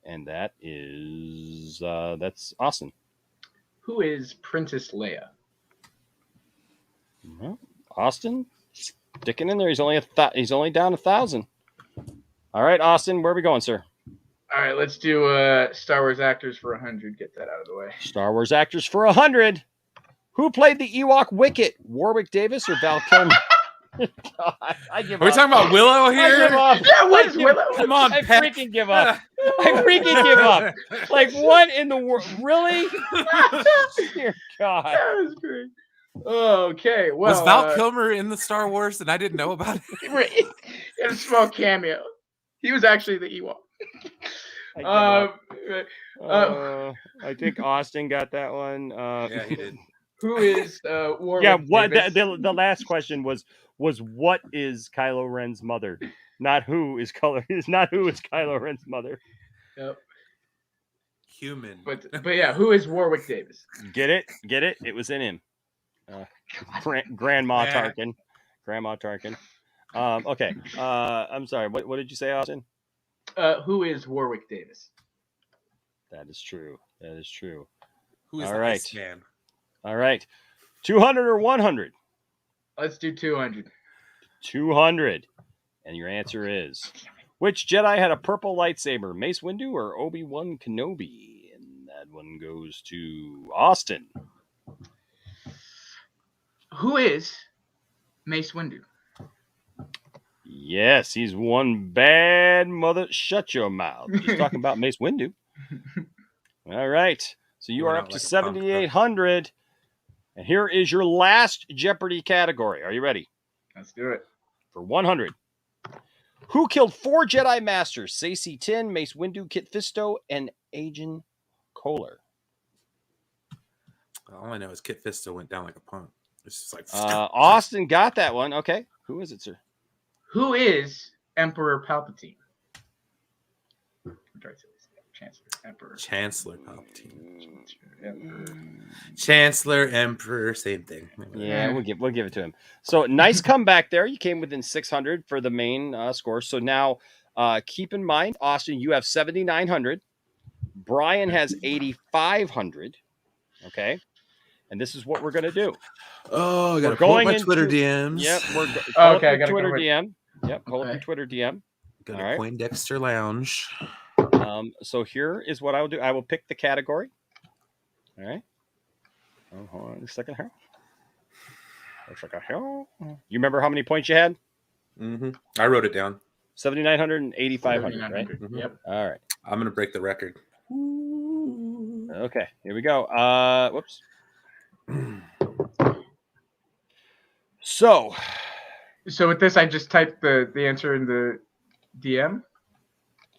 And that is that's Austin. Who is Princess Leia? Well, Austin sticking in there. He's only he's only down 1,000. All right, Austin, where are we going, sir? All right, let's do Star Wars actors for 100. Get that out of the way. Star Wars actors for 100. Who played the Ewok Wicket? Warwick Davis or Val Kilmer? God, I give Are we up. talking about Willow here? I give up. Yeah, what is Willow? Come on, I Pat. freaking give up. I freaking give up. Like, what in the world? Really? Dear God. That was great. Okay, well. Was Val Kilmer in the Star Wars and I didn't know about it? He had a small cameo. He was actually the Ewok. I think Austin got that one. Yeah, he did. Who is Warwick? Yeah, what Davis? the last question was what is Kylo Ren's mother? Not who is Kylo Ren's mother. Yep. Human. But yeah, who is Warwick Davis? Get it? It was in him. Grandma Tarkin. Grandma Tarkin. Okay. I'm sorry. What did you say, Austin? Who is Warwick Davis? That is true. Who is All the right. Iceman? All right. 200 or 100? Let's do 200. 200. And your answer is, which Jedi had a purple lightsaber, Mace Windu or Obi-Wan Kenobi? And that one goes to Austin. Who is Mace Windu? Yes, he's one bad mother. Shut your mouth. He's talking about Mace Windu. All right. So you are up to 7,800. And here is your last Jeopardy category. Are you ready? Let's do it. For 100. Who killed 4 Jedi Masters? Saesee Tiin, Mace Windu, Kit Fisto, and Agen Kohler. All I know is Kit Fisto went down like a punk. It's just like Austin got that one. Okay. Who is it, sir? Who is Emperor Palpatine? Chancellor Palpatine. Chancellor, Emperor, same thing. Yeah, we'll give it to him. So nice comeback there. You came within 600 for the main score. So now keep in mind, Austin, you have 7,900. Brian has 8,500. Okay. And this is what we're going to do. Oh, I got to pull pull up my Twitter DMs. Yep. Okay, I got to Twitter go DM. Yep. Pull up your Twitter DM. Go All to right. Poindexter Lounge. So here is what I will do. I will pick the category. All right. Oh, hold on a second here. Looks like you remember how many points you had? Mm-hmm. I wrote it down. 7,900 and 8,500, right? Mm-hmm. Yep. All right. I'm going to break the record. Okay, here we go. Whoops. So with this, I just typed the answer in the DM.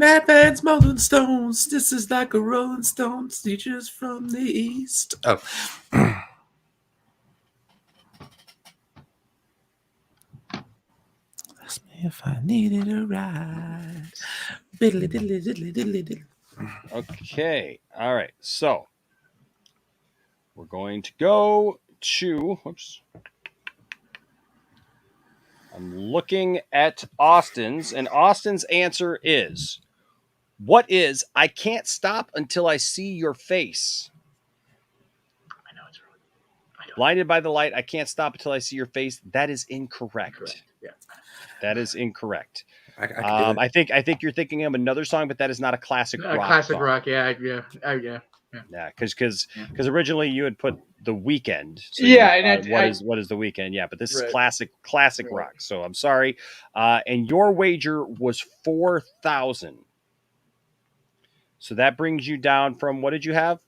Madman's Rolling Stones. This is like a Rolling Stones. Teachers from the East. Oh. Ask me if I needed a ride. Diddly, diddly, diddly, diddly, diddly. Okay. All right. So we're going to go to. Whoops. I'm looking at Austin's, and Austin's answer is, what is I can't stop until I see your face? I know it's wrong. Blinded by the light, I can't stop until I see your face. That is incorrect. Yeah. That is incorrect. I think you're thinking of another song, but that is not a classic rock. Classic song. rock, yeah. Yeah, because originally you had put The Weeknd. So what is The Weeknd? Yeah, but this is classic rock. So I'm sorry. And your wager was 4,000. So that brings you down from, what did you have?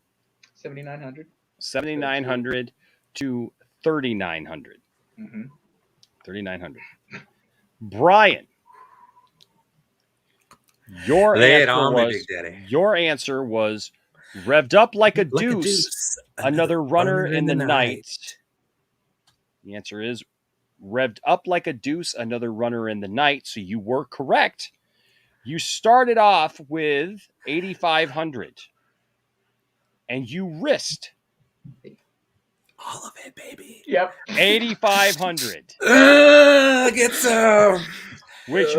7,900. 7,900 to 3,900. Mm-hmm. 3,900. Brian, your answer was revved up like a deuce, another runner in the night. The answer is revved up like a deuce, another runner in the night. So you were correct. You started off with 8,500 and you risked all of it, baby. Yep. 8,500. Get some. Which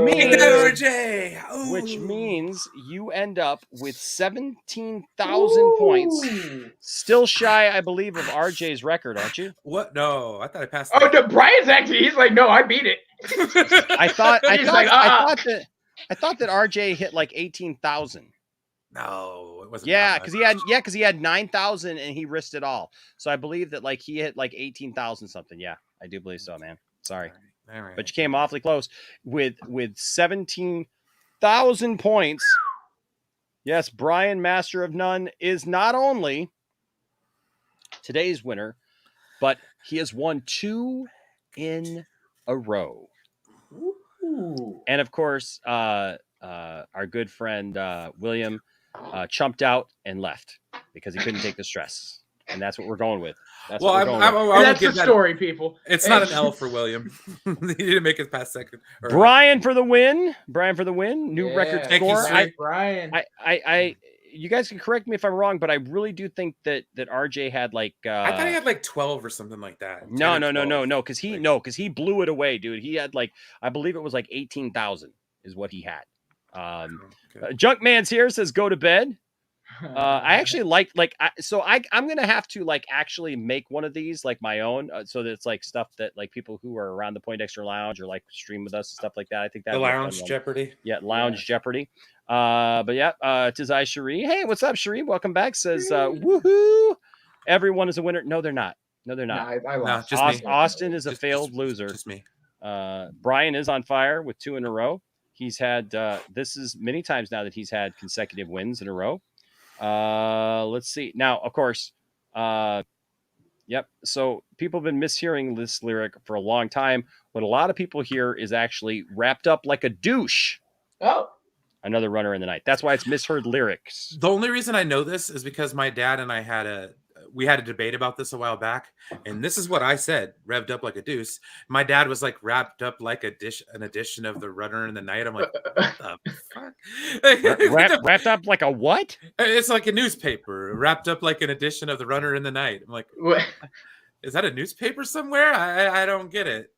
means you end up with 17,000 points. Still shy, I believe, of RJ's record, aren't you? What? No, I thought I passed. Oh, no, Brian's actually. He's like, no, I beat it. I thought that RJ hit like 18,000. No, it wasn't. Yeah, because he had 9,000 and he risked it all. So I believe that like he hit like 18,000 something. Yeah, I do believe so, man. Sorry. All right. But you came awfully close with 17,000 points. Yes, Brian, Master of None, is not only today's winner, but he has won 2 in a row. Ooh. And of course, our good friend William chumped out and left because he couldn't take the stress. And that's what we're going with. That's the story, people. It's not an L for William. He didn't make it past second. Brian for the win. New record score. Brian. You guys can correct me if I'm wrong, but I really do think that RJ had like. I thought he had like 12 or something like that. No, because he blew it away, dude. He had like, I believe it was like 18,000 is what he had. Junkman's here says go to bed. I actually I'm gonna have to like actually make one of these like my own, so that it's like stuff that like people who are around the Poindexter Lounge or like stream with us and stuff like that. I think that the Lounge Jeopardy. Yeah, Lounge Jeopardy. But yeah, Tizai Cherie. Hey, what's up, Cherie? Welcome back. Says woohoo! Everyone is a winner. No, they're not. No, I lost. Just me. Austin is a failed loser. Just me. Brian is on fire with 2 in a row. He's had this is many times now that he's had consecutive wins in a row. Let's see. Now, of course, yep. So people have been mishearing this lyric for a long time. What a lot of people hear is actually wrapped up like a douche. Oh. Another runner in the night. That's why it's misheard lyrics. The only reason I know this is because my dad and I had a debate about this a while back, and this is what I said: revved up like a deuce. My dad was like, wrapped up like an edition of the Runner in the Night. I'm like, what the fuck? Wrapped up like a what? It's like a newspaper wrapped up like an edition of the Runner in the Night. I'm like, what? Is that a newspaper somewhere? I don't get it.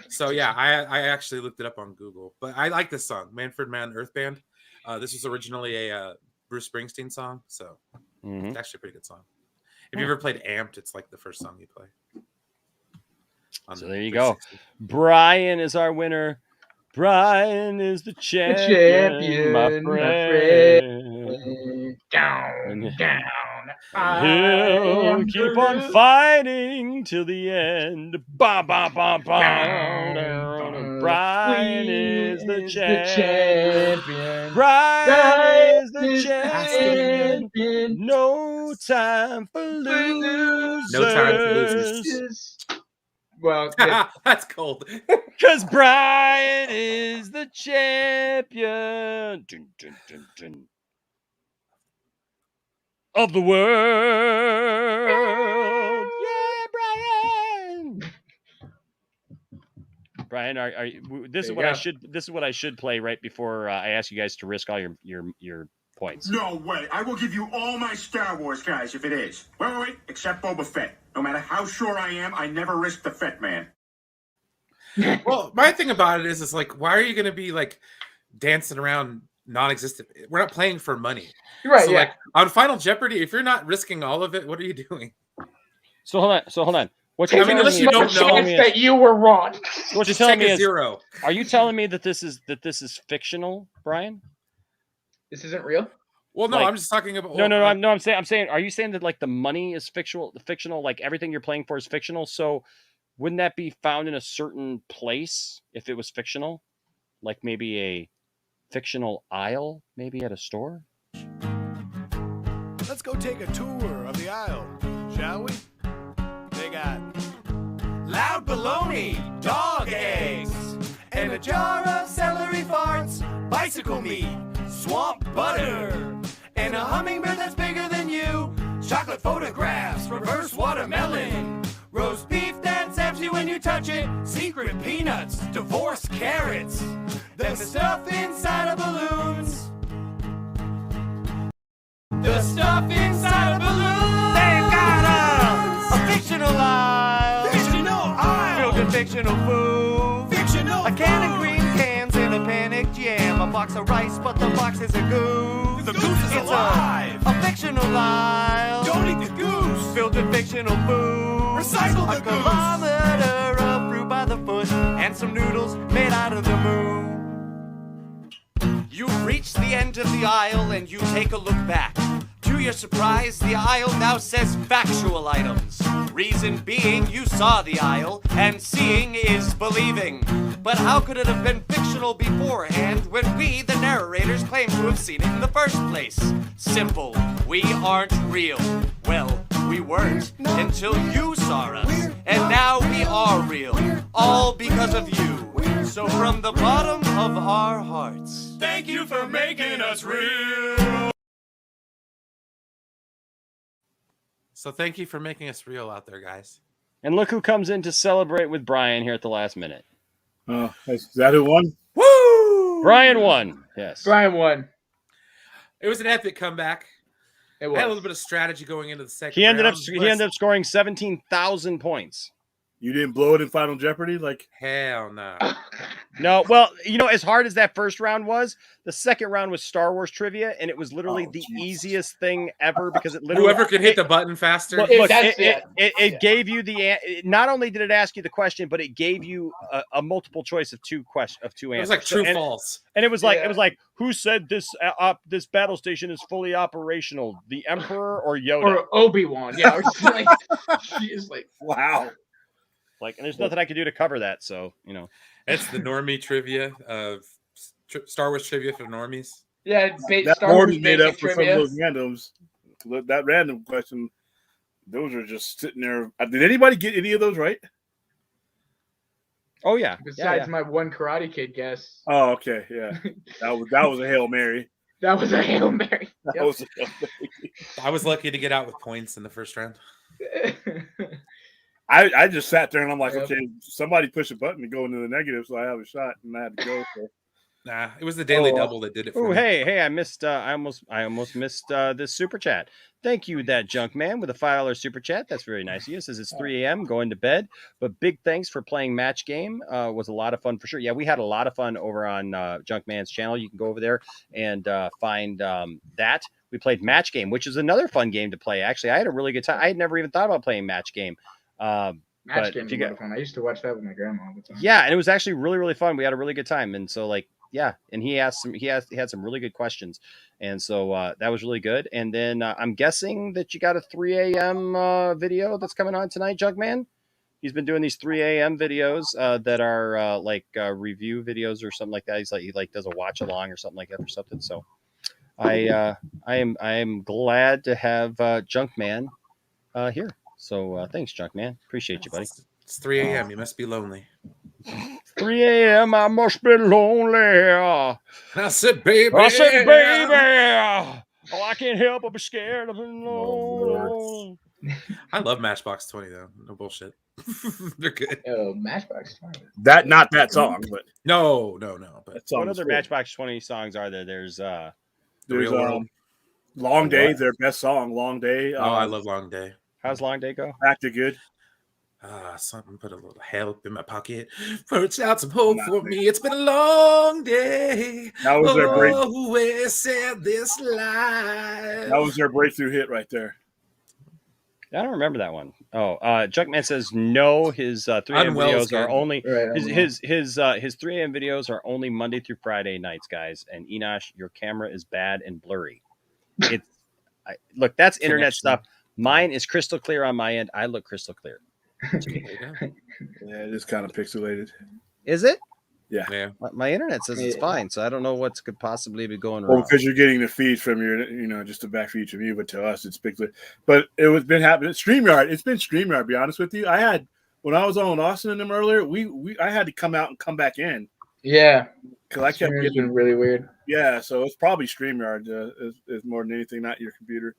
So yeah, I actually looked it up on Google, but I like this song, Manfred Mann Earth Band. This was originally a Bruce Springsteen song, so it's actually a pretty good song. If you ever played Amped, it's like the first song you play. So there you go. Brian is our winner. Brian is the champion, my friend. Down. He'll keep on fighting till the end. Ba, ba, ba, ba. Brian is the champion. Brian is the champion. No time for losers. No time for losers. Well, that's cold. 'Cause Brian is the champion. Dun, dun, dun, dun. Of the world. Yeah, Brian. Brian, are you, this is what I should play right before I ask you guys to risk all your points. No way. I will give you all my Star Wars guys if it is. Wait. Except Boba Fett. No matter how sure I am, I never risk the Fett man. Well, my thing about it is like, why are you going to be like dancing around non-existent? We're not playing for money. You're right. So like on Final Jeopardy, if you're not risking all of it, what are you doing? So hold on. What I mean, unless you don't know that you were wrong. What you're telling me is zero. Are you telling me that this is fictional, Brian? This isn't real? Well, no, Like, I'm just talking about. No. I'm saying. Are you saying that like the money is fictional? Like everything you're playing for is fictional. So wouldn't that be found in a certain place if it was fictional? Like maybe a fictional aisle, maybe at a store. Let's go take a tour of the aisle, shall we? They got loud baloney, dog eggs, and a jar of celery farts, bicycle meat, swamp butter, and a hummingbird that's bigger than you, chocolate photographs, reverse watermelon, roast beef that zaps you when you touch it, secret peanuts, divorced carrots, then the stuff inside of balloons. The stuff inside of balloons. They've got a fictional aisle. Filled with fictional food. A can of green cans and a panic jam. A box of rice, but the box is a goose. The goose is alive. A fictional aisle. Don't eat the goose. Filled with fictional food. Recycle the goose. A kilometer of fruit by the foot. And some noodles made out of the moon. You reach the end of the aisle and you take a look back. To your surprise, the aisle now says factual items. Reason being, you saw the aisle, and seeing is believing. But how could it have been fictional beforehand when we, the narrators, claim to have seen it in the first place? Simple. We aren't real. Well, we weren't until you saw us. And now we are real. All because of you. So from the bottom of our hearts, thank you for making us real. So thank you for making us real out there, guys. And look who comes in to celebrate with Brian here at the last minute. Oh, is that who won? Woo! Brian won. Yes. Brian won. It was an epic comeback. It I was. had a little bit of strategy going into the second. He ended round. up scoring 17,000 points. You didn't blow it in Final Jeopardy? Like, hell no. No, well, as hard as that first round was, the second round was Star Wars trivia, and it was literally the easiest thing ever because it literally Whoever could hit the button faster. Look, it gave you not only did it ask you the question, but it gave you a multiple choice of two answers. It was like true false. And it was like who said this this battle station is fully operational? The Emperor or Yoda? Or Obi-Wan. Yeah. Or like, she is like, wow. Like, and there's nothing I can do to cover that. So, It's the normie trivia of Star Wars trivia for normies. Yeah, that Star Wars made up for trivia. some of those randoms. That random question, those are just sitting there. Did anybody get any of those right? Oh yeah. Besides my one Karate Kid guess. Oh, okay, yeah. That was a Hail Mary. That was a Hail Mary. That was a Hail Mary. I was lucky to get out with points in the first round. I just sat there and I'm like, okay, somebody push a button to go into the negative, so I have a shot, and I had to go. So. Nah, it was the Daily Double that did it for me. Hey, I missed. I almost missed this super chat. Thank you, that junk man, with a $5 super chat. That's very nice of you. It says it's 3 a.m. going to bed, but big thanks for playing Match Game. Was a lot of fun for sure. Yeah, we had a lot of fun over on Junkman's channel. You can go over there and find that. We played Match Game, which is another fun game to play. Actually, I had a really good time. I had never even thought about playing Match Game. Match Game was a lot of fun. I used to watch that with my grandma all the time. Yeah, and it was actually really, really fun. We had a really good time, and so and he had some really good questions, and so that was really good. And then I'm guessing that you got a 3 a.m. Video that's coming on tonight, Junkman. He's been doing these 3 a.m. videos that are review videos or something like that. He does a watch along or something like that or something. So I am glad to have Junkman here. So thanks, Junkman. Appreciate you, buddy. It's 3 a.m. You must be lonely. 3 a.m. I must be lonely. I said, baby. Oh, I can't help but be scared of being alone. I love Matchbox 20 though. No bullshit. They're good. Oh, Matchbox 20. Not that song, but no. But what other Matchbox 20 songs are there? There's The Real World. Long Day, their best song, Long Day. I love Long Day. How's Long Day go? Back to Good. Something put a little help in my pocket. Put out some hope for me. It's been a long day. That was their break. Always said this life. That was their breakthrough hit right there. I don't remember that one. Oh, Junkman says no. His 3 a.m. videos are only his 3 a.m. videos are only Monday through Friday nights, guys. And Enosh, your camera is bad and blurry. It's look, that's internet stuff. Mine is crystal clear on my end. I look crystal clear. Yeah, it is kind of pixelated. Is it? Yeah. My internet says it's fine, so I don't know what could possibly be going Well, wrong. because you're getting the feed from your, just the back feed from you, but to us, it's pixelated. But it was been happening. StreamYard, it's been StreamYard, to be honest with you. When I was on Austin and them earlier, I had to come out and come back in. Yeah. Because I kept getting really weird. Yeah, so it's probably StreamYard is more than anything, not your computer.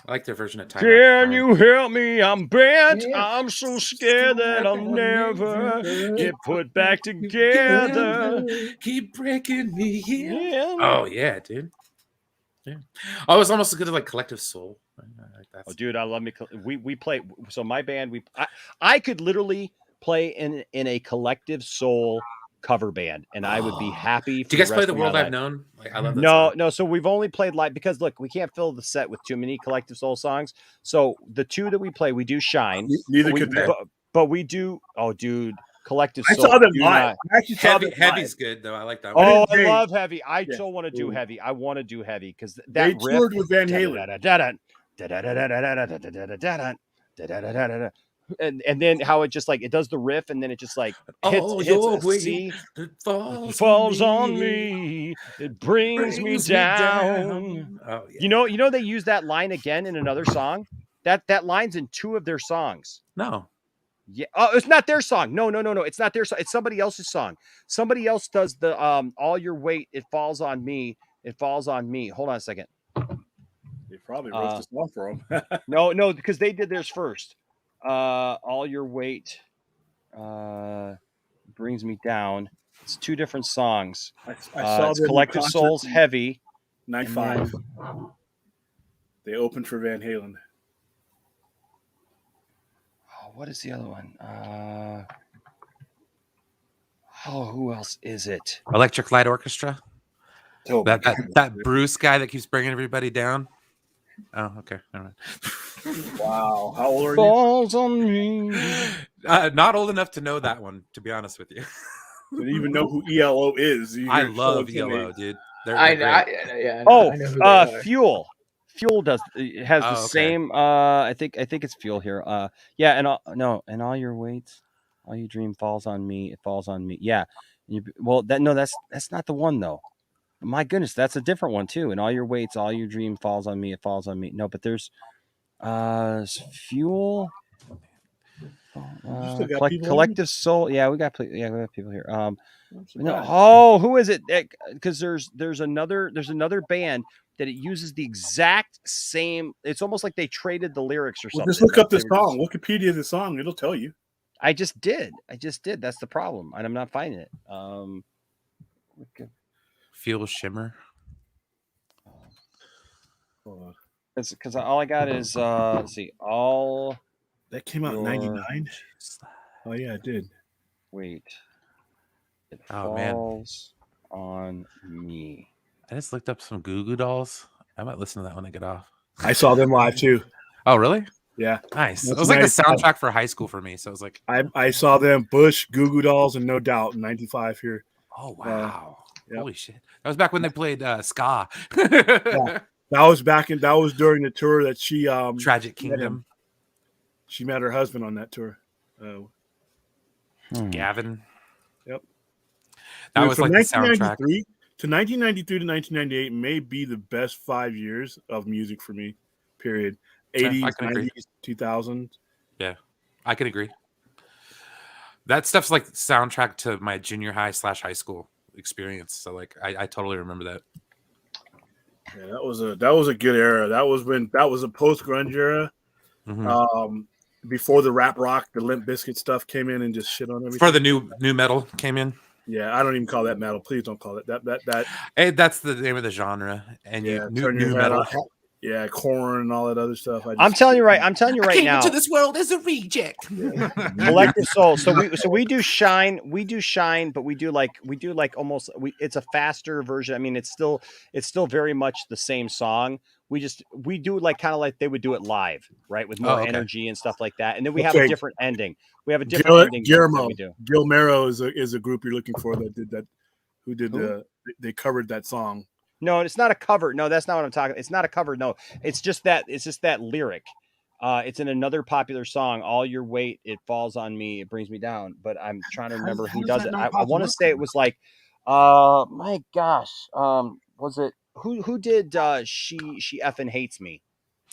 I like their version of Time. Can you help me? I'm bent. I'm so scared that I'll never get put back together. Keep breaking me in. Oh yeah, dude. Yeah. Oh, it's almost as good as like Collective Soul. Oh, dude, I love me. We play. So my band, I could literally play in a Collective Soul cover band, and I would be happy. Do you guys play The World I've Known? Like, I love that no, song. no. So we've only played live because look, we can't fill the set with too many Collective Soul songs. So the two that we play, we do Shine. Neither could they. But we do. Oh, dude, Collective I Soul. saw them live. I actually saw them Heavy's live. good though. I like that Oh, one. I love Heavy. I still want to do Heavy. I want to do Heavy because that They riff. toured with Van Halen. And then how it just like it does the riff and then it just like hits a C. It falls on me. It brings me down. Oh, yeah. You know they use that line again in another song. That line's in two of their songs. No. Yeah. Oh, it's not their song. No. It's not their song. It's somebody else's song. Somebody else does the all your weight. It falls on me. It falls on me. Hold on a second. They probably wrote the song for them. No, because they did theirs first. All your weight brings me down. It's two different songs. I saw it's them in Collective concert Souls in Heavy. 95. They opened for Van Halen. Oh, what is the other one? Who else is it? Electric Light Orchestra. Oh, that Bruce guy that keeps bringing everybody down. Oh, okay. All right. Wow. How old are you? Falls on me. Not old enough to know that one, to be honest with you. Didn't even know who ELO is. I love ELO, dude. I know who they are. Fuel. Fuel has the same. I think it's Fuel here. And all your weights, all you dream falls on me. It falls on me. Yeah. That's not the one though. My goodness, that's a different one too. And all your weights, all your dream falls on me. It falls on me. No, but there's Fuel. Collective Soul. Yeah, we got people here. Who is it? Because there's another band that it uses the exact same. It's almost like they traded the lyrics or something. Just look up the song. Wikipedia the song. It'll tell you. I just did. That's the problem, and I'm not finding it. Fuel Shimmer. Because all I got is let's see, all that came out in 99. Oh yeah, it did. Wait, it man, falls on me. I just looked up some Goo Goo Dolls. I might listen to that when I get off. I saw them live too. Oh really? Yeah, nice. That's it was like nice. the soundtrack for high school for me. So it was like I saw them, Bush, Goo Goo Dolls, and No Doubt in 95 here. Oh wow. Holy shit! That was back when they played ska. Yeah. That was during the tour that she Tragic Kingdom. She met her husband on that tour. Gavin. Yep. That was like the soundtrack. To 1993 to 1998 may be the best 5 years of music for me. Period. 80s, 90s, 2000s. Yeah, I can agree. that stuff's like soundtrack to my junior high / high school experience. So like I totally remember that. Yeah, that was a good era. That was a post grunge era. Before the rap rock, the Limp Bizkit stuff came in and just shit on everything. Before the new metal came in. Yeah, I don't even call that metal. Please don't call it that. Hey, that's the name of the genre. And yeah, new metal. Yeah, Korn and all that other stuff. I'm telling you right now. Into this world as a reject. Collective Soul. So we do Shine, but we do like almost it's a faster version. I mean, it's still very much the same song. We do like kind of like they would do it live, right? With more energy and stuff like that. And then we have a different ending. We have a different ending than we do. Gilmero is a group you're looking for that did that. They covered that song. No, it's not a cover. No, that's not what I'm talking. It's not a cover. No, it's just that lyric. It's in another popular song. All your weight, it falls on me. It brings me down. But I'm trying to remember who does it. I want to say it was like, my gosh, was it who did she effing hates me?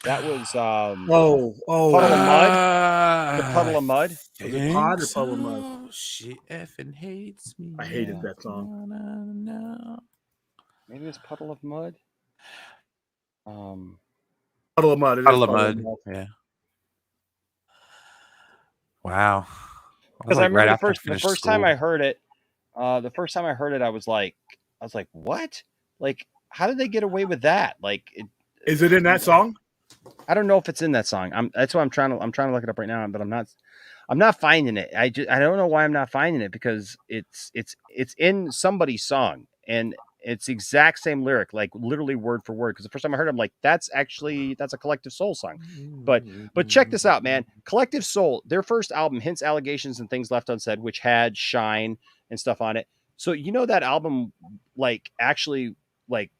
That was Puddle of Mud. The Puddle of Mud. Was it Pod or Puddle of Mud? She effing hates me. I hated that song. No. Maybe it's Puddle of Mud. Puddle of Mud. Puddle of Mud. Yeah. Wow. Because I remember the first time I heard it. The first time I heard it, I was like, what? Like, how did they get away with that? Like, is it in that song? I don't know if it's in that song. That's why I'm trying to look it up right now, but I'm not finding it. I don't know why I'm not finding it, because it's in somebody's song and it's the exact same lyric, like literally word for word. Because the first time I heard it, I'm like, that's a Collective Soul song. But check this out, man. Collective Soul, their first album, Hints, Allegations, and Things Left Unsaid, which had Shine and stuff on it. So you know that album like actually like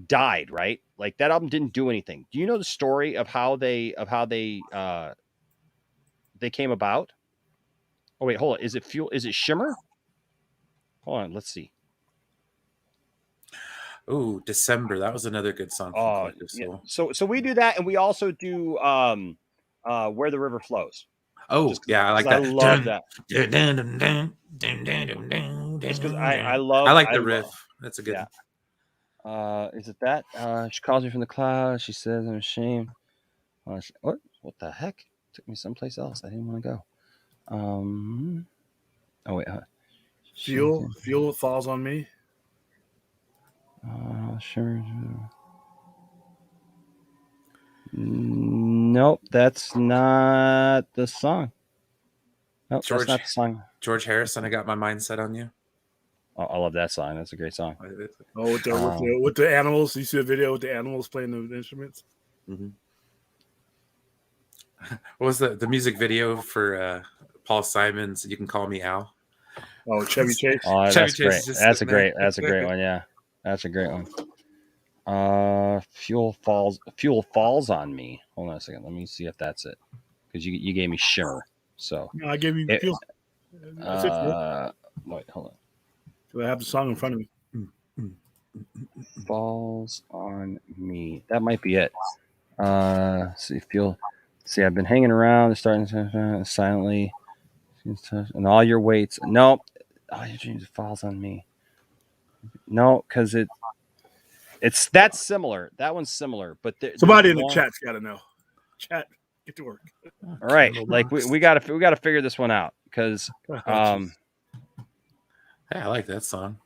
died, right? Like that album didn't do anything. Do you know the story of how they came about? Oh wait, hold on. Is it Shimmer? Hold on, let's see. Oh, December. That was another good song from Collective Soul. Yeah. So we do that, and we also do Where the River Flows. Oh, yeah, I like that. I love that. I like the riff. That's a good one. Is it that? She calls me from the clouds. She says I'm ashamed. What the heck? Took me someplace else. I didn't want to go. Oh wait. Fuel falls on me. Sure. Nope, that's not the song. Nope, that's not the song. George Harrison, I Got My Mind Set on You. Oh, I love that song. That's a great song. Oh, with the animals. You see a video with the animals playing the instruments? Mm-hmm. What was the music video for Paul Simon's You Can Call Me Al? Oh, Chevy Chase. Oh, that's great. That's a great one. Yeah, that's a great one. Fuel falls on me. Hold on a second. Let me see if that's it. Because you gave me Shimmer. So no, I gave you Fuel. That's it. Wait, hold on. Do I have the song in front of me? Falls on me. That might be it. See, Fuel. See, I've been hanging around, starting to silently, and all your weights. No, all your dreams falls on me. No, because that's similar. That one's similar, but somebody in the chat's got to know. Chat, get to work. All right, like we got to figure this one out because yeah, I like that song.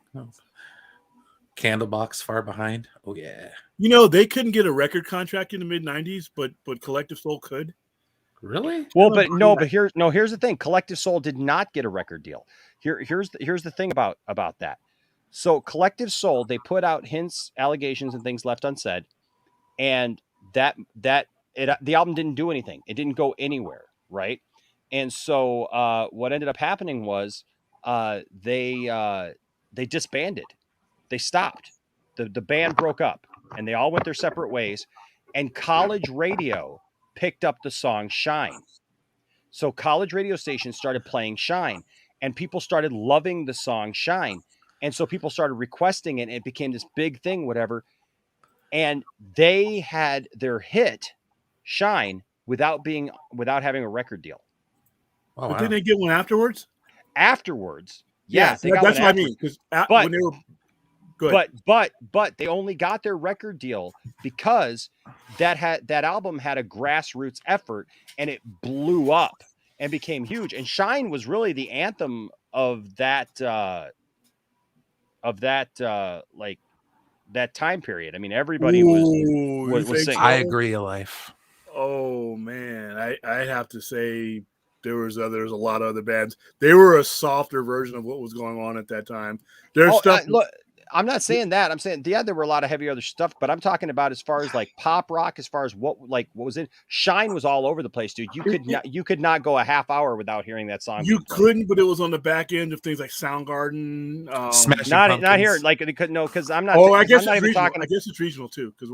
Candlebox Far Behind. Oh yeah. You know, they couldn't get a record contract in the mid '90s, but Collective Soul could. Really? Well, but here's the thing. Collective Soul did not get a record deal. Here's the thing about that. So Collective Soul, they put out Hints, Allegations, and Things Left Unsaid, and the album didn't do anything. It didn't go anywhere, right? And so what ended up happening was they disbanded. They stopped. The band broke up, and they all went their separate ways. And college radio picked up the song Shine. So college radio stations started playing Shine, and people started loving the song Shine. And so people started requesting it, and it became this big thing, whatever. And they had their hit Shine without having a record deal. Oh, but didn't they get one afterwards? afterwards. Yeah, they got that's one what I mean. afterwards. Because But when they were good, but they only got their record deal because that album had a grassroots effort and it blew up and became huge. And Shine was really the anthem of that like that time period. I mean, everybody was singing. I agree, Life. Oh man, I have to say there's a lot of other bands. They were a softer version of what was going on at that time. There's stuff. Look, I'm not saying that. I'm saying there were a lot of heavy other stuff, but I'm talking about as far as like pop rock, as far as what was it? Shine was all over the place, dude. You could not go a half hour without hearing that song. You couldn't, but it was on the back end of things like Soundgarden. Not here, like it couldn't. No, because I'm not. Oh, I guess I'm not even regional. talking. I guess it's regional too, because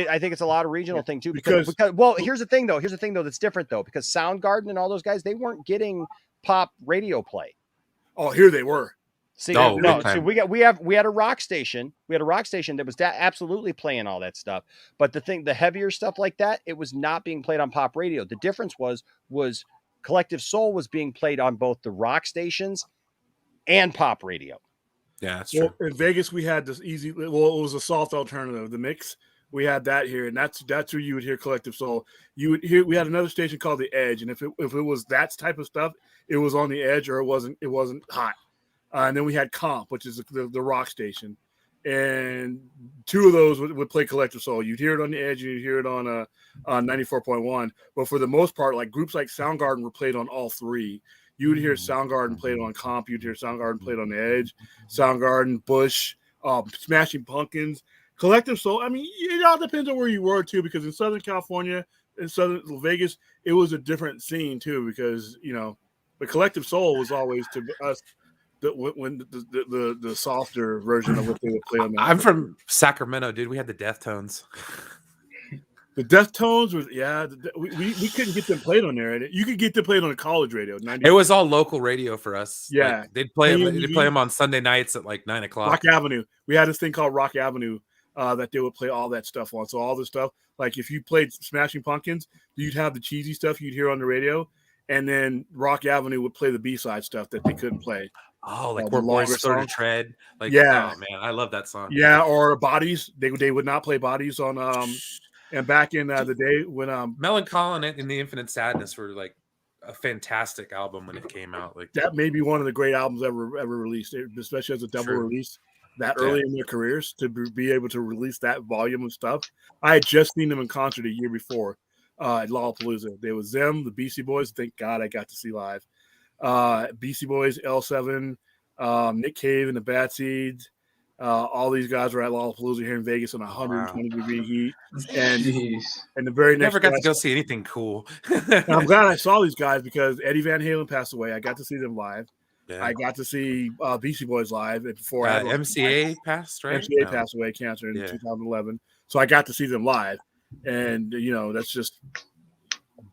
I think it's a lot of regional thing too. Because here's the thing though. That's different though, because Soundgarden and all those guys, they weren't getting pop radio play. Oh, here they were. See, no. So we had a rock station. We had a rock station that was absolutely playing all that stuff. But the heavier stuff like that, it was not being played on pop radio. The difference was Collective Soul was being played on both the rock stations and pop radio. Yeah, that's true. In Vegas, we had this easy. Well, it was a soft alternative. The Mix. We had that here, and that's where you would hear Collective Soul. You would hear. We had another station called The Edge, and if it was that type of stuff, it was on the edge or it wasn't hot. And then we had Comp, which is the rock station. And two of those would play Collective Soul. You'd hear it on the Edge, and you'd hear it on 94.1. But for the most part, like groups like Soundgarden were played on all three. You would hear Soundgarden played on Comp. You'd hear Soundgarden played on the Edge. Soundgarden, Bush, Smashing Pumpkins, Collective Soul. I mean, it all depends on where you were, too, because in Southern California, in Southern Vegas, it was a different scene, too, because, the Collective Soul was always to us when the softer version of what they would play on that. I'm from Sacramento, dude. We had the Deftones. The Deftones was we couldn't get them played on there. You could get them played on a college radio. It was all local radio for us. Yeah, like, they'd play them on Sunday nights at like 9:00. Rock Avenue. We had this thing called Rock Avenue that they would play all that stuff on. So all the stuff, like if you played Smashing Pumpkins, you'd have the cheesy stuff you'd hear on the radio, and then Rock Avenue would play the B-side stuff that they couldn't play. Oh, like Where Boys Sort of Tread. Like, yeah. Oh man, I love that song. Yeah, or Bodies. They would not play Bodies on and back in the day when Melancholy and the Infinite Sadness were like a fantastic album when it came out. Like that may be one of the great albums ever released, especially as a double release that early in their careers, to be able to release that volume of stuff. I had just seen them in concert a year before at Lollapalooza. They was them, the Beastie Boys. Thank God I got to see live. Beastie Boys, L7, Nick Cave and the Bad Seeds. All these guys were at Lollapalooza here in Vegas on 120-degree heat, and the very next. Never got to go see anything cool. I'm glad I saw these guys because Eddie Van Halen passed away. I got to see them live. Yeah. I got to see Beastie Boys live before MCA passed, right? MCA passed away, cancer in 2011. So I got to see them live, and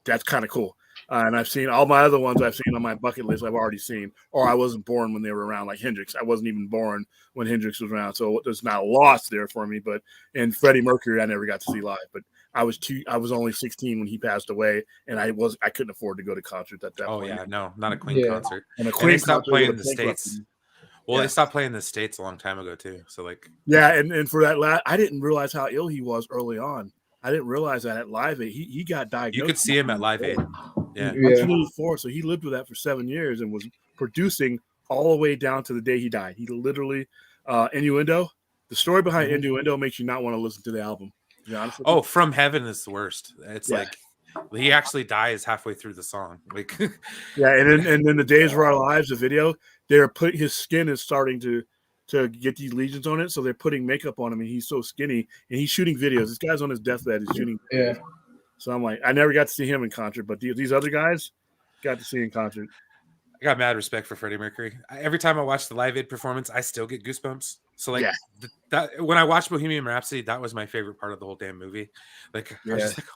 that's kind of cool. And I've seen all my other ones I've seen on my bucket list I've already seen, or I wasn't born when they were around, like Hendrix. I wasn't even born when Hendrix was around, so there's not a loss there for me. But and Freddie Mercury, I never got to see live. But I was only 16 when he passed away, and I couldn't afford to go to concerts at that point. Oh yeah, no, not a Queen concert. And a Queen they stopped concert playing in the States. Well, Yeah. they stopped playing in the States a long time ago too. So like, yeah, and for that I didn't realize how ill he was early on. I didn't realize that at Live Aid he got diagnosed. you could see him at Live Aid. Yeah. 1984, so he lived with that for 7 years and was producing all the way down to the day he died. He literally Innuendo. The story behind Innuendo makes you not want to listen to the album. To be honest with you. From Heaven is the worst. It's like he actually dies halfway through the song. Like yeah, and then the Days of Our Lives, the video, his skin is starting to get these lesions on it, so they're putting makeup on him, and he's so skinny, and he's shooting videos. This guy's on his deathbed, he's shooting videos. So I'm like, I never got to see him in concert, but these other guys got to see in concert. I got mad respect for Freddie Mercury. Every time I watch the Live Aid performance, I still get goosebumps. So like that when I watched Bohemian Rhapsody, that was my favorite part of the whole damn movie. Like I was just like,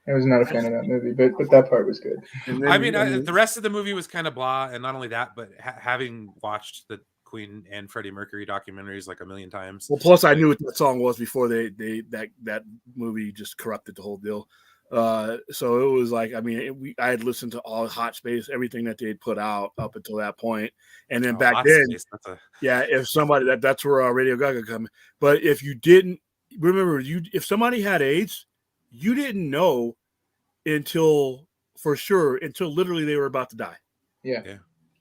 I was not a fan of that movie, but that part was good. I mean, the rest of the movie was kind of blah, and not only that, but having watched the Queen and Freddie Mercury documentaries like a million times. Well, plus I knew what that song was before that movie just corrupted the whole deal. So it was like, I mean, I had listened to all Hot Space, everything that they had put out up until that point, and then back Hot then, Space, that's a- yeah, if somebody that's where Radio Gaga come. But if you didn't remember, if somebody had AIDS, you didn't know until literally they were about to die. Yeah.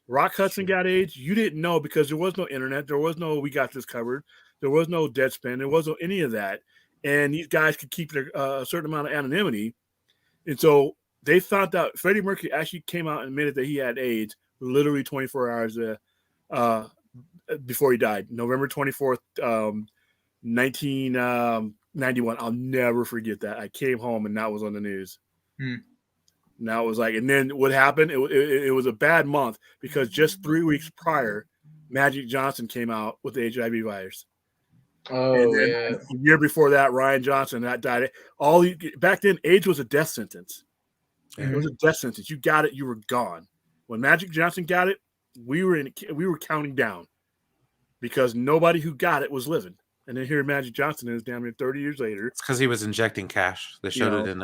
Rock Hudson got AIDS. You didn't know because there was no internet. There was no "we got this covered." There was no Deadspin. There wasn't any of that. And these guys could keep their a certain amount of anonymity. And so they found out Freddie Mercury actually came out and admitted that he had AIDS literally 24 hours before he died, November 24th, 1991. I'll never forget that. I came home and that was on the news. Now it was like, and then what happened? It was a bad month because just 3 weeks prior, Magic Johnson came out with the HIV virus. Oh, and then yeah. the year before that, Ryan Johnson that died. Back then, AIDS was a death sentence. It was a death sentence. You got it, you were gone. When Magic Johnson got it, we were counting down because nobody who got it was living. And then here Magic Johnson is damn near 30 years later. It's because he was injecting cash. They showed it in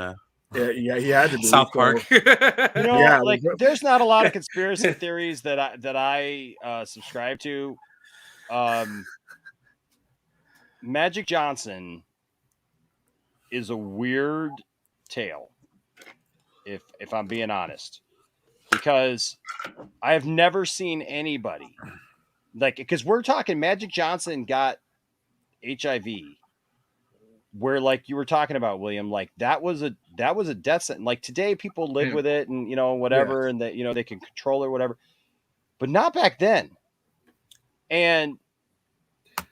yeah, he had to be. South Park. There's not a lot of conspiracy theories that I subscribe to. Magic Johnson is a weird tale, if I'm being honest, because I have never seen anybody because we're talking Magic Johnson got HIV, where like you were talking about, William, like that was a death sentence. Like today, people live with it and whatever, and that they can control it or whatever, but not back then. And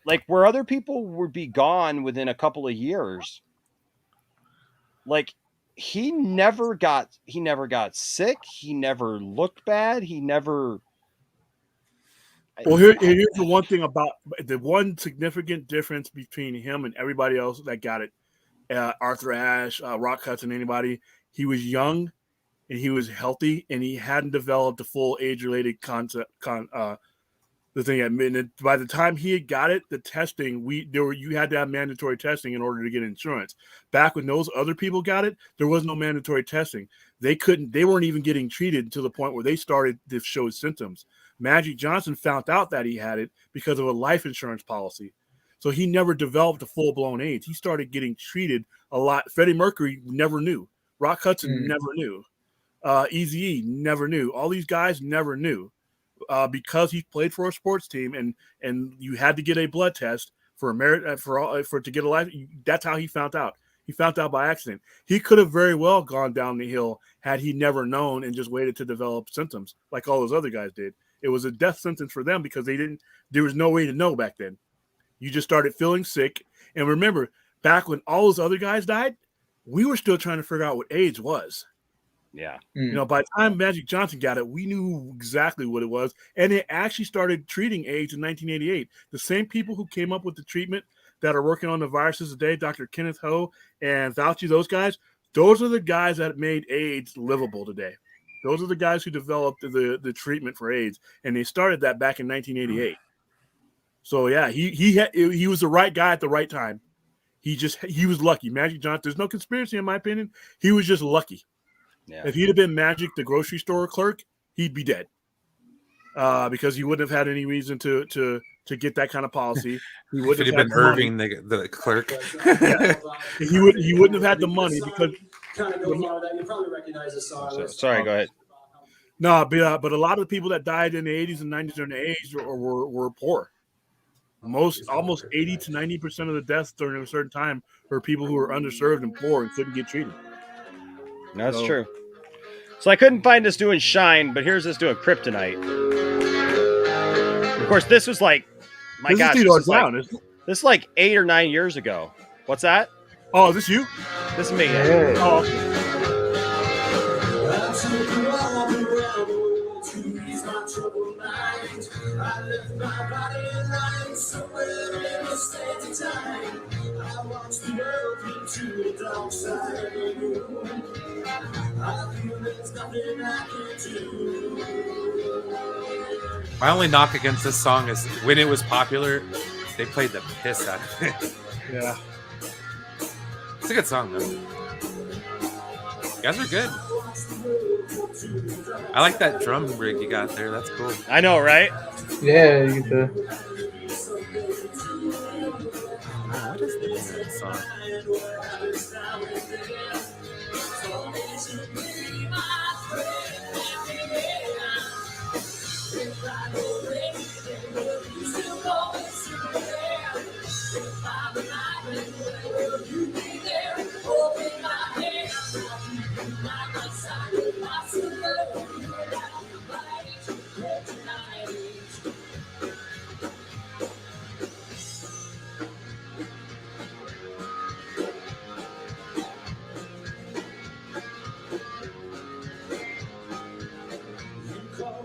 like where other people would be gone within a couple of years, like he never got sick. He never looked bad. He never. Well, here's the one thing about the one significant difference between him and everybody else that got it. Arthur Ashe, Rock Hudson, anybody. He was young and he was healthy and he hadn't developed a full age-related concept. The thing at by the time he had got it, the testing you had to have mandatory testing in order to get insurance. Back when those other people got it, there was no mandatory testing. They weren't even getting treated until the point where they started to show symptoms. Magic Johnson found out that he had it because of a life insurance policy. So he never developed a full-blown AIDS. He started getting treated a lot. Freddie Mercury never knew. Rock Hudson never knew. Eazy-E never knew. All these guys never knew. Because he played for a sports team and you had to get a blood test for to get a life. That's how he found out. He found out by accident. He could have very well gone down the hill had he never known and just waited to develop symptoms like all those other guys did. It was a death sentence for them because there was no way to know back then. You just started feeling sick. And remember, back when all those other guys died, we were still trying to figure out what AIDS was. Yeah. By the time Magic Johnson got it, we knew exactly what it was. And it actually started treating AIDS in 1988. The same people who came up with the treatment that are working on the viruses today, Dr. Kenneth Ho and Fauci, those are the guys that made AIDS livable today. Those are the guys who developed the treatment for AIDS. And they started that back in 1988. So yeah, he was the right guy at the right time. He was lucky. Magic Johnson, there's no conspiracy in my opinion. He was just lucky. Yeah. If he'd have been Magic, the grocery store clerk, he'd be dead because he wouldn't have had any reason to get that kind of policy. He wouldn't have been Irving, the clerk. Yeah. He wouldn't have had the money because. Kind of goes on that. You probably recognize the song. Sorry, go ahead. No, but a lot of the people that died in the 80s and 90s during the AIDS were poor. Almost 80 to 90% of the deaths during a certain time were people who were underserved and poor and couldn't get treated. No, that's true. So I couldn't find us doing Shine, but here's us doing Kryptonite. Of course, this was like, my gosh, this is like 8 or 9 years ago. What's that? Oh, is this you? This is me. Yeah. Oh. My only knock against this song is when it was popular, they played the piss out of it. Yeah. It's a good song, though. You guys are good. I like that drum rig you got there. That's cool. I know, right? Yeah, you get the. Oh, what is the name of that song?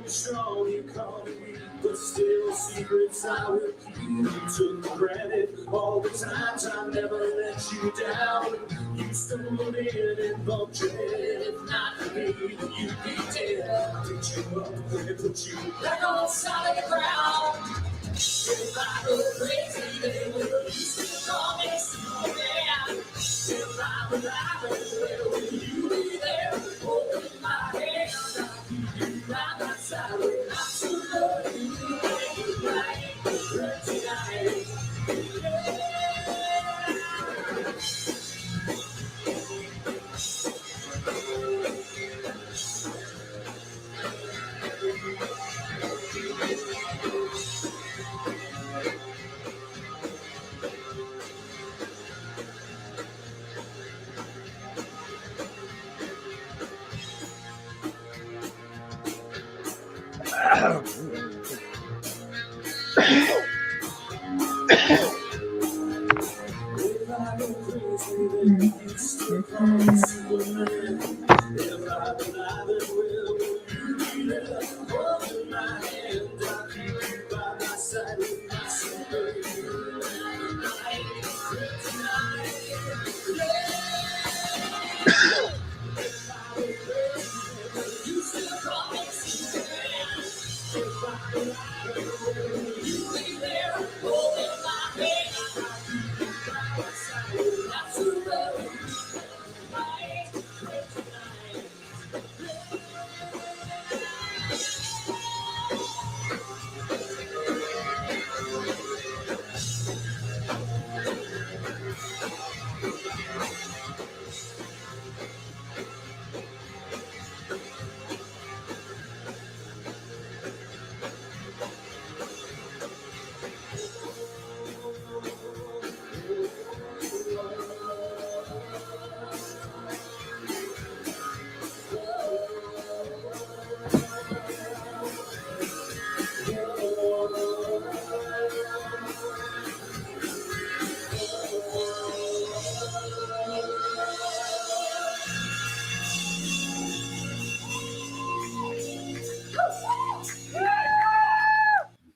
Strong, you call me weak, but still secrets I will keep. You took granted all the times I never let you down. You stumbled in and bumped your head. If not for me, you'd be dead. I picked you up and put you back on solid ground. If I go crazy, they will. You still call me Superman. If I were alive, where would you be there? Holding my hand. By my side, when I'm too low, you right tonight.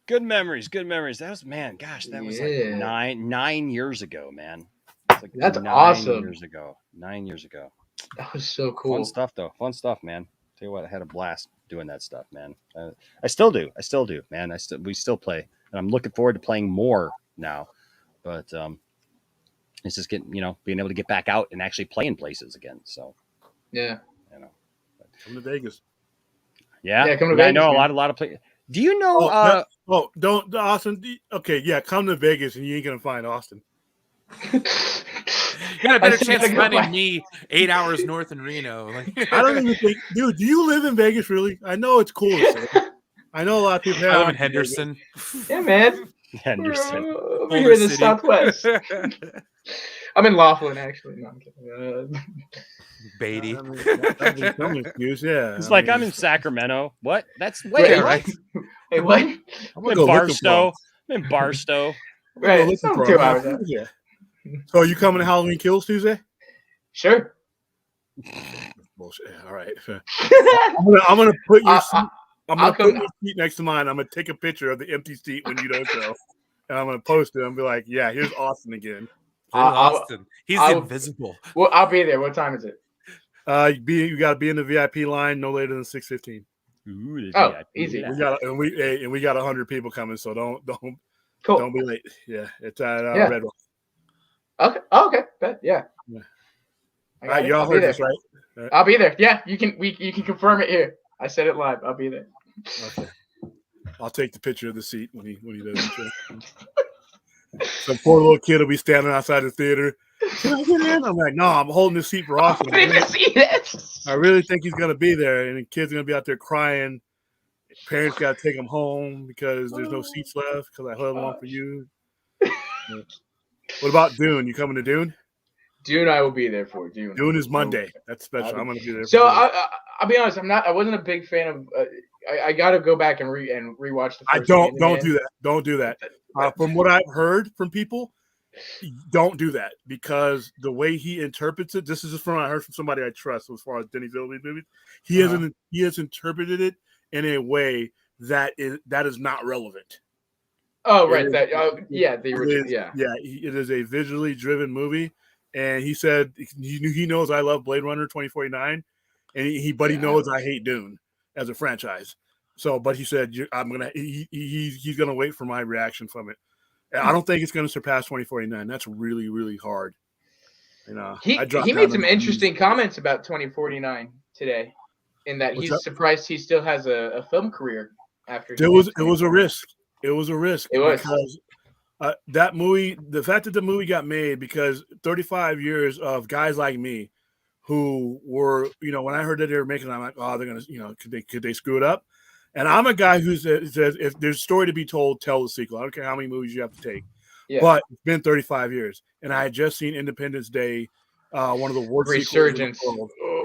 Good memories. Good memories. That was, man, gosh, that was like Yeah. 9 years ago, man. It's like That's 9 awesome. years ago. 9 years ago. That was so Fun cool. stuff, though. Fun stuff, man. Tell you what, I had a blast doing that stuff, man. I still do. I still do, man. We still play, and I'm looking forward to playing more now. But it's just getting, being able to get back out and actually play in places again. So Yeah. Come to Vegas. yeah, come to Vegas, I know man. a lot of play. Do you know? Don't Austin. Okay, yeah, come to Vegas and you ain't gonna find Austin. You got a better chance of finding me 8 hours north in Reno. I don't even think, dude. Do you live in Vegas? Really? I know it's cool to say. I know a lot of people. I live in Henderson. Yeah, man. Henderson. Over here in the Southwest. I'm in Laughlin, actually. No, I'm kidding. Beatty. Yeah. It's like I'm in Sacramento. What? That's way right. Hey, what? I'm in Barstow. I'm in Barstow. Right. It's only 2 hours out. Yeah. So you coming to Halloween Kills Tuesday? Sure. Bullshit. All right. I'm gonna put your seat. I'm gonna put your seat next to mine. I'm gonna take a picture of the empty seat when you don't go, and I'm gonna post it and be like, "Yeah, here's Austin again." Austin. He's invisible. Well, I'll be there. What time is it? You got to be in the VIP line no later than 6:15. Oh, easy. We got 100 people coming, so don't be late. Yeah, it's at Yeah. Red Rock. Okay. Okay. Bet. Yeah. All right, y'all heard this, right? I'll be there. Yeah, you can confirm it here. I said it live. I'll be there. Okay. I'll take the picture of the seat when he does the show. Some poor little kid will be standing outside the theater. Can I get in? I'm like, no, I'm holding this seat for Austin. I really think he's gonna be there, and the kid's gonna be out there crying. Parents gotta take him home because there's no seats left because I held one for you. What about Dune? You coming to Dune? Dune, I will be there for Dune. Dune is Monday. That's special. I'm gonna be there. So I'll be honest. I wasn't a big fan of. I got to go back and rewatch the first. Don't do that. Don't do that. From what I've heard from people, don't do that because the way he interprets it. This is just from what I heard from somebody I trust as far as Denis Villeneuve movies. He has interpreted it in a way that is not relevant. Oh right, the original. It is a visually driven movie, and he said he knows I love Blade Runner 2049, and he knows I hate Dune as a franchise. So, but he said he's gonna wait for my reaction from it. I don't think it's gonna surpass 2049. That's really, really hard. He made some interesting comments about 2049 today, in that he's surprised he still has a film career after. It was a risk. It was a risk. It was because that movie. The fact that the movie got made because 35 years of guys like me, who were when I heard that they were making it, I'm like, oh, they're gonna could they screw it up? And I'm a guy who says if there's a story to be told, tell the sequel. I don't care how many movies you have to take. Yeah. But it's been 35 years, and I had just seen Independence Day, one of the worst resurgence.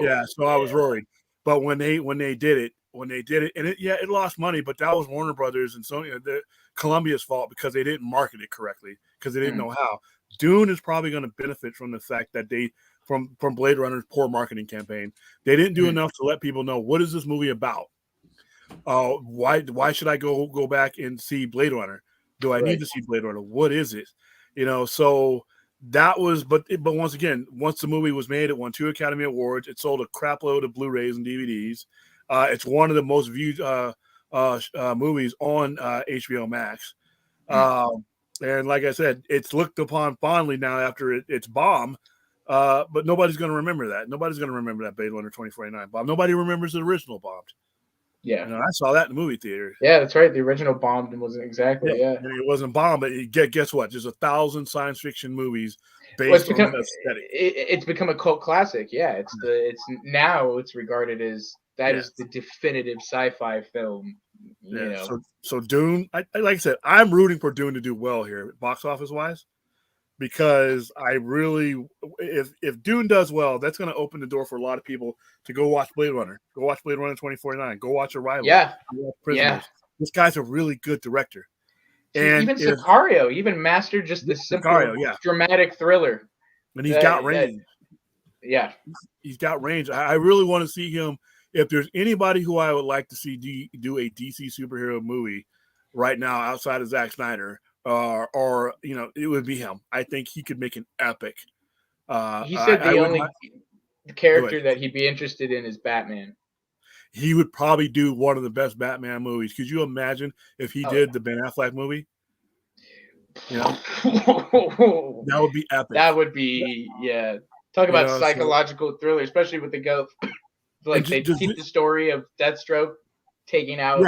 Yeah, so I was worried. But when they did it, and it lost money, but that was Warner Brothers and Sony, Columbia's fault because they didn't market it correctly because they didn't know how. Dune is probably going to benefit from the fact that they from Blade Runner's poor marketing campaign. They didn't do enough to let people know what is this movie about. Why should I go back and see Blade Runner? Do I need to see Blade Runner? What is it? So that was, but once again, once the movie was made, it won 2 Academy Awards. It sold a crap load of Blu-rays and DVDs. It's one of the most viewed movies on HBO Max. And like I said, it's looked upon fondly now after its bomb. But nobody's going to remember that. Nobody's going to remember that Blade Runner 2049 bomb. Nobody remembers the original bombed. Yeah, I saw that in the movie theater. Yeah, that's right. The original bombed and wasn't exactly. Yeah. And it wasn't bombed, but guess what? There's 1,000 science fiction movies based on that aesthetic. It's become a cult classic. Yeah, it's regarded as is the definitive sci-fi film. You know. So Dune. Like I said, I'm rooting for Dune to do well here, box office wise. Because I really, if Dune does well, that's going to open the door for a lot of people to go watch Blade Runner. Go watch Blade Runner 2049. Go watch Arrival. Yeah. Yeah. This guy's a really good director. And even Sicario, even mastered just this simple dramatic thriller. And he's got range. He's got range. I really want to see him. If there's anybody who I would like to see do a DC superhero movie right now outside of Zack Snyder, or it would be him. I think he could make an epic. He said the only character that he'd be interested in is Batman. He would probably do one of the best Batman movies. Could you imagine if he did the Ben Affleck movie? That would be epic. That would be Talk about psychological thriller, especially with the goat. Like they keep the story of Deathstroke taking out.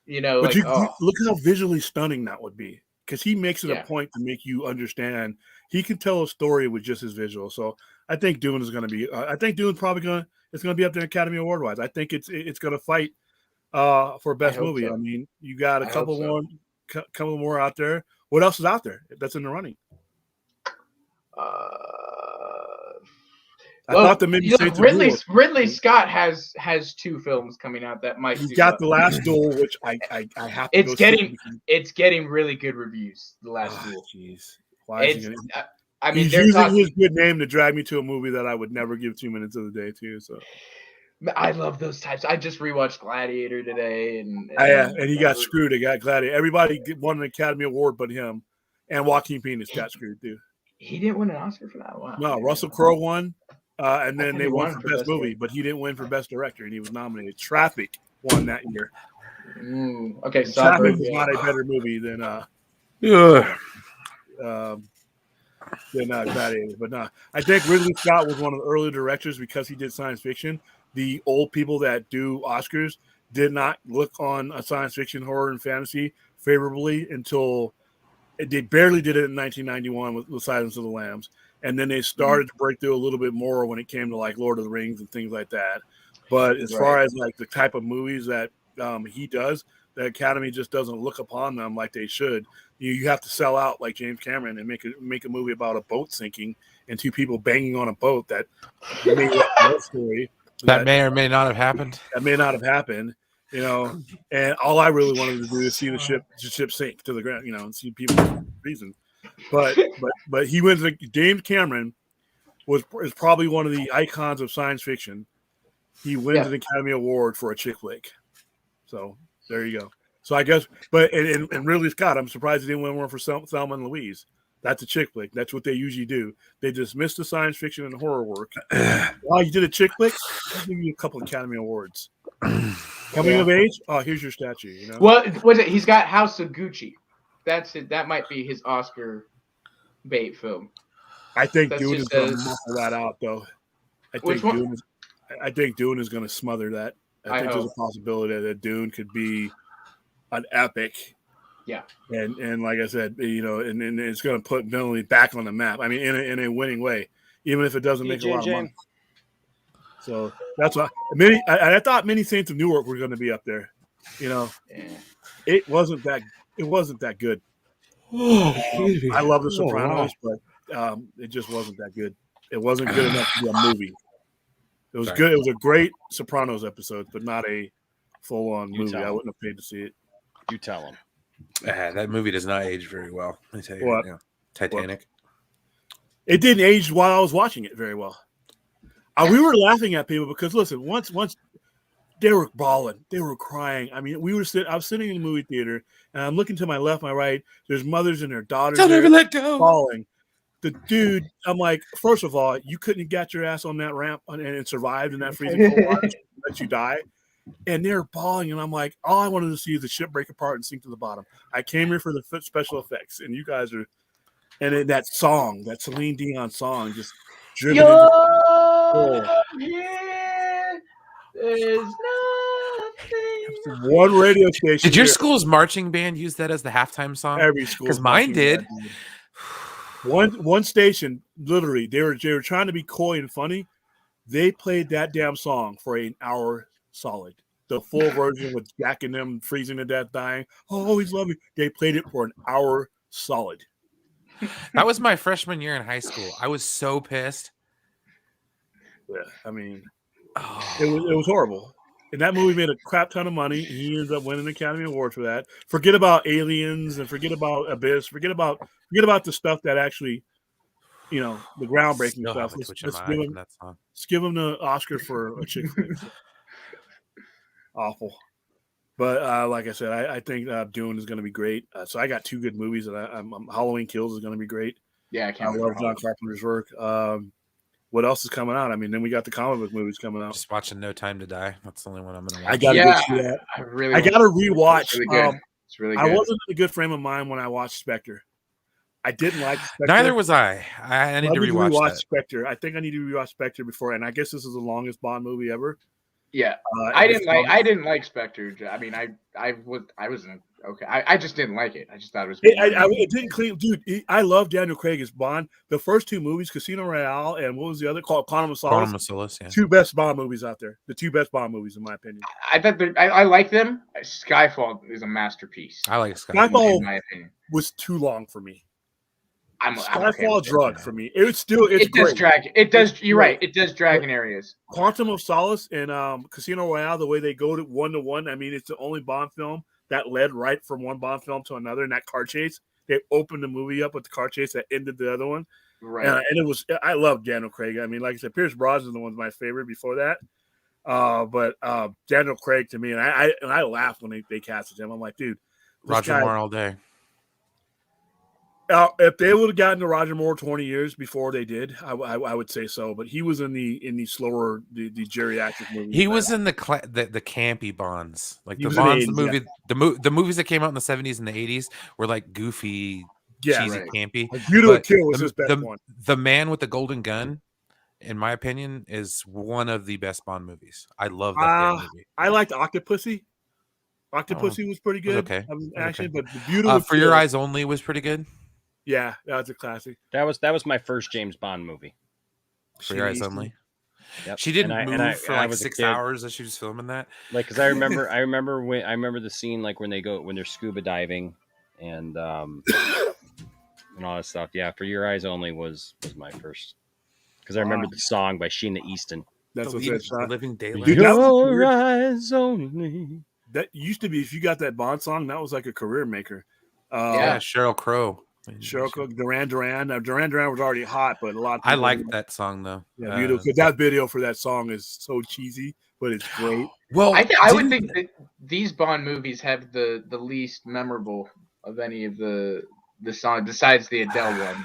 Yeah. But look how visually stunning that would be. Because he makes it a point to make you understand. He can tell a story with just his visual. So I think Dune is going to be. I think Dune's probably going to be up there Academy Award wise. I think it's going to fight for best movie. So. I mean, you got a couple more out there. What else is out there that's in the running? I thought that maybe Ridley Scott has 2 films coming out that might. He's got The Last Duel, which I have to. It's getting really good reviews. The Last Duel. Jeez, why is he gonna? He's using his good name to drag me to a movie that I would never give 2 minutes of the day to. So I love those types. I just rewatched Gladiator today, and he got screwed. He got Gladiator. Everybody won an Academy Award, but him, and Joaquin Phoenix got screwed too. He didn't win an Oscar for that one. No, Russell Crowe won. And then they won for best movie, but he didn't win for best director, and he was nominated. Traffic won that year. Okay, Traffic is not a better movie than They're not gladiators, but no. I think Ridley Scott was one of the early directors because he did science fiction. The old people that do Oscars did not look on a science fiction, horror, and fantasy favorably until they barely did it in 1991 with Silence of the Lambs. And then they started to break through a little bit more when it came to like Lord of the Rings and things like that. But as far as like the type of movies that he does, the Academy just doesn't look upon them like they should. You have to sell out like James Cameron and make a movie about a boat sinking and two people banging on a boat that may have story that may or may not have happened. That may not have happened, you know. And all I really wanted to do is see the ship sink to the ground, you know, and see people reason. But he went to James Cameron is probably one of the icons of science fiction. He wins an Academy Award for a chick flick. So there you go. So I guess, but and Ridley Scott, I'm surprised he didn't win one for Thelma and Louise. That's a chick flick. That's what they usually do. They dismiss the science fiction and horror work. While you did a chick flick, I'll give you a couple of Academy Awards. Coming of age? Oh, here's your statue. You know? Well, was it? He's got House of Gucci. That's it. That might be his Oscar bait film. I think Dune is going to muffle that out, though. I think Dune is going to smother that. I think there's a possibility that Dune could be an epic. Yeah. And like I said, you know, and it's going to put Melanie back on the map. I mean, in a winning way, even if it doesn't make a lot of money. So that's why I thought Many Saints of Newark were going to be up there. You know, it wasn't that good. I love The Sopranos, but it just wasn't that good. It wasn't good enough to be a movie. It was good. It was a great Sopranos episode, but not a full-on movie. I wouldn't have paid to see it. You tell them. That movie does not age very well. Let me tell you. What? Titanic. It didn't age while I was watching it very well. We were laughing at people because listen, once they were bawling, they were crying. I mean, I was sitting in the movie theater, and I'm looking to my left, my right. There's mothers and their daughters. Don't ever let go. Bawling. The dude, I'm like, first of all, you couldn't have got your ass on that ramp and survived in that freezing cold water, let you die. And they're bawling, and I'm like, all I wanted to see is the ship break apart and sink to the bottom. I came here for the special effects, and you guys are, and then that song, that Celine Dion song, just driven There's nothing. One radio station. Did your school's marching band use that as the halftime song? Every school, because mine did. One station, literally, they were trying to be coy and funny. They played that damn song for an hour solid. The full version with Jack and them freezing to death, dying. Oh, he's lovely. They played it for an hour solid. That was my freshman year in high school. I was so pissed. Yeah, I mean, it was horrible. And that movie made a crap ton of money. He ended up winning an Academy Award for that. Forget about Aliens and forget about Abyss. Forget about the stuff that actually, you know, the groundbreaking stuff. Let's give him the Oscar for a chick flick. Awful. But like I said, I think Dune is going to be great. So I got two good movies that Halloween Kills is going to be great. Yeah, I love John Carpenter's work. What else is coming out? I mean, then we got the comic book movies coming out. Just watching No Time to Die. That's the only one I'm going to watch. I got to go see that. I got to rewatch. It's really good. It's really good. I wasn't in a good frame of mind when I watched Spectre. I didn't like Spectre. Neither was I. I need to rewatch that. Spectre. I think I need to rewatch Spectre before, and I guess this is the longest Bond movie ever. Yeah, I didn't like Spectre. I mean, I wasn't okay. I just didn't like it. I just thought it was. It didn't clean, dude. I love Daniel Craig as Bond. The first two movies, Casino Royale, and what was the other called? Quantum of Solace. Quantum of Solace. Yeah. Two best Bond movies out there. The two best Bond movies, in my opinion. I thought I like them. Skyfall is a masterpiece. I like Skyfall. Skyfall in my opinion was too long for me. Skyfall drug for me. It great. Does drag. It does. You're right. It does drag in areas. Quantum of Solace and Casino Royale, the way they go to one. I mean, it's the only Bond film that led right from one Bond film to another. And that car chase, they opened the movie up with the car chase that ended the other one. Right. And it was. I love Daniel Craig. I mean, like I said, Pierce Brosnan was my favorite before that. But Daniel Craig to me, and I laughed when they casted him. I'm like, dude, Roger Moore all day. If they would have gotten to Roger Moore 20 years before they did, I would say so. But he was in the slower, the geriatric movies. He was in the campy Bonds, like the Bonds movie. The movies that came out in the 70s and the 80s were like goofy Yeah, cheesy, right. campy. View to a But Kill was his best one. the Man with the Golden Gun, in my opinion, is one of the best Bond movies. I love that damn movie. I liked Octopussy. Oh, Octopussy was pretty it was good. okay. That was It was action, okay. but the View to a For Your Kill. Eyes Only was pretty good. Yeah, that's a classic. That was my first James Bond movie. For Your Eyes Only. Yep. She didn't And move for I like was a 6 kid. hours as she was filming that. Like, because I remember the scene like when they're scuba diving and all that stuff. Yeah, For Your Eyes Only was my first, because I remember the song by Sheena Easton. That's what The Living Daylights. Dude, that was Your eyes only. that used to be, if you got that Bond song, that was like a career maker. Yeah, Sheryl Crow. Cheryl Cook, Duran Duran. Now Duran Duran was already hot, but a lot of people I liked that song though. Yeah, beautiful. That video for that song is so cheesy, but it's great. Well, I would think that these Bond movies have the least memorable of any of the songs besides the Adele one.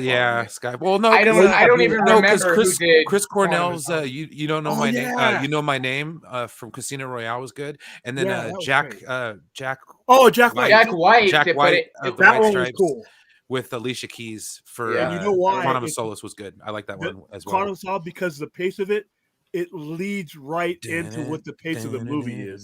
Yeah, Sky. Well, no, I don't even remember who did Chris one of the Cornell's songs. you don't know my name. You Know My Name from Casino Royale was good, and then Yeah, that was Jack great. Jack White. Jack but White it- of the that White one was Stripes cool. with Alicia Keys for And you know why? Quantum of It's- Solace was good. I like that one as well. Quantum of Solace, because the pace of it leads right into what the pace of the movie is.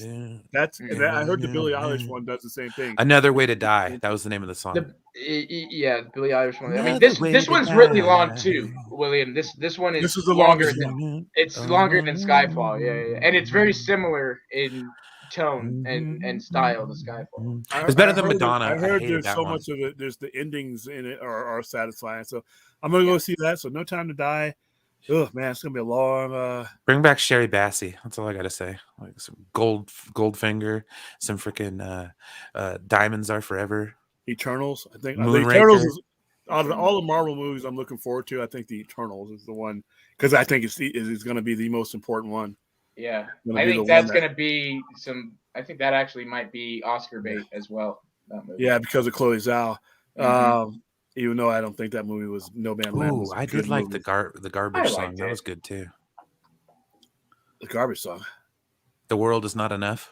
That's I heard the Billie Eilish one does the same thing. Another Way to Die. That was the name of the song. Yeah, Billie Eilish one. I mean, Another way this to one's really die. long too, William. This one is This is the longer longest than one. it's longer than Skyfall. Yeah, and it's very similar in tone and style to Skyfall. It's better I than heard Madonna. I heard hated there's that so one. much of it. There's the endings in it are satisfying. So I'm gonna go see that. So No Time to Die. Oh man, it's gonna be a long. Bring back Sherry Bassey. That's all I gotta say. Like some Goldfinger, some freaking Diamonds Are Forever. Eternals. I think the Moonraker. Eternals is out of all the Marvel movies I'm looking forward to. I think the Eternals is the one because I think it's going to be the most important one. Yeah, Gonna I be think the one that's that- going to be some. I think that actually might be Oscar bait as well. That movie. Yeah, because of Chloe Zhao. Mhm. Even though I don't think that movie was No Man Land. Ooh, was a I good did like movie. the garbage I song. liked That it. was good too. The garbage song. The World Is Not Enough.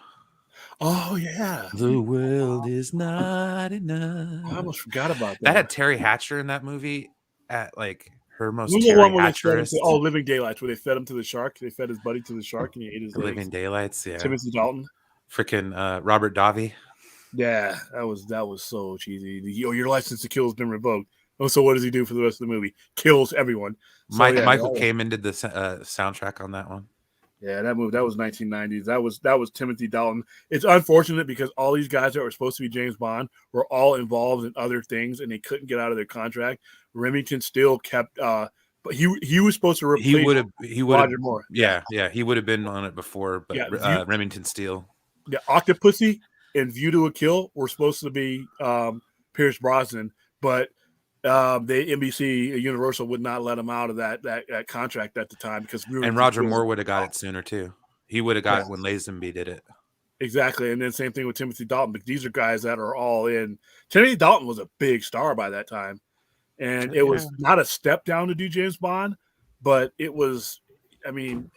Oh yeah, The world is not enough. I almost forgot about that. That had Terry Hatcher in that movie at like her most What was the Terry one where they fed him Hatcherist. to, Living Daylights, where they fed him to the shark. They fed his buddy to the shark, and he ate his The legs. Living Daylights, yeah. Timothy Dalton. Freaking Robert Davi. Yeah, that was so cheesy. Your license to kill has been revoked. Oh, so what does he do for the rest of the movie? Kills everyone. So, Michael Kamen did the soundtrack on that one. Yeah, that movie, that was 1990s. That was Timothy Dalton. It's unfortunate because all these guys that were supposed to be James Bond were all involved in other things and they couldn't get out of their contract. Remington still kept but he was supposed to replace He would have Roger Moore. Yeah, he would have been on it before, but Yeah, Remington Steele. Yeah, Octopussy and View to a Kill were supposed to be Pierce Brosnan, but NBC Universal would not let him out of that contract at the time because And Roger Moore would have got it sooner too. He would have got it when Lazenby did it. Exactly, and then same thing with Timothy Dalton. But these are guys that are all in. Timothy Dalton was a big star by that time, and it was not a step down to do James Bond, but it was. I mean,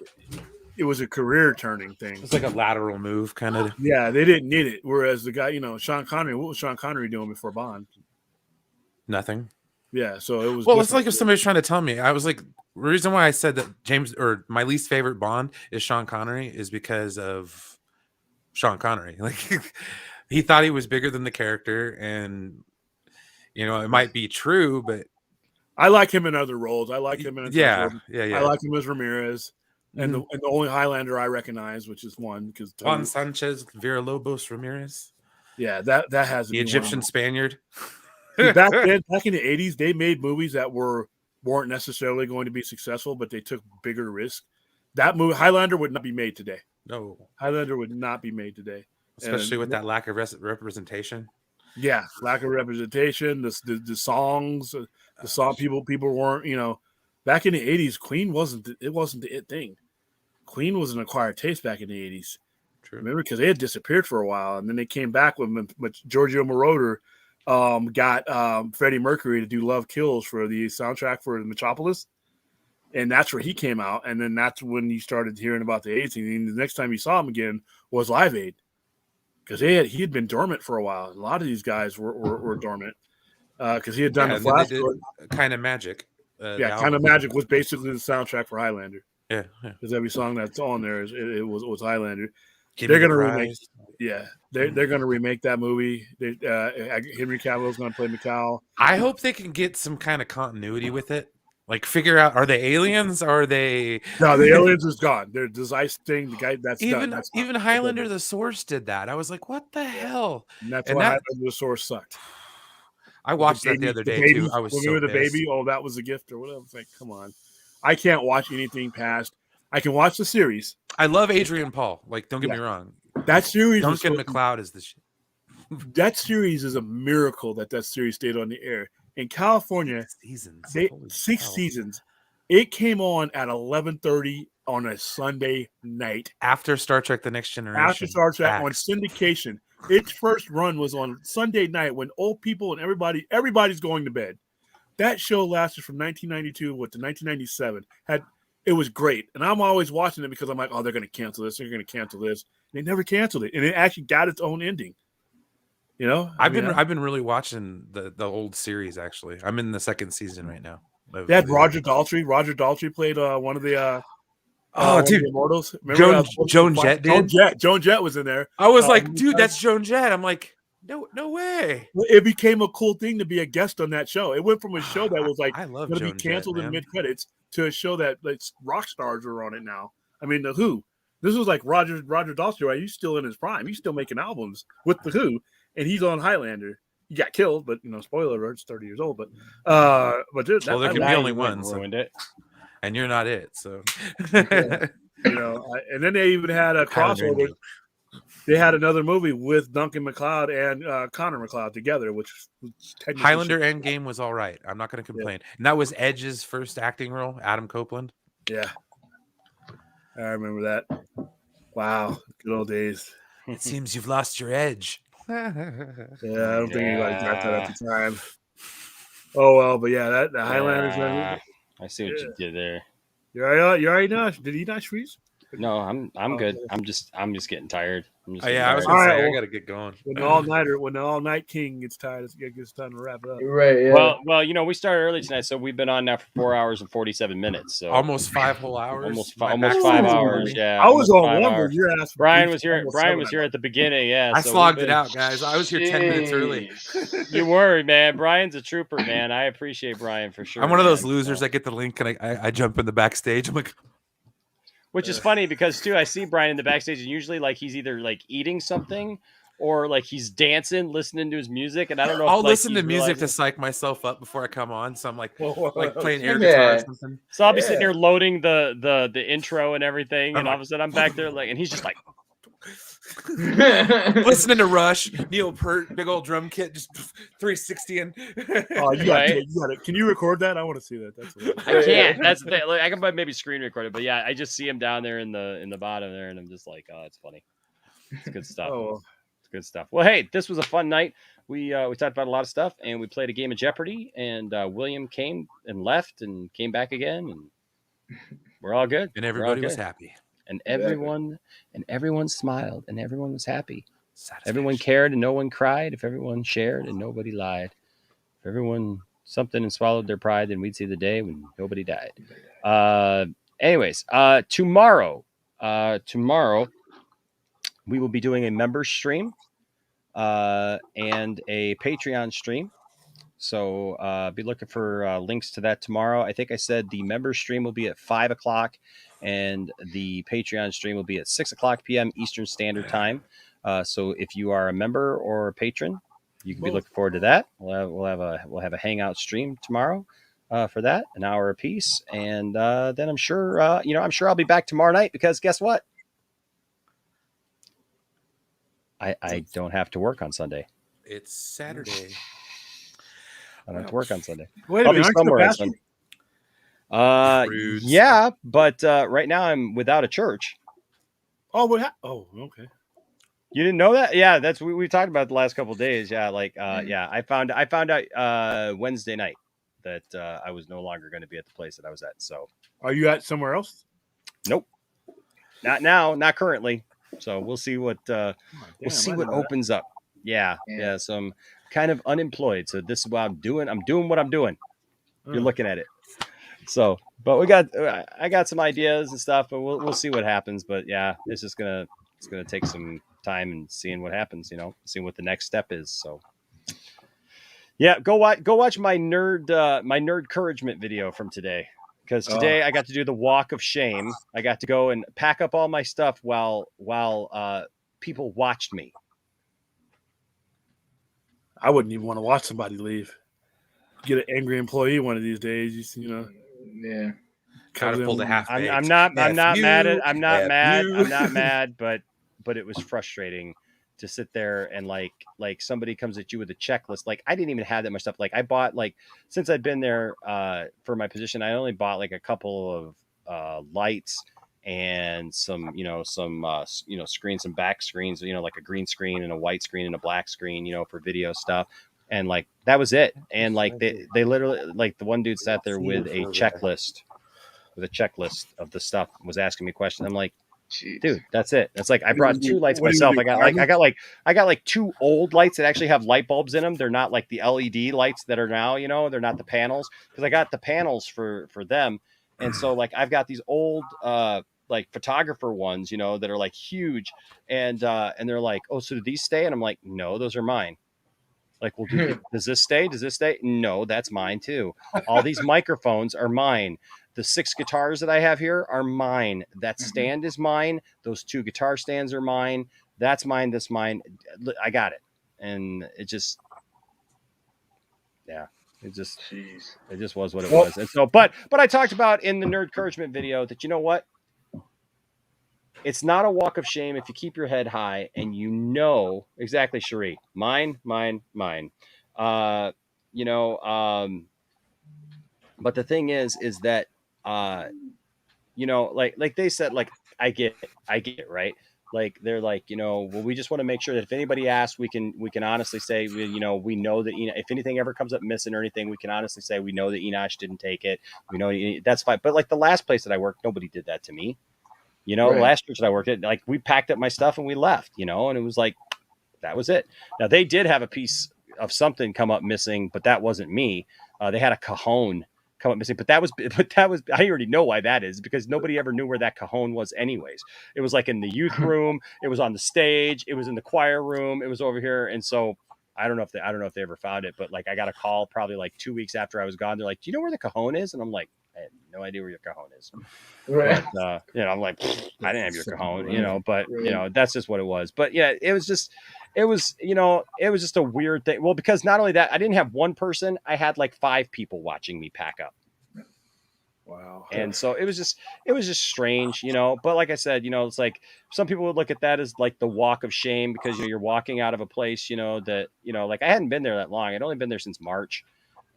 it was a career turning thing. It's like a lateral move, kind of. Yeah, they didn't need it. Whereas the guy, Sean Connery, what was Sean Connery doing before Bond? Nothing. Yeah, so it was. Well, it's like if somebody's trying to tell me, I was like, the reason why I said that my least favorite Bond is Sean Connery is because of Sean Connery. Like, he thought he was bigger than the character, and it might be true, but I like him in other roles. I like him in yeah. I like him as Ramirez, and the only Highlander I recognize, which is one because Juan Sanchez, Vera Lobos Ramirez. Yeah, that has to the be Egyptian Spaniard. See, back in the 80s, they made movies that weren't necessarily going to be successful, but they took bigger risks. That movie, Highlander, would not be made today. No, Highlander would not be made today, especially with that lack of representation. Yeah, lack of representation. The songs, the song people weren't. Back in the 80s, Queen wasn't the it thing. Queen was an acquired taste back in the 80s. True. Remember, because they had disappeared for a while, and then they came back with Giorgio Moroder. Got Freddie Mercury to do Love Kills for the soundtrack for Metropolis, and that's where he came out, and then that's when you started hearing about the AIDS. And the next time you saw him again was Live Aid, because he had been dormant for a while. A lot of these guys were dormant, because he had done the and then Flash. they did Kind of Magic. Yeah, Kind of Magic was basically the soundtrack for Highlander. Yeah, because every song that's on there it was Highlander. Give They're Me the gonna remake. Prize. Yeah, they're gonna remake that movie. Henry Cavill's gonna play Mikal. I hope they can get some kind of continuity with it. Like, figure out, are they aliens? Are they? No, the aliens is gone. They're this ice thing. The guy that's even done. That's even Highlander the Source did that. I was like, what the hell? and that's And why that Highlander the Source sucked. I watched that the other day too. I was remember so the pissed. baby. Oh, that was a gift or whatever. It's like, come on. I can't watch anything past. I can watch the series. I love Adrian Paul. Like, don't get me wrong. That series. Duncan MacLeod is the shit. That series is a miracle that series stayed on the air in California. 6 seasons. It came on at 11:30 on a Sunday night After Star Trek: The Next Generation. after Star Trek on Facts. syndication. Its first run was on Sunday night when old people and everybody's going to bed. That show lasted from 1992 to 1997. It was great, and I'm always watching it because I'm like, oh, they're going to cancel this. They're going to cancel this. They never canceled it, and it actually got its own ending. You know, I've been really watching the old series. Actually, I'm in the second season right now. They had Roger Daltrey. Roger Daltrey played one of the dude, the Immortals. Remember Joan Jett did. Joan Jett was in there. I was like, dude, that's Joan Jett. I'm like, no way. It became a cool thing to be a guest on that show. It went from a show that was like I love going to be Joan Jett, canceled in man. mid credits to a show that like rock stars are on it now. I mean, the Who. This was like Roger Daltrey, right? He's still in his prime. He's still making albums with the Who, and he's on Highlander. He got killed, but spoiler alert, it's 30 years old. But dude, Well, there can be only one. Ruined it. And you're not it. So, and then they even had a crossover. They had another movie with Duncan MacLeod and Connor MacLeod together, which was technically Highlander Endgame was all right. I'm not going to complain. And that was Edge's first acting role, Adam Copeland. Yeah, I remember that. Wow, good old days. It seems you've lost your edge. Yeah, I don't think anybody got that at the time. Oh well, but yeah, the Highlanders. I see what you did there. You all right now? Did he not freeze? No, I'm good. I'm just getting tired. I was gonna say I gotta get going. When the all night king gets tired, it's time to wrap it up. Right. Yeah. Well, we started early tonight, so we've been on now for 4 hours and 47 minutes. So almost 5 whole hours. Almost 5 hours. Yeah. I was on 1, but you're asking. Brian was here. Brian was here at the beginning. Yeah. I slogged it out, guys. I was here 10 minutes early. You were, man. Brian's a trooper, man. I appreciate Brian for sure. I'm one of those losers that get the link and I jump in the backstage. I'm like. Which is funny because too, I see Brian in the backstage, and usually like he's either like eating something or like he's dancing, listening to his music, and I don't know. I'll if, listen to he's music realizing... to psych myself up before I come on. So I'm like playing air guitar or something. So I'll be sitting here loading the intro and everything, and all of a sudden I'm back there like, and he's just like listening to Rush, Neil Peart, big old drum kit, just 360 and. Oh, you got it. Can you record that? I want to see that. I can't. That's the thing. Like, I can maybe screen record it, but yeah, I just see him down there in the bottom there, and I'm just like, oh, it's funny. It's good stuff. It's good stuff. Well, hey, this was a fun night. We talked about a lot of stuff, and we played a game of Jeopardy. And William came and left, and came back again, and we're all good. And everybody was happy. And everyone smiled, and everyone was happy. Everyone cared, and no one cried. If everyone shared, and nobody lied. If everyone something and swallowed their pride, then we'd see the day when nobody died. Anyways, tomorrow we will be doing a members stream and a Patreon stream. So be looking for links to that tomorrow. I think I said the members stream will be at 5 o'clock and the Patreon stream will be at 6 o'clock p.m. Eastern Standard Time. So if you are a member or a patron, you can be looking forward to that. We'll have a hangout stream tomorrow for that, an hour apiece. And then I'm sure I'll be back tomorrow night because guess what? I don't have to work on Sunday. It's Saturday. I don't have to work on Sunday. Wait a minute, aren't you a pastor? Yeah, but right now I'm without a church. Oh, okay. You didn't know that? Yeah, that's we talked about the last couple of days. Yeah, I found out Wednesday night that I was no longer going to be at the place that I was at. So, are you at somewhere else? Nope, not now, not currently. So we'll see what opens up. yeah. So I'm kind of unemployed. So this is what I'm doing. I'm doing what I'm doing. You're looking at it. So, but I got some ideas and stuff, but we'll see what happens. But yeah, it's gonna take some time and seeing what happens. Seeing what the next step is. So. Yeah, go watch my nerd encouragement video from today, because today I got to do the walk of shame. I got to go and pack up all my stuff while people watched me. I wouldn't even want to watch somebody leave. Get an angry employee one of these days. Yeah. Gotta pull the half. I'm not mad. I'm not mad, but it was frustrating to sit there and like somebody comes at you with a checklist. Like I didn't even have that much stuff. Like I bought, like, since I'd been there for my position, I only bought like a couple of lights and some screens, some back screens, like a green screen and a white screen and a black screen, for video stuff. And like, that was it. And like, they literally, like, the one dude sat there with a checklist of the stuff, was asking me questions. I'm like, dude, that's it. It's like, I brought 2 lights myself. I got like 2 old lights that actually have light bulbs in them. They're not like the LED lights that are now, they're not the panels, because I got the panels for them. And so like, I've got these old, like photographer ones, that are like huge. And they're like, oh, so do these stay? And I'm like, no, those are mine. Like, well, does this stay? Does this stay? No, that's mine too. All these microphones are mine. The 6 guitars that I have here are mine. That stand is mine. Those 2 guitar stands are mine. That's mine. That's mine. I got it. And it just, yeah, it just was what it was. And so, but I talked about in the nerd encouragement video that, you know what? It's not a walk of shame if you keep your head high and exactly, Cherie, mine. But the thing is that, like they said, like, I get it, right? Like, they're like, well, we just want to make sure that if anybody asks, we can honestly say, we know that, if anything ever comes up missing or anything, we can honestly say, we know that Enosh didn't take it. We know that's fine. But like the last place that I worked, nobody did that to me. Right. The last church that I worked at, like, we packed up my stuff and we left, and it was like, that was it. Now, they did have a piece of something come up missing, but that wasn't me. They had a cajon come up missing, but that was, I already know why that is, because nobody ever knew where that cajon was anyways. It was like in the youth room. It was on the stage. It was in the choir room. It was over here. And so I don't know if they ever found it, but like, I got a call probably like 2 weeks after I was gone. They're like, do you know where the cajon is? And I'm like, I have no idea where your cajon is. Right. But, I'm like, I didn't have your cajon, but that's just what it was. But yeah, it was just a weird thing. Well, because not only that, I didn't have one person, I had like 5 people watching me pack up. Wow. And so it was just strange, but like I said, it's like some people would look at that as like the walk of shame, because you're walking out of a place, that, like I hadn't been there that long. I'd only been there since March.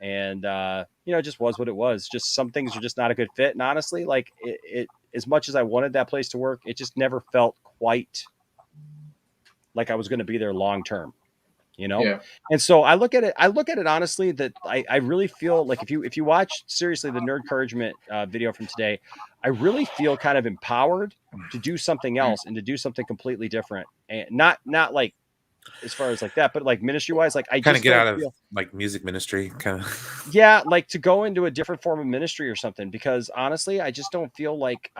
And, it just was what it was. Just some things are just not a good fit. And honestly, like it as much as I wanted that place to work, it just never felt quite like I was going to be there long term, Yeah. And so I look at it honestly, that I really feel like if you watch seriously the nerd encouragement video from today, I really feel kind of empowered to do something else and to do something completely different, and not like, as far as like that, but like ministry wise, like I kind of just get out of like music ministry, kind of. Yeah, like to go into a different form of ministry or something, because honestly, I just don't feel like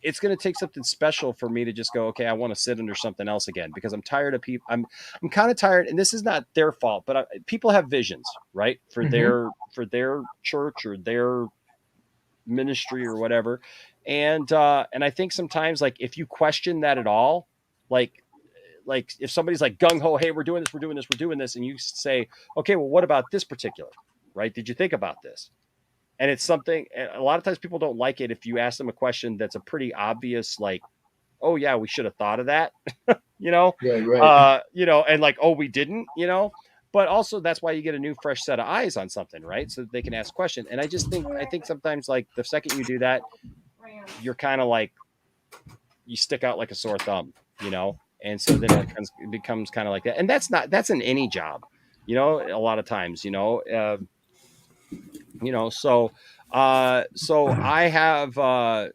it's going to take something special for me to just go, okay, I want to sit under something else again, because I'm tired of people. I'm kind of tired, and this is not their fault, but people have visions, right? For their church or their ministry or whatever. And I think sometimes, like, if you question that at all, like if somebody's like gung ho, hey, we're doing this. And you say, okay, well, what about this particular, right? Did you think about this? And it's something, a lot of times people don't like it if you ask them a question that's a pretty obvious, like, oh yeah, we should have thought of that, Yeah, right. And like, oh, we didn't, but also that's why you get a new fresh set of eyes on something, right? So that they can ask questions. And I think sometimes, like, the second you do that, you're kind of like, you stick out like a sore thumb, And so then it becomes kind of like that. And that's in any job, a lot of times, so I have, yeah,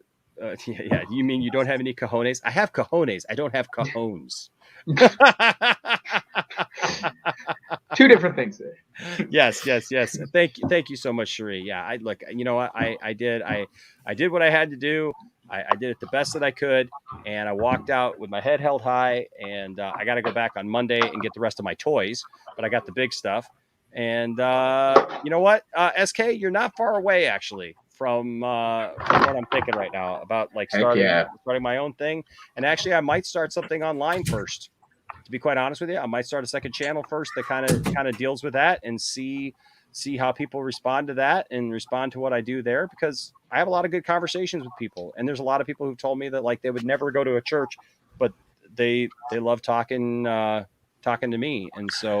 you mean you don't have any cojones? I have cojones. I don't have cajones. Two different things there. Yes. Thank you so much, Cherie. Yeah, I look. You know what? I did what I had to do. I did it the best that I could, and I walked out with my head held high. And I got to go back on Monday and get the rest of my toys, but I got the big stuff. And you know what, SK, you're not far away actually from what I'm thinking right now about like starting my own thing. And actually, I might start something online first. To be quite honest with you, I might start a second channel first that kind of deals with that and see how people respond to that and respond to what I do there, because I have a lot of good conversations with people, and there's a lot of people who've told me that like they would never go to a church, but they love talking to me, and so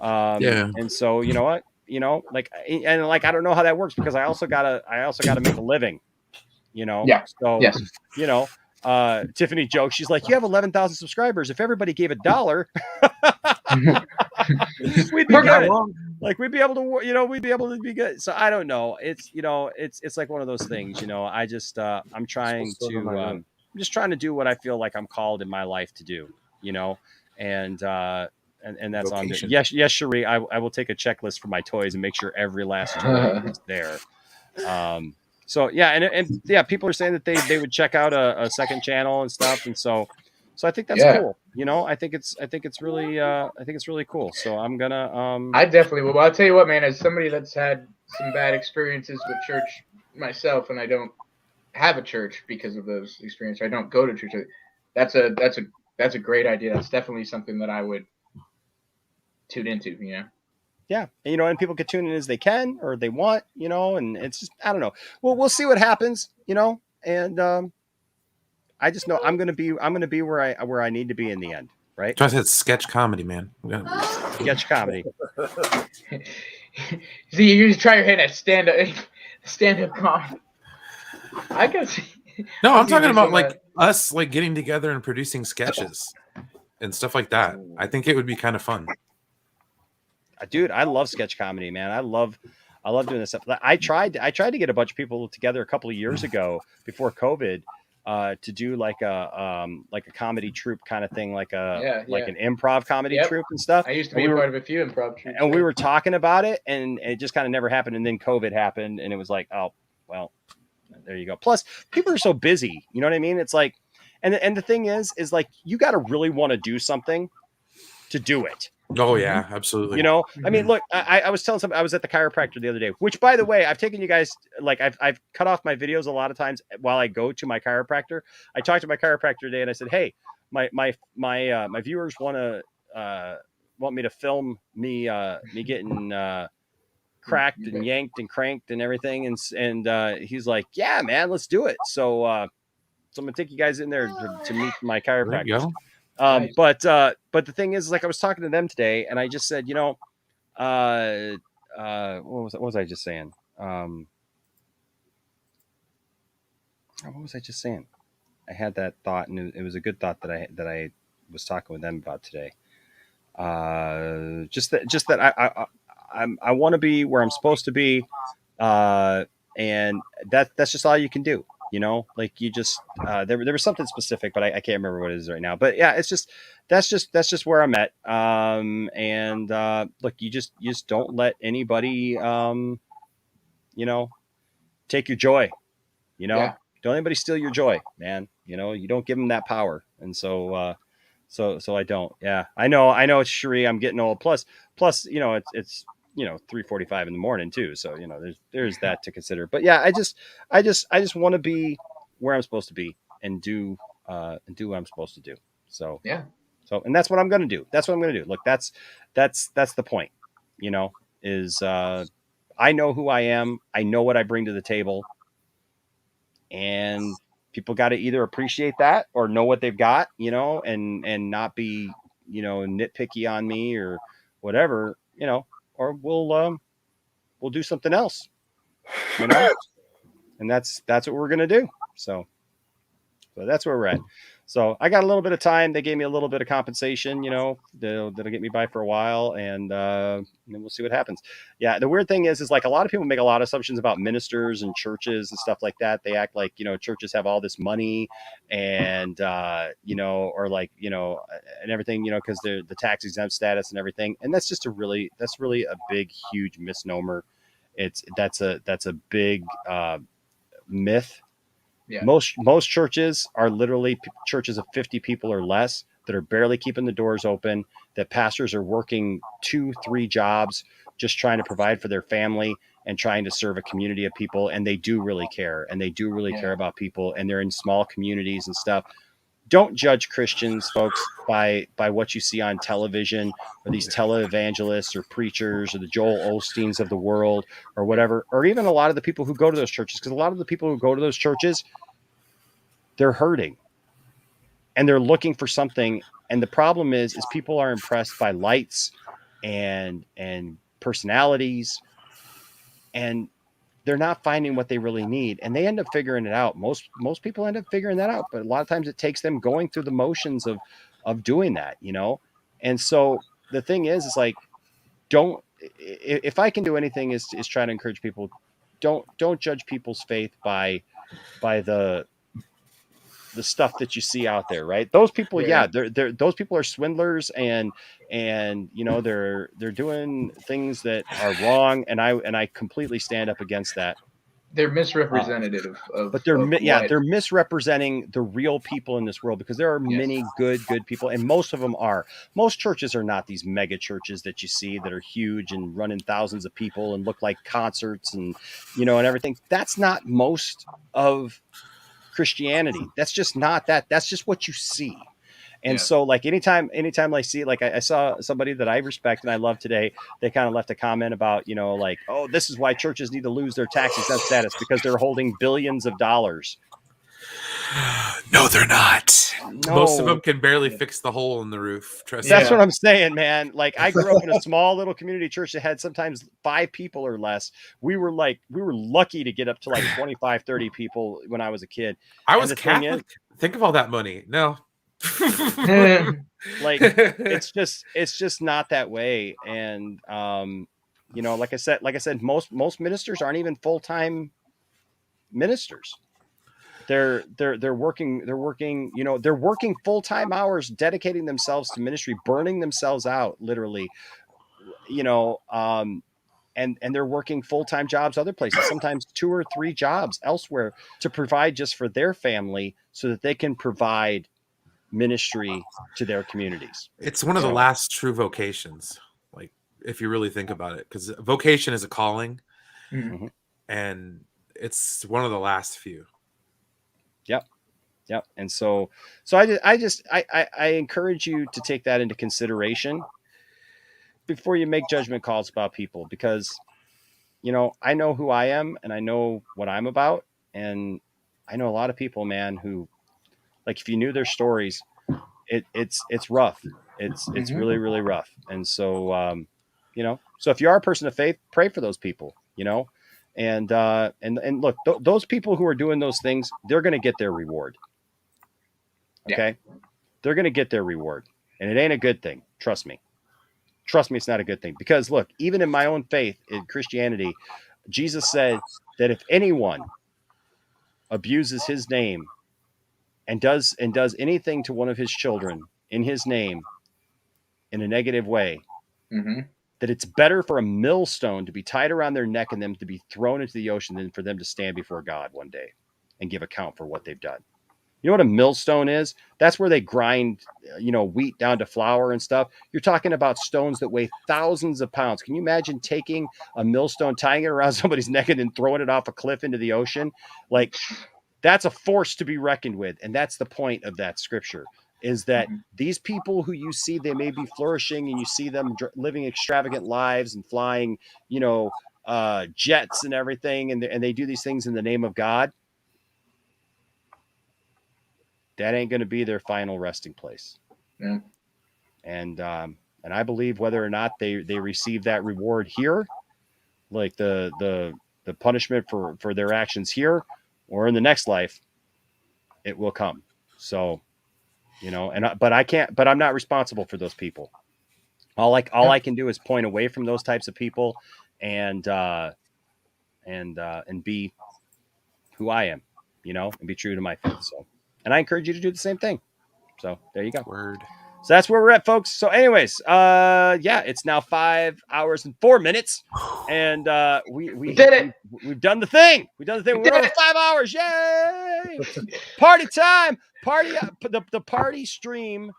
and so you know what, like I don't know how that works, because I also gotta make a living, so Tiffany jokes, she's like, you have 11,000 subscribers. If everybody gave $1, we'd be good. Like we'd be able to be good. So I don't know. It's it's like one of those things. I just I'm just trying to do what I feel like I'm called in my life to do. And that's on. Yes, Cherie, I will take a checklist for my toys and make sure every last toy is there. So yeah, and yeah, people are saying that they would check out a second channel and stuff, and so I think that's cool. I think it's really cool. So I'm gonna I definitely will. I'll tell you what, man, as somebody that's had some bad experiences with church myself, and I don't have a church because of those experiences, I don't go to church. That's a great idea. That's definitely something that I would tune into. Yeah, and people can tune in as they can or they want, and it's just, I don't know. Well, we'll see what happens, and I just know I'm gonna be where I need to be in the end, right? I said sketch comedy, man. Sketch comedy. See, you just try your hand at stand up comedy. I can see. No, I'm talking about like us like getting together and producing sketches and stuff like that. I think it would be kind of fun. Dude, I love sketch comedy, man. I love doing this stuff. I tried to get a bunch of people together a couple of years ago before COVID to do like a comedy troupe kind of thing, like an improv comedy troupe and stuff. I used to be a part of a few improv troupes. And we were talking about it, and it just kind of never happened. And then COVID happened, and it was like, oh, well, there you go. Plus, people are so busy. You know what I mean? It's like, and the thing is like, you got to really want to do something to do it. Oh yeah, absolutely. I mean, look, I was telling somebody, I was at the chiropractor the other day, which, by the way, I've taken you guys, like I've cut off my videos a lot of times while I go to my chiropractor. I talked to my chiropractor today and I said, hey, my viewers want me to film me getting cracked and yanked and cranked and everything. And he's like, yeah, man, let's do it. So I'm gonna take you guys in there to meet my chiropractor. But the thing is, like, I was talking to them today, and I just said, what was I just saying? What was I just saying? I had that thought, and it was a good thought that I was talking with them about today. Just that I want to be where I'm supposed to be, and that's just all you can do. Like you just there was something specific, but I can't remember what it is right now. But yeah, it's just that's just where I'm at. And look, you just don't let anybody take your joy. Don't anybody steal your joy, man. You don't give them that power. And so I don't. Yeah, I know it's Cherie. I'm getting old. Plus it's 3:45 in the morning too. So, there's that to consider, but yeah, I just want to be where I'm supposed to be and do what I'm supposed to do. So, yeah. So, and that's what I'm going to do. That's what I'm going to do. Look, that's the point, is, I know who I am. I know what I bring to the table, and people got to either appreciate that or know what they've got, and not be, nitpicky on me or whatever, or we'll do something else, and that's what we're going to do. So that's where we're at. So I got a little bit of time. They gave me a little bit of compensation, that'll get me by for a while, and then we'll see what happens. Yeah, the weird thing is like a lot of people make a lot of assumptions about ministers and churches and stuff like that. They act like churches have all this money, and or like and everything, because they're the tax exempt status and everything, and that's really a big, huge misnomer. That's a big myth. Yeah. Most churches are literally churches of 50 people or less that are barely keeping the doors open, that pastors are working 2-3 jobs just trying to provide for their family and trying to serve a community of people. And they do really care, and they do really care about people, and they're in small communities and stuff. Don't judge Christians, folks, by what you see on television, or these televangelists or preachers or the Joel Osteens of the world or whatever, or even a lot of the people who go to those churches. Because a lot of the people who go to those churches, they're hurting and they're looking for something. And the problem is people are impressed by lights and personalities, and they're not finding what they really need, and they end up figuring it out. Most people end up figuring that out, but a lot of times it takes them going through the motions of doing that, And so the thing is like, if I can do anything is try to encourage people, don't judge people's faith by the stuff that you see out there, right? Those people, those people are swindlers, and they're doing things that are wrong, and I completely stand up against that. They're misrepresentative but they're misrepresenting the real people in this world, because there are many good people, and most of them are. Most churches are not these mega churches that you see that are huge and running thousands of people and look like concerts and and everything. That's not most of Christianity. That's just not that. That's just what you see. And so like anytime I see, like I saw somebody that I respect and I love today, they kind of left a comment about, like, oh, this is why churches need to lose their tax exempt status, because they're holding billions of dollars. No, they're not. No. Most of them can barely fix the hole in the roof. Trust me. That's what I'm saying, man. Like I grew up in a small little community church that had sometimes 5 people or less. We were lucky to get up to like 25, 30 people when I was a kid. I was Catholic. Think of all that money. No. Like it's just not that way. And like I said, most ministers aren't even full-time ministers. They're working full-time hours, dedicating themselves to ministry, burning themselves out literally, and they're working full-time jobs other places, sometimes 2 or 3 jobs elsewhere to provide just for their family so that they can provide ministry to their communities. It's one of the last true vocations, like if you really think about it, because vocation is a calling, and it's one of the last few. Yep. And so I encourage you to take that into consideration before you make judgment calls about people, because I know who I am and I know what I'm about, and I know a lot of people, man, who, like, if you knew their stories, it's rough. It's really, really rough. And so, so if you are a person of faith, pray for those people, and look, those people who are doing those things, they're going to get their reward. Okay. They're going to get their reward, and it ain't a good thing. Trust me, it's not a good thing, because look, even in my own faith in Christianity, Jesus said that if anyone abuses his name and does anything to one of his children in his name in a negative way, that it's better for a millstone to be tied around their neck and them to be thrown into the ocean than for them to stand before God one day and give account for what they've done. You know what a millstone is? That's where they grind, wheat down to flour and stuff. You're talking about stones that weigh thousands of pounds. Can you imagine taking a millstone, tying it around somebody's neck, and then throwing it off a cliff into the ocean? Like, that's a force to be reckoned with. And that's the point of that scripture, is that these people who you see, they may be flourishing and you see them living extravagant lives and flying, jets and everything. And they do these things in the name of God. That ain't going to be their final resting place. Yeah. And I believe whether or not they receive that reward here, like the punishment for their actions here or in the next life, it will come. So you know, but I can't, but I'm not responsible for those people. All I can do is point away from those types of people and be who I am, you know, and be true to my faith. So, and I encourage you to do the same thing. So there you go. Word. So that's where we're at, folks. So anyways, yeah, it's now 5 hours and 4 minutes. And we did it. We've done the thing. We're over 5 hours. Yay! Party time. Party. The party stream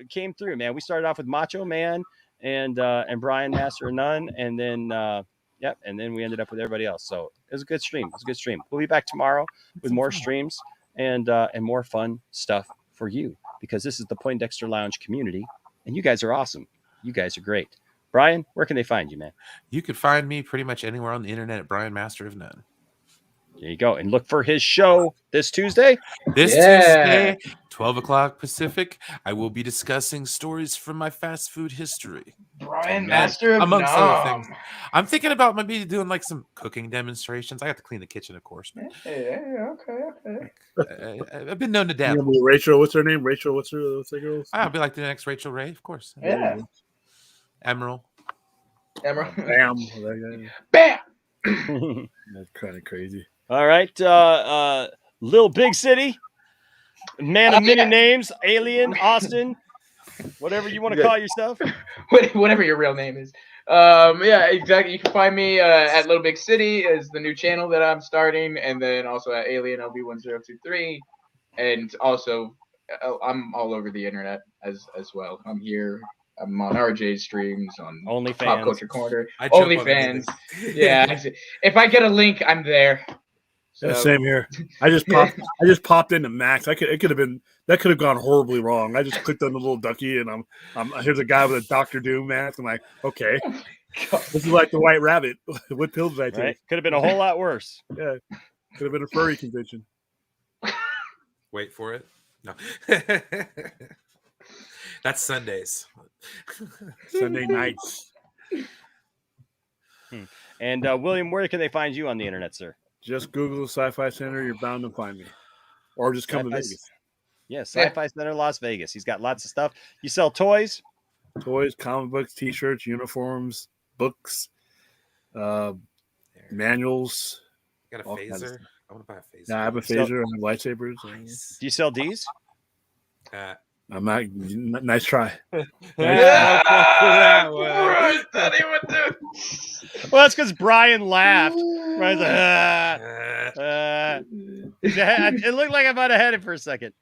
came through, man. We started off with Macho Man and Brian Master of None, and then and then we ended up with everybody else. So it was a good stream. We'll be back tomorrow with more streams and more fun stuff for you, because this is the Poindexter Lounge community, and you guys are awesome. You guys are great. Brian, where can they find you, man? You can find me pretty much anywhere on the internet at Brian Master of None. There you go. And look for his show this Tuesday. Tuesday, 12 o'clock Pacific, I will be discussing stories from my fast food history. Brian Master of amongst other Nom. things. I'm thinking about maybe doing like some cooking demonstrations. I have to clean the kitchen, of course. But Okay. I've been known to dabble. Rachel, what's her name? Rachel, what's her girl? I'll be like the next Rachel Ray, of course. Yeah. Emerald. Bam. Bam. That's kind of crazy. All right. Lil Big City, man of many names, Alien, Austin, whatever you want to call yourself. Whatever your real name is. Yeah, exactly. You can find me at Little Big City is the new channel that I'm starting, and then also at Alien LB1023, and also I'm all over the internet as well. I'm here. I'm on RJ's streams, on OnlyFans, Pop Culture Corner, I jump on OnlyFans. Yeah, if I get a link, I'm there. Yeah, same here. I just popped into Max. That could have gone horribly wrong. I just clicked on the little ducky, and I'm here's a guy with a Dr. Doom mask. I'm like, okay, this is like the White Rabbit. What pills did I take? Right? Could have been a whole lot worse. Yeah, could have been a furry convention. Wait for it. No. That's Sundays. Sunday nights. And William, where can they find you on the internet, sir? Just Google the Sci-Fi Center. You're bound to find me. Or just come to Vegas. Yeah, Sci-Fi Center, Las Vegas. He's got lots of stuff. You sell toys? Toys, comic books, T-shirts, uniforms, books, manuals. Got a phaser? I want to buy a phaser. Yeah, I have a phaser and lightsabers. Nice. Do you sell D's? I'm not. Nice try. Well, that's because Brian laughed. Brian's like, it looked like I might have had it for a second.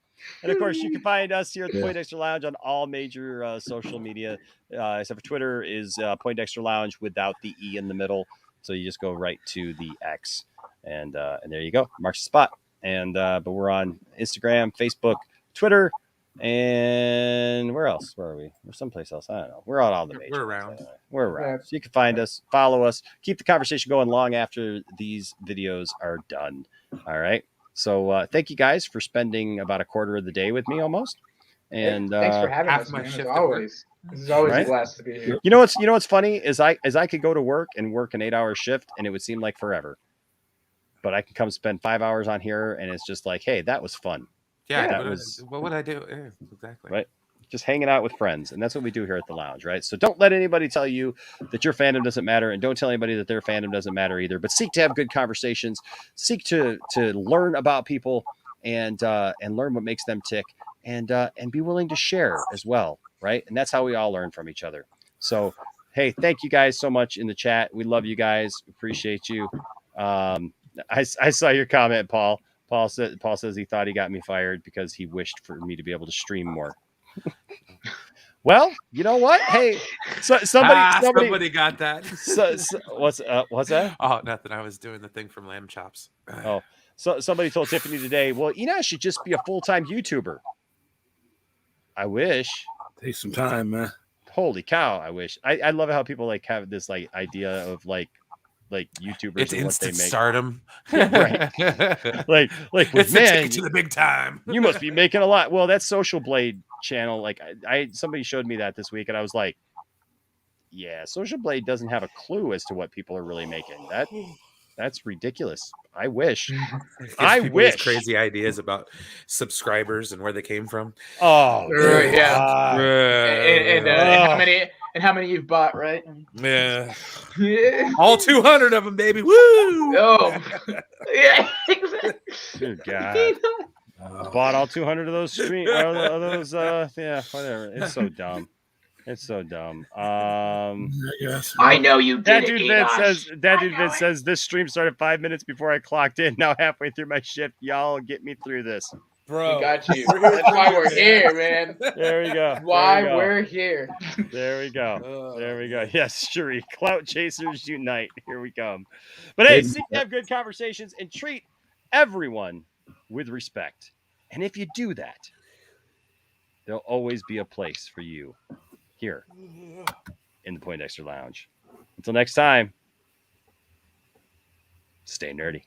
And of course, you can find us here at the Poindexter Lounge on all major social media, except for Twitter is Poindexter Lounge without the E in the middle. So you just go right to the X, and there you go, marks the spot. And but we're on Instagram, Facebook, Twitter. And where else? Where are we? We're someplace else. I don't know. We're on all the majors. We're around. We're around. So you can find us, follow us, keep the conversation going long after these videos are done. All right. So thank you guys for spending about a quarter of the day with me almost. And thanks for having us, man, as always. This is always a blast to be here. You know what's funny is I could go to work and work an 8-hour shift and it would seem like forever. But I can come spend 5 hours on here and it's just like, hey, that was fun. Yeah, that was what would I do? Yeah, exactly. Right. Just hanging out with friends. And that's what we do here at the lounge, right? So don't let anybody tell you that your fandom doesn't matter, and don't tell anybody that their fandom doesn't matter either. But seek to have good conversations, seek to learn about people and learn what makes them tick, and be willing to share as well, right? And that's how we all learn from each other. So hey, thank you guys so much in the chat. We love you guys, appreciate you. I saw your comment, Paul. Paul says he thought he got me fired because he wished for me to be able to stream more. Well, you know what? Hey, somebody got that. What's that? Oh, nothing. I was doing the thing from Lamb Chops. Oh, so somebody told Tiffany today, well, Ina should just be a full-time YouTuber. I wish. Take some time, man. Holy cow! I wish. I love how people like have this like idea of like YouTubers it's and what instant they make. Stardom. Right. like it's man, to the big time. You must be making a lot. Well, that Social Blade channel, like somebody showed me that this week and I was like, yeah, Social Blade doesn't have a clue as to what people are really making. That's ridiculous. I wish. Gives I people these wish. crazy ideas about subscribers and where they came from. Oh, Yeah. God. And how many you've bought, right? Yeah. Yeah. All 200 of them, baby. Woo! Oh. Yeah. Good God. Bought all 200 of those yeah, whatever. It's so dumb. It's so dumb. I know you did that it, dude Vince Enosh. says this stream started 5 minutes before I clocked in. Now halfway through my shift, y'all get me through this. Bro, we got you. That's why we're here, man. There we go. Why we're here. There we go. There we go. Yes, Cherie. Clout chasers unite. Here we come. But hey, seek to have good conversations and treat everyone with respect. And if you do that, there'll always be a place for you here in the Poindexter Lounge. Until next time, stay nerdy.